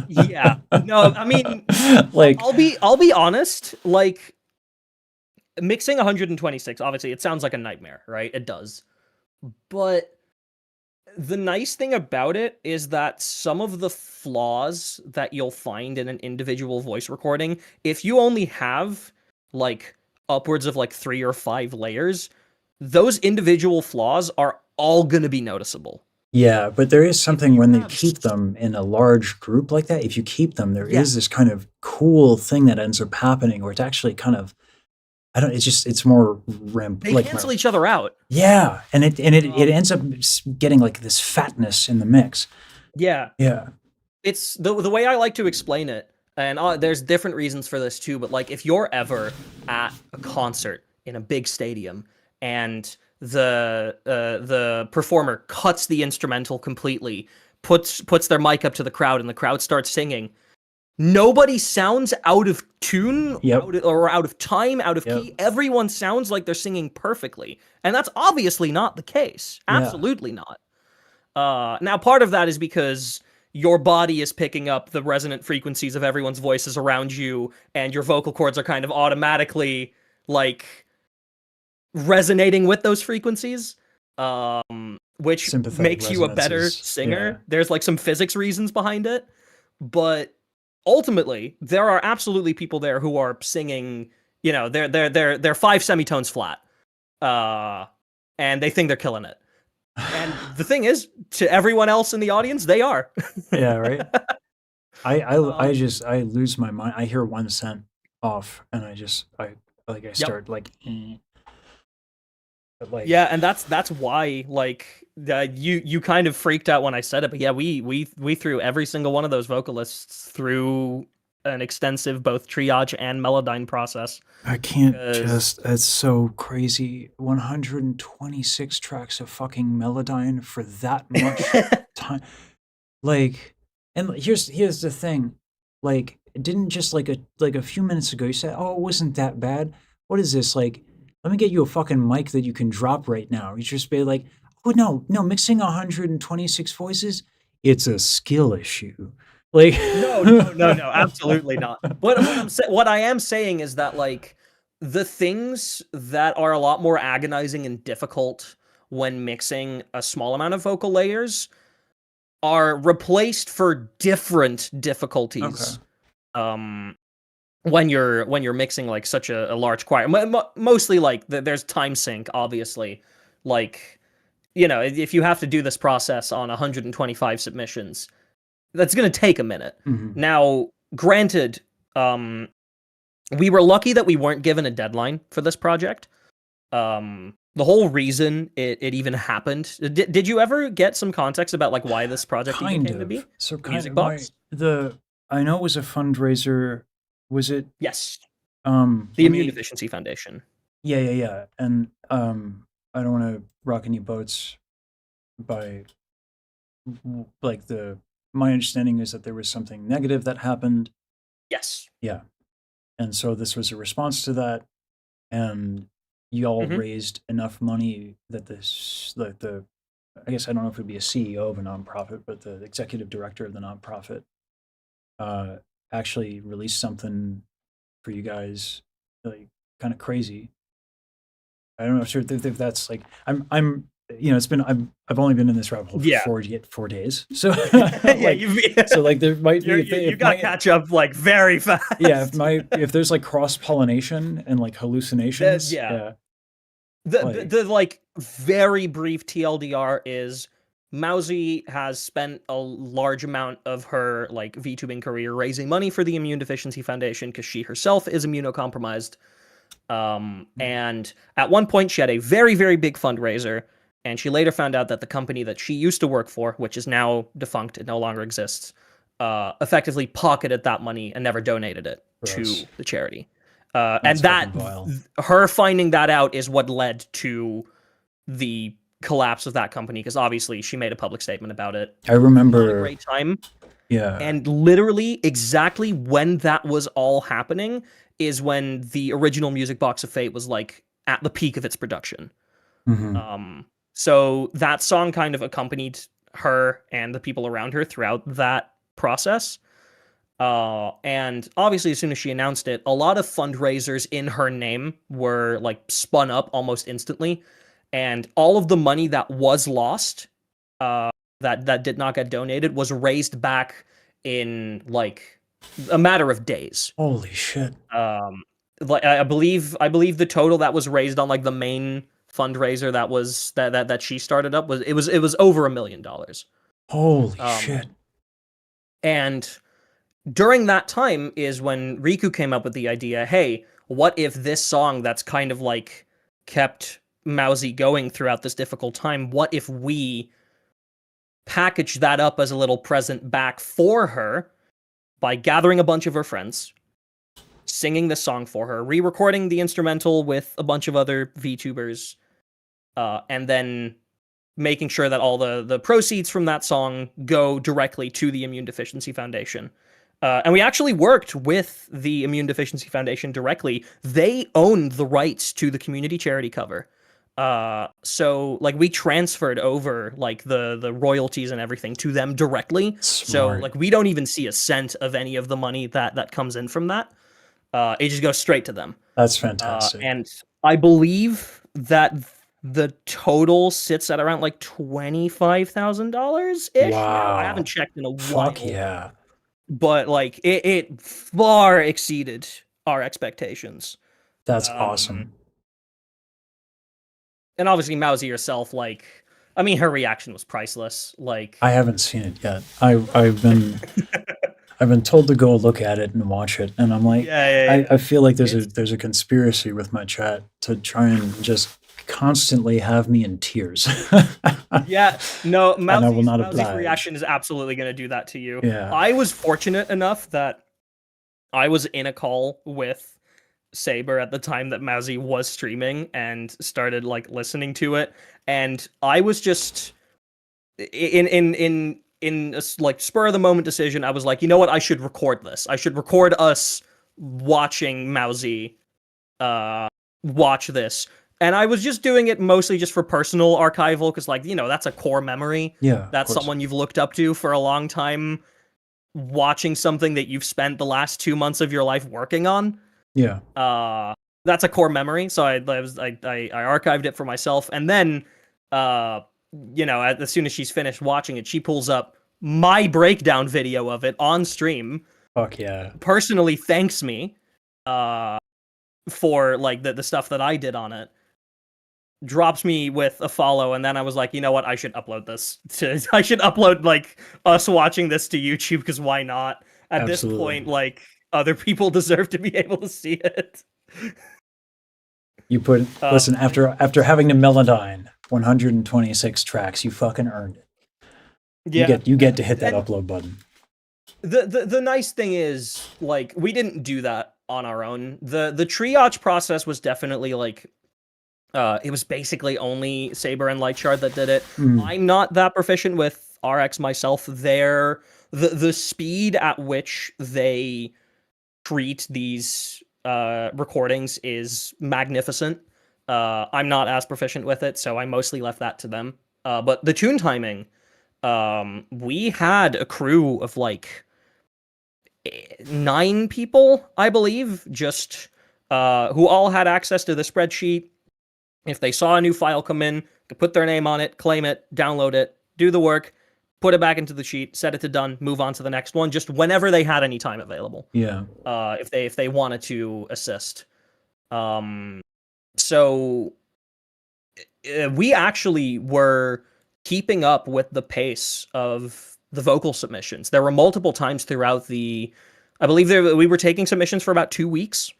L: Yeah. No, I mean,
A: like,
L: I'll be honest. Like, mixing 126, obviously, it sounds like a nightmare, right? It does. But The nice thing about it is that some of the flaws that you'll find in an individual voice recording, if you only have like upwards of like 3 or 5 layers, those individual flaws are all going to be noticeable.
A: Yeah, but there is something
L: you
A: when they
L: have
A: keep them in a large group like that. If you keep them, there is
L: Yeah.
A: this kind of cool thing that ends up happening where it's actually kind of, I don't. It's just it's more
L: They
A: like
L: cancel each other out.
A: yeah, and it ends up getting like this fatness in the mix.
L: Yeah.
A: Yeah,
L: It's the way I like to explain it, and there's different reasons for this too, but like if you're ever at a concert in a big stadium and the performer cuts the instrumental completely, puts their mic up to the crowd, and the crowd starts singing, nobody sounds out of tune,
A: Yep.
L: out of time, out of
A: Yep.
L: key. Everyone sounds like they're singing perfectly, and that's obviously not the case.
A: Yeah.
L: Absolutely not. Now, part of that is because your body is picking up the resonant frequencies of everyone's voices around you, and your vocal cords are kind of automatically like resonating with those frequencies, which
A: Sympathetic
L: makes you a better
A: resonances,
L: singer.
A: yeah.
L: There's like some physics reasons behind it, but ultimately, there are absolutely people there who are singing. You know, they're 5 semitones flat, and they think they're killing it. And the thing is, to everyone else in the audience, they are.
A: yeah, right. I just I lose my mind. I hear 1 cent off, and I start like. But, like,
L: Yeah, and that's why like you kind of freaked out when I said it, but yeah, we threw every single one of those vocalists through an extensive both triage and melodyne process.
A: I can't
L: 'Cause-
A: just. It's so crazy. 126 tracks of fucking Melodyne for that much time. Like, and here's the thing. Like, it didn't just like a few minutes ago you said, "Oh, it wasn't that bad." What is this? Like, let me get you a fucking mic that you can drop right now. You just be like, "Oh no, mixing 126 voices, it's a skill issue." Like,
L: No, absolutely not. What I am saying is that like the things that are a lot more agonizing and difficult when mixing a small amount of vocal layers are replaced for different difficulties. When you're mixing like such a large choir, mostly like there's time sync, obviously. Like, you know, if you have to do this process on 125 submissions, that's going to take a minute.
A: Mhm.
L: Now, granted, we were lucky that we weren't given a deadline for this project. The whole reason it even happened. Did you ever get some context about like why this project even came to be?
A: So kind
L: Music
A: of
L: Box?
A: I know it was a fundraiser. Was it?
L: Yes.
A: The
L: The Immune Deficiency Foundation.
A: Yeah. And I don't want to rock any boats by like my understanding is that there was something negative that happened.
L: Yes.
A: Yeah. And so this was a response to that, and y'all
L: Mhm.
A: raised enough money that I guess I don't know if it would be a CEO of a nonprofit, but the executive director of the nonprofit actually released something for you guys, like kind of crazy. I don't know if that's like I'm you know it's been I've only been in this rabbit hole
L: Yeah.
A: for 4 days, so
L: Yeah,
A: so like there might be
L: you got to catch up like very fast.
A: yeah if there's like cross pollination and like hallucinations
L: yeah.
A: Like-
L: The like very brief TLDR is Mousy has spent a large amount of her like VTubing career raising money for the Immune Deficiency Foundation because she herself is immunocompromised. And at one point she had a very, very big fundraiser, and she later found out that the company that she used to work for, which is now defunct, it no longer exists, effectively pocketed that money and never donated it
A: Gross.
L: to the charity.
A: That's
L: And that
A: fucking vile.
L: her finding that out is what led to the collapse of that company, because obviously she made a public statement about it.
A: I remember
L: A great time.
A: Yeah.
L: And literally exactly when that was all happening is when the original Music Box of Fate was like at the peak of its production.
A: Mhm.
L: So that song kind of accompanied her and the people around her throughout that process. And obviously, as soon as she announced it, a lot of fundraisers in her name were like spun up almost instantly. And all of the money that was lost that did not get donated was raised back in like a matter of days.
A: Holy shit.
L: Like I believe the total that was raised on like the main fundraiser that she started up was over $1 million.
A: Holy shit.
L: And during that time is when Riku came up with the idea, hey, what if this song that's kind of like kept Mousy going throughout this difficult time, what if we package that up as a little present back for her by gathering a bunch of her friends, singing this song for her, re-recording the instrumental with a bunch of other VTubers, and then making sure that all the proceeds from that song go directly to the Immune Deficiency Foundation. And we actually worked with the Immune Deficiency Foundation directly. They owned the rights to the community charity cover. So like we transferred over like the royalties and everything to them directly.
A: Smart.
L: So like we don't even see a cent of any of the money that comes in from that. It just goes straight to them.
A: That's fantastic.
L: And I believe that the total sits at around like $25,000 ish.
A: Wow.
L: I haven't checked in a while.
A: Fuck yeah.
L: But like it far exceeded our expectations.
A: That's awesome.
L: And obviously Mousy herself, like, I mean, her reaction was priceless. Like,
A: I haven't seen it yet. I've been I've been told to go look at it and watch it, and I'm like,
L: yeah.
A: I feel like there's a conspiracy with my chat to try and just constantly have me in tears.
L: Yeah, no,
A: will not
L: Mousy's
A: oblige.
L: reaction is absolutely going to do that to you.
A: Yeah.
L: I was fortunate enough that I was in a call with Saber at the time that Mousy was streaming and started like listening to it, and I was just in a like spur of the moment decision. I was like, you know what, I should record this. I should record us watching Mousy watch this. And I was just doing it mostly just for personal archival, because like, you know, that's a core memory.
A: Yeah,
L: That's someone you've looked up to for a long time, watching something that you've spent the last 2 months of your life working on.
A: Yeah.
L: That's a core memory. So I archived it for myself, and then you know, as soon as she's finished watching it, she pulls up my breakdown video of it on stream.
A: Fuck yeah.
L: Personally thanks me for like the stuff that I did on it. Drops me with a follow, and then I was like, you know what, I should upload this to I should upload like us watching this to YouTube, because why not? At
A: Absolutely.
L: this point, like, other people deserve to be able to see it.
A: You put listen, after having to Melodyne 126 tracks, you fucking earned it.
L: Yeah.
A: You get to hit that upload button.
L: The nice thing is, like, we didn't do that on our own. The triage process was definitely like it was basically only Saber and Lightshard that did it. I'm not that proficient with RX myself. The speed at which they treat these recordings is magnificent. I'm not as proficient with it, so I mostly left that to them. But the tune timing, we had a crew of like 9 people, I believe, just who all had access to the spreadsheet. If they saw a new file come in, could put their name on it, claim it, download it, do the work, put it back into the sheet, set it to done, move on to the next one, just whenever they had any time available.
A: Yeah.
L: If they wanted to assist. So we actually were keeping up with the pace of the vocal submissions. There were multiple times throughout I believe we were taking submissions for about 2 weeks.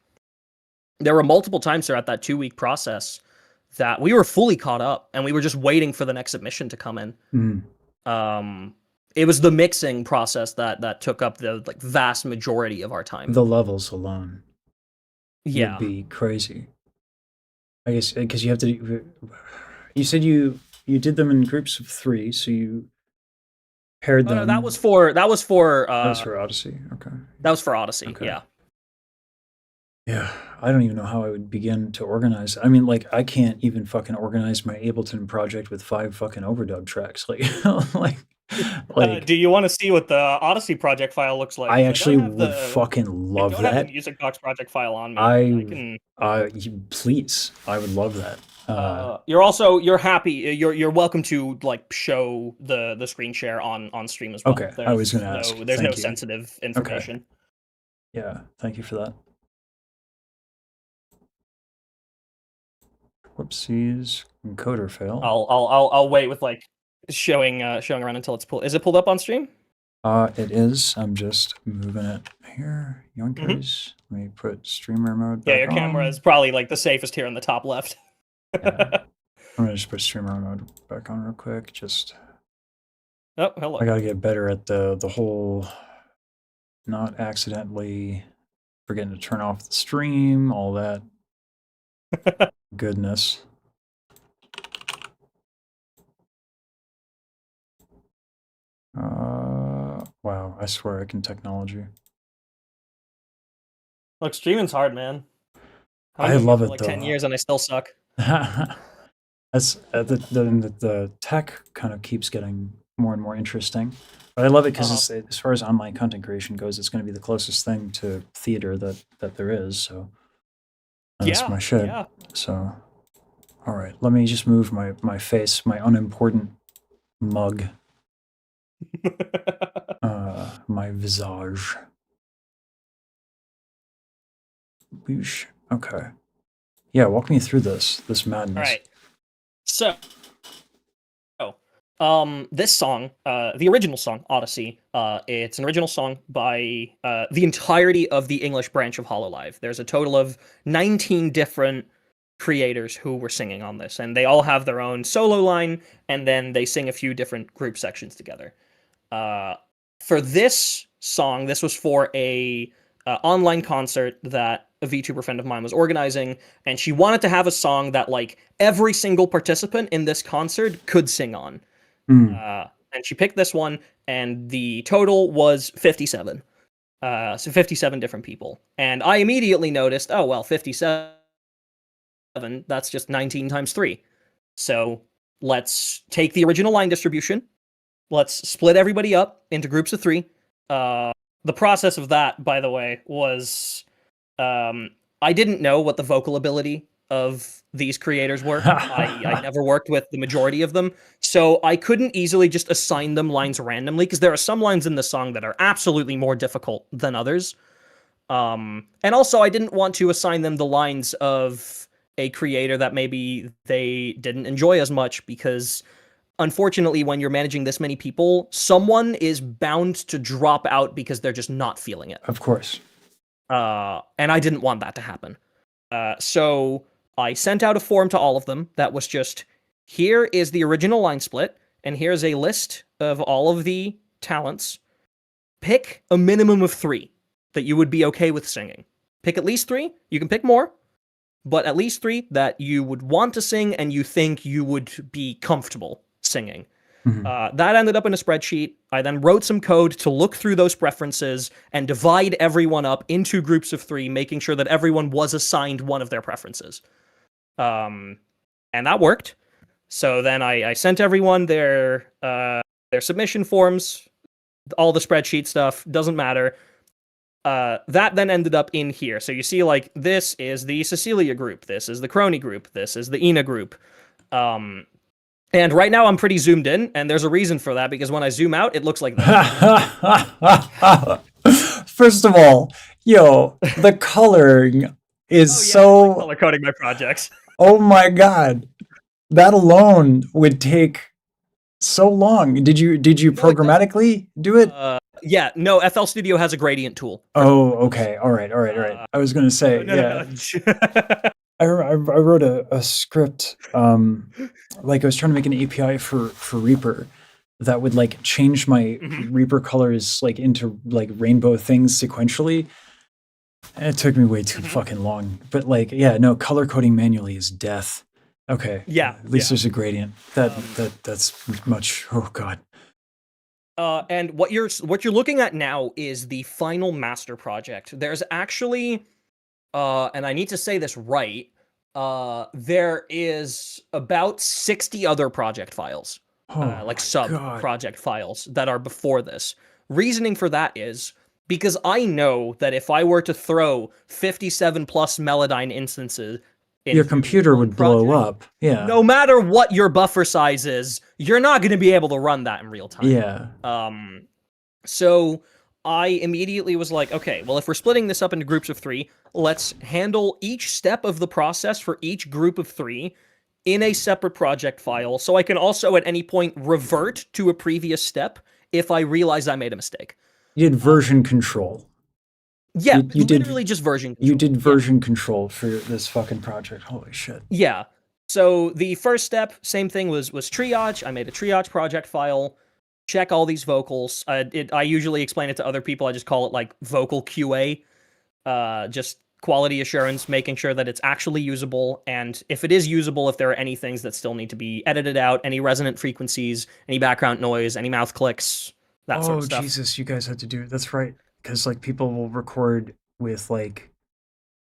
L: There were multiple times throughout that 2-week process that we were fully caught up, and we were just waiting for the next submission to come in. It was the mixing process that took up the like vast majority of our time.
A: The levels alone
L: would
A: be crazy. I guess because you have to. You said you did them in groups of 3, so you paired them.
L: No, that was for
A: that was for Odyssey. Okay.
L: That was for Odyssey.
A: Okay.
L: Yeah.
A: Yeah, I don't even know how I would begin to organize. I mean, like, I can't even fucking organize my Ableton project with 5 fucking overdub tracks. Like,
L: do you want to see what the Odyssey project file looks like?
A: I actually would fucking love
L: I don't have
A: that.
L: the Music Box project file on me.
A: Please, I would love that.
L: You're happy. You're welcome to like show the screen share on stream as well.
A: Okay, I was gonna ask.
L: There's no
A: Thank you.
L: sensitive information.
A: Yeah, thank you for that. Whoopsies, encoder fail.
L: I'll wait with like showing around until it's pulled. Is it pulled up on stream?
A: It is. I'm just moving it here. Yoinkers. Let me put streamer mode back
L: Yeah, your camera
A: on.
L: is probably like the safest here in the top left.
A: Yeah. I'm gonna just put streamer mode back on real quick. Just
L: Oh, hello.
A: I gotta get better at the whole not accidentally forgetting to turn off the stream, all that goodness. Wow, I swear I can technology.
L: Look, streaming's hard, man.
A: I love it
L: like
A: though.
L: 10 years and I still suck.
A: As the tech kind of keeps getting more and more interesting, but I love it because as far as online content creation goes, it's going to be the closest thing to theater that there is. So that's my shit.
L: Yeah.
A: So, all right, let me just move my face, my unimportant mug, my visage. Whoosh. Okay. Yeah, walk me through this madness.
L: All right. So, this song, the original song, Odyssey, it's an original song by the entirety of the English branch of Hololive. There's a total of 19 different creators who were singing on this, and they all have their own solo line, and then they sing a few different group sections together. For this song, this was for a online concert that a VTuber friend of mine was organizing, and she wanted to have a song that like every single participant in this concert could sing on. And she picked this one, and the total was 57. So 57 different people. And I immediately noticed, oh, well, 57, that's just 19 times 3. So let's take the original line distribution. Let's split everybody up into groups of 3. The process of that, by the way, was I didn't know what the vocal ability of these creators were. I never worked with the majority of them, so I couldn't easily just assign them lines randomly, because there are some lines in the song that are absolutely more difficult than others. And also, I didn't want to assign them the lines of a creator that maybe they didn't enjoy as much, because unfortunately, when you're managing this many people, someone is bound to drop out because they're just not feeling it.
A: Of course.
L: And I didn't want that to happen. So I sent out a form to all of them that was just, here is the original line split, and here's a list of all of the talents. Pick a minimum of 3 that you would be okay with singing. Pick at least 3. You can pick more, but at least 3 that you would want to sing and you think you would be comfortable singing. That ended up in a spreadsheet. I then wrote some code to look through those preferences and divide everyone up into groups of 3, making sure that everyone was assigned one of their preferences. And that worked. So then I sent everyone their submission forms, all the spreadsheet stuff, doesn't matter. That then ended up in here. So you see, like, this is the Cecilia group, this is the Crony group, this is the Ina group. And right now I'm pretty zoomed in, and there's a reason for that, because when I zoom out, it looks like that.
A: First of all, the coloring is so...
L: color coding my projects.
A: Oh my god. That alone would take so long. Did you programmatically do it?
L: Yeah, no, FL Studio has a gradient tool.
A: Oh, okay. All right. I was going to say, I wrote a script, like I was trying to make an API for Reaper that would like change my Reaper colors like into like rainbow things sequentially. And it took me way too fucking long. But like, color coding manually is death. Okay.
L: Yeah.
A: At least there's a gradient. That's much. Oh god.
L: And what you're looking at now is the final master project. There's actually, and I need to say this right, there is about 60 other project files, like sub-project files that are before this. Reasoning for that is because I know that if I were to throw 57 plus Melodyne
A: Your computer would blow up. Yeah.
L: No matter what your buffer size is, you're not going to be able to run that in real time.
A: Yeah.
L: So I immediately was like, okay, well, if we're splitting this up into groups of 3, let's handle each step of the process for each group of 3 in a separate project file, so I can also at any point revert to a previous step if I realize I made a mistake.
A: You did version control.
L: Yeah,
A: you
L: literally just version control.
A: You did version control for this fucking project. Holy shit.
L: Yeah. So the first step, same thing, was triage. I made a triage project file, check all these vocals. I usually explain it to other people. I just call it like vocal QA, just quality assurance, making sure that it's actually usable. And if it is usable, if there are any things that still need to be edited out, any resonant frequencies, any background noise, any mouth clicks, that sort of stuff.
A: Oh, Jesus, you guys had to do it. That's right. Because, like, people will record with, like,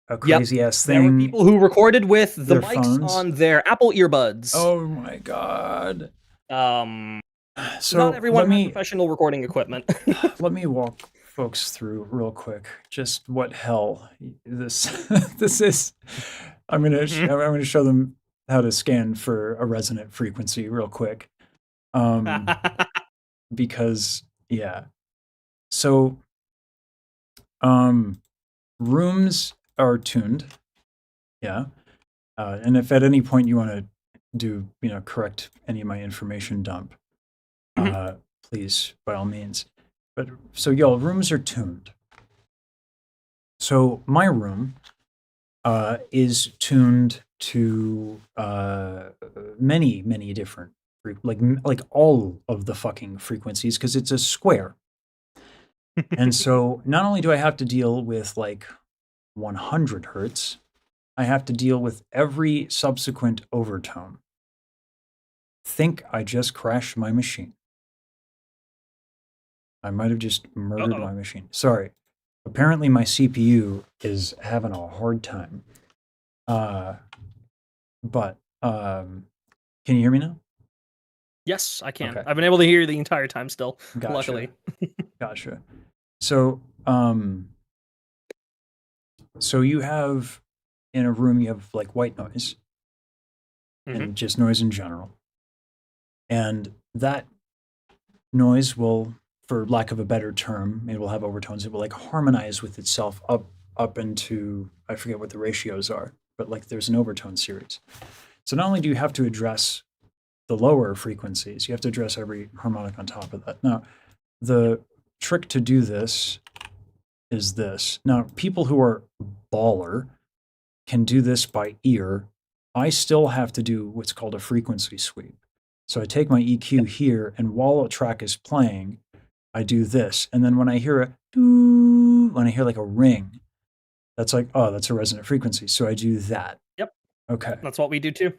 A: a crazy-ass thing.
L: There were people who recorded with the
A: their
L: mics
A: phones.
L: on their Apple earbuds.
A: Oh, my God. So
L: not everyone
A: let
L: has
A: me,
L: professional recording equipment.
A: let me walk folks through real quick just what hell this this is. I'm gonna show them how to scan for a resonant frequency real quick. Because yeah. So rooms are tuned. Yeah. And if at any point you want to do, correct any of my information dump, please, by all means. But so y'all, rooms are tuned. So my room is tuned to many different like all of the fucking frequencies because it's a square. And so not only do I have to deal with like 100 hertz, I have to deal with every subsequent overtone. Think I just crashed my machine. I might have just murdered my machine. Sorry. Apparently my CPU is having a hard time. But can you hear me now?
L: Yes, I can.
A: Okay.
L: I've been able to hear you the entire time still,
A: Gotcha.
L: luckily.
A: Gotcha. So, so you have, in a room, you have like white noise and just noise in general. And that noise will, for lack of a better term, it will have overtones. It will like harmonize with itself up into, I forget what the ratios are, but like there's an overtone series. So not only do you have to address the lower frequencies, you have to address every harmonic on top of that. Now, the trick to do this is this. Now, people who are baller can do this by ear. I still have to do what's called a frequency sweep. So I take my EQ here, and while a track is playing, I do this. And then when I hear a doo, when I hear like a ring, that's like, oh, that's a resonant frequency. So I do that.
L: Yep.
A: Okay.
L: That's what we do too.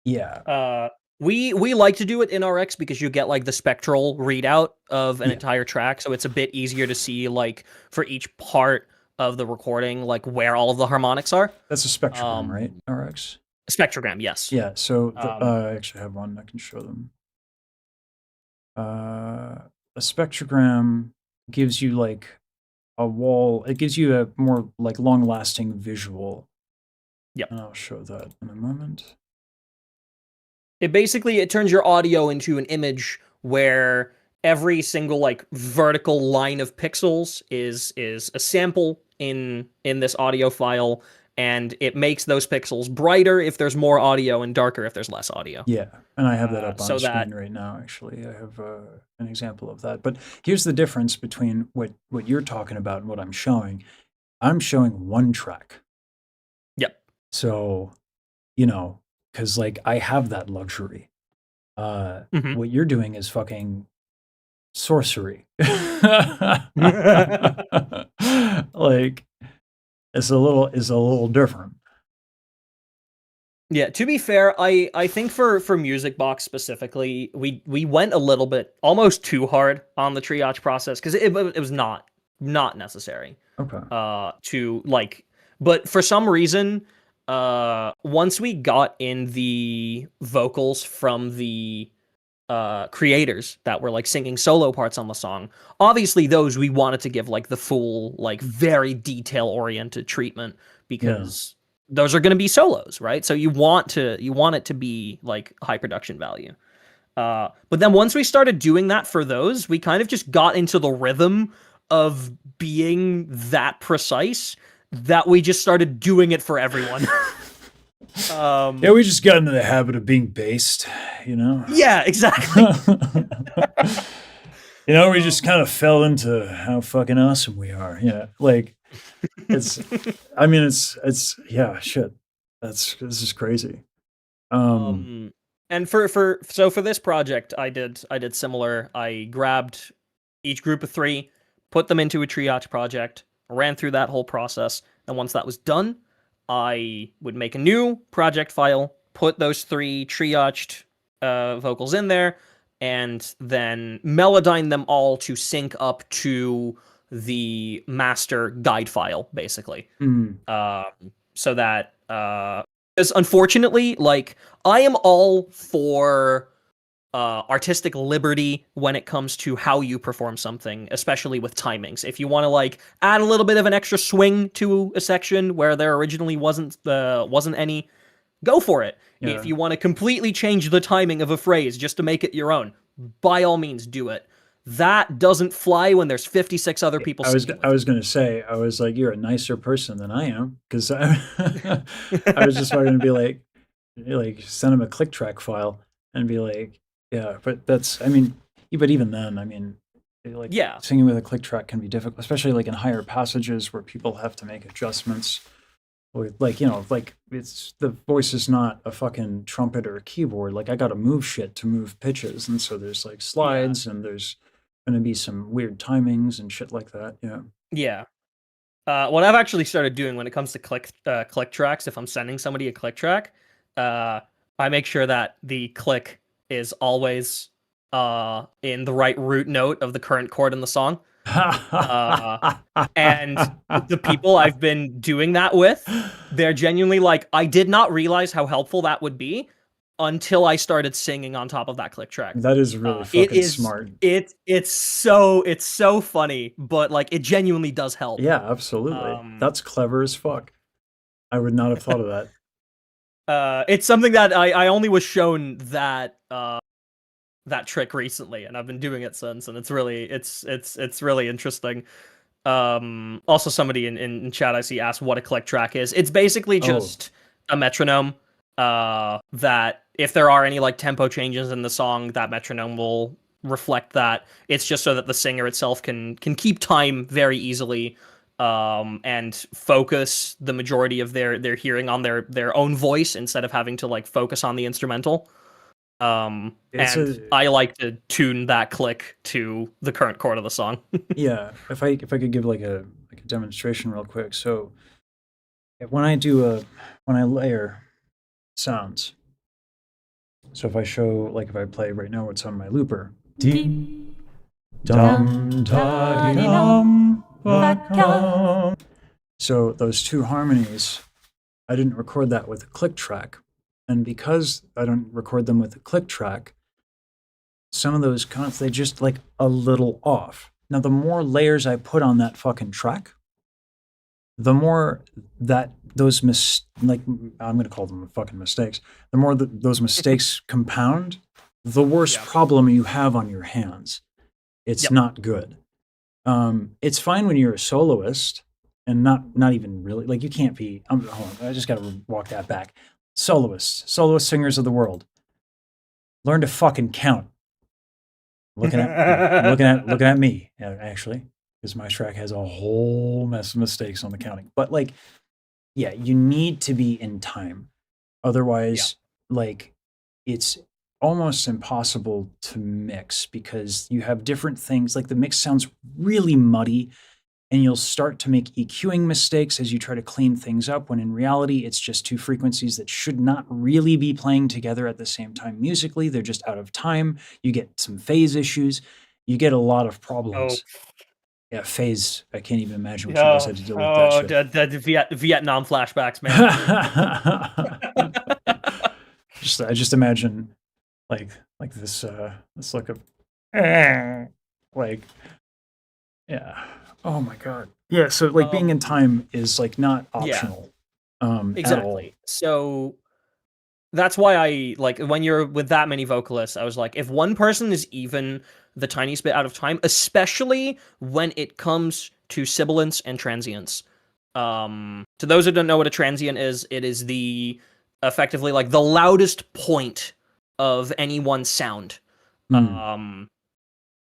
A: Yeah.
L: We like to do it in RX because you get like the spectral readout of an entire track, so it's a bit easier to see like for each part of the recording like where all of the harmonics are.
A: That's a spectrogram, right? RX.
L: A spectrogram, yes.
A: Yeah. So I actually have one I can show them. A spectrogram gives you like a wall. It gives you a more like long-lasting visual.
L: Yep.
A: And I'll show that in a moment.
L: It turns your audio into an image where every single like vertical line of pixels is a sample in this audio file, and it makes those pixels brighter if there's more audio and darker if there's less audio.
A: Yeah, and I have that up on screen right now. Actually, I have an example of that. But here's the difference between what you're talking about and what I'm showing. I'm showing one track.
L: Yep.
A: So, because like I have that luxury. What you're doing is fucking sorcery. Like it's a little different.
L: Yeah, to be fair, I think for Music Box specifically, we went a little bit almost too hard on the triage process because it was not necessary.
A: Okay.
L: To like, but for some reason, once we got in the vocals from the creators that were like singing solo parts on the song, obviously those we wanted to give like the full like very detail oriented treatment because those are going to be solos, right? So you want it to be like high production value. But then once we started doing that for those, we kind of just got into the rhythm of being that precise that we just started doing it for everyone.
A: Yeah, we just got into the habit of being based, you know?
L: Yeah, exactly.
A: You know, we just kind of fell into how fucking awesome we are. Yeah. Like, I mean, yeah, shit. This is crazy.
L: And for this project, I did similar. I grabbed each group of 3, put them into a triage project, ran through that whole process, and once that was done, I would make a new project file, put those 3 triaged vocals in there, and then melodyne them all to sync up to the master guide file, basically. So that because unfortunately, like, I am all for artistic liberty when it comes to how you perform something, especially with timings. If you want to like add a little bit of an extra swing to a section where there originally wasn't any, go for it.
A: Yeah.
L: If you want to completely change the timing of a phrase just to make it your own, by all means do it. That doesn't fly when there's 56 other people singing.
A: I was going to say, I was like, you're a nicer person than I am, because I was just going to be like send him a click track file and be like, yeah, but that's, I mean, but even then, I mean, like,
L: yeah,
A: singing with a click track can be difficult, especially like in higher passages where people have to make adjustments. Like, you know, like it's, the voice is not a fucking trumpet or a keyboard. Like, I got to move shit to move pitches, and so there's like slides, and there's going to be some weird timings and shit like that. Yeah.
L: Yeah. What I've actually started doing when it comes to click tracks, if I'm sending somebody a click track, I make sure that the click is always in the right root note of the current chord in the song. And the people I've been doing that with, they're genuinely like, I did not realize how helpful that would be until I started singing on top of that click track.
A: That is really fucking smart.
L: It's so funny, but like it genuinely does help.
A: Yeah, absolutely. That's clever as fuck. I would not have thought of that.
L: It's something that I only was shown that trick recently, and I've been doing it since, and it's really interesting. Also, somebody in chat I see asked what a click track is. It's basically just a metronome. That if there are any like tempo changes in the song, that metronome will reflect that. It's just so that the singer itself can keep time very easily, and focus the majority of their hearing on their own voice instead of having to like focus on the instrumental. I like to tune that click to the current chord of the song.
A: Yeah, if I could give like a demonstration real quick. So when I layer sounds, so if I show, like if I play right now what's on my looper, dee dum da dee dum ba dum. So those 2 harmonies, I didn't record that with a click track. And because I don't record them with a click track, some of those conts, they just like a little off. Now, the more layers I put on that fucking track, the more that those like, I'm going to call them fucking mistakes, the more that those mistakes compound, the worse problem you have on your hands. It's not good. It's fine when you're a soloist and not even really, like you can't be, hold on, I just got to walk that back. Soloist singers of the world, learn to fucking count. Looking at me, actually, because my track has a whole mess of mistakes on the counting. But like, yeah, you need to be in time. Otherwise, like, it's almost impossible to mix because you have different things. Like the mix sounds really muddy, and you'll start to make EQing mistakes as you try to clean things up, when in reality, it's just 2 frequencies that should not really be playing together at the same time musically. They're just out of time. You get some phase issues. You get a lot of problems. Yeah, phase. I can't even imagine what you guys had to deal with that shit.
L: The Vietnam flashbacks, man.
A: I just imagine like this look of like, yeah. Oh my god. Yeah, so like being in time is like not optional. at all.
L: Exactly. So that's why I like when you're with that many vocalists, I was like, if one person is even the tiniest bit out of time, especially when it comes to sibilants and transients. To those who don't know what a transient is, it is the effectively like the loudest point of any one sound.
A: Oh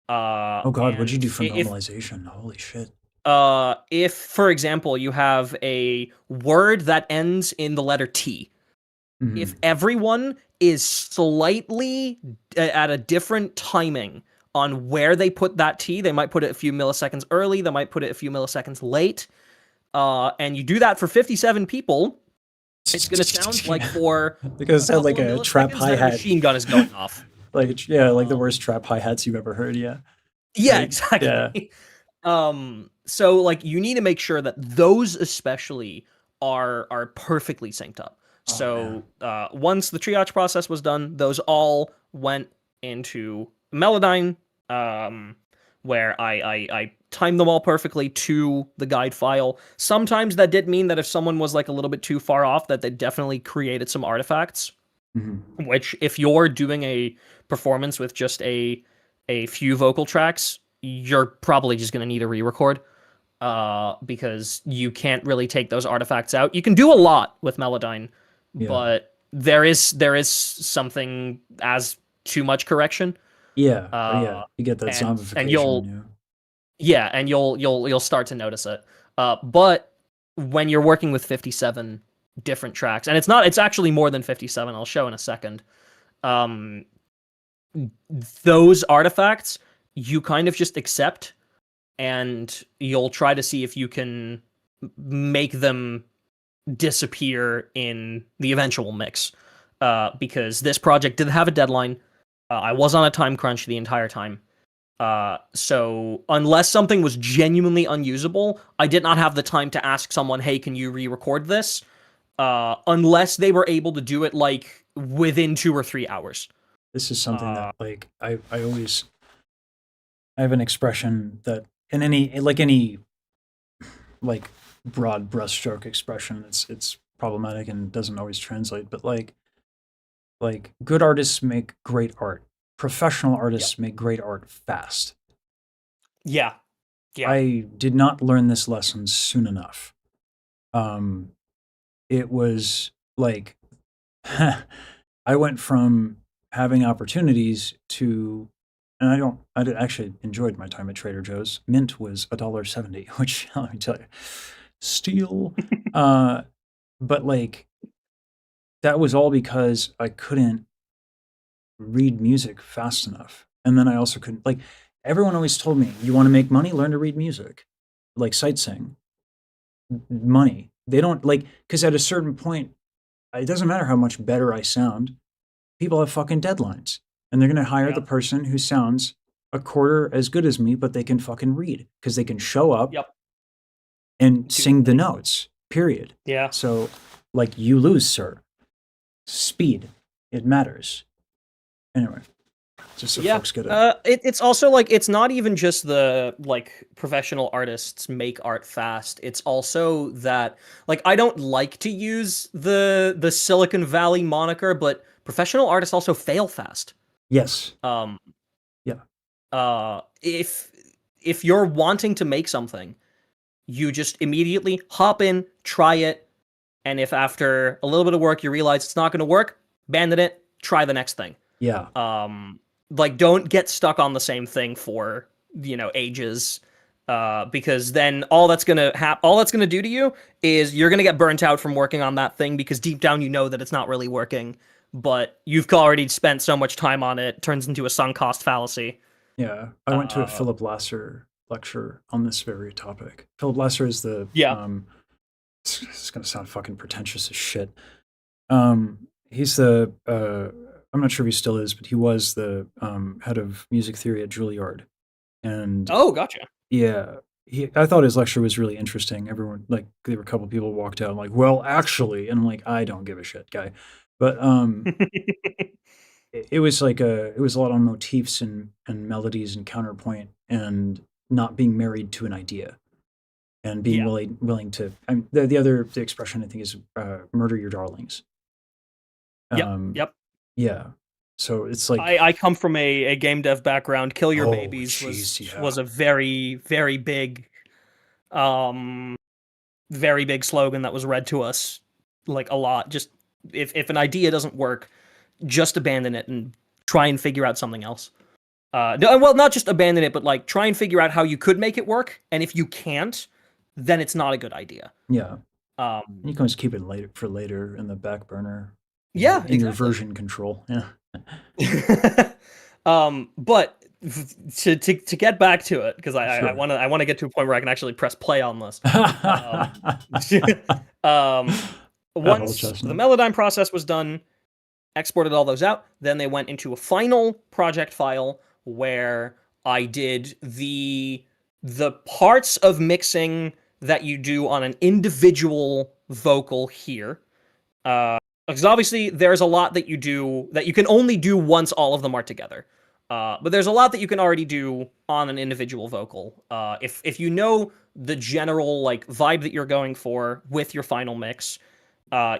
A: God, what'd you do for
L: if
A: normalization? Holy shit.
L: if for example you have a word that ends in the letter T, if everyone is slightly at a different timing on where they put that T, they might put it a few milliseconds early, they might put it a few milliseconds late, and you do that for 57 people, it's gonna sound like for
A: because it sounds like a trap hi-hat.
L: Machine gun is going off.
A: Like like the worst trap hi-hats you've ever heard. Yeah.
L: Yeah,
A: Like,
L: exactly.
A: yeah.
L: So like you need to make sure that those especially are perfectly synced up. So once the triage process was done, those all went into Melodyne, where I timed them all perfectly to the guide file. Sometimes that did mean that if someone was like a little bit too far off, that they definitely created some artifacts. Which, if you're doing a performance with just a few vocal tracks, you're probably just gonna need a re-record. Because you can't really take those artifacts out. You can do a lot with Melodyne, but there is something as too much correction.
A: Yeah, you get that zombification.
L: And you'll start to notice it. But when you're working with 57 different tracks, and it's actually more than 57. I'll show in a second. Those artifacts you kind of just accept, and you'll try to see if you can make them disappear in the eventual mix. Because this project did have a deadline. I was on a time crunch the entire time. So unless something was genuinely unusable, I did not have the time to ask someone, hey, can you re-record this? Unless they were able to do it like within 2 or 3 hours.
A: This is something that like I have an expression that in any broad brushstroke expression, it's problematic and doesn't always translate. But like good artists make great art. Professional artists make great art fast.
L: Yeah.
A: I did not learn this lesson soon enough. It was like I went from having opportunities to, and I actually enjoyed my time at Trader Joe's. Mint was $1.70, which let me tell you, steal. But like that was all because I couldn't read music fast enough. And then I also couldn't, like, everyone always told me, you want to make money, learn to read music, like sight sing. Money. They don't like, because at a certain point, it doesn't matter how much better I sound, people have fucking deadlines. And they're going to hire the person who sounds a quarter as good as me, but they can fucking read because they can show up and sing the notes, period.
L: Yeah.
A: So, like, you lose, sir. Speed. It matters. Anyway, just so folks get it.
L: It's also like it's not even just the like professional artists make art fast. It's also that like I don't like to use the Silicon Valley moniker, but professional artists also fail fast.
A: Yes.
L: If you're wanting to make something, you just immediately hop in, try it, and if after a little bit of work you realize it's not going to work, abandon it, try the next thing.
A: Yeah.
L: Like don't get stuck on the same thing for, ages. Because then all that's going to do to you is you're going to get burnt out from working on that thing because deep down you know that it's not really working, but you've already spent so much time on it, turns into a sunk cost fallacy.
A: Yeah. I went to a Philip Lasser lecture on this very topic. Philip Lasser is the it's going to sound fucking pretentious as shit. He's the I'm not sure if he still is, but he was the head of music theory at Juilliard. And
L: gotcha.
A: Yeah, I thought his lecture was really interesting. Everyone, like, there were a couple people who walked out and like, well, actually, and I'm like, I don't give a shit, guy. But it was like it was a lot on motifs and melodies and counterpoint and not being married to an idea. and being
L: Yeah.
A: willing to. The other expression I think is murder your darlings.
L: Yep.
A: Yeah. So it's like,
L: I come from a game dev background. Kill your
A: oh,
L: babies
A: jeez, yeah.
L: was a very, very big very big slogan that was read to us like a lot. Just if an idea doesn't work, just abandon it and try and figure out something else. No, well, not just abandon it, but like try and figure out how you could make it work. And if you can't, then it's not a good idea.
A: Yeah.
L: Um,
A: And you can always keep it later in the back burner.
L: Yeah,
A: in your version control. Yeah.
L: But to get back to it, because I
A: Sure.
L: want to get to a point where I can actually press play on this. Once
A: chestnut.
L: the Melodyne process was done, exported all those out, then they went into a final project file where I did the parts of mixing that you do on an individual vocal here. Because obviously there's a lot that you do that you can only do once all of them are together. But there's a lot that you can already do on an individual vocal. If you know the general like vibe that you're going for with your final mix,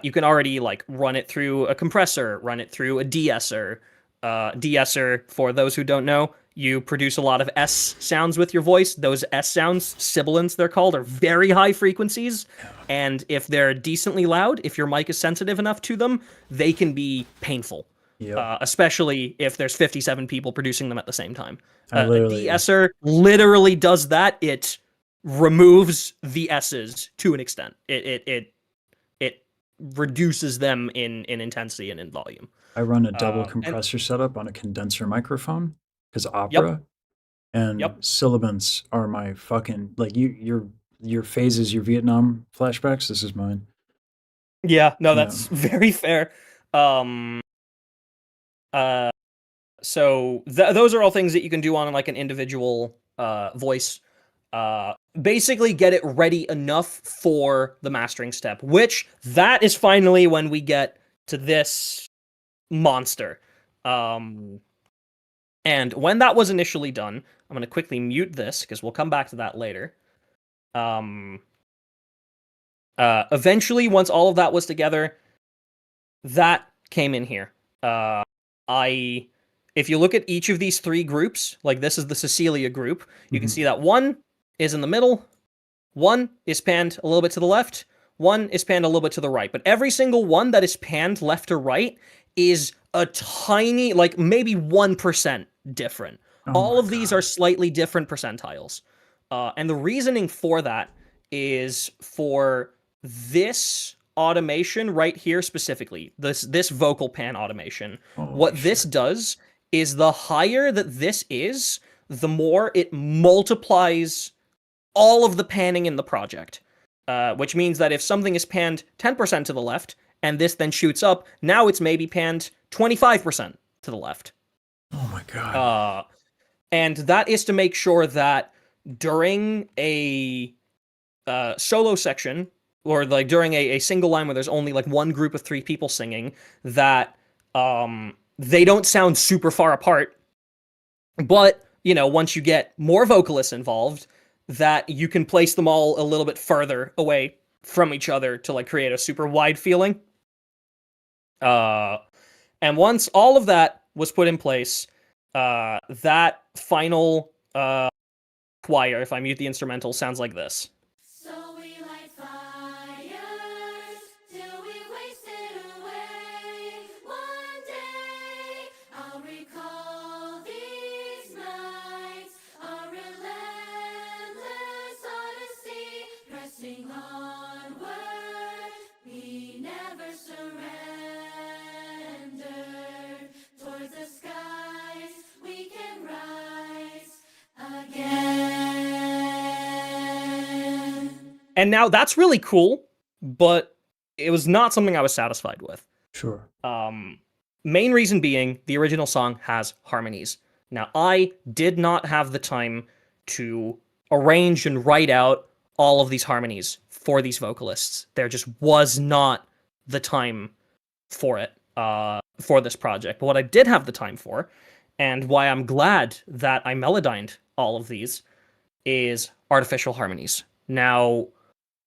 L: you can already like run it through a compressor, run it through a de-esser. De-esser, for those who don't know, you produce a lot of S sounds with your voice. Those S sounds, sibilants they're called, are very high frequencies. And if they're decently loud, if your mic is sensitive enough to them, they can be painful.
A: Yep.
L: Especially if there's 57 people producing them at the same time.
A: I
L: A
A: literally-
L: de-esser literally does that. It removes the S's to an extent. It reduces them in intensity and in volume.
A: I run a double
L: and-
A: compressor setup on a condenser microphone because opera and sibilants are my fucking like your phases, your Vietnam flashbacks. This is mine.
L: Yeah, no, that's very fair. So those are all things that you can do on like an individual voice. Basically get it ready enough for the mastering step, which that is finally when we get to this monster. And when that was initially done, I'm going to quickly mute this because we'll come back to that later. Eventually, once all of that was together, that came in here. If you look at each of these three groups, like this is the Cecilia group, you can see that one is in the middle, one is panned a little bit to the left, one is panned a little bit to the right. But every single one that is panned left to right is a tiny, like maybe 1% different. All of these are slightly different percentiles. And the reasoning for that is for this automation right here specifically, this vocal pan automation. What this does is the higher that this is, the more it multiplies all of the panning in the project. Which means that if something is panned 10% to the left, and this then shoots up, now it's maybe panned 25% to the left.
A: Oh my god.
L: And that is to make sure that during a solo section, or like during a single line where there's only like one group of three people singing, that they don't sound super far apart. But, you know, once you get more vocalists involved, that you can place them all a little bit further away from each other to like create a super wide feeling. And once all of that was put in place, that final choir, if I mute the instrumental, sounds like this.
E: So we light fires till we waste it away. One day I'll recall these nights, a relentless odyssey, pressing onward. We never surrender towards the skies. We can rise again.
L: And now that's really cool, but it was not something I was satisfied with.
A: Sure.
L: Main reason being the original song has harmonies. Now, I did not have the time to arrange and write out all of these harmonies for these vocalists. There just was not the time for it, for this project. But what I did have the time for, and why I'm glad that I melodined all of these, is artificial harmonies. Now,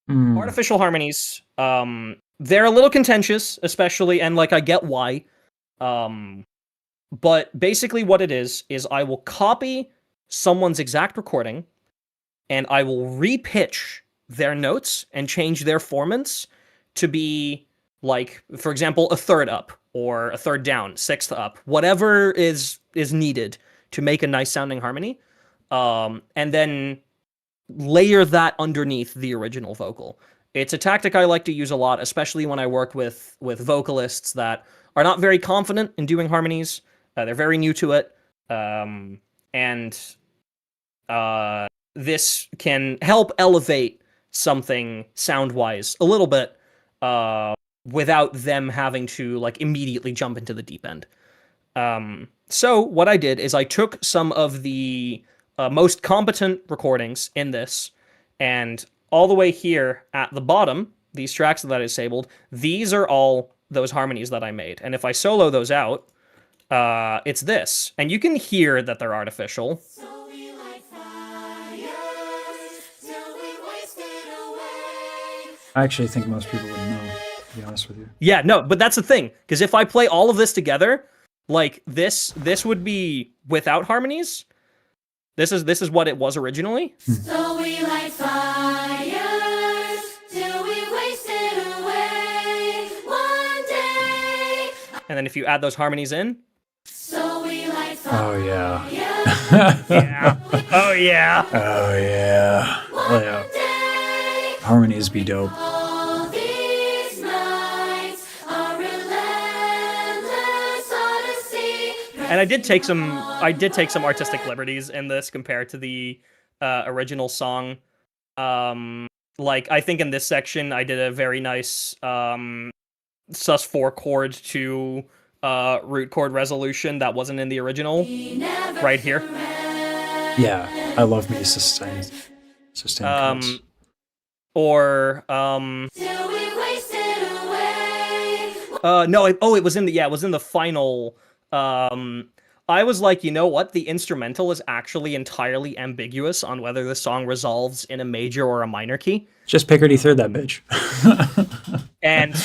A: Mm.
L: artificial harmonies, they're a little contentious, especially, and like I get why. But basically what it is I will copy someone's exact recording and I will repitch their notes and change their formants to be like, for example, a third up or a third down, sixth up, whatever is needed to make a nice sounding harmony. And then layer that underneath the original vocal. It's a tactic I like to use a lot, especially when I work with vocalists that are not very confident in doing harmonies. They're very new to it, and this can help elevate something sound-wise a little bit without them having to like immediately jump into the deep end. So what I did is I took some of the most competent recordings in this, and all the way here at the bottom, these tracks that I disabled, these are all those harmonies that I made. And if I solo those out, it's this. And you can hear that they're artificial.
A: I actually think most people would know, to be honest with you.
L: Yeah, no, but that's the thing. Because if I play all of this together, like this would be without harmonies. This is what it was originally.
E: So we light fires till we waste it away one day.
L: And then if you add those harmonies in.
E: So we light
A: Oh, yeah.
L: Yeah. Oh, yeah.
A: Oh, yeah. Oh, yeah. Harmonies be dope.
E: All these nights are relentless odyssey.
L: And I did take some artistic liberties in this compared to the original song. Like I think in this section I did a very nice sus4 chord to root chord resolution that wasn't in the original. Right here.
A: Yeah, I love me sustained chords.
L: Or
E: Till we waste it away.
L: no, it was in the final. I was like, you know what? The instrumental is actually entirely ambiguous on whether the song resolves in a major or a minor key.
A: Just pickardy third that bitch.
L: and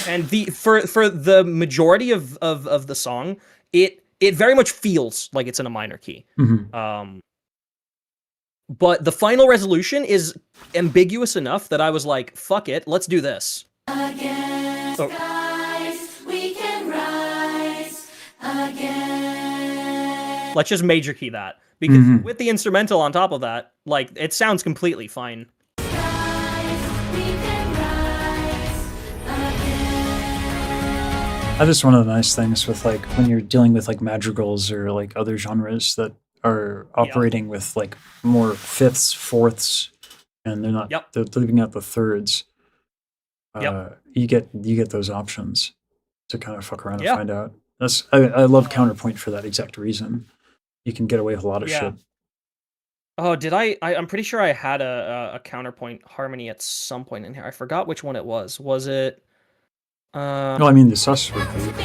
L: for the majority of the song, it very much feels like it's in a minor key.
A: Mm-hmm.
L: But the final resolution is ambiguous enough that I was like, fuck it, let's do this.
E: Against skies, we can rise again.
L: Let's just major key that. Because with the instrumental on top of that, like, it sounds completely fine.
A: That is one of the nice things with like when you're dealing with like madrigals or like other genres that are operating with like more fifths, fourths, and they're not they're leaving out the thirds. You get those options to kind of fuck around and find out. I love Counterpoint for that exact reason. You can get away with a lot of shit.
L: Oh, did I'm pretty sure I had a counterpoint harmony at some point in here. I forgot which one it was. Was it?
A: No, I mean the sus would be.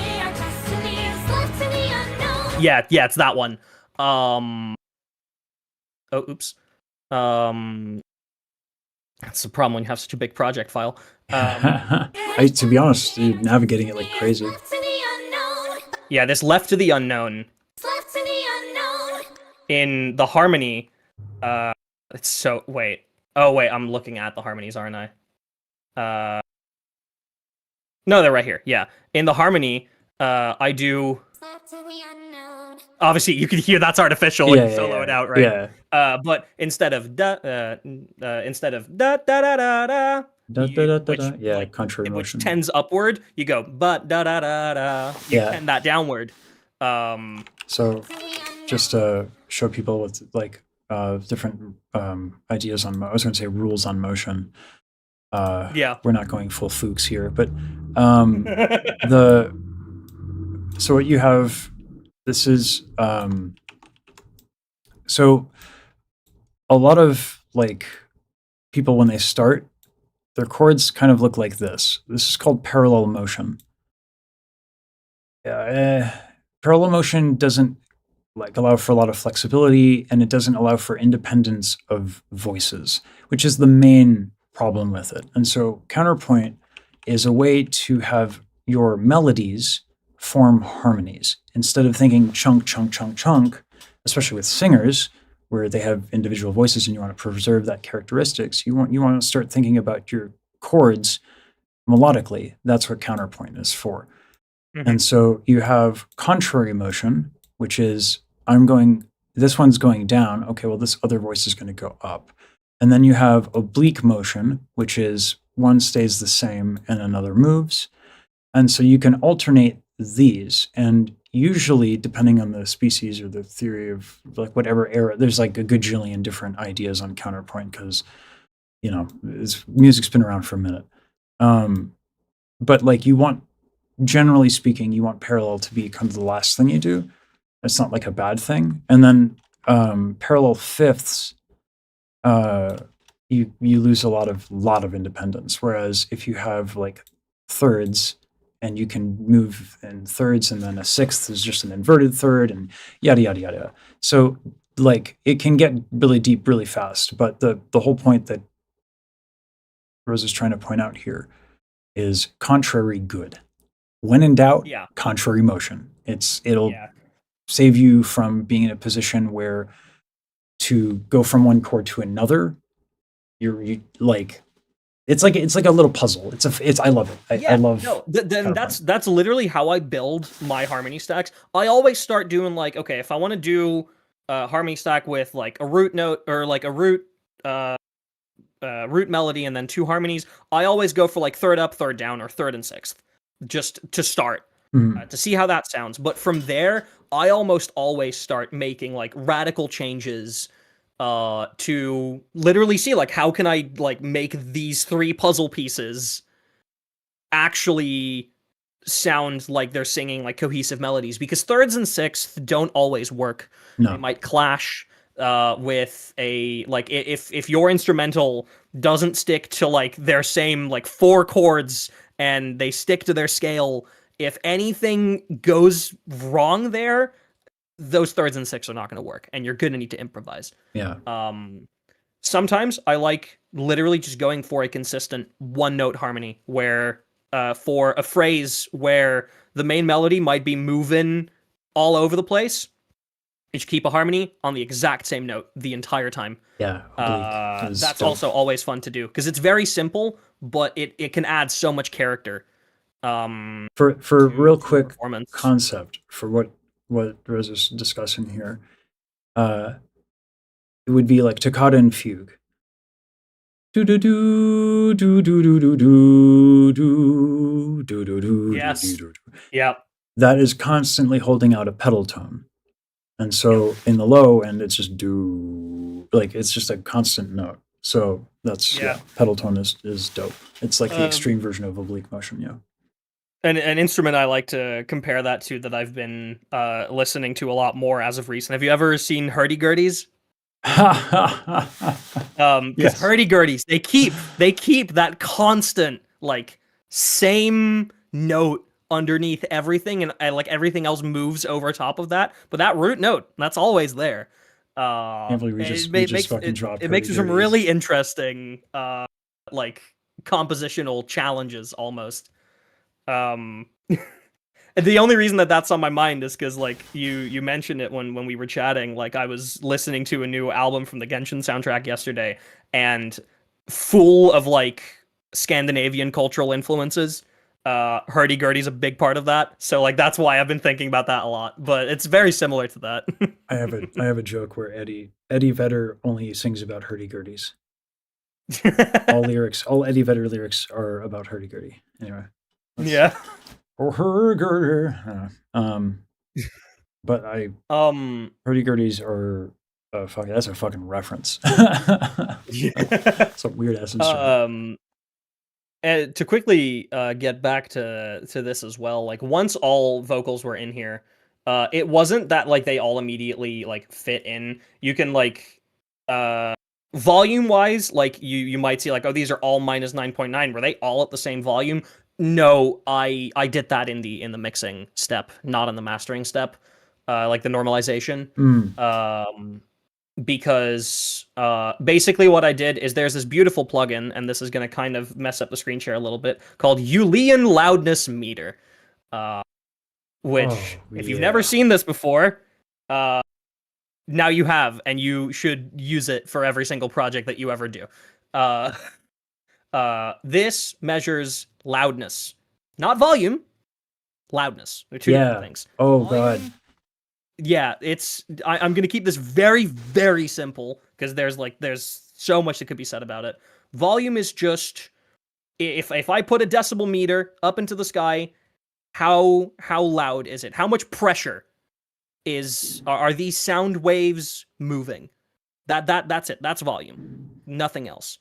L: Yeah, it's that one. Oh, oops. That's the problem when you have such a big project file.
A: To be honest, dude, navigating it like crazy.
L: Yeah, this left to the unknown. In the harmony, it's so wait. Oh wait, I'm looking at the harmonies, aren't I? No, they're right here. Yeah, in the harmony, I do. Obviously, you can hear that's artificial when you solo it out, right?
A: Yeah.
L: But instead of da da da da da
A: da, contrary
L: which
A: motion.
L: tends upward, you go but da da da da. You tend that downward.
A: So, just to show people with like different ideas on, I was going to say rules on motion. We're not going full Fuchs here, but so what you have. This is so a lot of like people when they start, their chords kind of look like this. This is called parallel motion. Parallel motion doesn't like allow for a lot of flexibility, and it doesn't allow for independence of voices, which is the main problem with it. And so counterpoint is a way to have your melodies form harmonies. Instead of thinking chunk, chunk, chunk, chunk, especially with singers, where they have individual voices and you want to preserve that characteristics, you want to start thinking about your chords melodically. That's what counterpoint is for. And so you have contrary motion, which is this one's going down. Okay, well, this other voice is going to go up. And then you have oblique motion, which is one stays the same and another moves. And so you can alternate these. And usually, depending on the species or the theory of like whatever era, there's like a gajillion different ideas on counterpoint because, music's been around for a minute. But like generally speaking, you want parallel to be kind of the last thing you do. It's not like a bad thing. And then parallel fifths, you lose a lot of independence. Whereas if you have like thirds and you can move in thirds, and then a sixth is just an inverted third, and yada yada yada. So like it can get really deep really fast. But the whole point that Rosa's trying to point out here is contrary good. When in doubt, contrary motion. It'll save you from being in a position where to go from one chord to another, it's like a little puzzle. I love it. I love.
L: No, that's literally how I build my harmony stacks. I always start doing like, okay, if I want to do a harmony stack with like a root note or like a root melody and then two harmonies, I always go for like third up, third down, or third and sixth, just to start. To see how that sounds. But from there, I almost always start making like radical changes to literally see like how can I like make these three puzzle pieces actually sound like they're singing like cohesive melodies, because thirds and sixths don't always work.
A: No.
L: They might clash with a like if your instrumental doesn't stick to like their same like four chords and they stick to their scale. If anything goes wrong there, those thirds and sixths are not going to work, and you're going to need to improvise.
A: Yeah.
L: Sometimes I like literally just going for a consistent one-note harmony, where for a phrase where the main melody might be moving all over the place, you should keep a harmony on the exact same note the entire time.
A: Yeah.
L: That's also always fun to do, because it's very simple, but it can add so much character.
A: For real quick concept for what Rosa's discussing here, it would be like toccata and fugue. Do do do do do do do do do do do do.
L: Yes. Yeah.
A: That is constantly holding out a pedal tone, and so in the low end, it's just do, like it's just a constant note. So that's pedal tone is dope. It's like the extreme version of oblique motion. Yeah.
L: An instrument I like to compare that to that I've been listening to a lot more as of recent. Have you ever seen hurdy-gurdies? Because hurdy-gurdies, they keep that constant like same note underneath everything, and like everything else moves over top of that. But that root note, that's always there. It makes some really interesting like compositional challenges almost. The only reason that that's on my mind is because like you mentioned it when we were chatting. Like I was listening to a new album from the Genshin soundtrack yesterday, and full of like Scandinavian cultural influences. Hurdy-gurdy's a big part of that, so like that's why I've been thinking about that a lot. But it's very similar to that.
A: I have a joke where Eddie Vedder only sings about hurdy-gurdies. all Eddie Vedder lyrics are about hurdy-gurdy. Anyway.
L: Yeah.
A: Or hurdy-gurdy. But hurdy-gurdies are that's a fucking reference. It's a weird ass instrument.
L: And to quickly get back to this as well, like once all vocals were in here, it wasn't that like they all immediately like fit in. You can like volume wise, like you might see like, oh, these are all minus 9.9. Were they all at the same volume? No, I did that in the mixing step, not in the mastering step, like the normalization. because basically what I did is there's this beautiful plugin, and this is going to kind of mess up the screen share a little bit, called Ulean Loudness Meter, which, if you've never seen this before, now you have, and you should use it for every single project that you ever do. This measures loudness, not volume. Loudness. They're two different things.
A: Oh god.
L: Yeah, I'm gonna keep this very, very simple because there's so much that could be said about it. Volume is just if I put a decibel meter up into the sky, how loud is it? How much pressure are these sound waves moving? That's it. That's volume. Nothing else.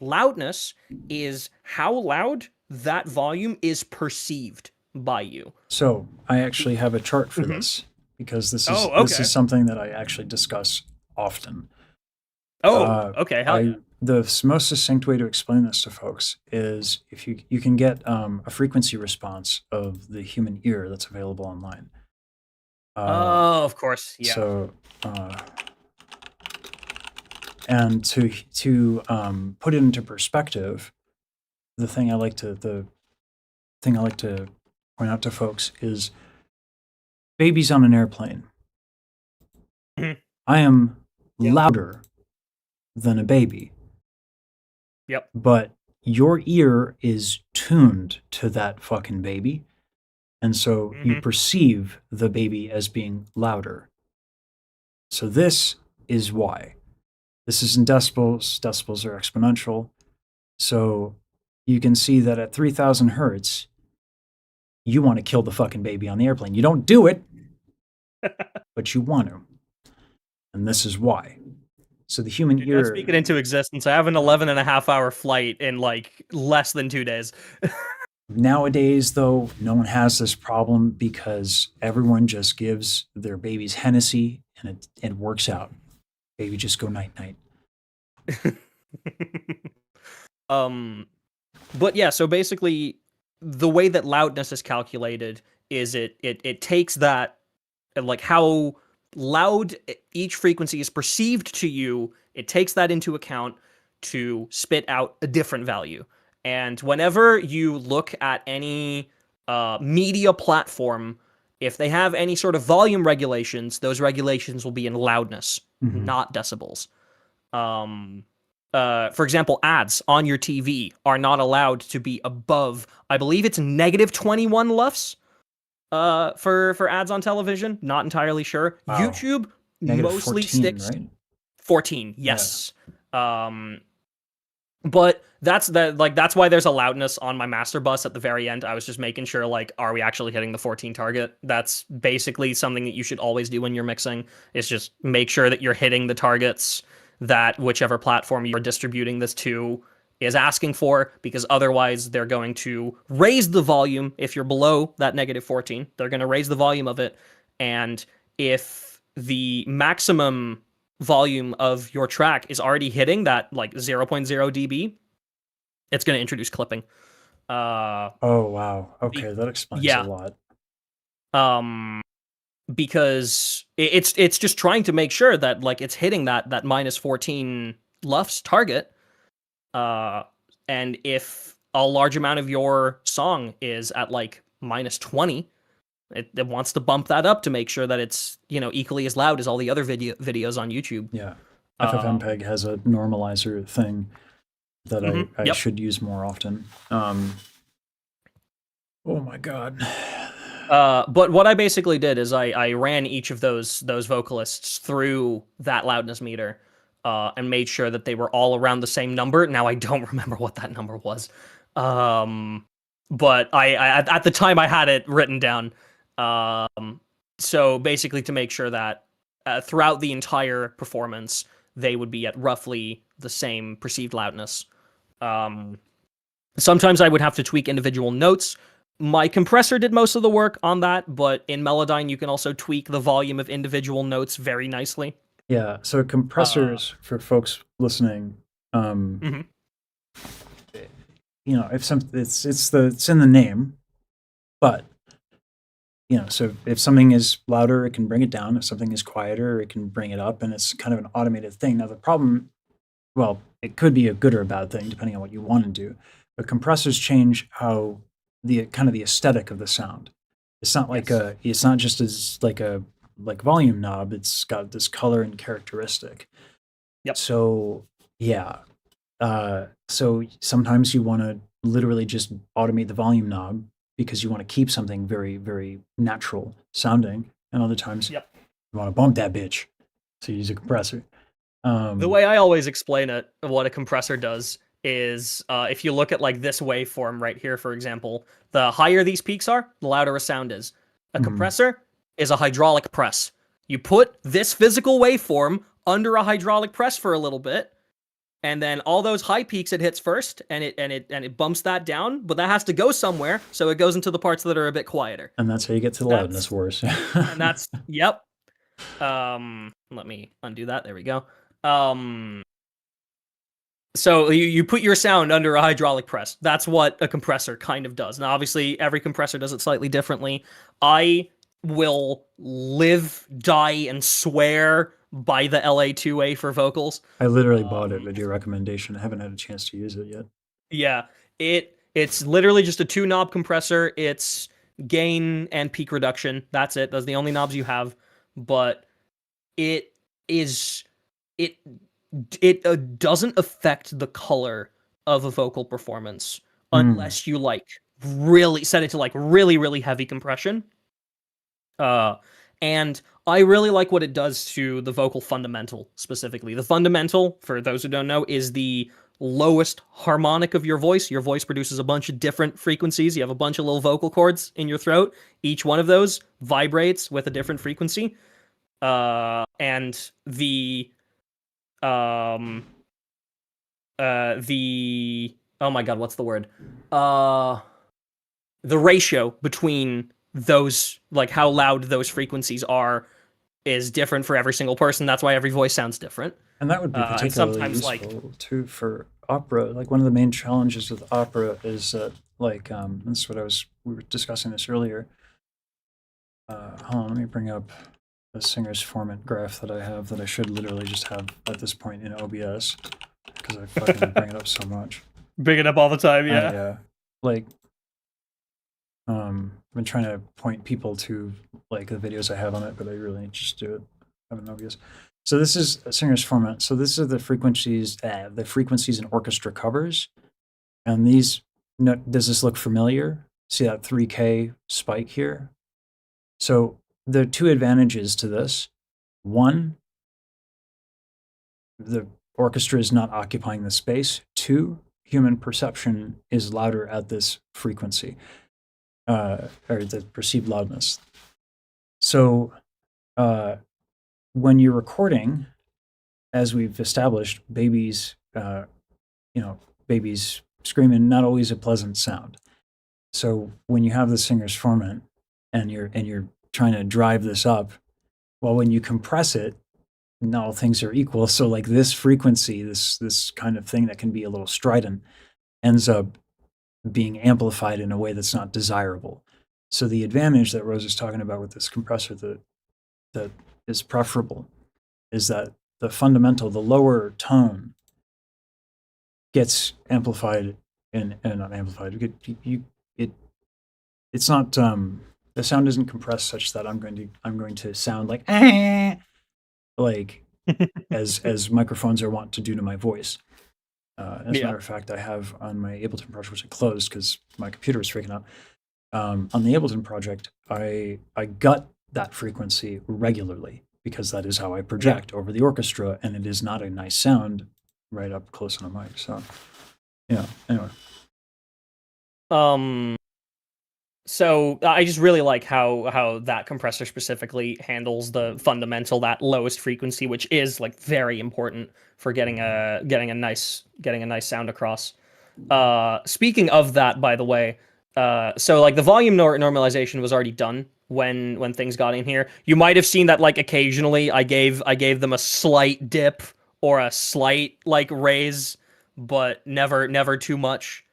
L: Loudness is how loud that volume is perceived by you.
A: So I actually have a chart for this because this is something that I actually discuss often.
L: Okay.
A: The most succinct way to explain this to folks is if you can get a frequency response of the human ear that's available online.
L: Of course, yeah.
A: So, and to put it into perspective, the thing I like to point out to folks is babies on an airplane. I am louder than a baby.
L: Yep.
A: But your ear is tuned to that fucking baby. And so you perceive the baby as being louder. So this is why. This is in decibels. Decibels are exponential. So you can see that at 3,000 hertz, you want to kill the fucking baby on the airplane. You don't do it, but you want to. And this is why. So the human ear...
L: Speak it into existence. I have an 11.5-hour flight in like less than 2 days.
A: Nowadays, though, no one has this problem because everyone just gives their babies Hennessy and it works out. Baby, just go night-night.
L: But yeah, so basically, the way that loudness is calculated is it takes that, like how loud each frequency is perceived to you, it takes that into account to spit out a different value. And whenever you look at any media platform, if they have any sort of volume regulations, those regulations will be in loudness, not decibels. For example, ads on your TV are not allowed to be above, I believe it's negative 21 LUFS for ads on television. Not entirely sure.
A: Wow.
L: YouTube
A: Negative
L: mostly
A: 14,
L: sticks...
A: right?
L: 14, yes. Yeah. But that's why there's a loudness on my master bus at the very end. I was just making sure, like, are we actually hitting the 14 target? That's basically something that you should always do when you're mixing, is just make sure that you're hitting the targets that whichever platform you're distributing this to is asking for, because otherwise they're going to raise the volume. If you're below that negative 14, they're going to raise the volume of it. And if the maximum volume of your track is already hitting that like 0.0 dB, it's going to introduce clipping.
A: Oh wow, okay, that explains a lot.
L: Because it's just trying to make sure that like it's hitting that minus 14 LUFS target. And if a large amount of your song is at like minus 20, it wants to bump that up to make sure that it's, you know, equally as loud as all the other videos on YouTube.
A: Yeah. FFmpeg has a normalizer thing that I should use more often. Oh my god.
L: But what I basically did is I ran each of those vocalists through that loudness meter and made sure that they were all around the same number. Now I don't remember what that number was. But I at the time I had it written down. So basically to make sure that throughout the entire performance, they would be at roughly the same perceived loudness. Sometimes I would have to tweak individual notes. My compressor did most of the work on that, but in Melodyne, you can also tweak the volume of individual notes very nicely.
A: Yeah, so compressors, for folks listening, you know, if it's in the name, but so if something is louder, it can bring it down. If something is quieter, it can bring it up, and it's kind of an automated thing. Now the problem, well, it could be a good or a bad thing depending on what you want to do. But compressors change how the kind of the aesthetic of the sound. It's not like it's not just as like a volume knob. It's got this color and characteristic.
L: Yep.
A: So yeah, so sometimes you want to literally just automate the volume knob because you want to keep something very, very natural sounding, and other times you want to bump that bitch, so you use a compressor.
L: The way I always explain it, what a compressor does is, if you look at like this waveform right here, for example, the higher these peaks are, the louder a sound is. A compressor is a hydraulic press. You put this physical waveform under a hydraulic press for a little bit, and then all those high peaks it hits first, and it bumps that down, but that has to go somewhere, so it goes into the parts that are a bit quieter.
A: And that's how you get to the loudness wars.
L: And that's let me undo that. There we go. So you put your sound under a hydraulic press. That's what a compressor kind of does. Now, obviously, every compressor does it slightly differently. I will live, die, and swear by the LA2A for vocals.
A: I literally bought it with your recommendation. I haven't had a chance to use it yet.
L: Yeah, it's literally just a 2-knob compressor. It's gain and peak reduction. That's it. Those are the only knobs you have. But it doesn't affect the color of a vocal performance unless you like really set it to like really, really heavy compression. And I really like what it does to the vocal fundamental specifically. The fundamental, for those who don't know, is the lowest harmonic of your voice. Your voice produces a bunch of different frequencies. You have a bunch of little vocal cords in your throat. Each one of those vibrates with a different frequency. And the oh my god, what's the word? The ratio between those, like how loud those frequencies are, is different for every single person. That's why every voice sounds different.
A: And that would be particularly useful too for opera. Like one of the main challenges with opera is that, like, this is what we were discussing this earlier. Hold on, let me bring up the singer's format graph that I have that I should literally just have at this point in OBS because I fucking bring it up so much.
L: Bring it up all the time, yeah.
A: Yeah. Like, I've been trying to point people to like the videos I have on it, but I really need to just do it. I have an OBS. So this is a singer's format. So this is the frequencies in orchestra covers. And these, does this look familiar? See that 3K spike here? So there are two advantages to this. One, the orchestra is not occupying the space. Two, human perception is louder at this frequency, or the perceived loudness. So when you're recording, as we've established, babies screaming, not always a pleasant sound. So when you have the singer's formant and you're trying to drive this up, well, when you compress it, not all things are equal. So like this frequency, this kind of thing that can be a little strident, ends up being amplified in a way that's not desirable. So the advantage that Rose is talking about with this compressor that is preferable is that the fundamental, the lower tone, gets amplified and not amplified. It's not the sound isn't compressed such that I'm going to sound like as microphones are wont to do to my voice. As a matter of fact, I have on my Ableton project, which I closed because my computer was freaking out. On the Ableton project, I gut that frequency regularly because that is how I project over the orchestra, and it is not a nice sound right up close on a mic. So, yeah. Anyway.
L: So I just really like how that compressor specifically handles the fundamental, that lowest frequency, which is like very important for getting a nice sound across. Speaking of that, by the way, so like the volume normalization was already done when things got in here. You might have seen that like occasionally I gave them a slight dip or a slight like raise, but never too much.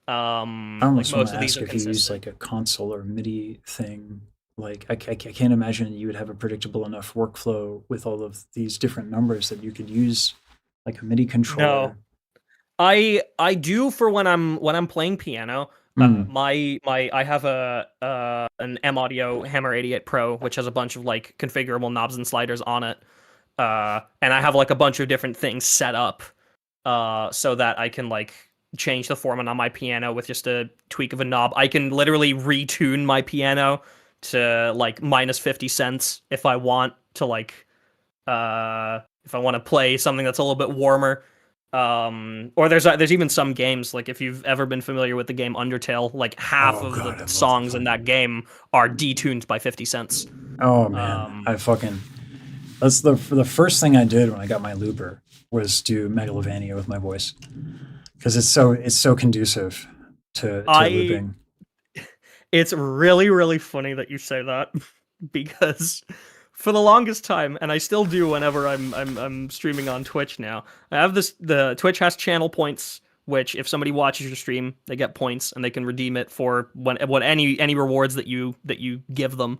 A: I almost want to ask if you use like a console or MIDI thing Like I can't imagine you would have a predictable enough workflow with all of these different numbers that you could use like a MIDI
L: No,
A: controller.
L: I do for when I'm playing piano.
A: Mm.
L: My I have an M Audio Hammer 88 Pro, which has a bunch of like configurable knobs and sliders on it. And I have like a bunch of different things set up so that I can like change the formant on my piano with just a tweak of a knob. I can literally retune my piano to like minus 50 cents if I want to like if I want to play something that's a little bit warmer. Or there's even some games, like if you've ever been familiar with the game Undertale, like half
A: Oh
L: of
A: god, I
L: the
A: love
L: songs in that game are detuned by 50 cents.
A: Oh man, that's the first thing I did when I got my looper was do Megalovania with my voice because it's so conducive to looping.
L: It's really funny that you say that because for the longest time, and I still do whenever I'm streaming on Twitch now, I have the Twitch has channel points, which if somebody watches your stream, they get points and they can redeem it for any rewards that you give them.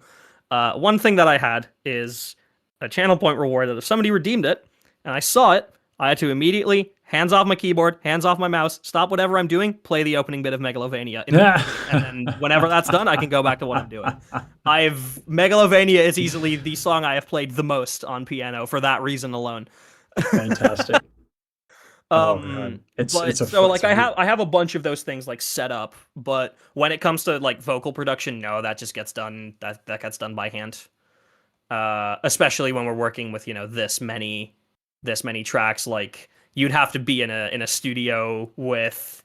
L: One thing that I had is a channel point reward that if somebody redeemed it and I saw it, I had to immediately hands off my keyboard, hands off my mouse, stop whatever I'm doing, play the opening bit of Megalovania, and then whenever that's done, I can go back to what I'm doing. Megalovania is easily the song I have played the most on piano for that reason alone.
A: Fantastic.
L: It's I have a bunch of those things like set up, but when it comes to like vocal production, no, that just gets done. That gets done by hand. Especially when we're working with this many tracks, like you'd have to be in a studio with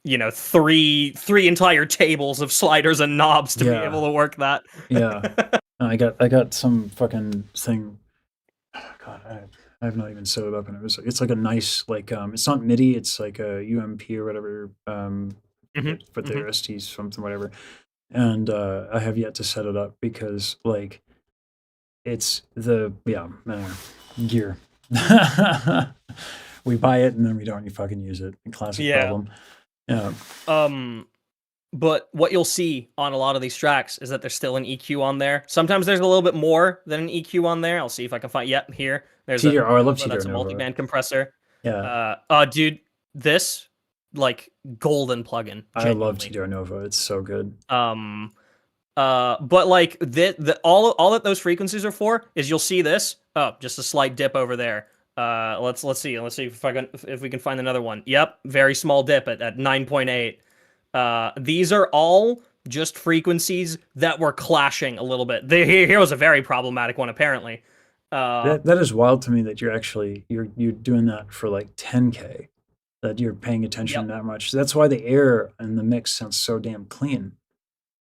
L: three entire tables of sliders and knobs to be able to work that.
A: Yeah. I got some fucking thing. Oh, God, I have not even set it up, and it's like a nice like it's not MIDI, it's like a UMP or whatever for the ST something whatever, and I have yet to set it up because like it's the gear. We buy it and then we don't fucking use it. Classic problem. Yeah.
L: But what you'll see on a lot of these tracks is that there's still an EQ on there. Sometimes there's a little bit more than an EQ on there. I'll see if I can find. Yep, here. There's
A: I love TDR
L: that's a
A: Nova.
L: multi-band compressor.
A: Yeah.
L: Dude, this like golden plugin.
A: I love TDR Nova. It's so good.
L: But like all that those frequencies are for is you'll see this. Oh, just a slight dip over there. Let's see if we can find another one. Yep, very small dip at 9.8. These are all just frequencies that were clashing a little bit. Here was a very problematic one, apparently.
A: That is wild to me that you're doing that for like 10K, that you're paying attention that much. That's why the air and the mix sounds so damn clean.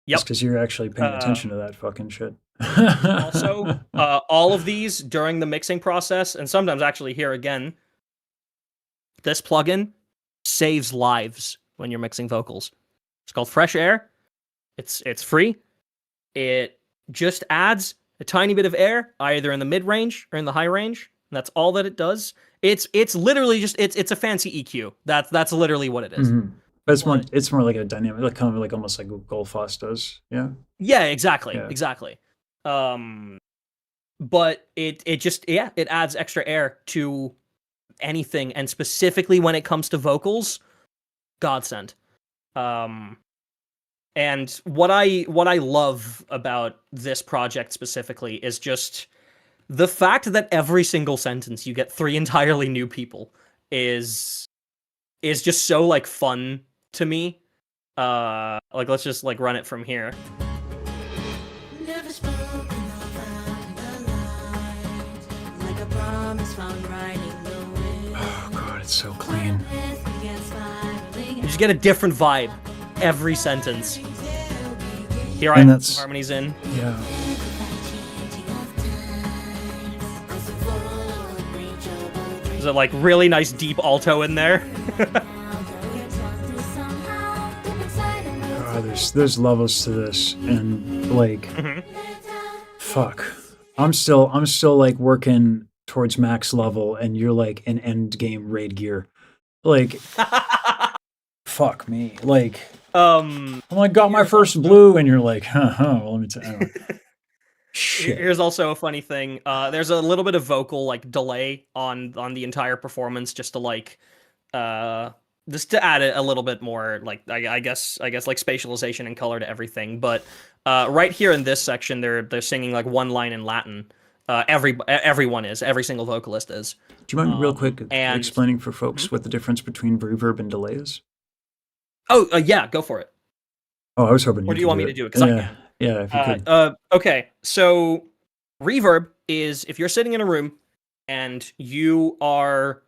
L: Yep,
A: because you're actually paying attention to that fucking shit.
L: Also, all of these during the mixing process, and sometimes actually here again, this plugin saves lives when you're mixing vocals. It's called Fresh Air. It's free. It just adds a tiny bit of air, either in the mid range or in the high range. And that's all that it does. It's literally just it's a fancy EQ. That's literally what it is.
A: Mm-hmm. But it's more like a dynamic, like kind of like almost like what Goldfoss does. Yeah.
L: Yeah, exactly. But it adds extra air to anything, and specifically when it comes to vocals, godsend. And what I love about this project specifically is just the fact that every single sentence you get 3 entirely new people is just so like fun to me. Like let's just like run it from here.
A: Oh god, it's so clean.
L: You just get a different vibe every sentence. Here I have some harmonies in.
A: Yeah.
L: There's a like really nice deep alto in there.
A: There's levels to this, and like fuck. I'm still like working towards max level, and you're like an end game raid gear. Like fuck me. Like Oh, I got my first blue, and you're like, well, let me tell you. Shit.
L: Here's also a funny thing. There's a little bit of vocal like delay on the entire performance, just to like, just to add a little bit more like I guess like spatialization and color to everything. But right here in this section, they're singing like one line in Latin. Every single vocalist is.
A: Do you mind real quick
L: and
A: explaining for folks what the difference between reverb and delay is?
L: Oh, yeah, go for it.
A: Oh, I was hoping you
L: Or do you
A: could
L: want me to do it? Because I can.
A: Yeah, if you could.
L: Okay, so reverb is if you're sitting in a room and you are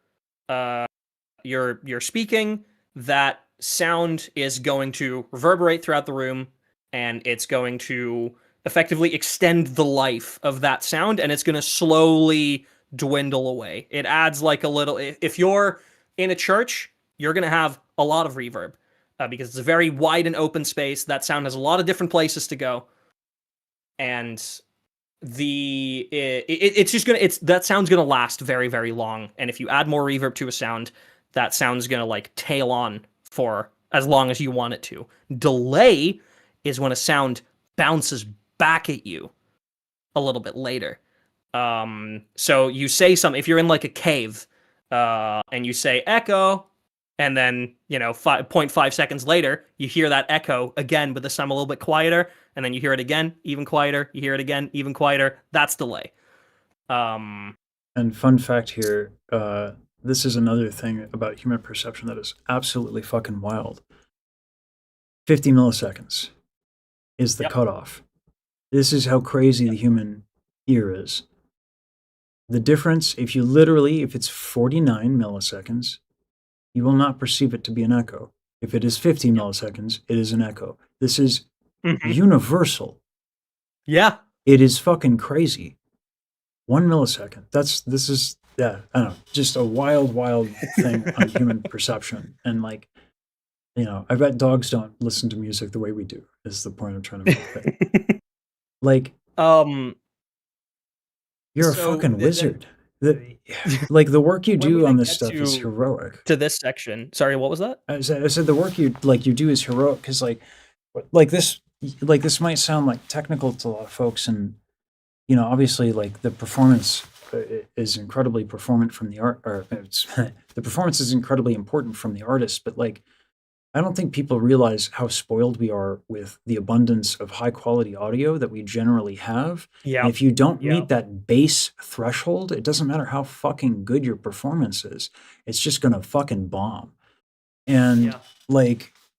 L: you're speaking, that sound is going to reverberate throughout the room, and it's going to effectively extend the life of that sound, and it's going to slowly dwindle away. It adds like a little. If you're in a church, you're going to have a lot of reverb. Because it's a very wide and open space. That sound has a lot of different places to go, and that sound's gonna last very, very long. And if you add more reverb to a sound, that sound's gonna like tail on for as long as you want it to. Delay is when a sound bounces back at you a little bit later. So you say something, if you're in like a cave, and you say echo. And then, 0.5 seconds later, you hear that echo again, but this time a little bit quieter. And then you hear it again, even quieter. You hear it again, even quieter. That's delay.
A: And fun fact here, this is another thing about human perception that is absolutely fucking wild. 50 milliseconds is the cutoff. This is how crazy the human ear is. The difference, if it's 49 milliseconds, you will not perceive it to be an echo. If it is 50 milliseconds, it is an echo. This is universal.
L: Yeah.
A: It is fucking crazy. 1 millisecond. This is I don't know, just a wild, wild thing on human perception. And like, I bet dogs don't listen to music the way we do, is the point I'm trying to make. Like, you're a fucking wizard. The work you do on this stuff is heroic.
L: To this section, sorry, what was that?
A: I said the work you do is heroic because this might sound like technical to a lot of folks, and obviously like the performance is incredibly performant from the art, or the performance is incredibly important from the artist, but like I don't think people realize how spoiled we are with the abundance of high quality audio that we generally have.
L: Yeah.
A: And if you don't meet that base threshold, it doesn't matter how fucking good your performance is. It's just going to fucking bomb. And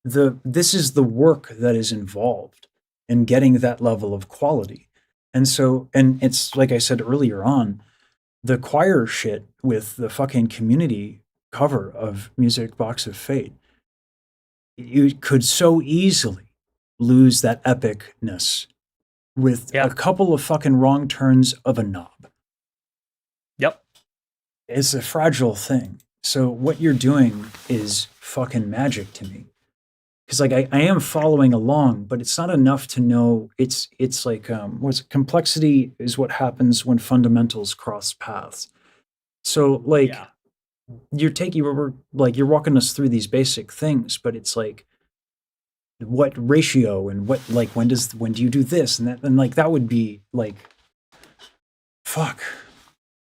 A: this is the work that is involved in getting that level of quality. And so, and it's like I said earlier on, the choir shit with the fucking Community cover of Music Box of Fate, you could so easily lose that epicness with a couple of fucking wrong turns of a knob.
L: Yep.
A: It's a fragile thing. So what you're doing is fucking magic to me. Because like I am following along, but it's not enough to know it's like complexity is what happens when fundamentals cross paths. So like you're walking us through these basic things, but it's like what ratio and what like when do you do this and that, and like that would be like fuck.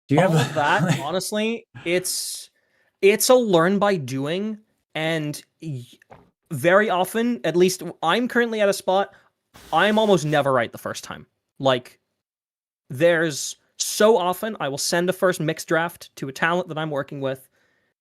A: Do you
L: all
A: have
L: of that? Honestly, it's a learn by doing, and very often, at least I'm currently at a spot, I'm almost never right the first time. Like, there's so often I will send a first mix draft to a talent that I'm working with.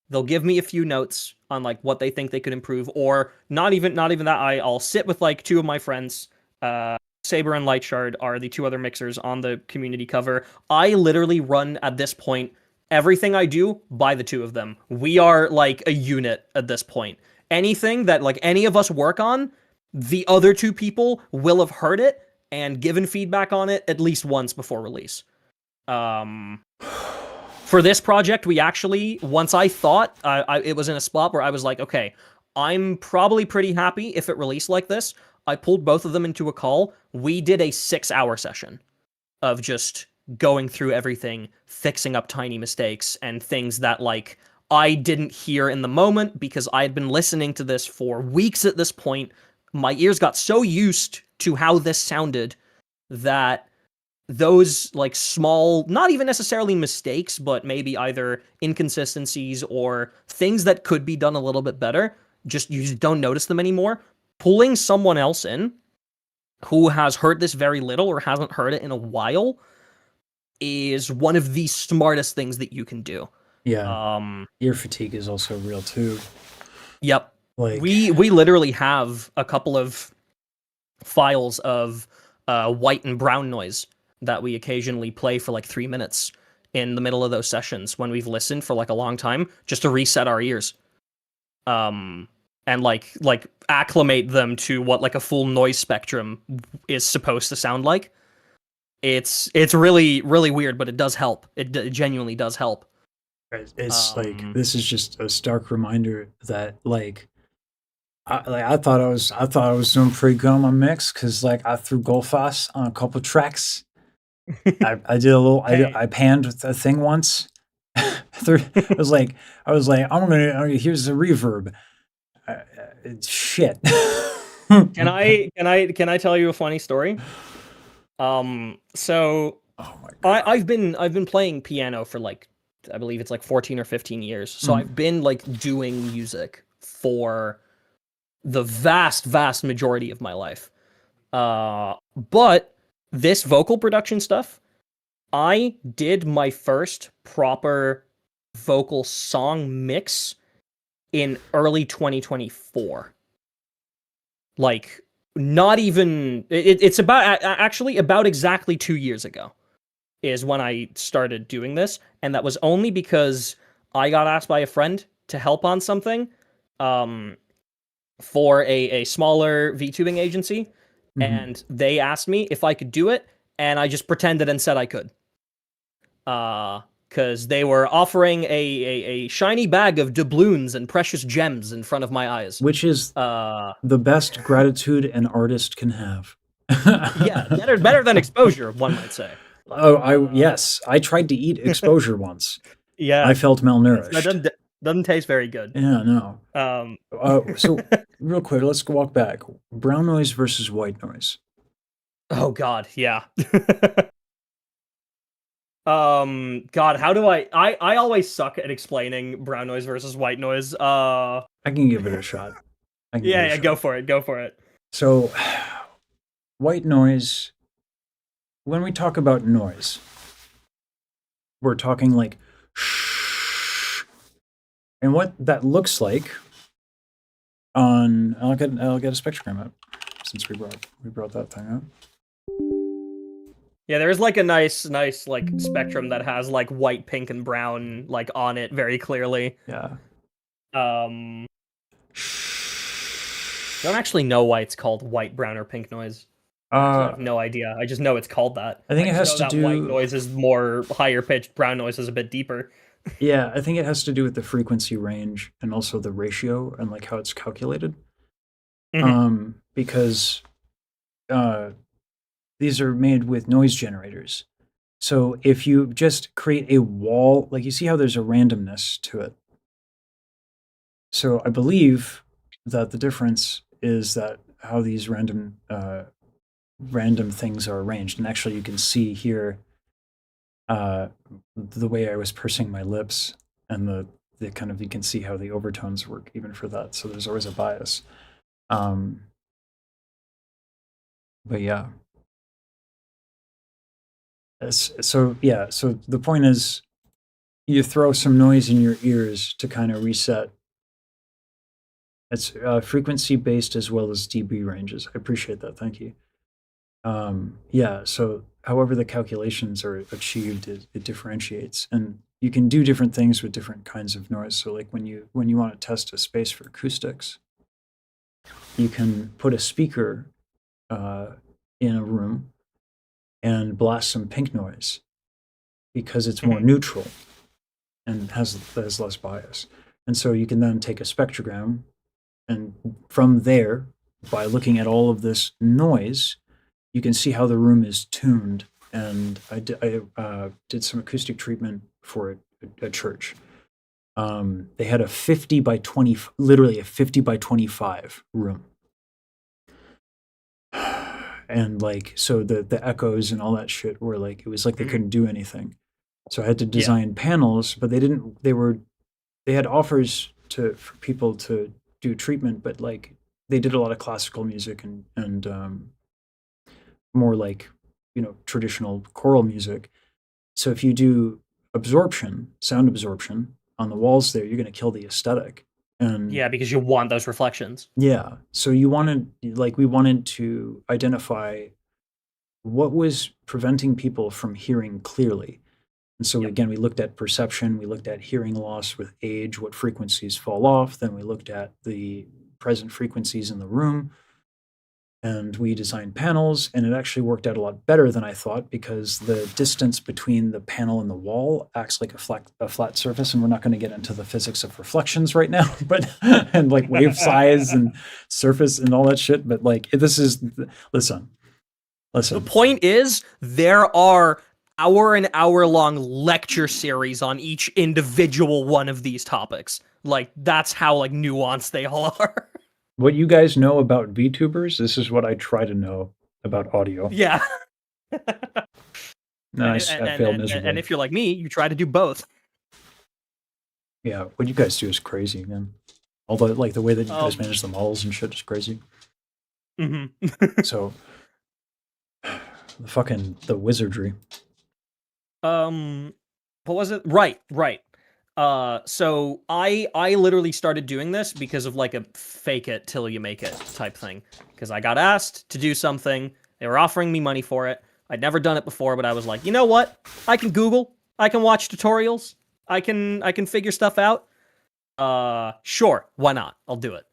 L: They'll give me a few notes on like what they think they could improve, or not even that. I'll sit with like two of my friends. Saber and Lightshard are the two other mixers on the Community cover. I literally run at this point everything I do by the two of them. We are like a unit at this point. Anything that like any of us work on, the other two people will have heard it and given feedback on it at least once before release. For this project, we actually, once I thought it was in a spot where I was like, okay, I'm probably pretty happy if it released like this, I pulled both of them into a call. We did a 6-hour session of just going through everything, fixing up tiny mistakes and things that like I didn't hear in the moment because I had been listening to this for weeks at this point, my ears got so used to how this sounded that those like small, not even necessarily mistakes, but maybe either inconsistencies or things that could be done a little bit better, you just don't notice them anymore. Pulling someone else in who has heard this very little or hasn't heard it in a while is one of the smartest things that you can do.
A: Yeah. Ear fatigue is also real too.
L: Yep.
A: Like
L: we literally have a couple of files of white and brown noise that we occasionally play for like 3 minutes in the middle of those sessions when we've listened for like a long time, just to reset our ears. And like acclimate them to what like a full noise spectrum is supposed to sound like. It's really, really weird, but it does help. It genuinely does help.
A: it's like this is just a stark reminder that like I thought I was doing pretty good on my mix because like I threw Goldfoss on a couple tracks. I did a little. I panned a thing once. I was like, I'm gonna. Here's the reverb. Shit.
L: Can I tell you a funny story? So I've been playing piano for like, I believe it's like 14 or 15 years. So I've been like doing music for the vast majority of my life. But this vocal production stuff, I did my first proper vocal song mix in early 2024. Like, not even it's about actually about exactly 2 years ago is when I started doing this, and that was only because I got asked by a friend to help on something for a smaller VTubing agency, and they asked me if I could do it, and I just pretended and said I could. Because they were offering a shiny bag of doubloons and precious gems in front of my eyes.
A: Which is the best gratitude an artist can have.
L: Yeah, better than exposure, one might say.
A: Yes, I tried to eat exposure once.
L: Yeah,
A: I felt malnourished.
L: That doesn't taste very good.
A: Yeah, no. So real quick, let's walk back. Brown noise versus white noise.
L: Oh God, yeah. God, how do I always suck at explaining brown noise versus white noise.
A: I can give it a shot.
L: Yeah, go for it.
A: So, white noise, when we talk about noise, we're talking like shh. And what that looks like on, I'll get a spectrogram up since we brought that thing up.
L: Yeah, there's like a nice like spectrum that has like white, pink, and brown like on it very clearly.
A: Yeah.
L: Don't actually know why it's called white, brown, or pink noise. I have no idea. I just know it's called that.
A: I think it has to do.
L: White noise is more higher pitched. Brown noise is a bit deeper.
A: Yeah, I think it has to do with the frequency range and also the ratio and like how it's calculated. Because these are made with noise generators. So if you just create a wall, like you see how there's a randomness to it. So I believe that the difference is that how these random things are arranged. And actually you can see here the way I was pursing my lips and the kind of, you can see how the overtones work even for that. So there's always a bias. But yeah. So the point is you throw some noise in your ears to kind of reset. It's frequency based as well as dB ranges. I appreciate that. Thank you. Yeah, so however the calculations are achieved, it differentiates. And you can do different things with different kinds of noise. So like when you want to test a space for acoustics, you can put a speaker in a room and blast some pink noise because it's more neutral and has less bias. And so you can then take a spectrogram, and from there, by looking at all of this noise, you can see how the room is tuned. And I did some acoustic treatment for a church. They had a 50 by 20, literally a 50 by 25 room. and like so the echoes and all that shit were like it was like they couldn't do anything. So I had to design panels, but they had offers for people to do treatment, but like they did a lot of classical music and more like traditional choral music. So if you do sound absorption on the walls there, you're going to kill the aesthetic. And
L: Yeah, because you want those reflections.
A: yeah, so we wanted to identify what was preventing people from hearing clearly. And so again, we looked at perception, we looked at hearing loss with age, what frequencies fall off, then we looked at the present frequencies in the room, and we designed panels, and it actually worked out a lot better than I thought because the distance between the panel and the wall acts like a flat surface, and we're not going to get into the physics of reflections right now, but and like wave size and surface and all that shit. But like listen.
L: The point is, there are hour-long lecture series on each individual one of these topics. Like, that's how like nuanced they all are.
A: What you guys know about VTubers, this is what I try to know about audio.
L: Yeah.
A: Nice. I failed miserably.
L: And if you're like me, you try to do both.
A: Yeah, what you guys do is crazy, man. Although, like the way that you guys manage the models and shit is crazy.
L: Mm-hmm.
A: So, the wizardry.
L: What was it? Right. So I literally started doing this because of like a fake it till you make it type thing. Because I got asked to do something. They were offering me money for it. I'd never done it before, but I was like, you know what? I can Google. I can watch tutorials. I can figure stuff out. Sure, why not? I'll do it.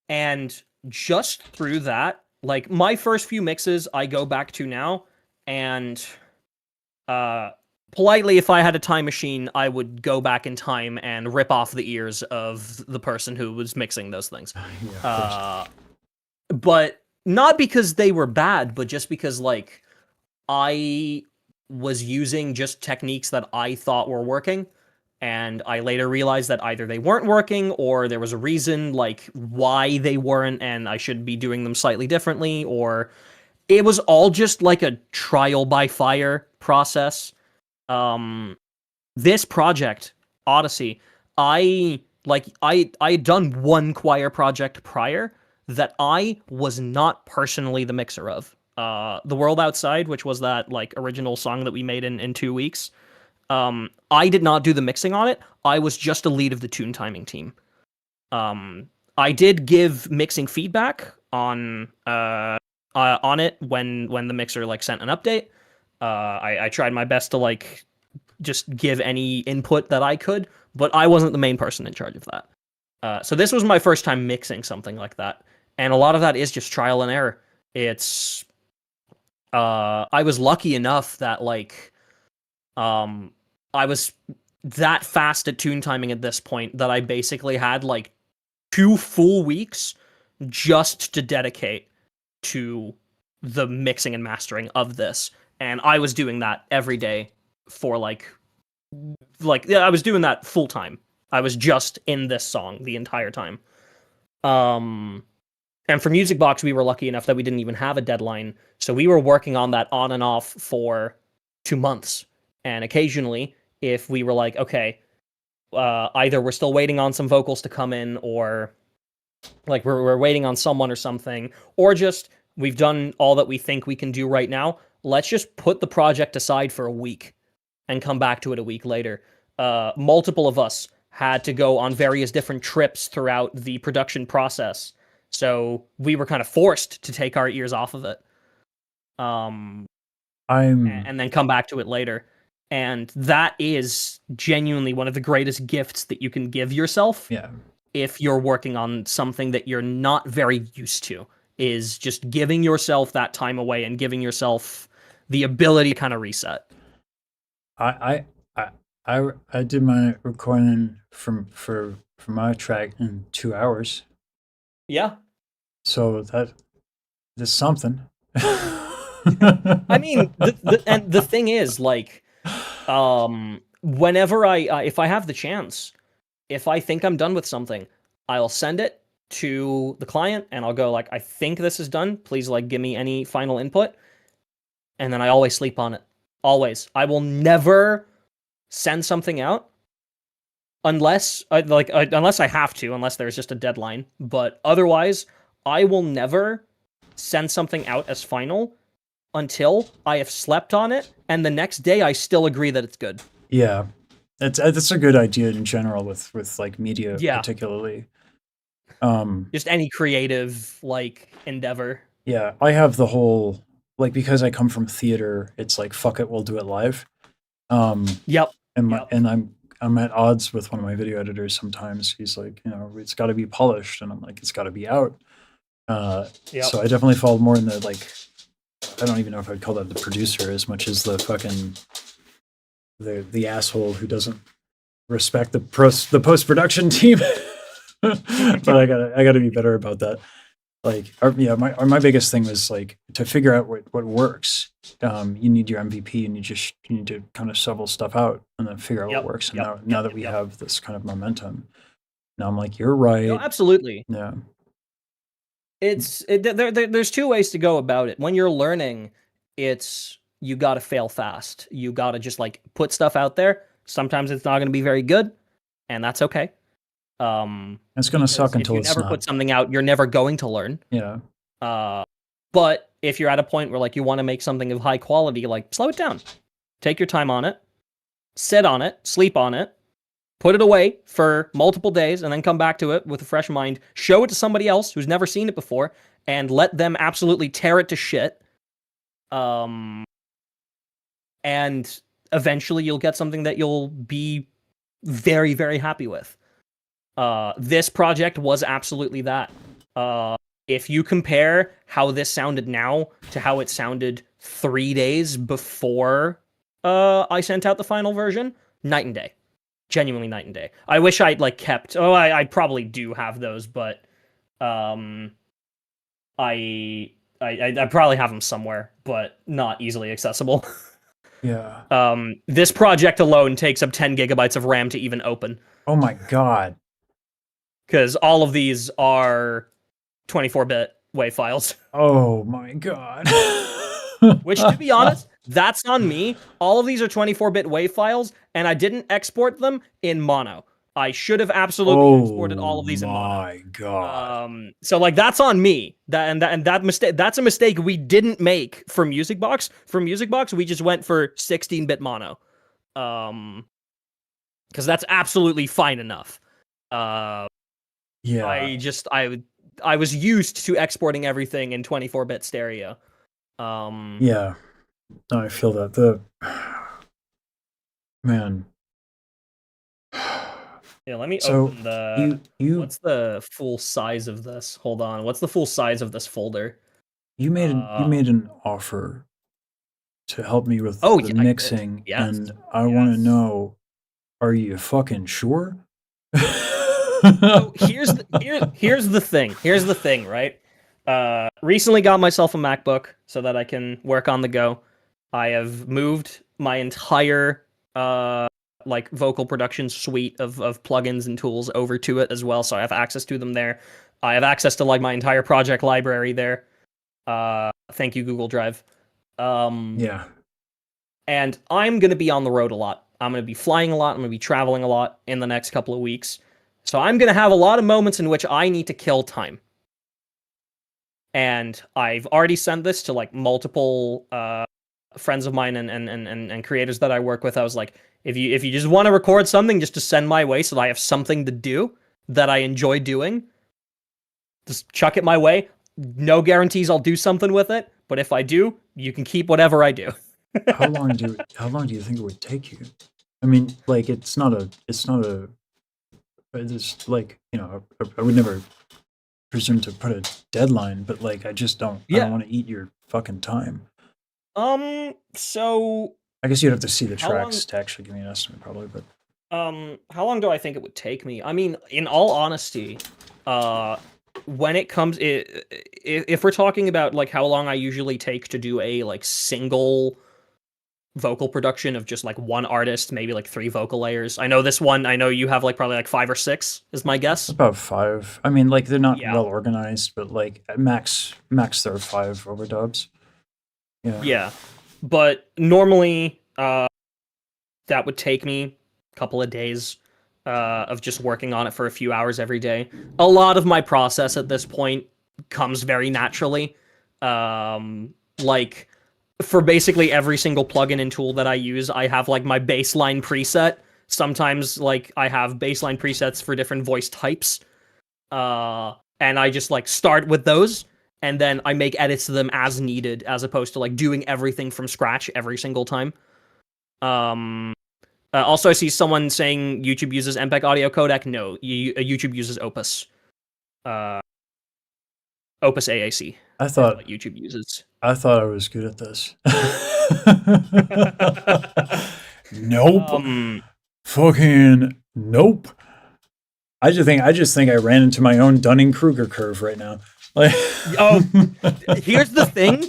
L: And just through that, like my first few mixes I go back to now, and politely, if I had a time machine, I would go back in time and rip off the ears of the person who was mixing those things. But not because they were bad, but just because like I was using just techniques that I thought were working, and I later realized that either they weren't working or there was a reason like why they weren't and I should be doing them slightly differently, or it was all just like a trial by fire process. This project, Odyssey, I had done one choir project prior that I was not personally the mixer of. The World Outside, which was that like original song that we made in 2 weeks. I did not do the mixing on it. I was just a lead of the tune timing team. I did give mixing feedback on it when the mixer like sent an update. I tried my best to like just give any input that I could, but I wasn't the main person in charge of that. So this was my first time mixing something like that, and a lot of that is just trial and error. It's I was lucky enough that like I was that fast at tune timing at this point that I basically had like 2 full weeks just to dedicate to the mixing and mastering of this. And I was doing that every day for like I was doing that full time. I was just in this song the entire time. And for Music Box, we were lucky enough that we didn't even have a deadline. So we were working on that on and off for 2 months. And occasionally, if we were like, okay, either we're still waiting on some vocals to come in, or like we're waiting on someone or something, or just we've done all that we think we can do right now, let's just put the project aside for a week and come back to it a week later. Multiple of us had to go on various different trips throughout the production process. So we were kind of forced to take our ears off of it. And then come back to it later. And that is genuinely one of the greatest gifts that you can give yourself.
A: Yeah.
L: If you're working on something that you're not very used to, is just giving yourself that time away and giving yourself the ability to kind of reset.
A: I did my recording for my track in 2 hours.
L: Yeah.
A: So that's something.
L: I mean, the thing is, like, whenever if I have the chance, if I think I'm done with something, I'll send it to the client and I'll go like, I think this is done. Please like give me any final input. And then I always sleep on it. Always. I will never send something out unless unless I have to, unless there's just a deadline. But otherwise, I will never send something out as final until I have slept on it, and the next day I still agree that it's good.
A: Yeah, that's a good idea in general with like media
L: Yeah.
A: particularly.
L: Just any creative like endeavor.
A: Yeah, I have the whole like because I come from theater, it's like fuck it, we'll do it live.
L: Yep.
A: And I'm at odds with one of my video editors sometimes. He's like, you know, it's got to be polished, and I'm like, it's got to be out. So I definitely fall more in the like, I don't even know if I'd call that the producer as much as the fucking the asshole who doesn't respect the post production team. But I gotta be better about that. Like, my biggest thing was like to figure out what works. You need your MVP, and you need to kind of shovel stuff out and then figure out what works. And now that we have this kind of momentum, now I'm like, you're right.
L: No, absolutely.
A: Yeah.
L: There's two ways to go about it. When you're learning, it's you got to fail fast. You got to just like put stuff out there. Sometimes it's not going to be very good, and that's okay.
A: It's going to suck until it's
L: not. If you never put something out, you're never going to learn.
A: Yeah.
L: But if you're at a point where like you want to make something of high quality, like slow it down. Take your time on it. Sit on it, sleep on it. Put it away for multiple days and then come back to it with a fresh mind. Show it to somebody else who's never seen it before and let them absolutely tear it to shit. And eventually you'll get something that you'll be very, very happy with. This project was absolutely that. If you compare how this sounded now to how it sounded 3 days before I sent out the final version, night and day. Genuinely night and day. I wish I'd like kept. I probably do have those, but I probably have them somewhere, but not easily accessible.
A: Yeah.
L: This project alone takes up 10 gigabytes of RAM to even open.
A: Oh my god.
L: Because all of these are 24-bit WAV files.
A: Oh my god.
L: Which, to be honest, that's on me. All of these are 24-bit WAV files, and I didn't export them in mono. I should have absolutely exported all of these in mono.
A: Oh my god.
L: So like that's on me. That mistake. That's a mistake we didn't make for Music Box. For Music Box, we just went for 16-bit mono. Because that's absolutely fine enough. Yeah. I was used to exporting everything in 24-bit stereo.
A: Yeah. No, I feel that. Man.
L: Yeah, let me open the... What's the full size of this? Hold on. What's the full size of this folder?
A: You made an offer to help me with the mixing, and I want to know, are you fucking sure?
L: So here's the thing. Here's the thing, right? Recently got myself a MacBook so that I can work on the go. I have moved my entire like vocal production suite of plugins and tools over to it as well, so I have access to them there. I have access to like my entire project library there. Thank you, Google Drive.
A: Yeah.
L: And I'm gonna be on the road a lot. I'm gonna be flying a lot. I'm gonna be traveling a lot in the next couple of weeks. So I'm gonna have a lot of moments in which I need to kill time. And I've already sent this to like multiple friends of mine and creators that I work with. I was like, if you just want to record something just to send my way so that I have something to do that I enjoy doing, just chuck it my way. No guarantees I'll do something with it, but if I do, you can keep whatever I do.
A: How long do you think it would take you? I mean, like it's like, you know, I would never presume to put a deadline, but like I just don't I don't want to eat your fucking time.
L: So
A: I guess you'd have to see the tracks to actually give me an estimate, probably. But
L: how long do I think it would take me? I mean, in all honesty, when it comes, if we're talking about like how long I usually take to do a like single vocal production of just like one artist, maybe like 3 vocal layers. I know this one, I know you have like probably like 5 or 6 is my guess.
A: About 5. I mean, like they're not
L: Yeah.
A: well organized, but like at max there are 5 overdubs. Yeah.
L: Yeah. But normally that would take me a couple of days of just working on it for a few hours every day. A lot of my process at this point comes very naturally. Like for basically every single plugin and tool that I use, I have like my baseline preset. Sometimes like I have baseline presets for different voice types. And I just like start with those and then I make edits to them as needed as opposed to like doing everything from scratch every single time. Also, I see someone saying YouTube uses MPEG audio codec. No, YouTube uses Opus. Opus AAC.
A: I thought
L: what YouTube uses.
A: I thought I was good at this. Nope. Fucking nope. I just think I ran into my own Dunning-Kruger curve right now. Like
L: Here's the thing.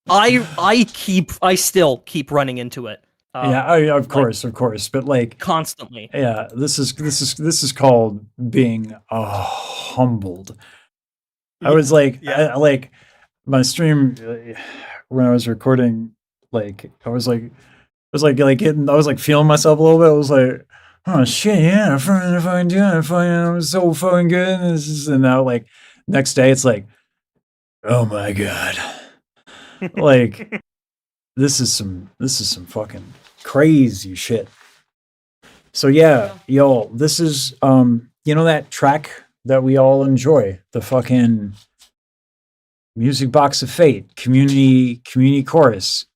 L: I still keep running into it.
A: Of course, but like
L: constantly.
A: Yeah, this is called being humbled. I was like, I like my stream when I was recording. Like I was like feeling myself a little bit. I was like, oh shit, yeah, I'm fucking doing it. I'm so fucking good. And now like next day, it's like, oh my god, like this is some fucking crazy shit. So yeah, y'all, this is that track that we all enjoy, the fucking Music Box of Fate community chorus.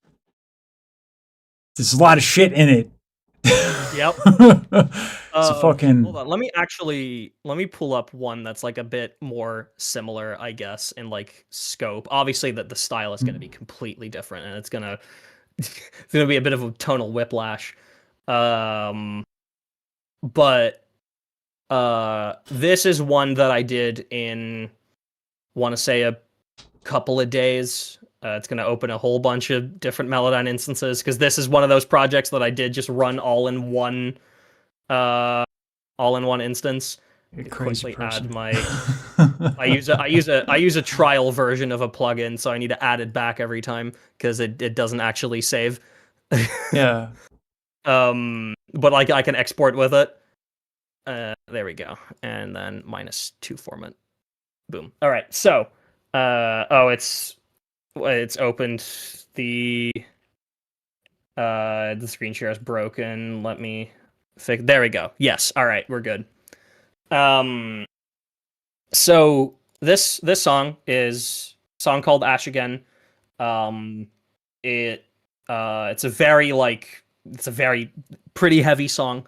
A: There's a lot of shit in it.
L: Yep.
A: It's a fucking.
L: Hold on. Let me pull up one that's like a bit more similar, I guess, in like scope. Obviously, that the style is going to be completely different, and it's gonna be a bit of a tonal whiplash. But this is one that I did in, want to say, a couple of days. It's going to open a whole bunch of different Melodyne instances because this is one of those projects that I did just run all in one instance.
A: Crazy person.
L: Add my I use a trial version of a plugin, so I need to add it back every time because it doesn't actually save.
A: Yeah.
L: But like I can export with it. There we go. And then -2 format. Boom. All right. So, it's opened the screen share is broken. Let me fix. There we go. Yes. All right. We're good. So this song is a song called Ash Again. It's a very pretty heavy song.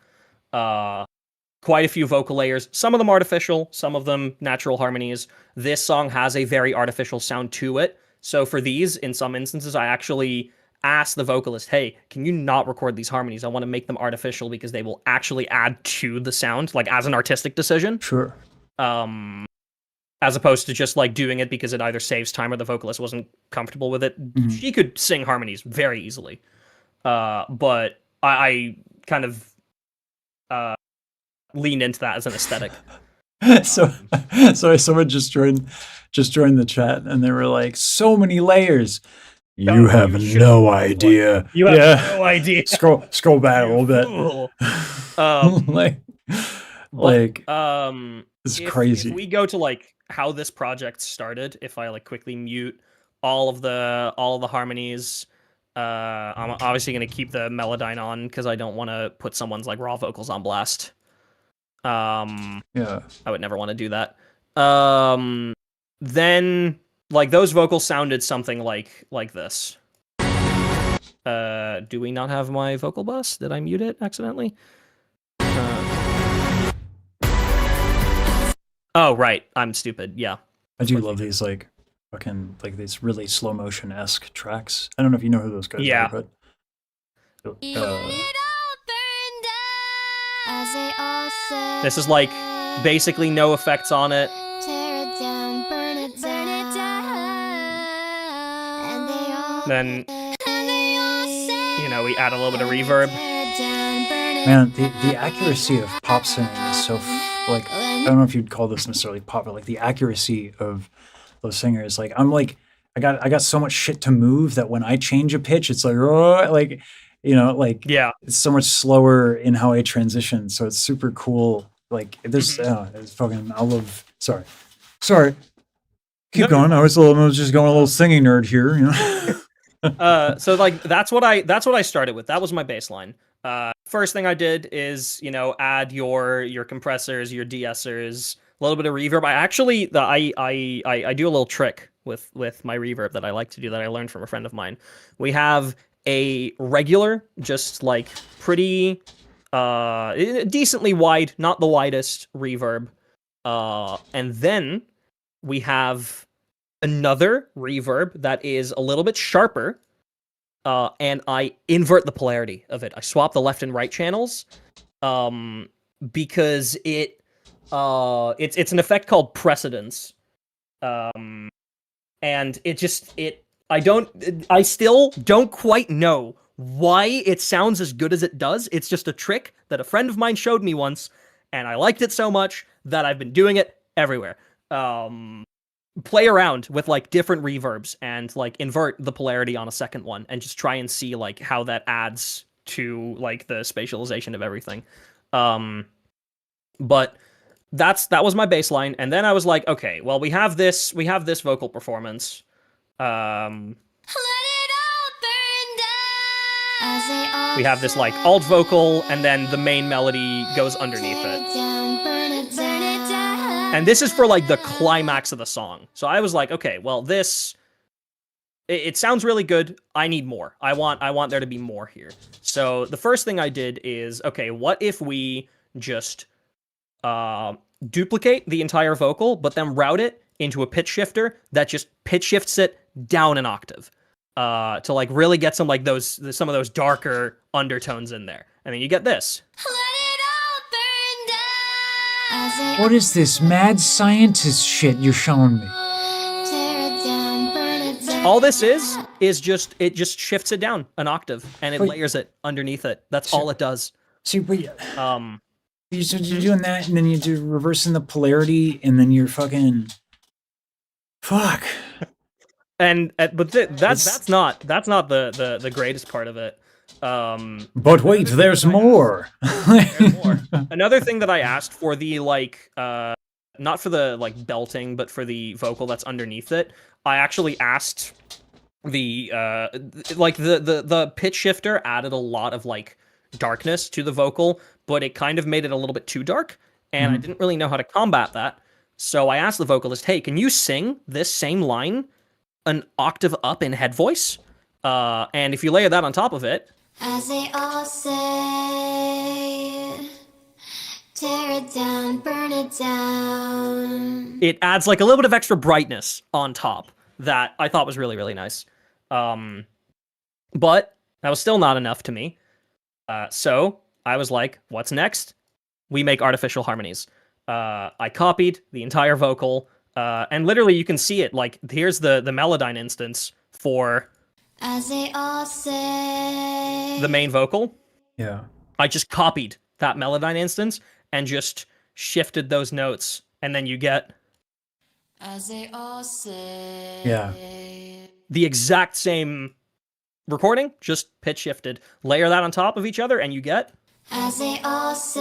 L: Quite a few vocal layers, some of them artificial, some of them natural harmonies. This song has a very artificial sound to it. So for these, in some instances, I actually asked the vocalist, hey, can you not record these harmonies? I want to make them artificial because they will actually add to the sound, like as an artistic decision.
A: Sure.
L: As opposed to just like doing it because it either saves time or the vocalist wasn't comfortable with it. Mm-hmm. She could sing harmonies very easily. But I kind of leaned into that as an aesthetic.
A: So someone just joined the chat and they were like, so many layers. You have no idea.
L: You have no idea.
A: Scroll back a little bit. It's crazy.
L: If we go to like how this project started, if I like quickly mute all of the harmonies, I'm obviously going to keep the Melodyne on because I don't want to put someone's like raw vocals on blast.
A: Yeah,
L: I would never want to do that. Then like those vocals sounded something like this. Do we not have my vocal bus? Did I mute it accidentally? Oh right, I'm stupid. Yeah,
A: I do love these like fucking like these really slow motion-esque tracks. I don't know if you know who those guys are, but
L: this is like basically no effects on it.
E: Tear it down, burn it down. And they all
L: Then we add a little bit of reverb.
A: Man, the accuracy of pop singing is so like, I don't know if you'd call this necessarily pop, but like the accuracy of those singers. Like I'm like I got so much shit to move that when I change a pitch, it's like like like
L: Yeah.
A: it's so much slower in how I transition. So it's super cool. Like there's it's fucking I love. Sorry. Keep going. I was just going a little singing nerd here.
L: So like that's what I started with. That was my baseline. First thing I did is add your compressors, your de-essers, a little bit of reverb. I do a little trick with my reverb that I like to do that I learned from a friend of mine. We have a regular, just like pretty decently wide, not the widest reverb, and then we have another reverb that is a little bit sharper. And I invert the polarity of it. I swap the left and right channels, because it's an effect called precedence, and I still don't quite know why it sounds as good as it does. It's just a trick that a friend of mine showed me once, and I liked it so much that I've been doing it everywhere. Play around with like different reverbs and like invert the polarity on a second one and just try and see like how that adds to like the spatialization of everything. But that was my baseline, and then I was like, okay, well we have this vocal performance. We have this like alt vocal, and then the main melody goes underneath it. And this is for like the climax of the song. So I was like, okay, well it sounds really good. I need more. I want there to be more here. So the first thing I did is, okay, what if we just duplicate the entire vocal, but then route it into a pitch shifter that just pitch shifts it down an octave, to like really get some of those darker undertones in there. And then you get this.
A: What is this mad scientist shit you're showing me?
L: All this is just it just shifts it down an octave and it layers it underneath it. That's all it does.
A: See, but you're doing that, and then you do reversing the polarity, and then you're fucking fuck.
L: But that's not the greatest part of it.
A: But wait, there's more.
L: There's more. Another thing that I asked for the not for the like belting, but for the vocal that's underneath it, I actually asked the pitch shifter added a lot of like darkness to the vocal, but it kind of made it a little bit too dark, and I didn't really know how to combat that. So I asked the vocalist, hey, can you sing this same line an octave up in head voice? And if you layer that on top of it,
E: as they all say, tear it down, burn it down.
L: It adds like a little bit of extra brightness on top that I thought was really, really nice. But that was still not enough to me. So I was like, what's next? We make artificial harmonies. I copied the entire vocal, and literally you can see it. Like, here's the Melodyne instance for
E: as they all say,
L: the main vocal.
A: Yeah.
L: I just copied that Melodyne instance and just shifted those notes, and then you get
E: as they all say.
A: Yeah.
L: The exact same recording, just pitch shifted. Layer that on top of each other, and you get
E: as they all say,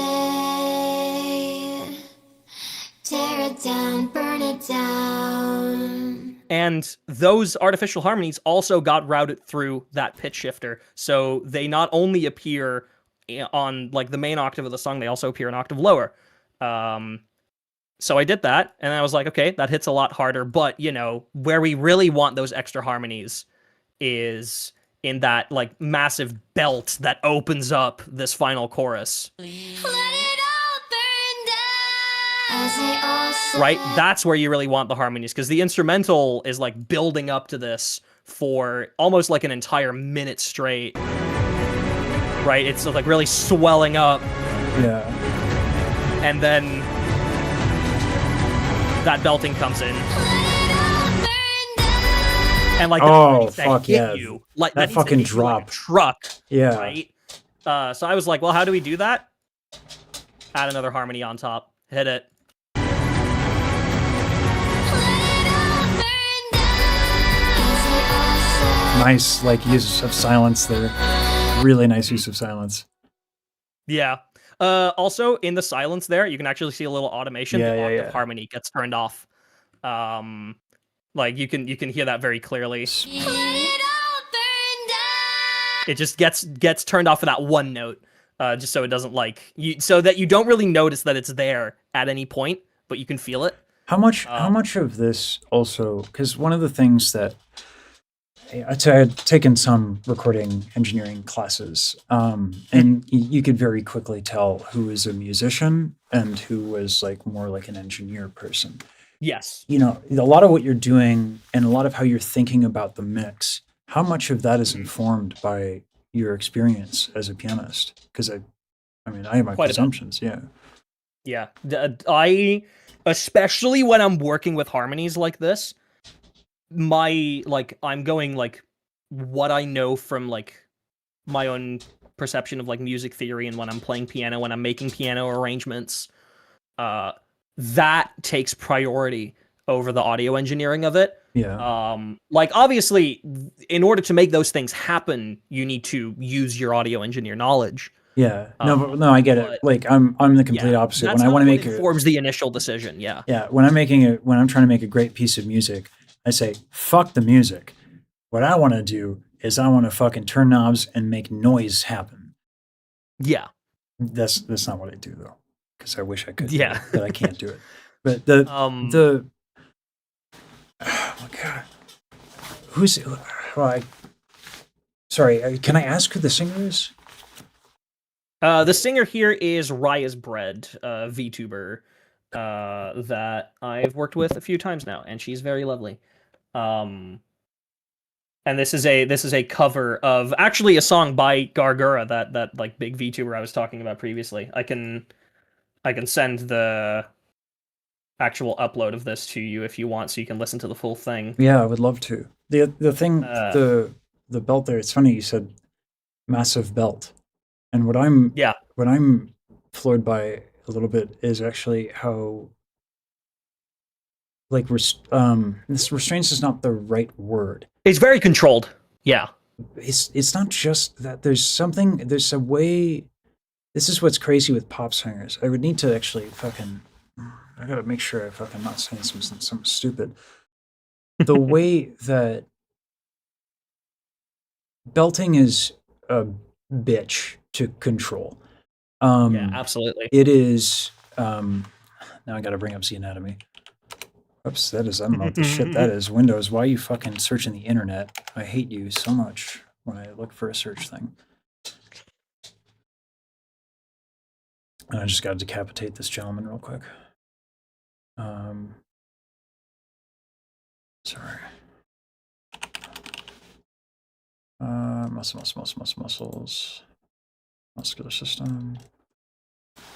E: tear it down, burn it down.
L: And those artificial harmonies also got routed through that pitch shifter. So they not only appear on like the main octave of the song, they also appear an octave lower. So I did that, and I was like, okay, that hits a lot harder. But, where we really want those extra harmonies is in that like massive belt that opens up this final chorus. Right? That's where you really want the harmonies, because the instrumental is like building up to this for almost like an entire minute straight. Right? It's like really swelling up.
A: Yeah.
L: And then that belting comes in. And like
A: oh fuck yeah!
L: you, like
A: that fucking drop.
L: Like truck
A: Yeah.
L: Right. So I was like, well, how do we do that? Add another harmony on top. Hit it.
A: Nice, like, use of silence there. Really nice use of silence.
L: Yeah. Also, in the silence there, you can actually see a little automation.
A: Yeah,
L: the
A: yeah,
L: octave
A: yeah.
L: harmony gets turned off. Like you can hear that very clearly. It just gets turned off for that one note, just so it doesn't so that you don't really notice that it's there at any point, but you can feel it.
A: How much of this also, because one of the things that I had taken some recording engineering classes, and you could very quickly tell who was a musician and who was like more like an engineer person.
L: Yes.
A: You know, a lot of what you're doing and a lot of how you're thinking about the mix, how much of that is informed by your experience as a pianist? Because I mean, I have my
L: Quite a bit.
A: presumptions, yeah.
L: Yeah. I, especially when I'm working with harmonies like this, I'm going like what I know from like my own perception of like music theory, and when I'm playing piano, when I'm making piano arrangements, that takes priority over the audio engineering of it.
A: Yeah.
L: Like obviously, in order to make those things happen, you need to use your audio engineer knowledge.
A: Yeah. No, I get it. Like I'm the complete opposite.
L: That's
A: When I want to make
L: informs the initial decision. Yeah.
A: Yeah, when I'm trying to make a great piece of music, I say, fuck the music. What I want to do is I want to fucking turn knobs and make noise happen.
L: Yeah.
A: That's not what I do though, because I wish I could.
L: Yeah.
A: But I can't do it. But the oh my god, sorry, can I ask who the singer is?
L: The singer here is Raya's Bread, VTuber, that I've worked with a few times now, and she's very lovely. And this is a cover of actually a song by Gargura, that like big VTuber I was talking about previously. I can send the actual upload of this to you if you want, so you can listen to the full thing.
A: Yeah, I would love to. The thing, the belt there. It's funny you said massive belt, and what I'm floored by a little bit is actually how like this restraints is not the right word.
L: It's very controlled. Yeah.
A: It's not just that. There's a way. This is what's crazy with pop singers. I would need to actually I gotta make sure I'm not saying something stupid. The way that belting is a bitch to control.
L: Yeah, absolutely.
A: It is. Now I gotta bring up Z Anatomy. Oops, I don't know what the shit that is. Windows, why are you fucking searching the internet? I hate you so much when I look for a search thing. And I just gotta decapitate this gentleman real quick. Sorry. Muscles. Muscular system.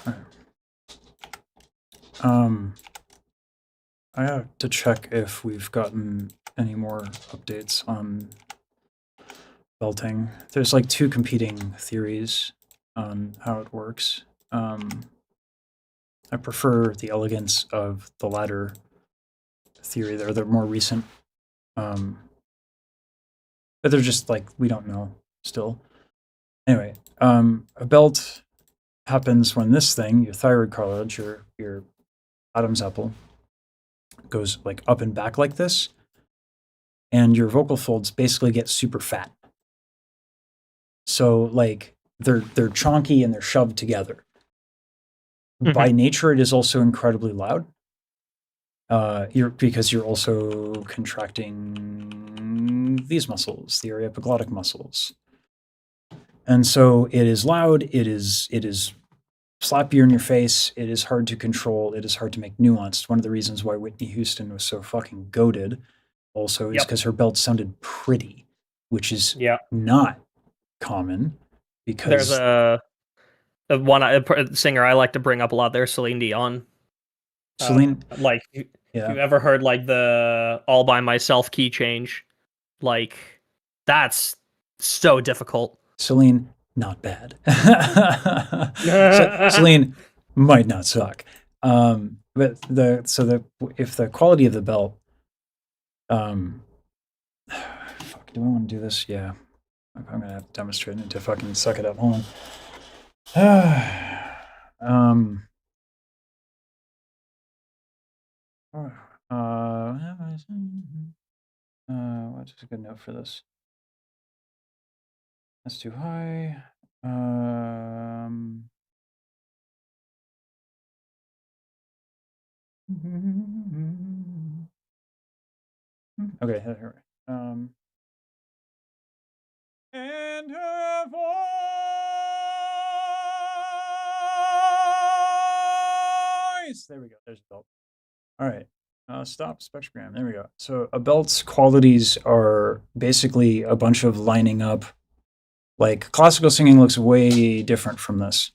A: All right. I have to check if we've gotten any more updates on belting. There's like two competing theories on how it works. I prefer the elegance of the latter theory. They're more recent. But they're just like, we don't know still. Anyway, a belt happens when this thing, your thyroid cartilage, your Adam's apple, goes like up and back like this, and your vocal folds basically get super fat. So like they're chonky and they're shoved together. By nature, it is also incredibly loud. Because you're also contracting these muscles, the areoepiglottic muscles. And so it is loud, it is slappier in your face, it is hard to control, it is hard to make nuanced. One of the reasons why Whitney Houston was so fucking goated also is because her belt sounded pretty, which is not common. Because
L: there's a singer I like to bring up a lot there, Celine Dion.
A: Celine,
L: like, if you ever heard like the All By Myself key change, like that's so difficult.
A: Celine, not bad. Celine might not suck. But if the quality of the belt, fuck, do I want to do this? Yeah, I'm gonna have to demonstrate. I need to fucking suck it up. Hold on. What's a good note for this? That's too high. Okay, here.
B: And her voice.
A: There we go. There's a belt. All right. Stop spectrogram. There we go. So a belt's qualities are basically a bunch of lining up. Like classical singing looks way different from this.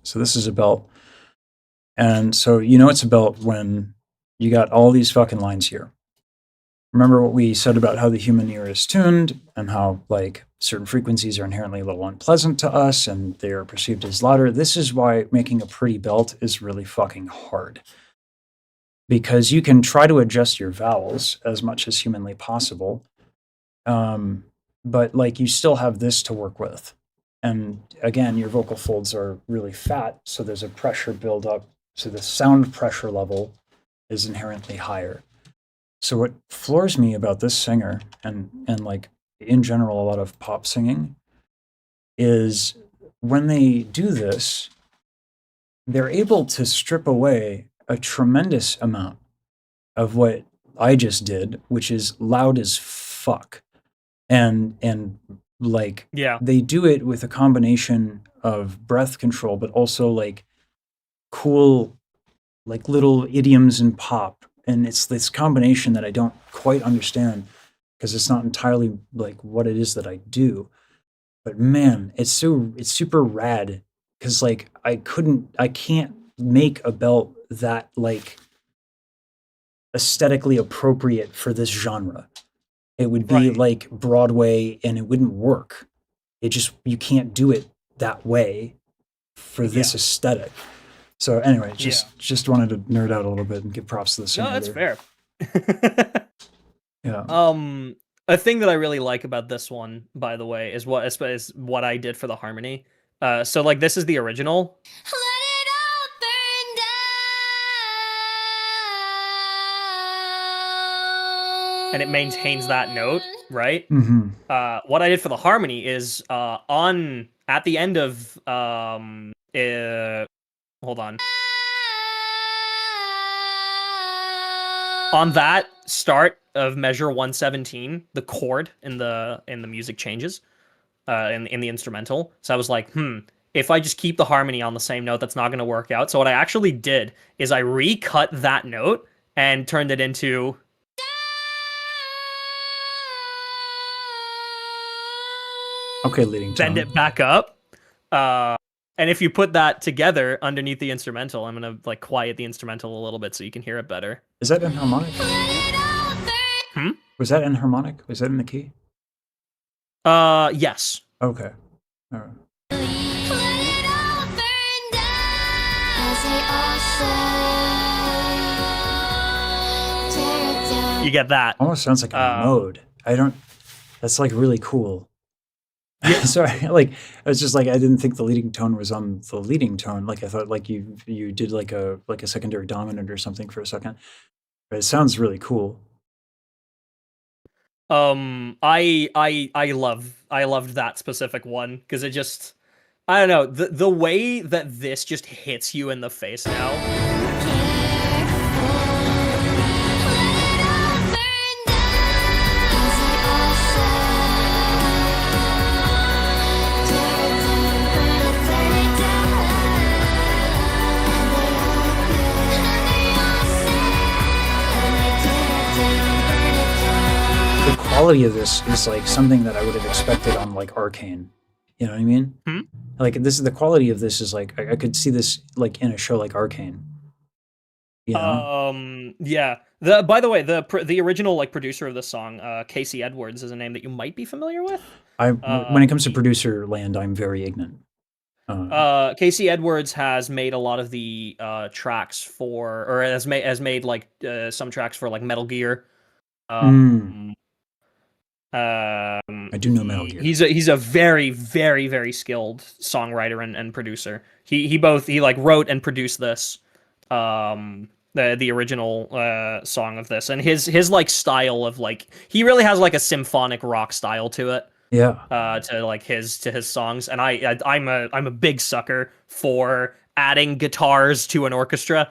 A: So this is a belt. And so you know it's a belt when you got all these fucking lines here. Remember what we said about how the human ear is tuned and how like certain frequencies are inherently a little unpleasant to us and they're perceived as louder. This is why making a pretty belt is really fucking hard. Because you can try to adjust your vowels as much as humanly possible. But like you still have this to work with. And again, your vocal folds are really fat, so there's a pressure buildup. So the sound pressure level is inherently higher. So what floors me about this singer and like in general a lot of pop singing is when they do this, they're able to strip away a tremendous amount of what I just did, which is loud as fuck. And like they do it with a combination of breath control, but also like cool like little idioms in pop. And it's this combination that I don't quite understand because it's not entirely like what it is that I do. But man, it's super rad because like I can't make a belt that like aesthetically appropriate for this genre. It would be like Broadway and it wouldn't work. You can't do it that way for this aesthetic. So anyway, just wanted to nerd out a little bit and give props to the singer.
L: No, that's fair.
A: Yeah.
L: A thing that I really like about this one, by the way, is what I did for the harmony. So like this is the original. And it maintains that note, right?
A: Mm-hmm.
L: What I did for the harmony is at the end of hold on. On that start of measure 117, the chord in the music changes in the instrumental. So I was like, if I just keep the harmony on the same note, that's not going to work out. So what I actually did is I recut that note and turned it into
A: okay, leading tone.
L: Bend it back up. And if you put that together underneath the instrumental, I'm gonna like quiet the instrumental a little bit so you can hear it better.
A: Is that enharmonic? Was that enharmonic? Was that in the key?
L: Yes.
A: Okay. All right.
L: You get that.
A: Almost sounds like a mode. That's like really cool. Yeah, sorry. Like I was just like I didn't think the leading tone was on the leading tone. Like I thought like you did like a secondary dominant or something for a second. But it sounds really cool.
L: I loved that specific one because it just I don't know the way that this just hits you in the face now.
A: Quality of this is like something that I would have expected on like Arcane. You know what I mean? Like this is the quality of this is like I could see this like in a show like Arcane. You know?
L: Yeah. By the way, the original like producer of this song, Casey Edwards, is a name that you might be familiar with.
A: When it comes to producer land, I'm very ignorant.
L: Casey Edwards has made a lot of the tracks for, or has made like some tracks for like Metal Gear.
A: I do know Metal Gear.
L: He's a very very very skilled songwriter and producer. He like wrote and produced this, the original song of this, and his like style of like, he really has like a symphonic rock style to it.
A: Yeah.
L: To like his songs, and I'm a big sucker for adding guitars to an orchestra.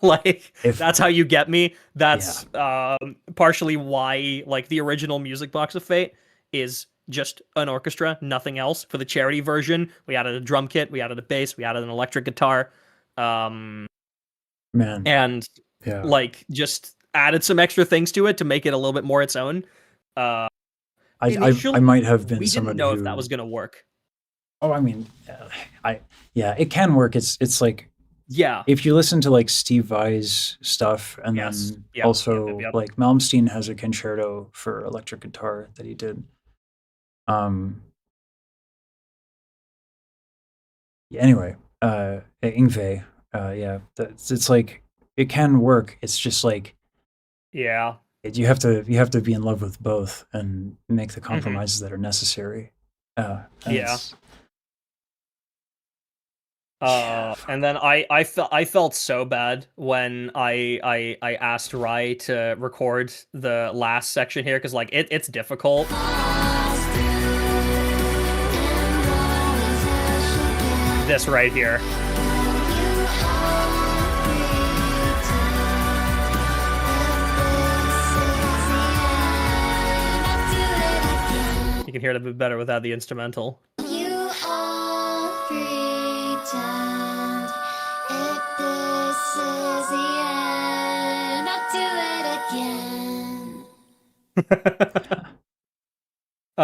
L: Like, that's how you get me. That's partially why like the original Music Box of Fate is just an orchestra, nothing else. For the charity version, we added a drum kit, we added a bass, we added an electric guitar,
A: Man.
L: and like just added some extra things to it to make it a little bit more its own.
A: I might have been
L: we
A: somebody
L: didn't know
A: who,
L: if that was gonna work.
A: Oh, I mean, it can work. It's like,
L: yeah,
A: if you listen to like Steve Vai's stuff, and then also like Malmsteen has a concerto for electric guitar that he did. Anyway, Ingve, it's like, it can work. It's just like,
L: yeah,
A: you have to be in love with both and make the compromises that are necessary.
L: Yeah. And then I felt so bad when I asked Rai to record the last section here, because like it's difficult. This right here. You can hear it a bit better without the instrumental.
E: You all pretend if this is the end, I'll do it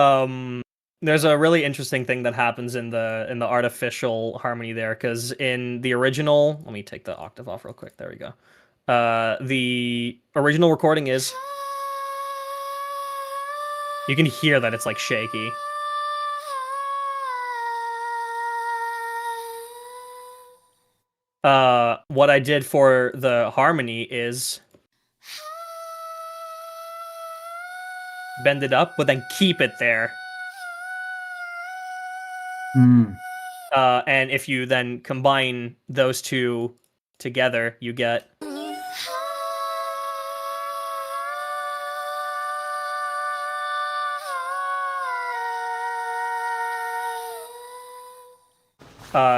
E: again.
L: There's a really interesting thing that happens in the artificial harmony there, because in the original, let me take the octave off real quick. There we go. The original recording is, you can hear that it's like shaky. What I did for the harmony is bend it up, but then keep it there. And if you then combine those two together, you get.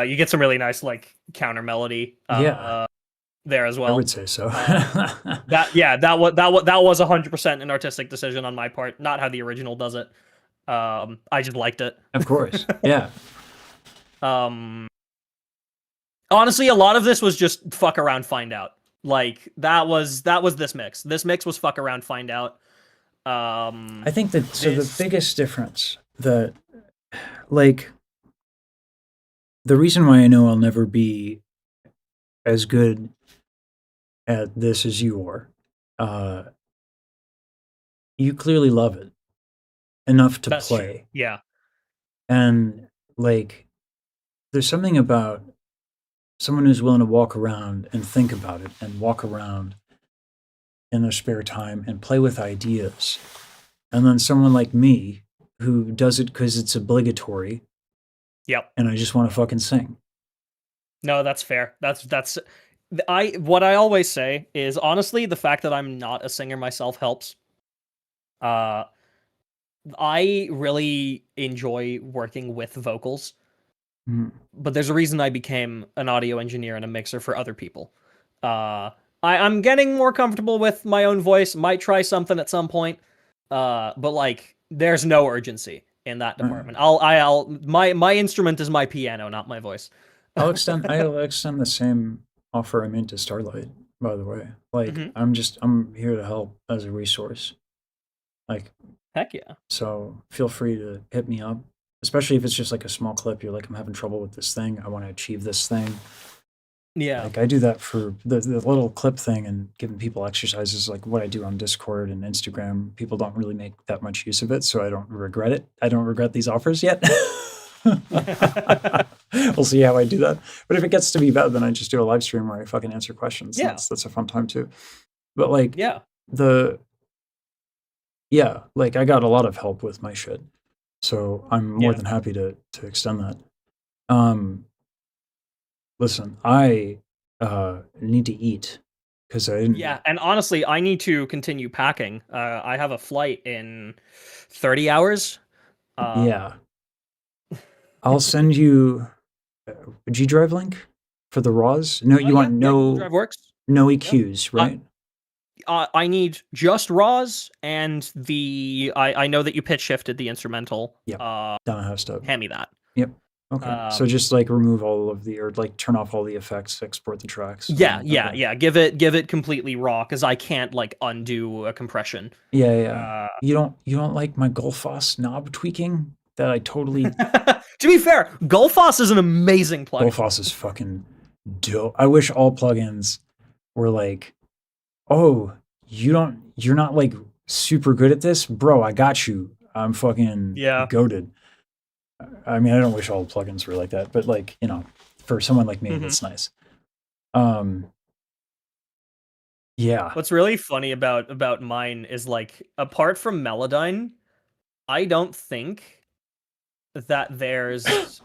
L: You get some really nice like counter melody. There as well.
A: I would say so.
L: that was 100% an artistic decision on my part, not how the original does it. I just liked it.
A: Of course, yeah.
L: Honestly, a lot of this was just fuck around, find out. Like that was this mix. This mix was fuck around, find out.
A: I think that the biggest difference, that like, the reason why I know I'll never be as good at this as you are, you clearly love it enough to play.
L: True. Yeah.
A: And like, there's something about someone who's willing to walk around and think about it, and walk around in their spare time and play with ideas. And then someone like me who does it because it's obligatory.
L: Yep.
A: And I just want to fucking sing.
L: No, that's fair. What I always say is, honestly, the fact that I'm not a singer myself helps. I really enjoy working with vocals. But there's a reason I became an audio engineer and a mixer for other people. I'm getting more comfortable with my own voice. Might try something at some point. But like, there's no urgency in that department. My instrument is my piano, not my voice.
A: I'll extend the same offer I made to Starlight, by the way. Like, I'm here to help as a resource. Like,
L: heck yeah.
A: So feel free to hit me up, especially if it's just like a small clip. You're like, I'm having trouble with this thing. I want to achieve this thing.
L: Yeah.
A: Like I do that for the little clip thing and giving people exercises like what I do on Discord and Instagram. People don't really make that much use of it, so I don't regret it. I don't regret these offers yet. We'll see how I do that. But if it gets to be bad, then I just do a live stream where I fucking answer questions.
L: Yeah.
A: That's a fun time too. But like
L: Yeah.
A: like I got a lot of help with my shit. So I'm more
L: Yeah.
A: than happy to extend that. Listen, I need to eat because I didn't.
L: Yeah, and honestly, I need to continue packing. I have a flight in 30 hours.
A: Yeah. I'll send you a G Drive link for the RAWs. No, you want
L: Google Drive works.
A: no EQs, right?
L: I need just RAWs and I know that you pitch shifted the instrumental.
A: Yep. Down a half step.
L: Hand me that.
A: Yep. Okay. So just like remove all of the, or like turn off all the effects, export the tracks.
L: Yeah,
A: Okay.
L: yeah. Give it completely raw because I can't like undo a compression.
A: Yeah. You don't like my Gullfoss knob tweaking that I totally.
L: To be fair, Gullfoss is an amazing plugin.
A: Gullfoss is fucking dope. I wish all plugins were like, oh, you're not like super good at this, bro. I got you. I'm fucking goated. I mean, I don't wish all plugins were like that, but like, you know, for someone like me, that's nice. Yeah.
L: What's really funny about mine is like, apart from Melodyne, I don't think that there's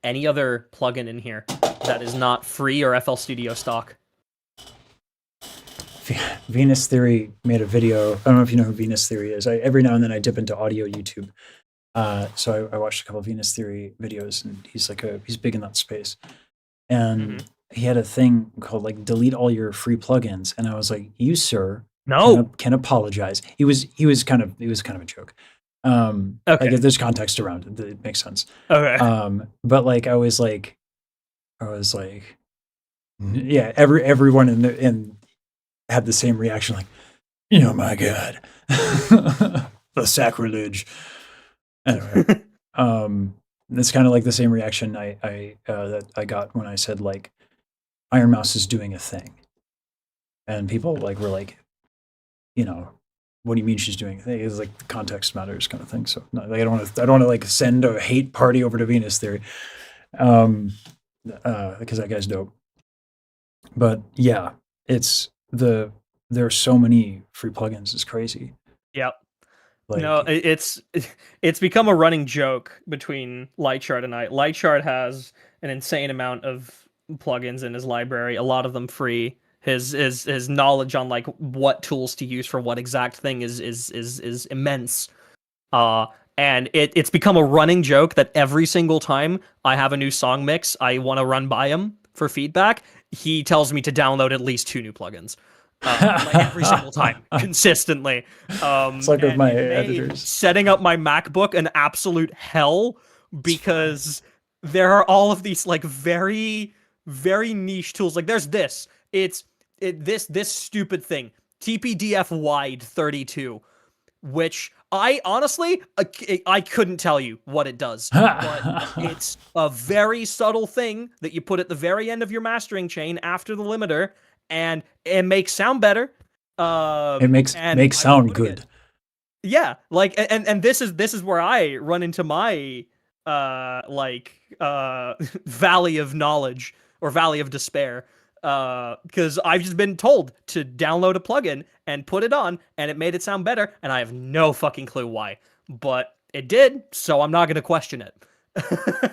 L: any other plugin in here that is not free or FL Studio stock.
A: Venus Theory made a video. I don't know if you know who Venus Theory is. Every now and then I dip into audio YouTube. So I watched a couple of Venus Theory videos, and he's big in that space. And he had a thing called like delete all your free plugins, and I was like, you sir, can apologize. He was kind of a joke. Like if there's context around it makes sense.
L: Okay.
A: But like I was like, yeah, everyone in had the same reaction, like, oh my god, the sacrilege. Anyway, it's kind of like the same reaction that I got when I said like Iron Mouse is doing a thing, and people like were like, what do you mean she's doing a thing? It's like the context matters kind of thing. So no, like, I don't want to like send a hate party over to Venus Theory, because that guy's dope. But yeah, there are so many free plugins. It's crazy.
L: Yep.
A: Like,
L: no, it's become a running joke between Lightchart and I. Lightchart has an insane amount of plugins in his library, a lot of them free. His knowledge on like what tools to use for what exact thing is immense. And it's become a running joke that every single time I have a new song mix I want to run by him for feedback, he tells me to download at least 2 new plugins. Like every single time, consistently.
A: It's like with my editors.
L: Setting up my MacBook an absolute hell because there are all of these like very, very niche tools. Like there's this. This stupid thing, TPDF wide 32, which I honestly I couldn't tell you what it does, but it's a very subtle thing that you put at the very end of your mastering chain after the limiter, and it makes sound better.
A: It makes sound good.
L: Yeah, like and this is where I run into my valley of knowledge or valley of despair. Because I've just been told to download a plugin and put it on, and it made it sound better, and I have no fucking clue why. But it did, so I'm not going to question it.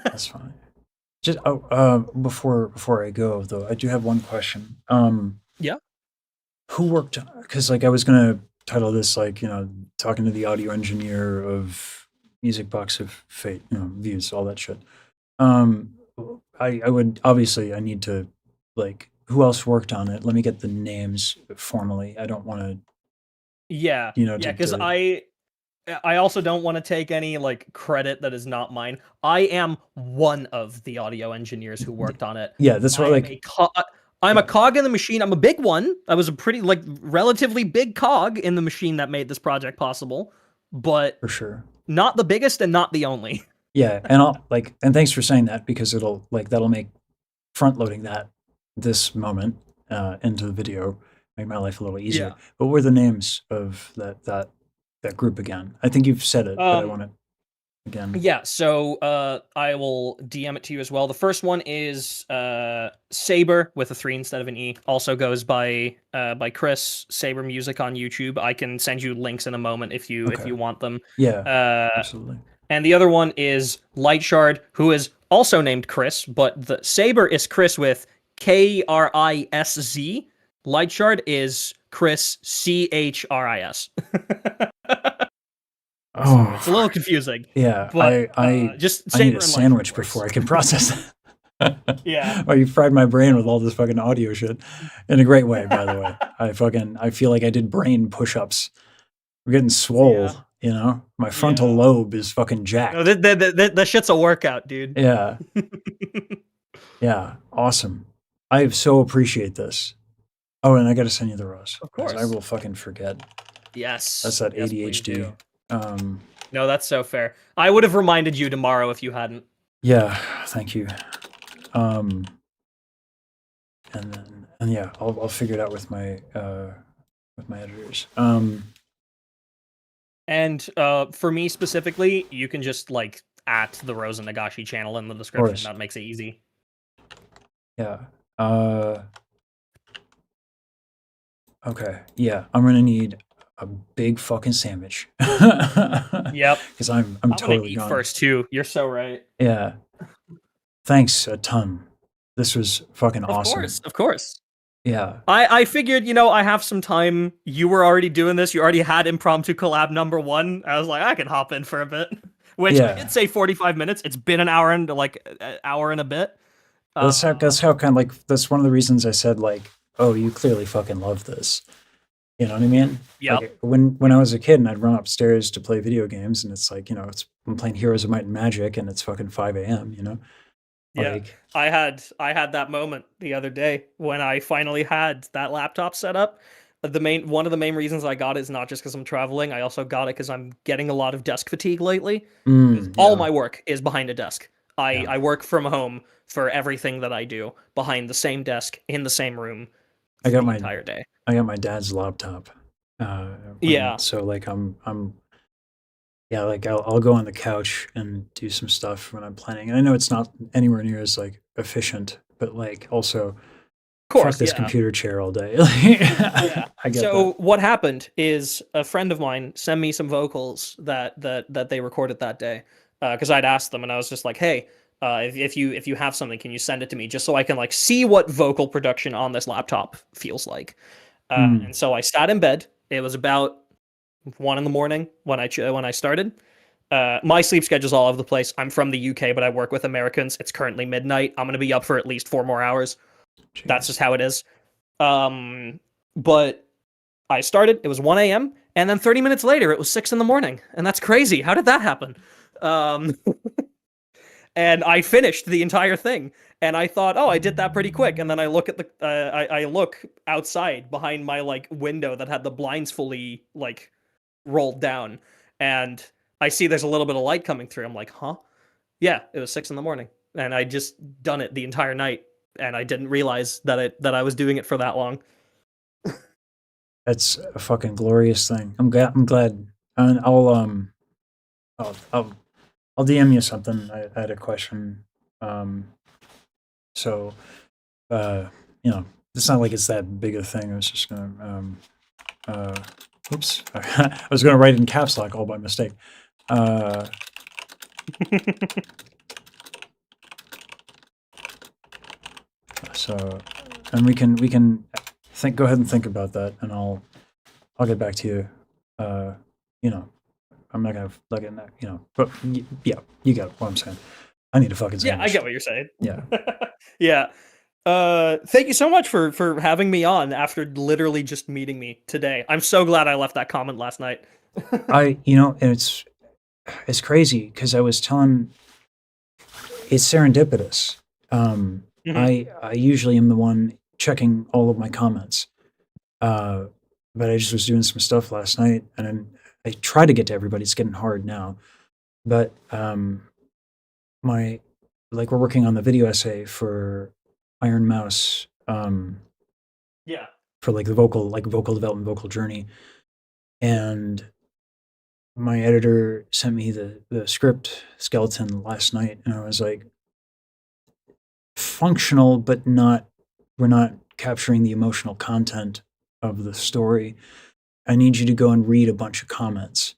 A: That's fine. Just before I go though, I do have one question.
L: Yeah.
A: Who worked? Because like I was gonna title this like talking to the audio engineer of Music Box of Fate, views, all that shit. I would obviously I need to like. Who else worked on it? Let me get the names formally. I don't want to.
L: Yeah. Because I also don't want to take any like credit that is not mine. I am one of the audio engineers who worked on it.
A: Yeah, that's what like.
L: I'm a cog in the machine. I'm a big one. I was a pretty like relatively big cog in the machine that made this project possible, but
A: for sure
L: not the biggest and not the only.
A: Yeah, and and thanks for saying that because that'll make front loading this moment into the video, make my life a little easier.
L: Yeah.
A: What were the names of that group again? I think you've said it, but I want it again.
L: Yeah, so I will DM it to you as well. The first one is Saber with a 3 instead of an E. Also goes by Chris Saber Music on YouTube. I can send you links in a moment if you want them.
A: Yeah, absolutely.
L: And the other one is Lightshard, who is also named Chris, but the Saber is Chris with Krisz. Lightshard is Chris Chris.
A: Oh,
L: it's a little confusing.
A: Yeah,
L: but
A: I
L: just
A: I need
L: Saber
A: a
L: and
A: sandwich
L: Lightshard
A: before I
L: works.
A: can process that.
L: Yeah.
A: Oh, you fried my brain with all this fucking audio shit in a great way, by the way. I feel like I did brain push-ups. We're getting swole, you know? My frontal lobe is fucking jacked.
L: No, the shit's a workout, dude.
A: Yeah. Yeah, awesome. I so appreciate this. Oh, and I got to send you the rose.
L: Of course.
A: I will fucking forget.
L: Yes.
A: That's that
L: Yes, please
A: ADHD.
L: do. No, that's so fair. I would have reminded you tomorrow if you hadn't.
A: Yeah, thank you. And yeah, I'll figure it out with my editors.
L: And for me specifically, you can just like at the Rosa Nagashi channel in the description.
A: Course.
L: That makes it easy.
A: Yeah. Okay. Yeah, I'm gonna need a big fucking sandwich.
L: Yep.
A: Because I'm
L: gonna
A: totally
L: eat
A: gone.
L: first too. You're so right.
A: Yeah. Thanks a ton. This was fucking awesome.
L: Of course.
A: Yeah.
L: I figured, I have some time. You were already doing this. You already had impromptu collab number 1. I was like, I can hop in for a bit. Which I did say 45 minutes. It's been an hour and an hour and a bit.
A: That's how kind of like that's one of the reasons I said like, oh, you clearly fucking love this. You know what I mean?
L: Yeah.
A: Like, when I was a kid and I'd run upstairs to play video games and it's like, I'm playing Heroes of Might and Magic and it's fucking 5 a.m.,
L: Yeah,
A: Like,
L: I had that moment the other day when I finally had that laptop set up. One of the main reasons I got it is not just because I'm traveling. I also got it because I'm getting a lot of desk fatigue lately. All my work is behind a desk. I work from home for everything that I do behind the same desk in the same room.
A: I got
L: the
A: my
L: entire day.
A: I got my dad's laptop. So like I'll go on the couch and do some stuff when I'm planning. And I know it's not anywhere near as like efficient, but like also fuck this computer chair all day. I get
L: So
A: that.
L: what happened is a friend of mine sent me some vocals that they recorded that day because I'd asked them and I was just like, hey, if you have something, can you send it to me just so I can like see what vocal production on this laptop feels like? And so I sat in bed. It was about 1 a.m. when I started. My sleep schedule's all over the place. I'm from the UK, but I work with Americans. It's currently midnight. I'm gonna be up for at least 4 more hours.
A: Jeez.
L: That's just how it is. But I started. It was 1 a.m. and then 30 minutes later, it was 6 a.m, and that's crazy. How did that happen? And I finished the entire thing, and I thought, oh, I did that pretty quick. And then I look at I look outside behind my like window that had the blinds fully like rolled down, and I see there's a little bit of light coming through. I'm like, huh? Yeah, it was 6 a.m, and I just done it the entire night, and I didn't realize that I was doing it for that long.
A: That's a fucking glorious thing. I'm glad. And I'll DM you something. I had a question. So it's not like it's that big a thing. I was just gonna oops. I was gonna write in caps lock all by mistake. So, and we can go ahead and think about that, and I'll get back to you. I'm not gonna fucking but yeah, you get what I'm saying. I need a fucking sandwich.
L: Yeah, I get what you're saying.
A: Yeah.
L: Yeah. Thank you so much for having me on after literally just meeting me today. I'm so glad I left that comment last night.
A: And it's crazy because I was telling it's serendipitous. I usually am the one checking all of my comments. But I just was doing some stuff last night and I try to get to everybody. It's getting hard now. But we're working on the video essay for Iron Mouse
L: Yeah.
A: for like the vocal development, vocal journey, and my editor sent me the script skeleton last night, and I was like, functional, but we're not capturing the emotional content of the story. I need you to go and read a bunch of comments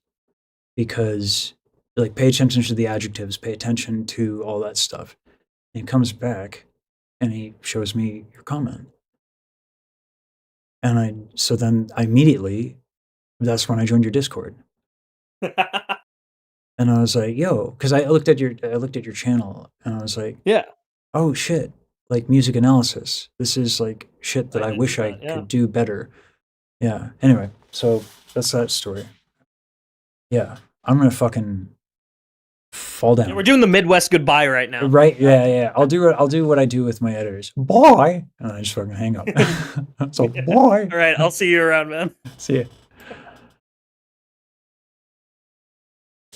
A: because like pay attention to the adjectives, pay attention to all that stuff. And he comes back and he shows me your comment. And so then I immediately, that's when I joined your Discord. And I was like, yo, because I looked at your channel and I was like,
L: Yeah.
A: oh shit, like music analysis. This is like shit that I
L: didn't
A: wish
L: do
A: I
L: that, yeah.
A: could do better. Yeah. Anyway, so that's that story. Yeah. I'm gonna fucking fall down.
L: Yeah, we're doing the Midwest goodbye right now.
A: Right? Yeah. I'll do what I do with my editors. Bye. And I just fucking hang up. So bye.
L: All right, I'll see you around, man.
A: See ya.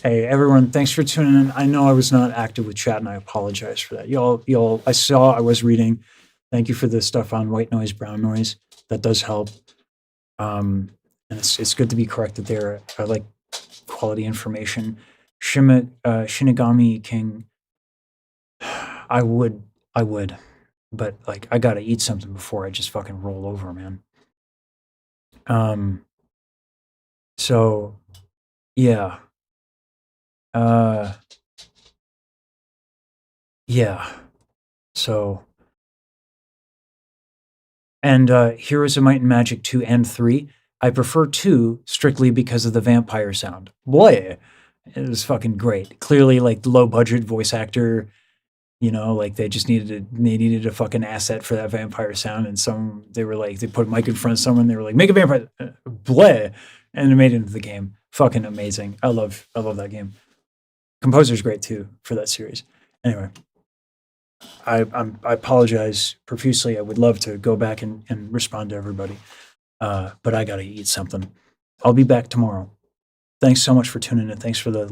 A: Hey everyone, thanks for tuning in. I know I was not active with chat and I apologize for that. Y'all I saw I was reading. Thank you for the stuff on white noise, brown noise. That does help. And it's good to be corrected there. I like quality information. Shinigami King. I would, but like I gotta eat something before I just fucking roll over, man. So yeah. Yeah. So and Heroes of Might and Magic 2 and 3. I prefer 2 strictly because of the vampire sound. Boy, it was fucking great. Clearly like low budget voice actor, you know, like they needed a fucking asset for that vampire sound, and they were like, they put a mic in front of someone, they were like, make a vampire bleh, and it made it into the game. Fucking amazing. I love that game. Composer's great too for that series. Anyway, I apologize profusely. I would love to go back and respond to everybody, but I gotta eat something. I'll be back tomorrow. Thanks so much for tuning in. Thanks for the